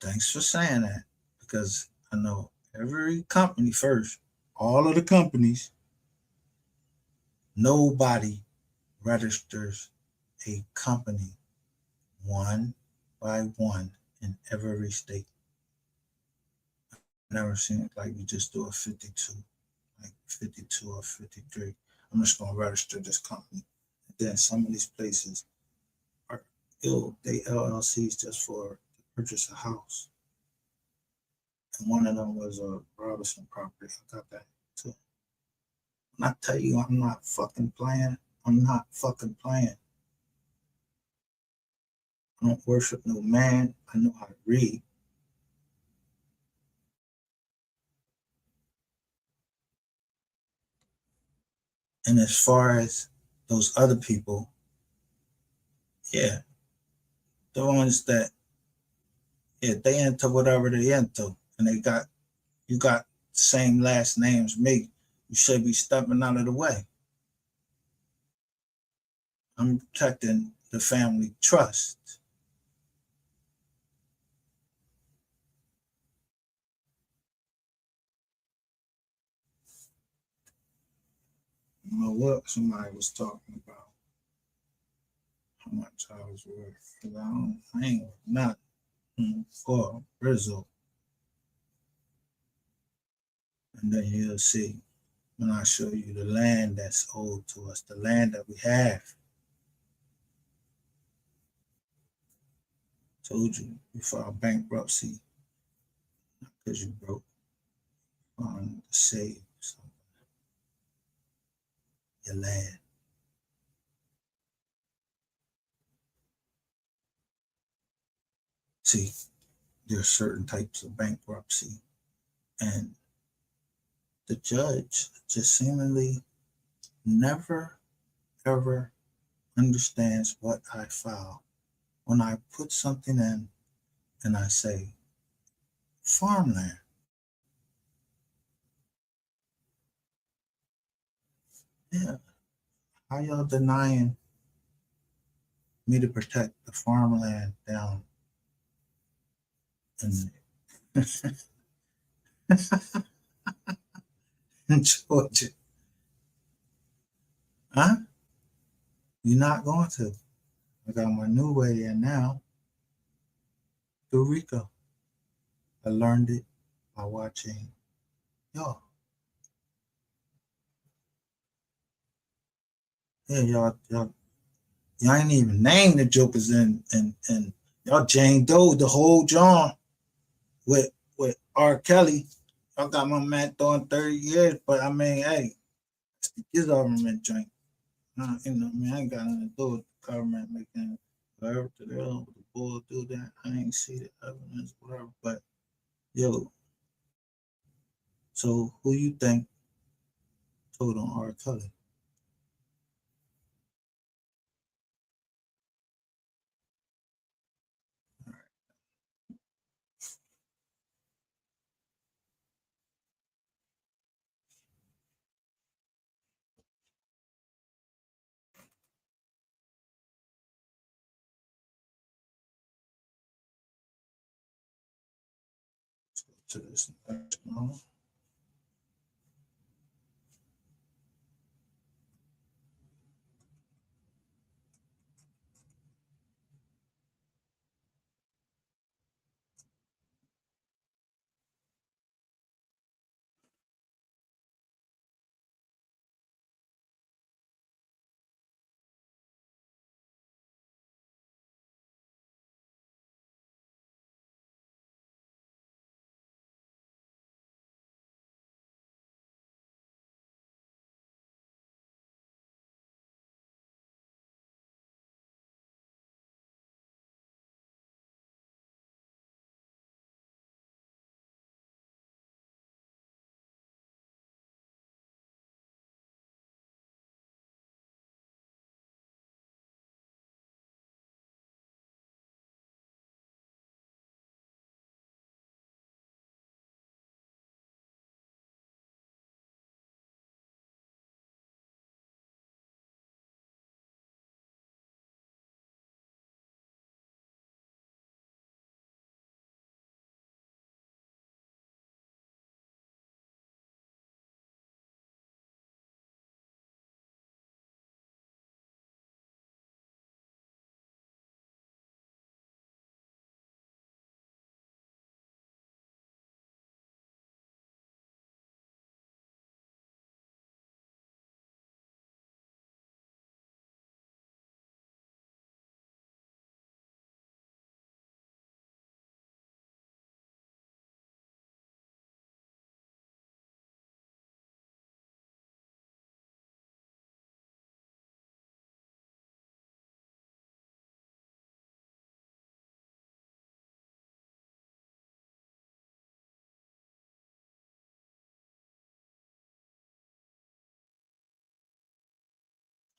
Thanks for saying that, because I know every company first, all of the companies, nobody registers a company one by one in every state. I've never seen it like we just do a 52, like 52 or 53. I'm just gonna register this company. And then some of these places are they LLCs just for to purchase a house. And one of them was a Robinson property. I got that too. When I tell you I'm not fucking playing, I'm not fucking playing. I don't worship no man. I know how to read. And as far as those other people, yeah, the ones that, yeah, they into whatever they into, and they got, you got the same last name as me, you should be stepping out of the way. I'm protecting the family trust. You know what? Somebody was talking about how much I was worth. 'Cause I ain't worth nothing for Rizzo. And then you'll see when I show you the land that's owed to us, the land that we have. Told you, you filed bankruptcy because you broke on to save your land. See, there are certain types of bankruptcy, and the judge just seemingly never, ever understands what I file. When I put something in and I say farmland, yeah, how y'all denying me to protect the farmland down in in Georgia? Huh? You're not going to. I got my new way in now through Rico. I learned it by watching y'all. Yeah, y'all ain't even named the jokers in y'all Jane Doe the whole John with R. Kelly. Y'all got my man throwing 30 years, but I mean, hey, it's the government joint. You know, I mean, I ain't got nothing to do with the government making whatever to the hell with the bull do that. I ain't see the evidence, whatever. But yo, so who you think told on R. Kelly? To this next one.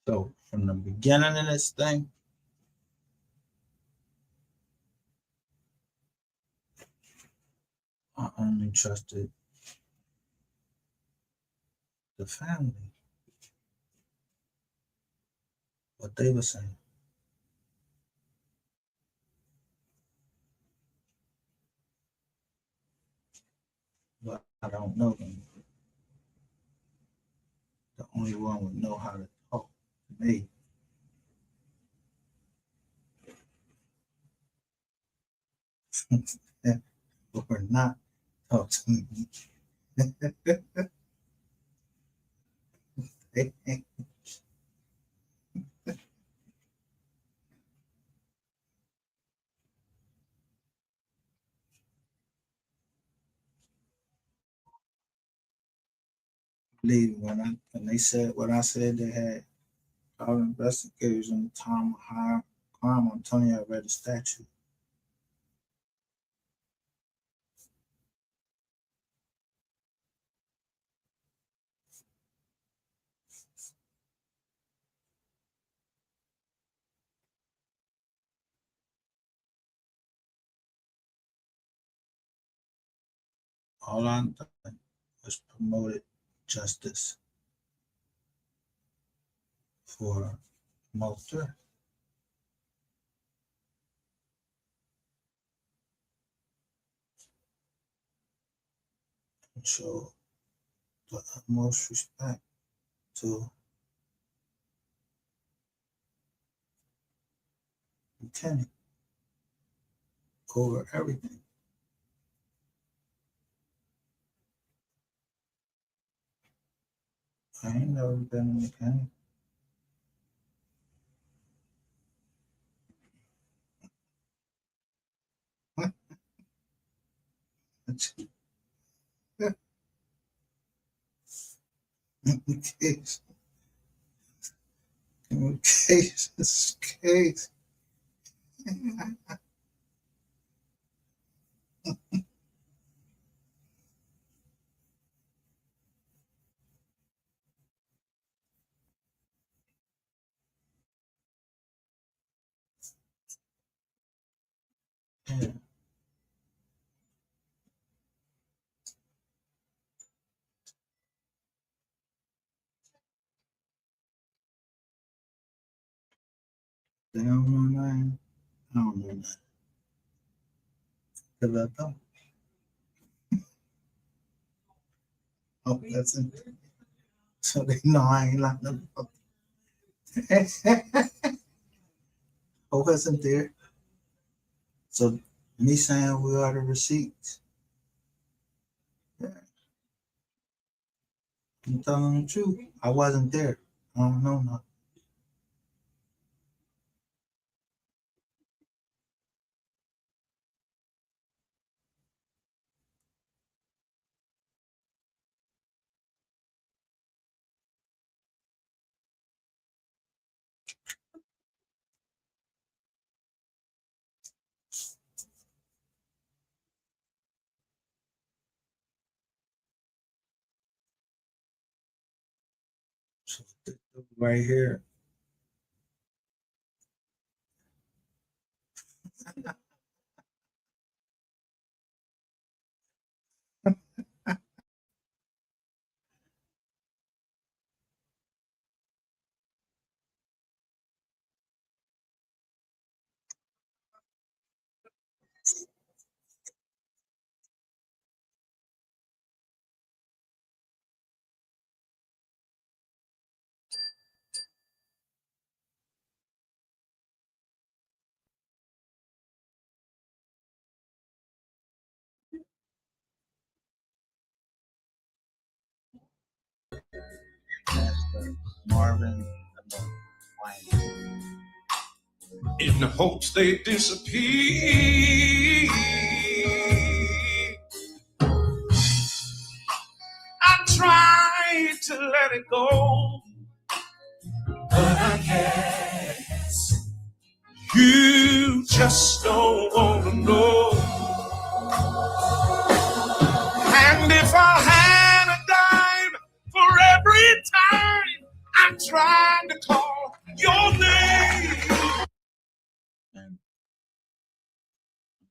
So from the beginning of this thing, I only trusted the family, what they were saying. But I don't know them. The only one would know how to talk to me. Or not talk to me. Believe when they said what I said, they had all investigators in the time of high crime. I'm telling you, I read the statute. All I done was promoted justice for Mulder. And show the utmost respect to Lieutenant over everything. I ain't never been in the county. Case. Case. Yeah. They don't know nothing. I don't know nothing. Because I don't. Oh, that's it. So they know I ain't like no. I wasn't there. So me saying we are the receipts. Yeah. I'm telling the truth. I wasn't there. I don't know nothing. So right here. Marvin. In the hopes they disappear. I tried to let it go, but I can't. You just don't want to know. And if I had a dime for every time I tried to call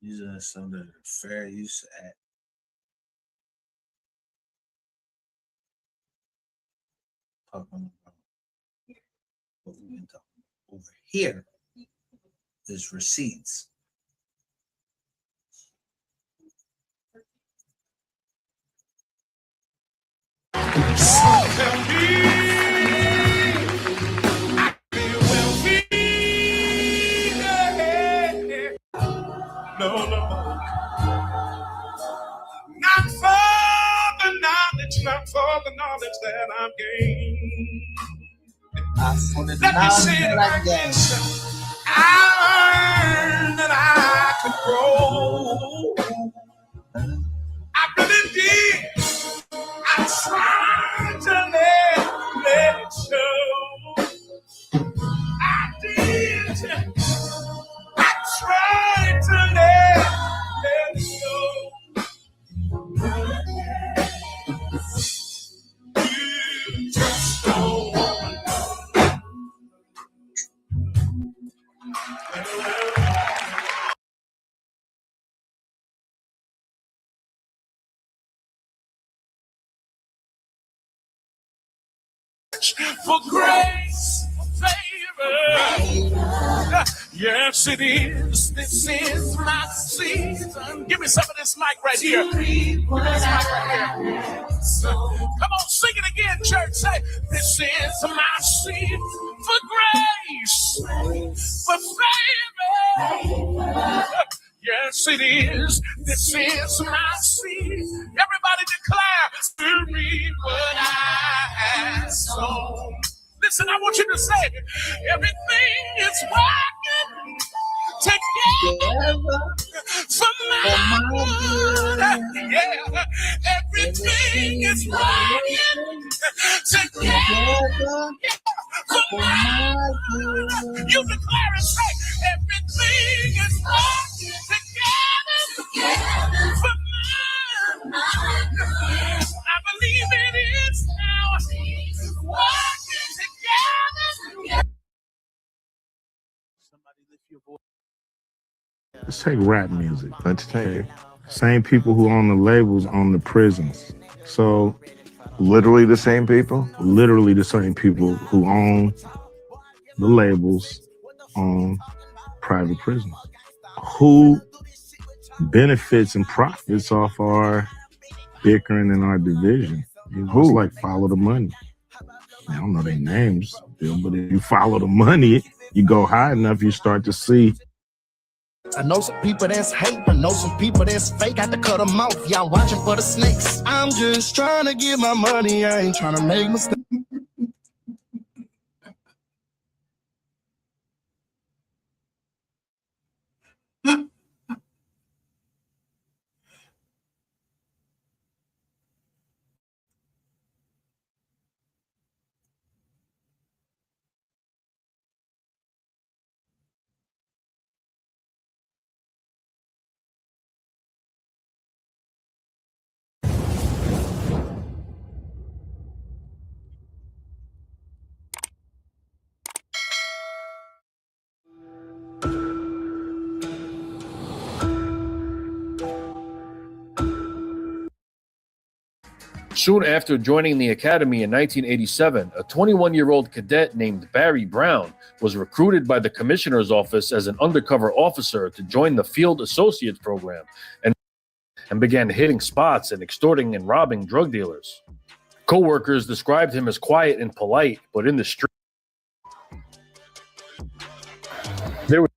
These are some of the Fair Use Act. Talking about what we've been talking about. Over here is receipts. Tell me I feel well feeling. No, no. Not for the knowledge that I've gained. Let me say it like this. I learned that I could grow. I really did. I tried to let it show. I did. I tried to let it show. You just don't want for grace, for favor. Yes, it is. This is my season. Give me some of this mic right here. This mic right here. Come on, sing it again, church. Say, this is my season for grace, for favor. Yes, it is. This is my season. Everybody declare to reap what I have sown. Listen, I want you to say, everything is working together for my good. Yeah, everything is working together for my good. You declare and say, everything is working together for my good. I believe it is now working together. Let's take rap music. Let's take it. Same people who own the labels own the prisons. So, literally the same people? Literally the same people who own the labels own private prisons. Who benefits and profits off our bickering and our division? It's like follow the money. I don't know their names, Bill, but if you follow the money, you go high enough, you start to see. I know some people that's hate, I know some people that's fake. Got to cut them off. Y'all watching for the snakes. I'm just trying to get my money. I ain't trying to make mistakes. Soon after joining the academy in 1987, a 21-year-old cadet named Barry Brown was recruited by the commissioner's office as an undercover officer to join the Field Associates program and began hitting spots and extorting and robbing drug dealers. Co-workers described him as quiet and polite, but in the street, there was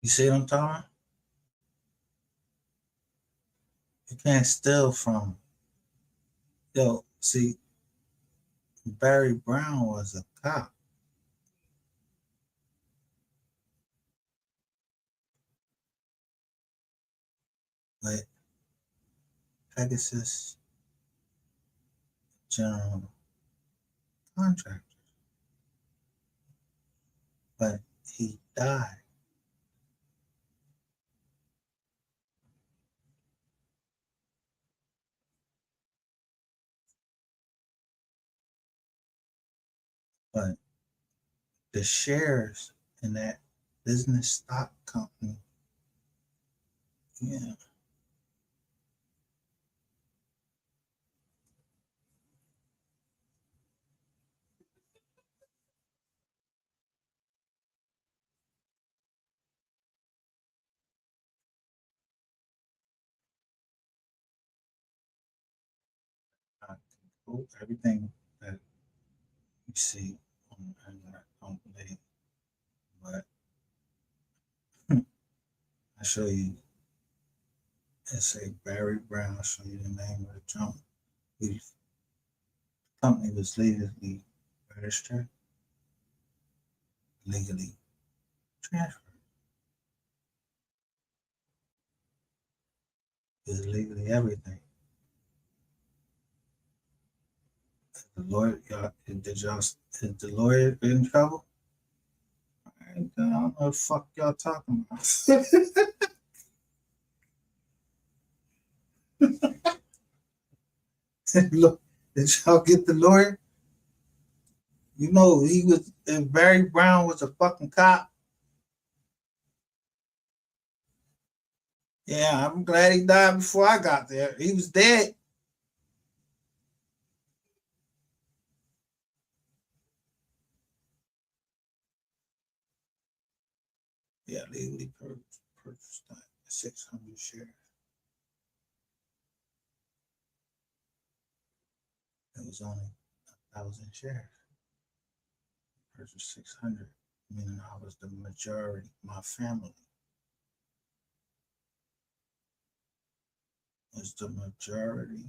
You see what I'm talking about? You can't steal from. Yo, see, Barry Brown was a cop. But Pegasus general contractor. But he died. But the shares in that business stock company. Yeah. Everything that you see on the internet, don't believe. But I show you, it's a Barry Brown, I'll show you the name of the junk. The company was legally registered, legally transferred. It's legally everything. The lawyer, is the lawyer in trouble? I don't know what the fuck y'all talking about. Look, did y'all get the lawyer? You know, Barry Brown was a fucking cop. Yeah, I'm glad he died before I got there. He was dead. Yeah, legally purchased 600 shares. It was only 1,000 shares. Purchased 600, meaning I was the majority, my family was the majority.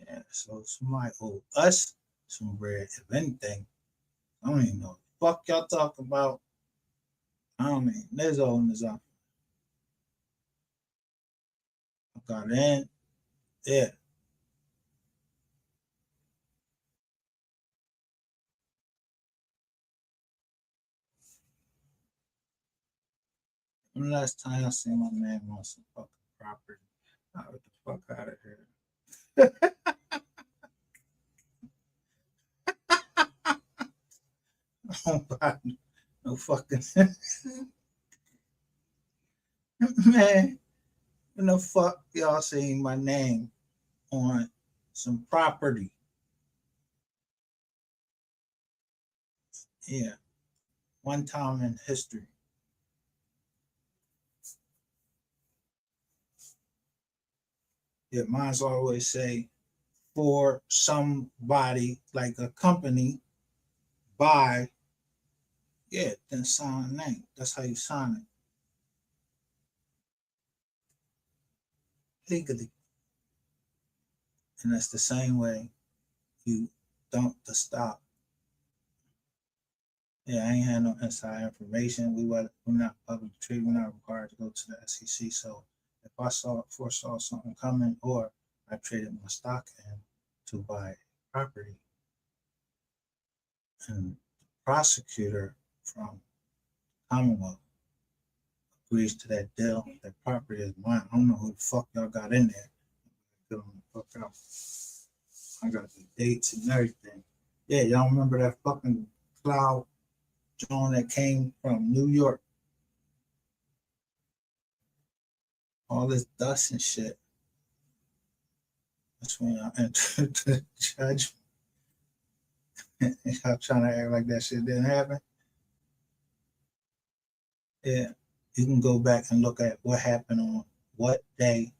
Yeah, so somebody owe us some bread, if anything. I don't even know what the fuck y'all talking about. I don't mean, there's all in this up. I got in, yeah. When the last time I seen my name on some fucking property, I got the fuck out of here. I don't buy no fucking man. When the fuck y'all seen my name on some property? Yeah, one time in history. Yeah, mine's always say for somebody like a company by, yeah, then sign a name. That's how you sign it. Legally. And that's the same way you dump the stock. Yeah, I ain't had no inside information. We're not public trade. We're not required to go to the SEC. So if I foresaw something coming, or I traded my stock in to buy property, and the prosecutor from Commonwealth agrees to that deal, that property is mine. I don't know who the fuck y'all got in there. Get them the fuck out. I got the dates and everything. Yeah, y'all remember that fucking cloud drone that came from New York? All this dust and shit. That's when I entered the judgment. Y'all trying to act like that shit didn't happen? Yeah, you can go back and look at what happened on what day.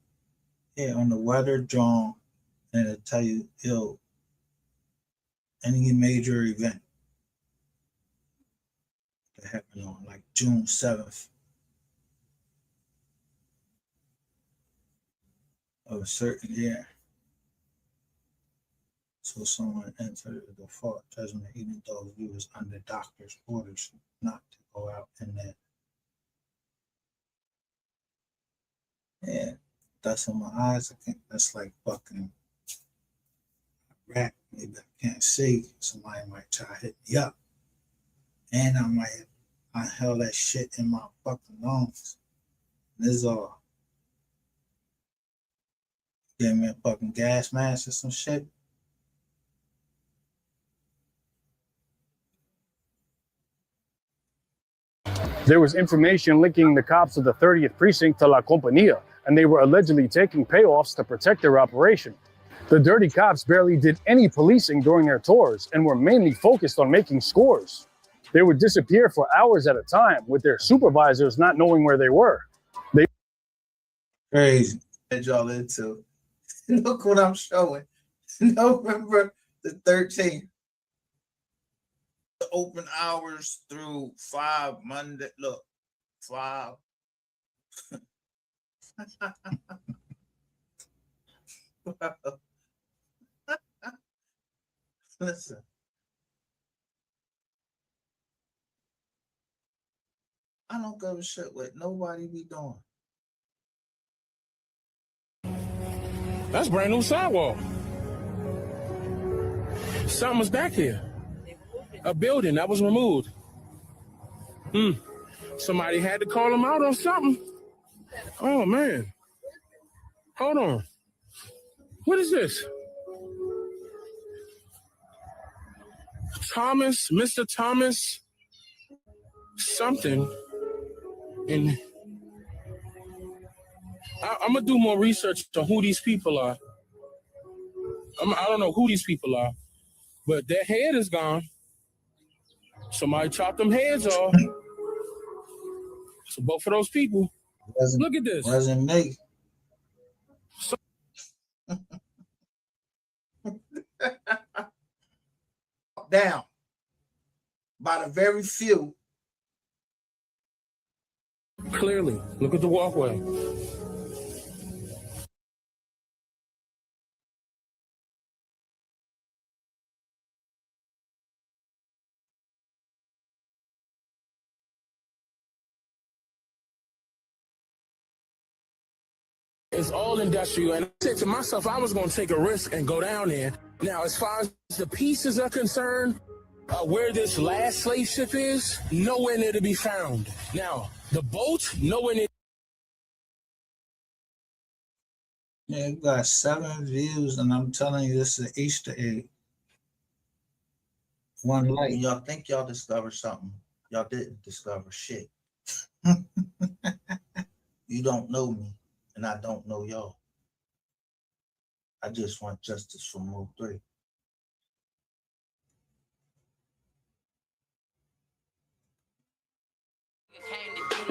Yeah, on the weather drone, and it'll tell you, any major event that happened on like June 7th of a certain year. So someone entered a default judgment even though you was under doctor's orders not to go out in there. Yeah, dust in my eyes. I can't, that's like fucking a rat. Maybe I can't see. Somebody might try to hit me up. And I held that shit in my fucking lungs. This is all. Gave me a fucking gas mask or some shit. There was information linking the cops of the 30th precinct to La Compañía, and they were allegedly taking payoffs to protect their operation. The dirty cops barely did any policing during their tours and were mainly focused on making scores. They would disappear for hours at a time, with their supervisors not knowing where they were. Crazy. That y'all into. Look what I'm showing. November the 13th. The open hours through 5 Monday. Look, 5. Listen. I don't give a shit what nobody be doing. That's brand new sidewalk. Something was back here. A building that was removed. Somebody had to call them out on something. Oh, man. Hold on. What is this? Thomas, Mr. Thomas, something. And I'm going to do more research on who these people are. I don't know who these people are, but their head is gone. Somebody chopped them heads off. So both of those people. Look at this. Wasn't me. Down by the very few. Clearly, look at the walkway. It's all industrial, and I said to myself, I was going to take a risk and go down there. Now, as far as the pieces are concerned, where this last slave ship is, nowhere near to be found. Now, the boat, nowhere near. Yeah, you got 7 views, and I'm telling you, this is an Easter egg. One light. Y'all think y'all discovered something. Y'all didn't discover shit. You don't know me, and I don't know y'all. I just want justice for Move 3.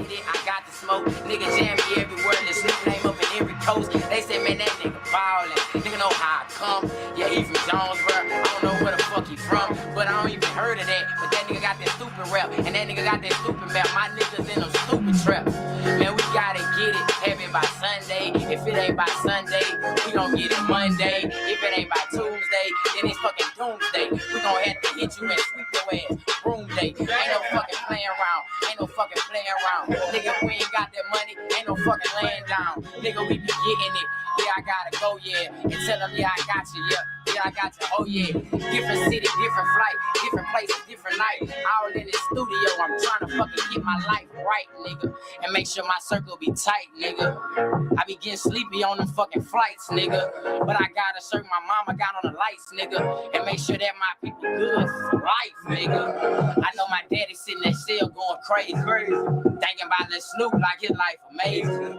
I got the smoke, nigga jam me everywhere, the Snoop name up in every coast. They say, man, that nigga ballin', nigga know how I come. Yeah, he from Jonesboro, I don't know where the fuck he from, but I don't even heard of that. But that nigga got that stupid rap, and that nigga got that stupid map. My niggas in them stupid traps. Man, we gotta get it, have it by Sunday. If it ain't by Sunday, we gon' get it Monday. If it ain't by Tuesday, then it's fucking doomsday. We gon' have to hit you and sweep your ass. Room day, ain't no fucking playing around, ain't no fucking playing around. Nigga, we ain't got that money, ain't no fucking laying down. Nigga, we be getting it. Yeah, I gotta go, yeah. And tell them, yeah, I got you, yeah. Yeah, I got you, oh yeah. Different city, different flight, different places, different night. All in the studio, I'm trying to fucking get my life right, nigga. And make sure my circle be tight, nigga. I be getting sleepy on them fucking flights, nigga. But I gotta serve my mama got on the lights, nigga. And make sure that my people good for life, nigga. I know my daddy sitting in that cell going crazy. Thinking about that Snoop like his life amazing.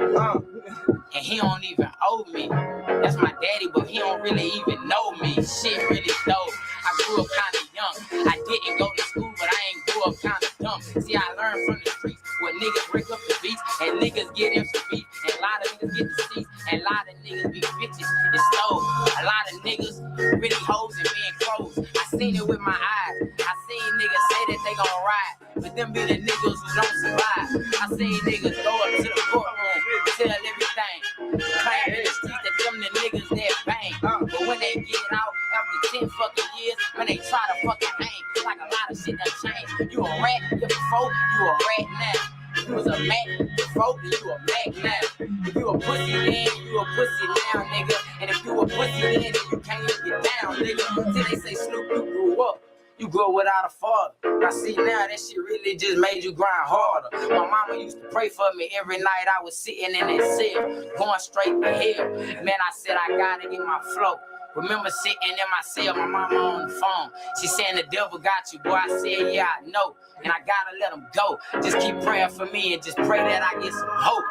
And he don't even owe me. That's my daddy, but he don't really even know me. Shit really dope. I grew up kind of young. I didn't go to school, but I ain't grew up kind of dumb. See, I learned from the streets where niggas break up the beats and niggas get them some beats. And a lot of niggas get the seats and a lot of niggas be bitches and stove. A lot of niggas really hoes and being clothes. I seen it with my eyes. I seen niggas say that they gon' ride, but them be the niggas who don't survive. I seen niggas go up to the courtroom, tell everything, claim in the streets that them the niggas that bang. But when they get out after 10 fucking years, when they try to fucking hang, like a lot of shit done changed. You a rat before, you a rat now. If you was a Mac before, then you a Mac now. If you a pussy then, you a pussy now, nigga. And if you a pussy then you can't even get down, nigga. Till they say Snoop, you grew up. You grew up without a father. I see now that shit really just made you grind harder. My mama used to pray for me every night. I was sitting in that cell, going straight to hell. Man, I said I gotta get my flow. Remember sitting in my cell, my mama on the phone. She saying the devil got you, boy. I said, yeah, I know. And I gotta let him go. Just keep praying for me and just pray that I get some hope.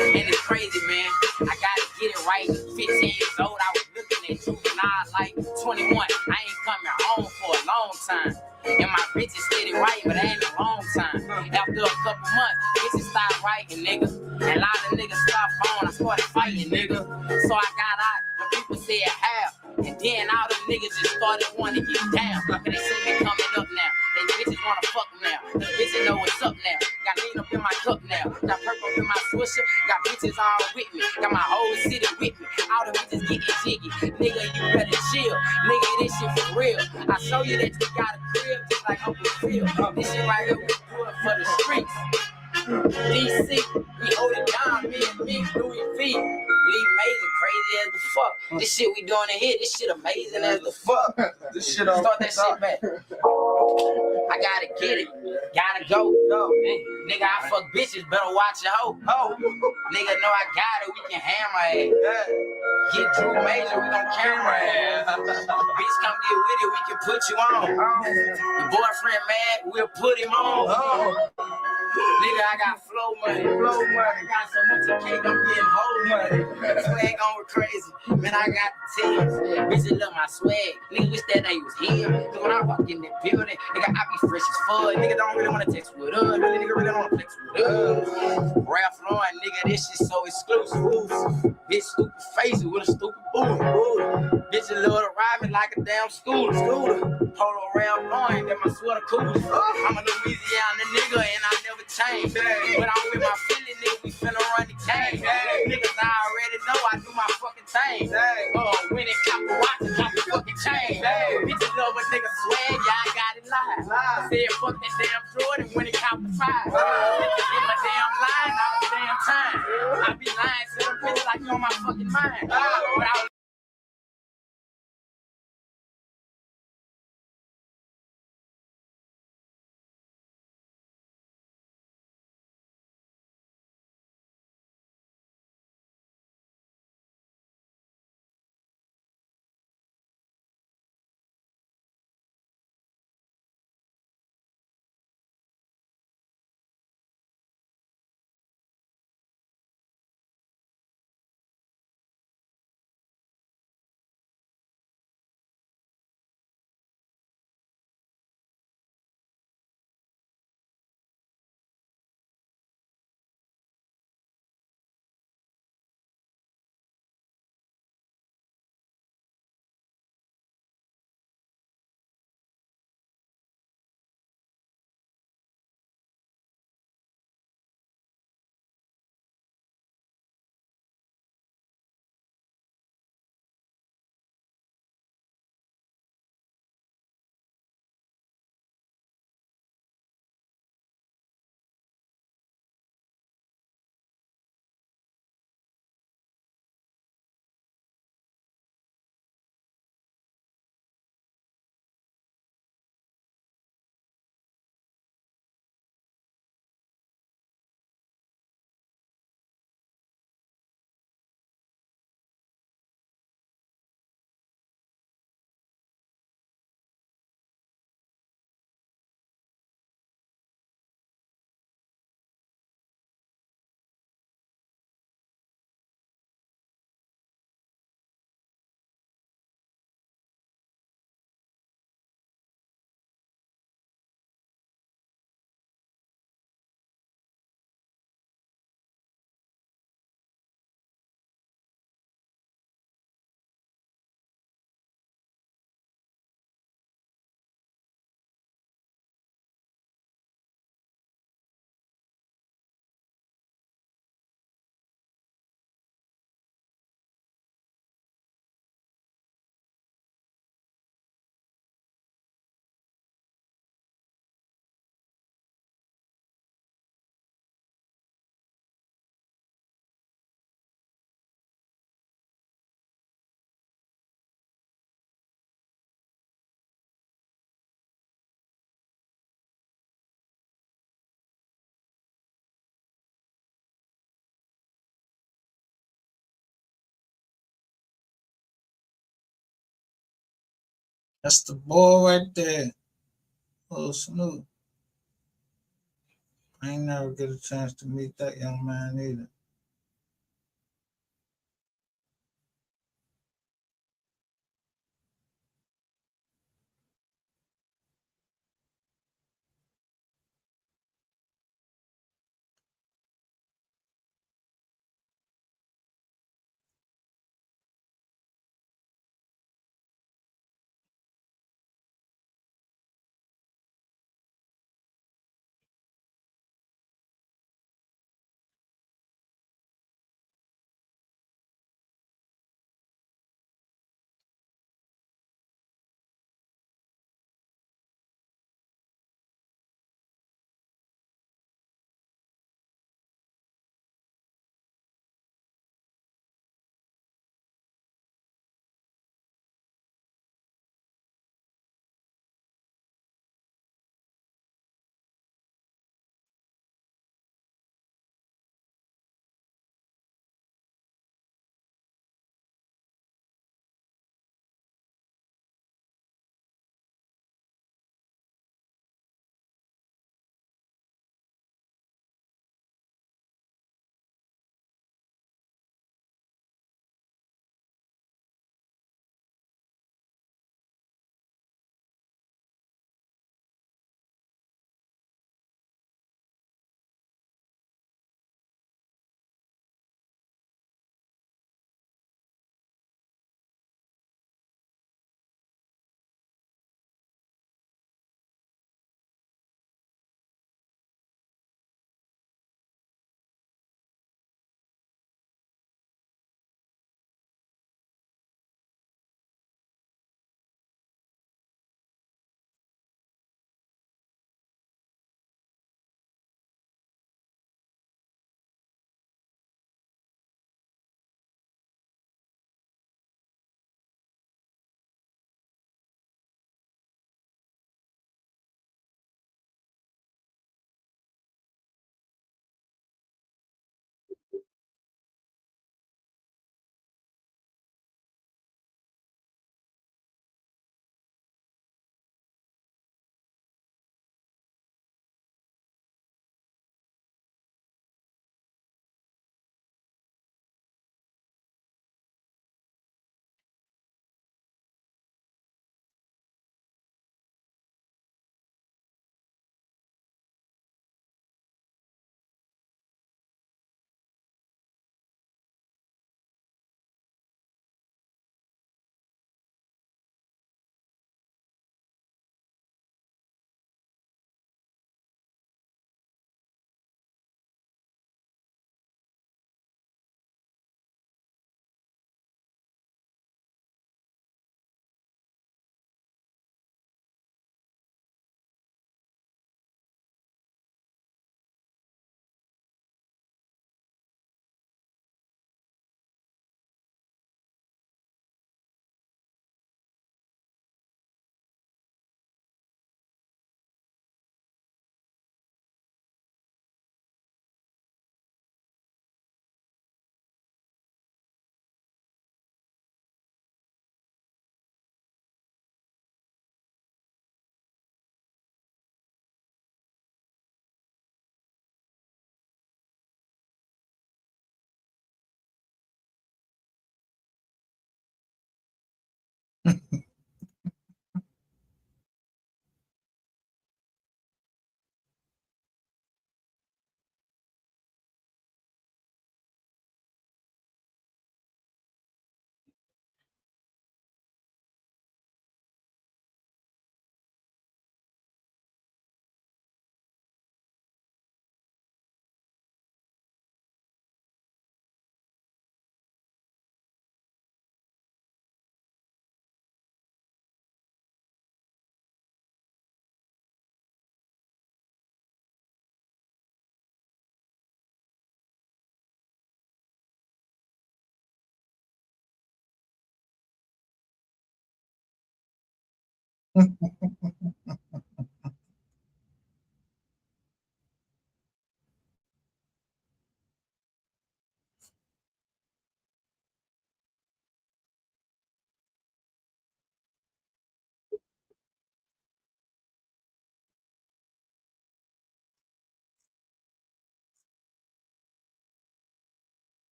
And it's crazy, man. I gotta get it right. 15 years old, I was looking at juvenile like 21. I ain't coming home for a long time. And my bitches steady writing, but it ain't a long time. After a couple months, bitches start writing, nigga. And a lot of niggas stopped phone. I started fighting, nigga. So I got out when people said how. And then all them niggas just started wanting to get down. And they see me coming up now. They bitches wanna fuck now. The bitches know what's up now. Got lean up in my cup now. Got purple up in my swisher. Got bitches all with me. Got my whole city with me. All the bitches getting jiggy. Nigga, you better chill. Nigga, this shit for real. I show you that you got a crib just like Uncle Phil. This shit right here, we do it for the streets. DC, we hold it down, me and Louis V. Lee Mason, crazy as the fuck. This shit we doing in here, this shit amazing as the fuck. This shit start that shit back. I gotta get it, gotta go. Nigga, I fuck bitches, better watch your hoe. Nigga know I got it, we can hammer it. Get Drew Major, we gon' camera it. Bitch, come get with it, we can put you on. Your boyfriend mad, we'll put him on. Nigga, I got flow money. I got so much cake, I'm getting whole money. Swag on crazy. Man, I got the teams. Bitches love my swag. Nigga, wish that they was here. Cause when I walk in that building, nigga, I be fresh as fuck. Nigga don't really wanna text with us. Nigga really don't wanna flex with us. Ralph Lauren, nigga, this shit so exclusive. Bitch, stupid face with a stupid booty. Bitches love to ride me like a damn scooter. Polo Ralph Lauren, that my sweater cool. I'm a Louisiana nigga and I never change. But I'm with my Philly nigga, we finna run the game. Niggas I already know I do my fucking thing. When it cop the watch, cop the fucking chain. Bitches love a nigga swag, yeah, I got it live. Said fuck that damn Jordan when it cop the 5. Niggas get my damn line all the damn time. I be lying to them bitches like you on my fucking mind. But I That's the boy right there. Little Snoop. I ain't never get a chance to meet that young man either.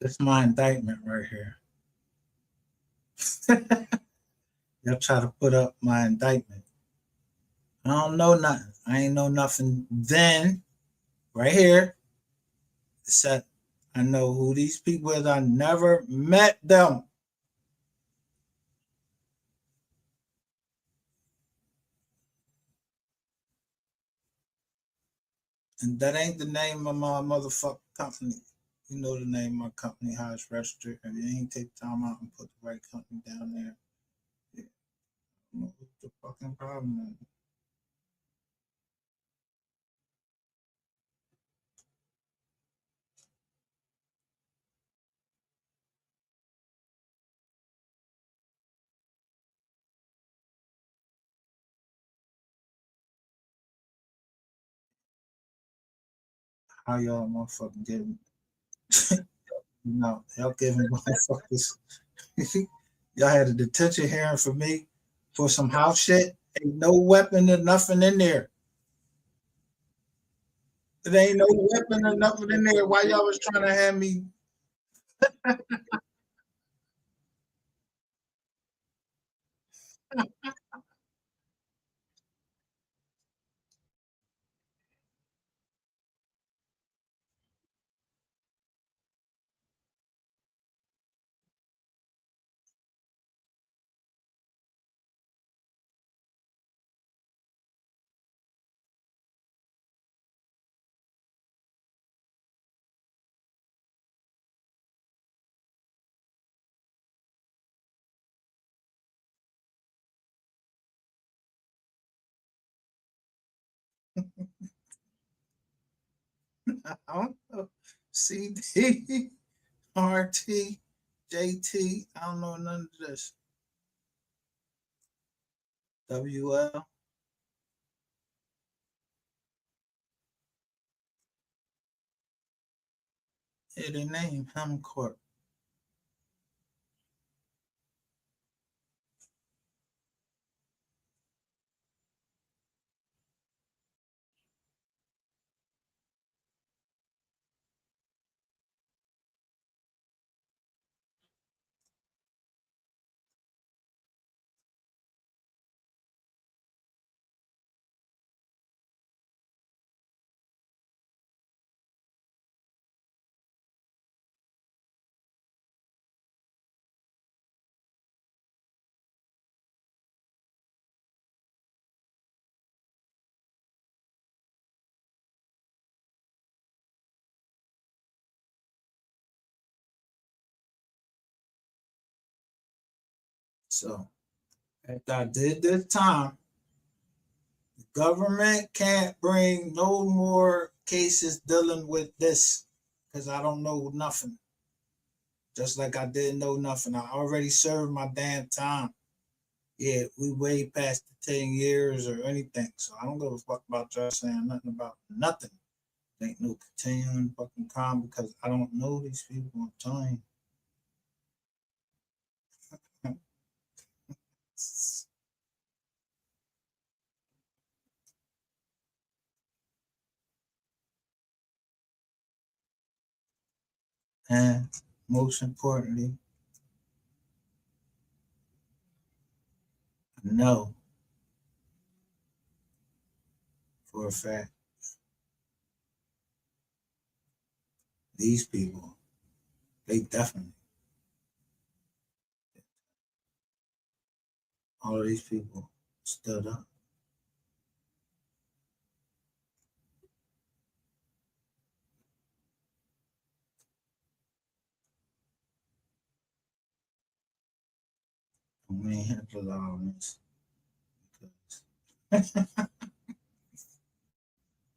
This is my indictment right here. Y'all try to put up my indictment. I don't know nothing. I ain't know nothing then. Right here. Except I know who these people is. I never met them. And that ain't the name of my motherfucking company. You know the name of my company, how it's registered. If you ain't take time out and put the right company down there, yeah. What's the fucking problem? How y'all motherfucking giving? No, y'all giving motherfuckers. Y'all had a detention hearing for me for some house shit. Ain't no weapon or nothing in there. There ain't no weapon or nothing in there. Why y'all was trying to have me? I don't know. CD, RT, JT. I don't know none of this. WL. Yeah, they name Hemcourt. So after I did this time, the government can't bring no more cases dealing with this because I don't know nothing. Just like I didn't know nothing. I already served my damn time. Yeah, we way past the 10 years or anything. So I don't give a fuck about y'all saying nothing about nothing. Ain't no continuing fucking crime because I don't know these people. I'm telling you. And most importantly, I know for a fact these people, they definitely, all of these people stood up. And we ain't have to allow this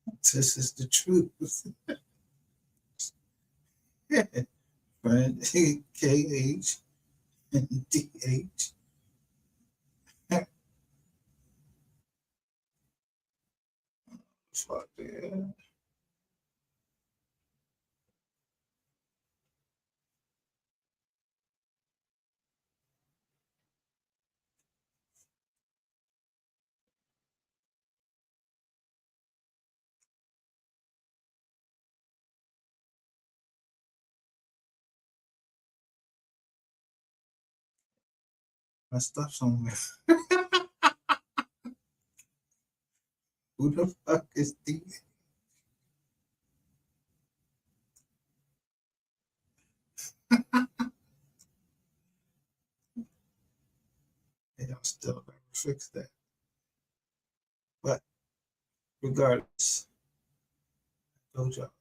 because this is the truth. Right? KH and DH. Fuck yeah. My stuff's on there. Who the fuck is these? Hey, y'all still never fix that. But regardless, I told y'all.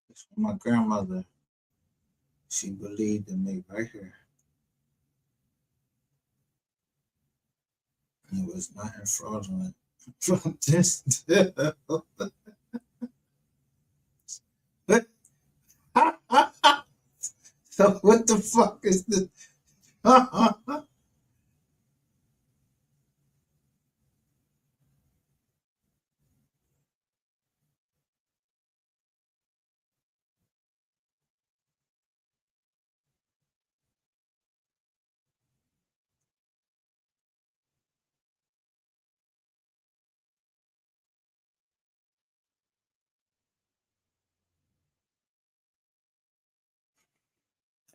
It's my grandmother. She believed in me right here. And it was nothing fraudulent from this. So what the fuck is this?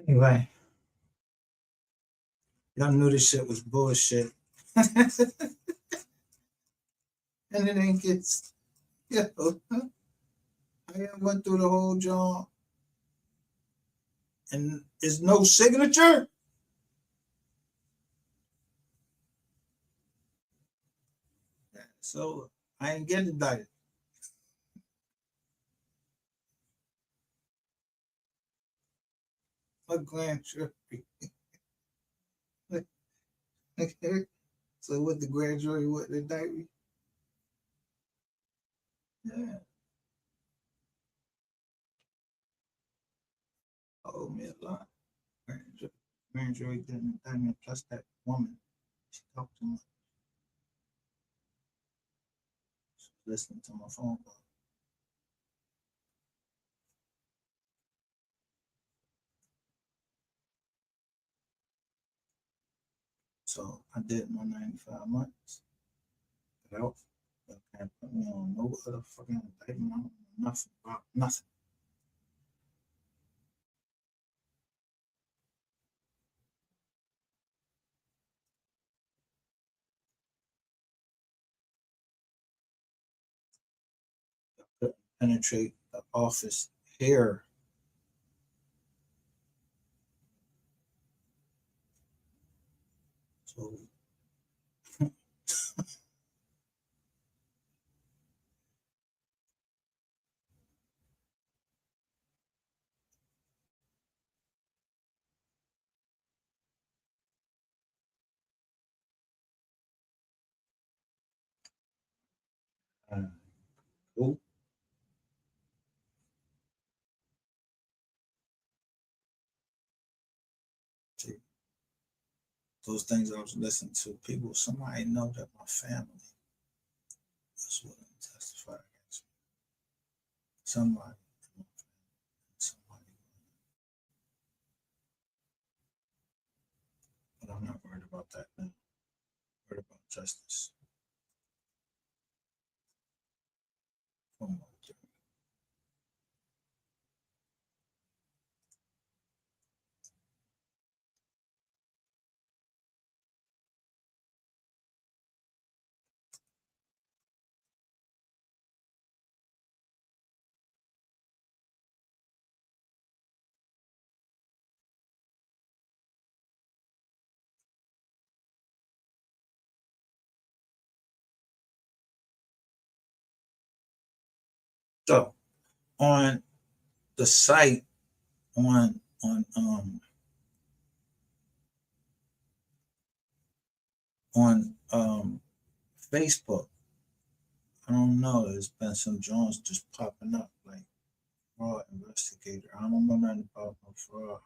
Anyway, y'all knew this shit was bullshit. And it ain't gets, I went through the whole job and there's no signature. So I ain't getting indicted. My grand jury. So what the grand jury would indict me? Yeah. Owe me a lot. Grand jury didn't indict me, plus that woman. She talked too much. She was listening to my phone call. So I did my 95 months. Got out. But can't put me on no other fucking indictment. I don't know nothing about nothing. Couldn't penetrate the office here. So cool. See, those things I was listening to, people, somebody know that my family is willing to testify against me. Somebody. Somebody. But I'm not worried about that now. I'm worried about justice. One more thing. So on the site on Facebook, I don't know. There's been some Jones just popping up like fraud investigator. I don't know nothing about no fraud.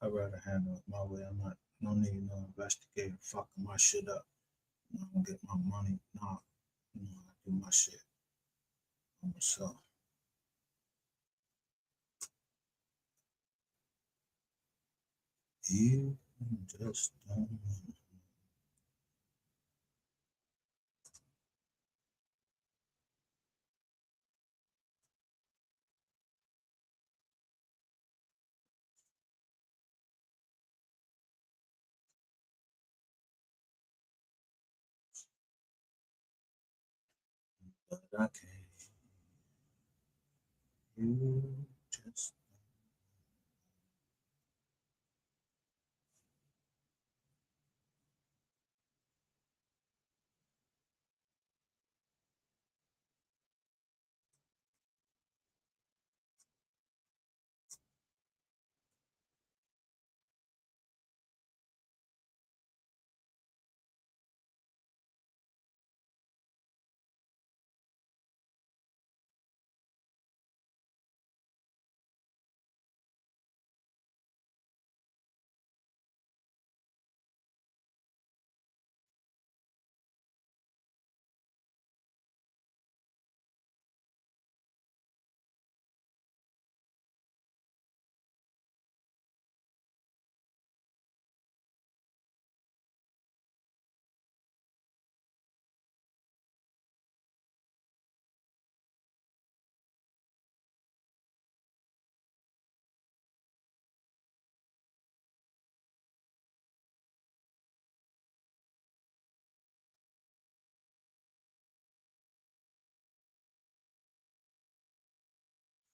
I'd rather handle it my way. I don't need no investigator fucking my shit up. I'm gonna get my money. No, I do my shit on myself. You just don't know. But I can't. You just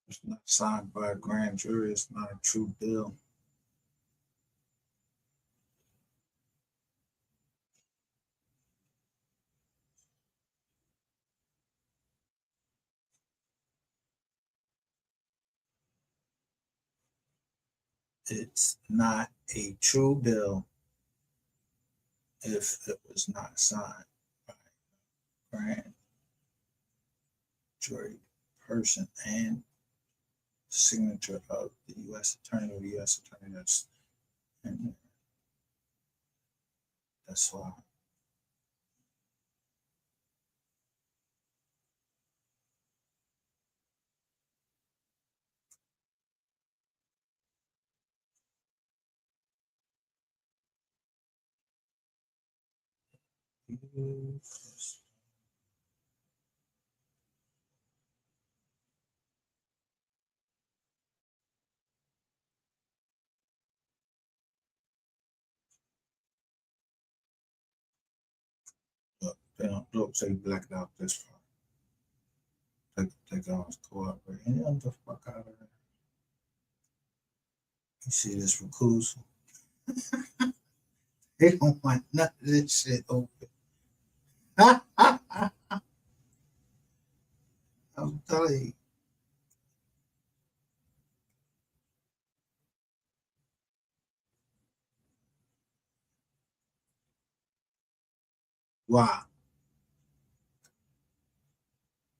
it's not signed by a grand jury. It's not a true bill. It's not a true bill if it was not signed by a grand jury person and signature of the U.S. Attorney or the U.S. Attorney that's in there. That's why. You just look, they don't look, say blacked out this far. Take off his cooperate. And get the fuck out of there. You see this recusal? They don't want none of this shit open. I'm telling you. Why?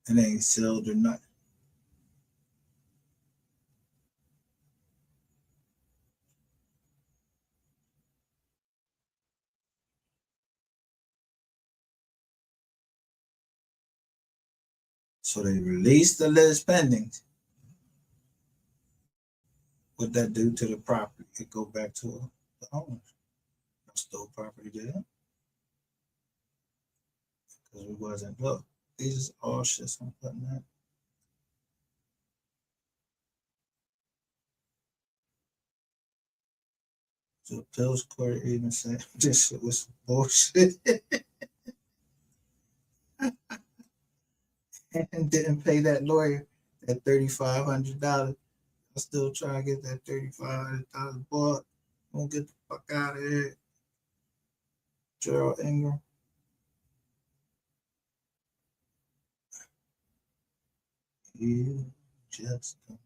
It ain't sealed or nothing. So they released the list pending. What that do to the property? It go back to the owners. I stole property to them. Because we wasn't, look, these is all shits I'm putting in. The appeals court even said this shit was bullshit. And didn't pay that lawyer that $3,500. I still try to get that $3,500 bought. Don't get the fuck out of here. Gerald Ingram. You just don't.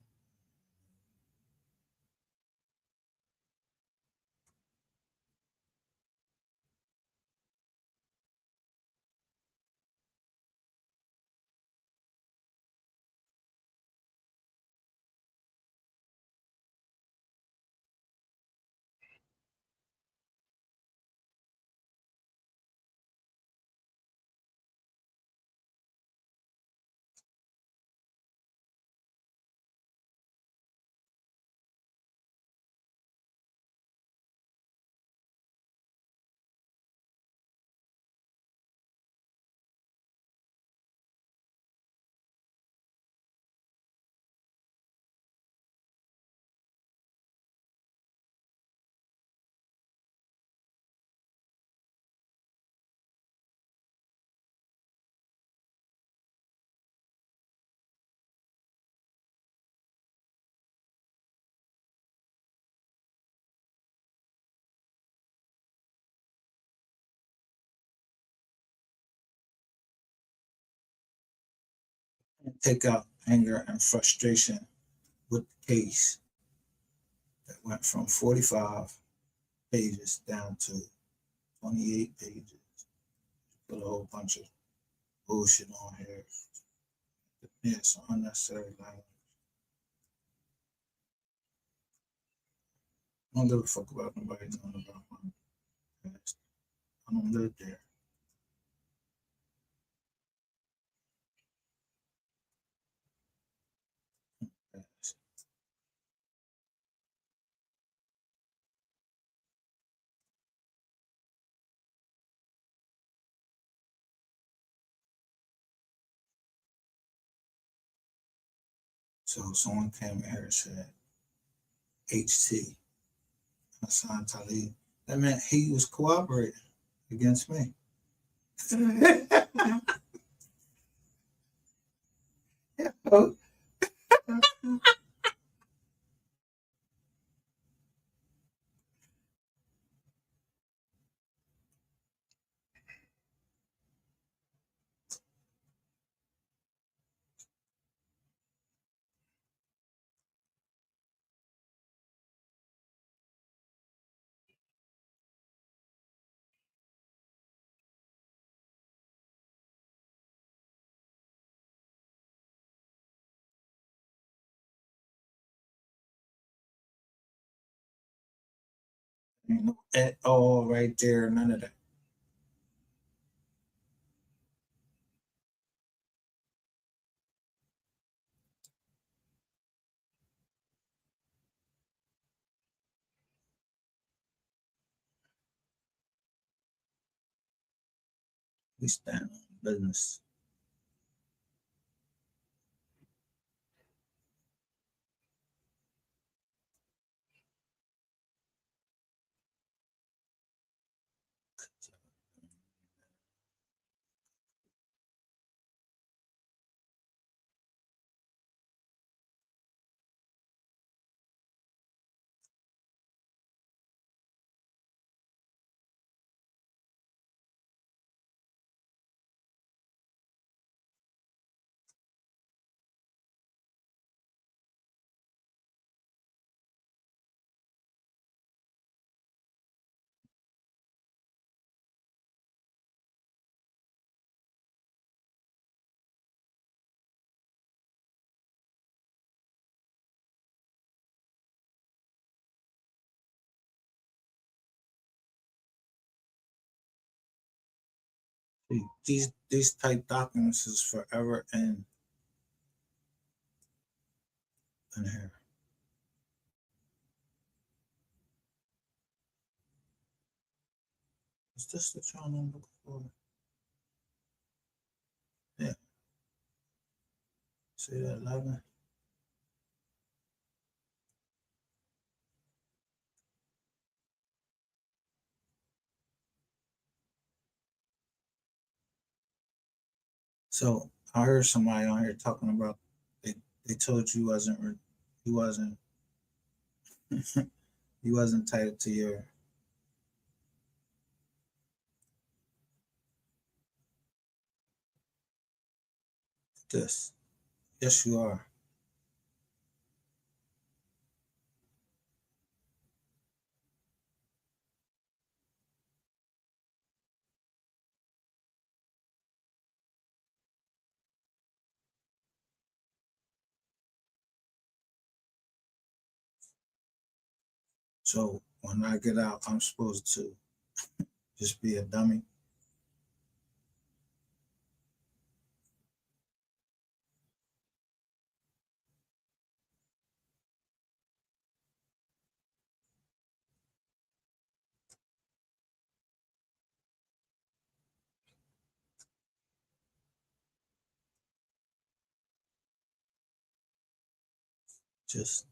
Take out anger and frustration with the case that went from 45 pages down to 28 pages. Put a whole bunch of bullshit on here. Yeah, some unnecessary language. I don't give a fuck about nobody knowing about my past. I don't live there. So someone came in here and said, HT, Hassan Talib. That meant he was cooperating against me. Ain't no at all right there, none of that. We stand on business. These type documents is forever in here. Is this the channel I'm looking for? Yeah. See that 11? So I heard somebody on here talking about they told you he wasn't he wasn't tied to your this. Yes, you are. So when I get out, I'm supposed to just be a dummy. Just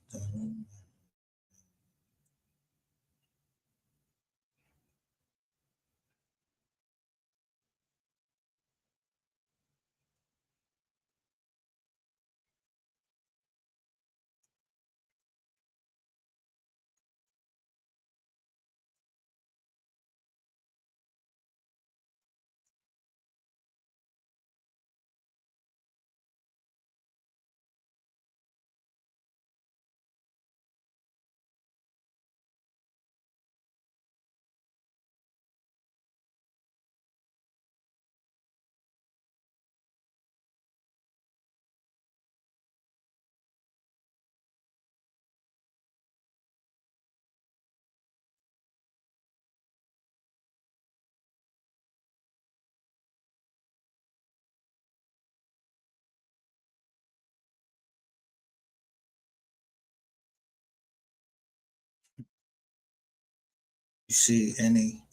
you see any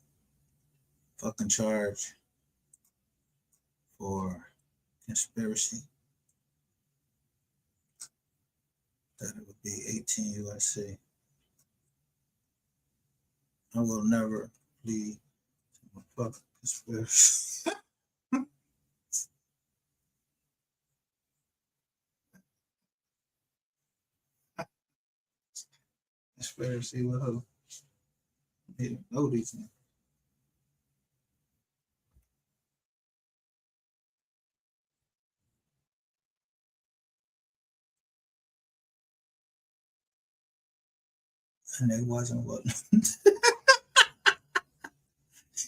fucking charge for conspiracy, that it would be 18 USC. I will never plead to a fucking conspiracy. Conspiracy with who? They don't know these things. And they wasn't willing.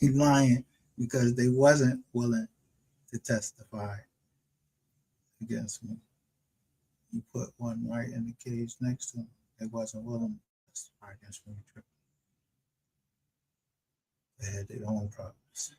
He lying because they wasn't willing to testify against me. You put one right in the cage next to him. They wasn't willing to testify against me. They had their own problems.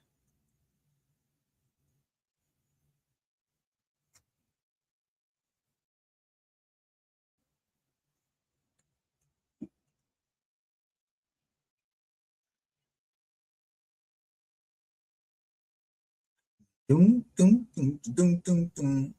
Doom, doom, doom, doom, doom, doom.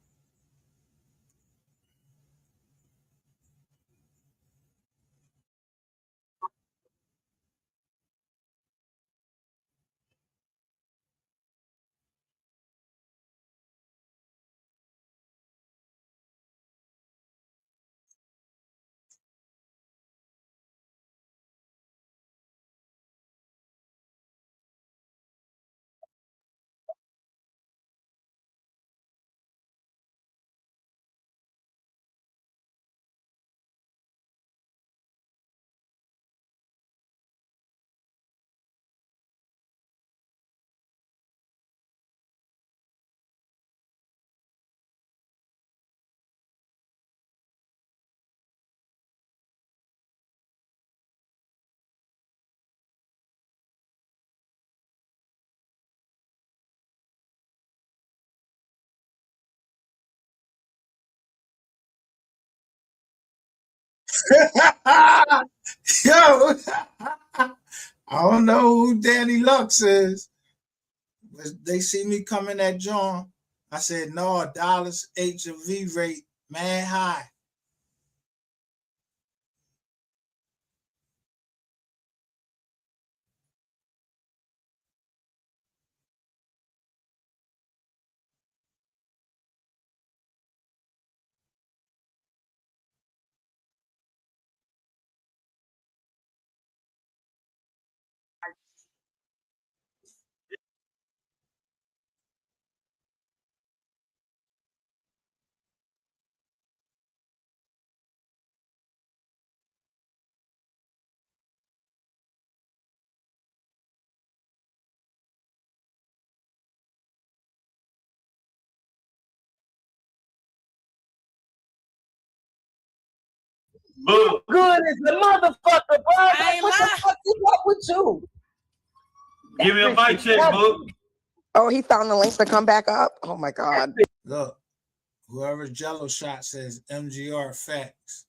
Yo, I don't know who Danny Lux is, but they see me coming at John. I said, no, Dallas HIV rate, man, high. Book. Good as the motherfucker, bro. I ain't What the fuck is up with you? Give me a mic check, Book. Oh, he found the links to come back up. Oh my God. Look, whoever's Jello shot says MGR facts.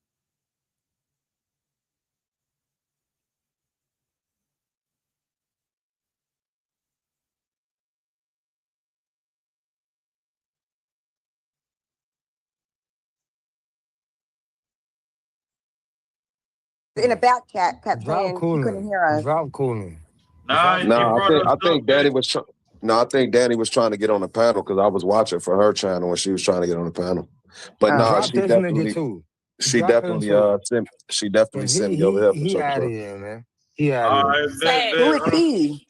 In the back chat kept Drop saying he couldn't cooling. hear us. Drop cooling. Nah, I think Danny was I think Danny was trying to get on the panel because I was watching for her channel when she was trying to get on the panel. But no, Drop she this definitely nigga too. she Drop him definitely too. sent me over here for He sure. out of here, man. He out of here. Who is he?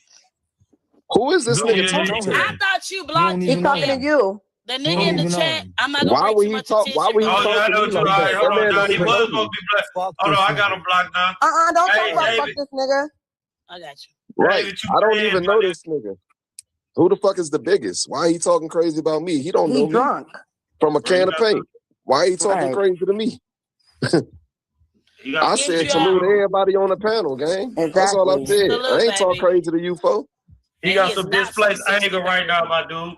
Who is this nigga talking to? I thought you blocked He's him. talking to you. The nigga in the chat. I'm not gonna Why bring would too he much talk? attention. Why would he Oh, yeah, I talk know to me too. All like right, that? hold That on, man Don. don't He even was know supposed me. to be black. Hold on, I got him blocked now. Don't Hey, talk about fuck David. this nigga. I got you. Right. David, you I don't dead, even my know nigga. this nigga. Who the fuck is the biggest? Why he talking crazy about me? He don't know He me. drunk. From a Bro, you can of got paint. Why he talking Right. crazy to me? You got I some said shit salute going on. everybody on the panel, gang. That's all I Exactly. said. Salute, I ain't talk baby. crazy to you, folks. He got some displaced anger right now, my dude.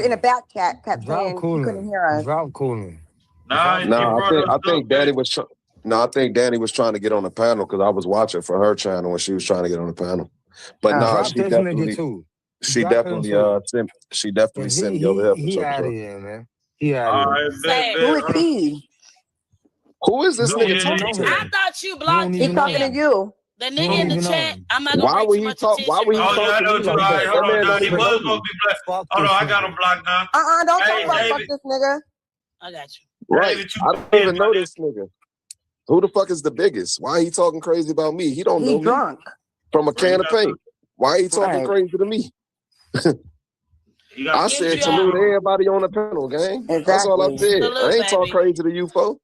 In the back chat kept Drop saying he couldn't cooling. hear us. Drop cooling. Nah, I think Danny was I think Danny was trying to get on the panel because I was watching for her channel when she was trying to get on the panel. But no, Drop she this definitely nigga too. she Drop him definitely too. sent me over here for He sure. out of here, man. He out All of right, here. bet, Who bet. is he? Who is this No, nigga yeah, talking to? I thought you You blocked don't He's even him. know talking to him. you. The You nigga don't in the even know chat. him. I'm not gonna Why bring would too he much talk? Why would he attention. Oh, yeah, I talk to know me too. All like right, that? hold That on, man Don. don't He even was know supposed me. to be black. Fuck Hold this on, I got nigga. him blocked now. Don't Hey, talk about fuck David. this nigga. I got you. Right. David, you I don't dead, even my know nigga. this nigga. Who the fuck is the biggest? Why he talking crazy about me? He don't He know me. drunk. From a Bro, you can of got some. paint. Why he talking Right. crazy to me? You got I some said shit salute going on. everybody on the panel, gang. That's all I Exactly. said. I Salute, ain't talk baby. crazy to you, folks.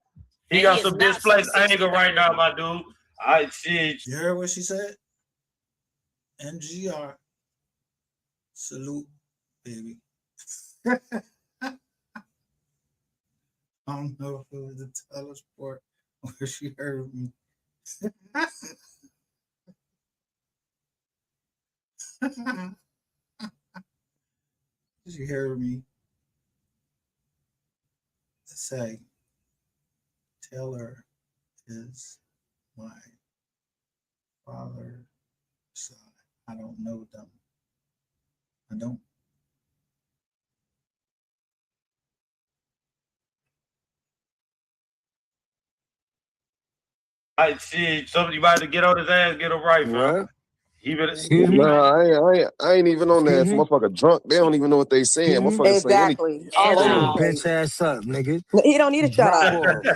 He And got he is some not some displaced anger 60. right now, my dude. I see. You heard what she said? MGR. Salute, baby. I don't know if it was the telesport or she heard me. She heard me say, Taylor is my father's son. I don't know them. I don't. I see. Somebody about to get on his ass, get him right, fam. What? He better. Excuse me? Nah, I ain't even on that. Excuse If me? motherfucker drunk, they don't even know what they saying. Excuse me? Motherfucker say anything. Exactly. Shut All your over the bitch place. ass up, nigga. He don't need to shut Drop up. off.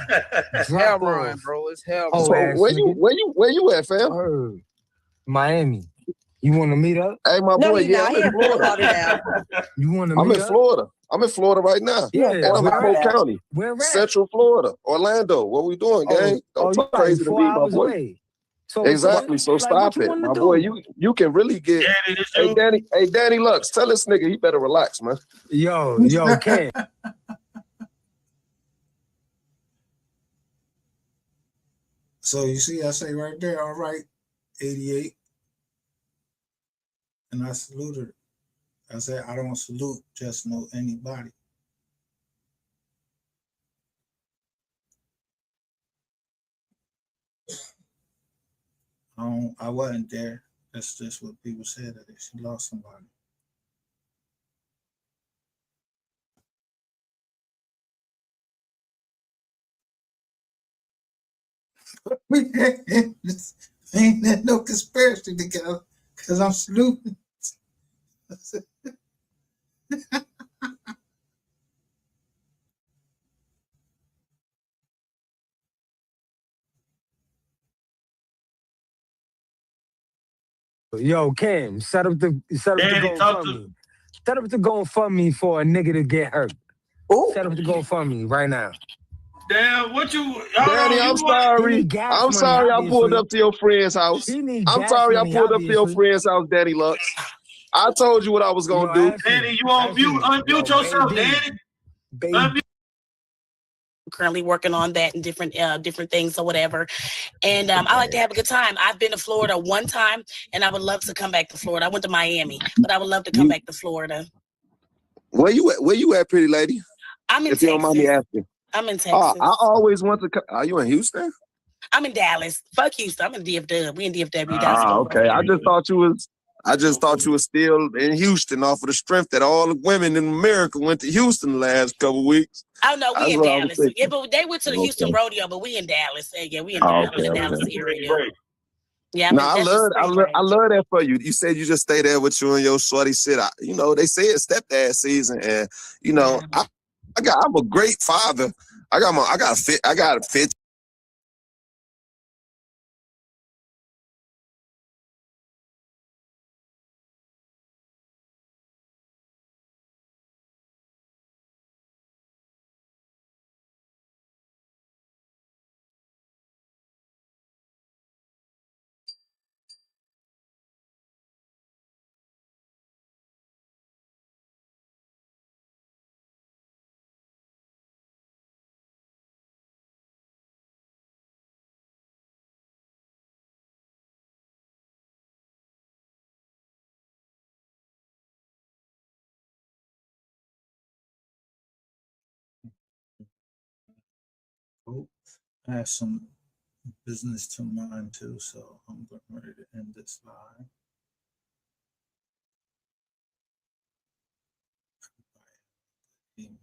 Drop off. Bro. It's hell. Hoe So ass where nigga. you at, fam? Word. Miami. You want to meet up? Hey, my No, boy, he's yeah, not. I'm He in in Fort Florida. Lauderdale. You want to I'm meet in up? Florida. I'm in Florida right now. He in Yeah. And I'm Fort in Polk Lauderdale. County, Where at? Central Florida, Orlando. What we doing, Oh, gang? Don't you talk like crazy to 4 me, my hours boy. away. So Exactly. So like, what stop you it, want to my boy. do? You can really get. Danny, this Hey, Danny Lux, tell this nigga he better relax, man. Yo, Ken. So you see, I say right there, all right, 88. And I saluted her. I said, I don't salute just no anybody. I wasn't there. That's just what people said, that she lost somebody. Ain't that no conspiracy together, because I'm saluting. Yo, Cam, set up the Danny, talk to. GoFundMe. Set up the GoFundMe for a nigga to get hurt. Ooh. Set up the GoFundMe right now. Damn, what you? Danny, I'm sorry. I'm sorry I pulled up to your friend's house. I'm sorry I pulled up to your friend's house, Danny Lux. I told you what I was gonna do. Danny, you on mute? Unmute yourself, Danny. Unmute. Currently working on that and different things or whatever. And I like to have a good time. I've been to Florida one time, and I would love to come back to Florida. I went to Miami, but I would love to come back to Florida. Where you at? Where you at, pretty lady? I'm in If you don't mind me Texas. asking. I'm in Texas. I always want to. Are you in Houston? I'm in Dallas. Fuck Houston. I'm in DFW. We in DFW. Dallas. Okay. I just thought you was still in Houston off of the strength that all the women in America went to Houston the last couple weeks. Oh no, we That's in what I was Dallas. thinking. Yeah, but they went to the Houston rodeo, but we in Dallas. Yeah, we in Dallas, the Dallas area. Yeah, No, I that's love, just spring I love that for you. You said you just stay there with you and your shorty shit. They say it's stepdad season, and I'm a great father. I got a fit. Oh, I have some business to mind too, so I'm getting ready to end this live. Amen.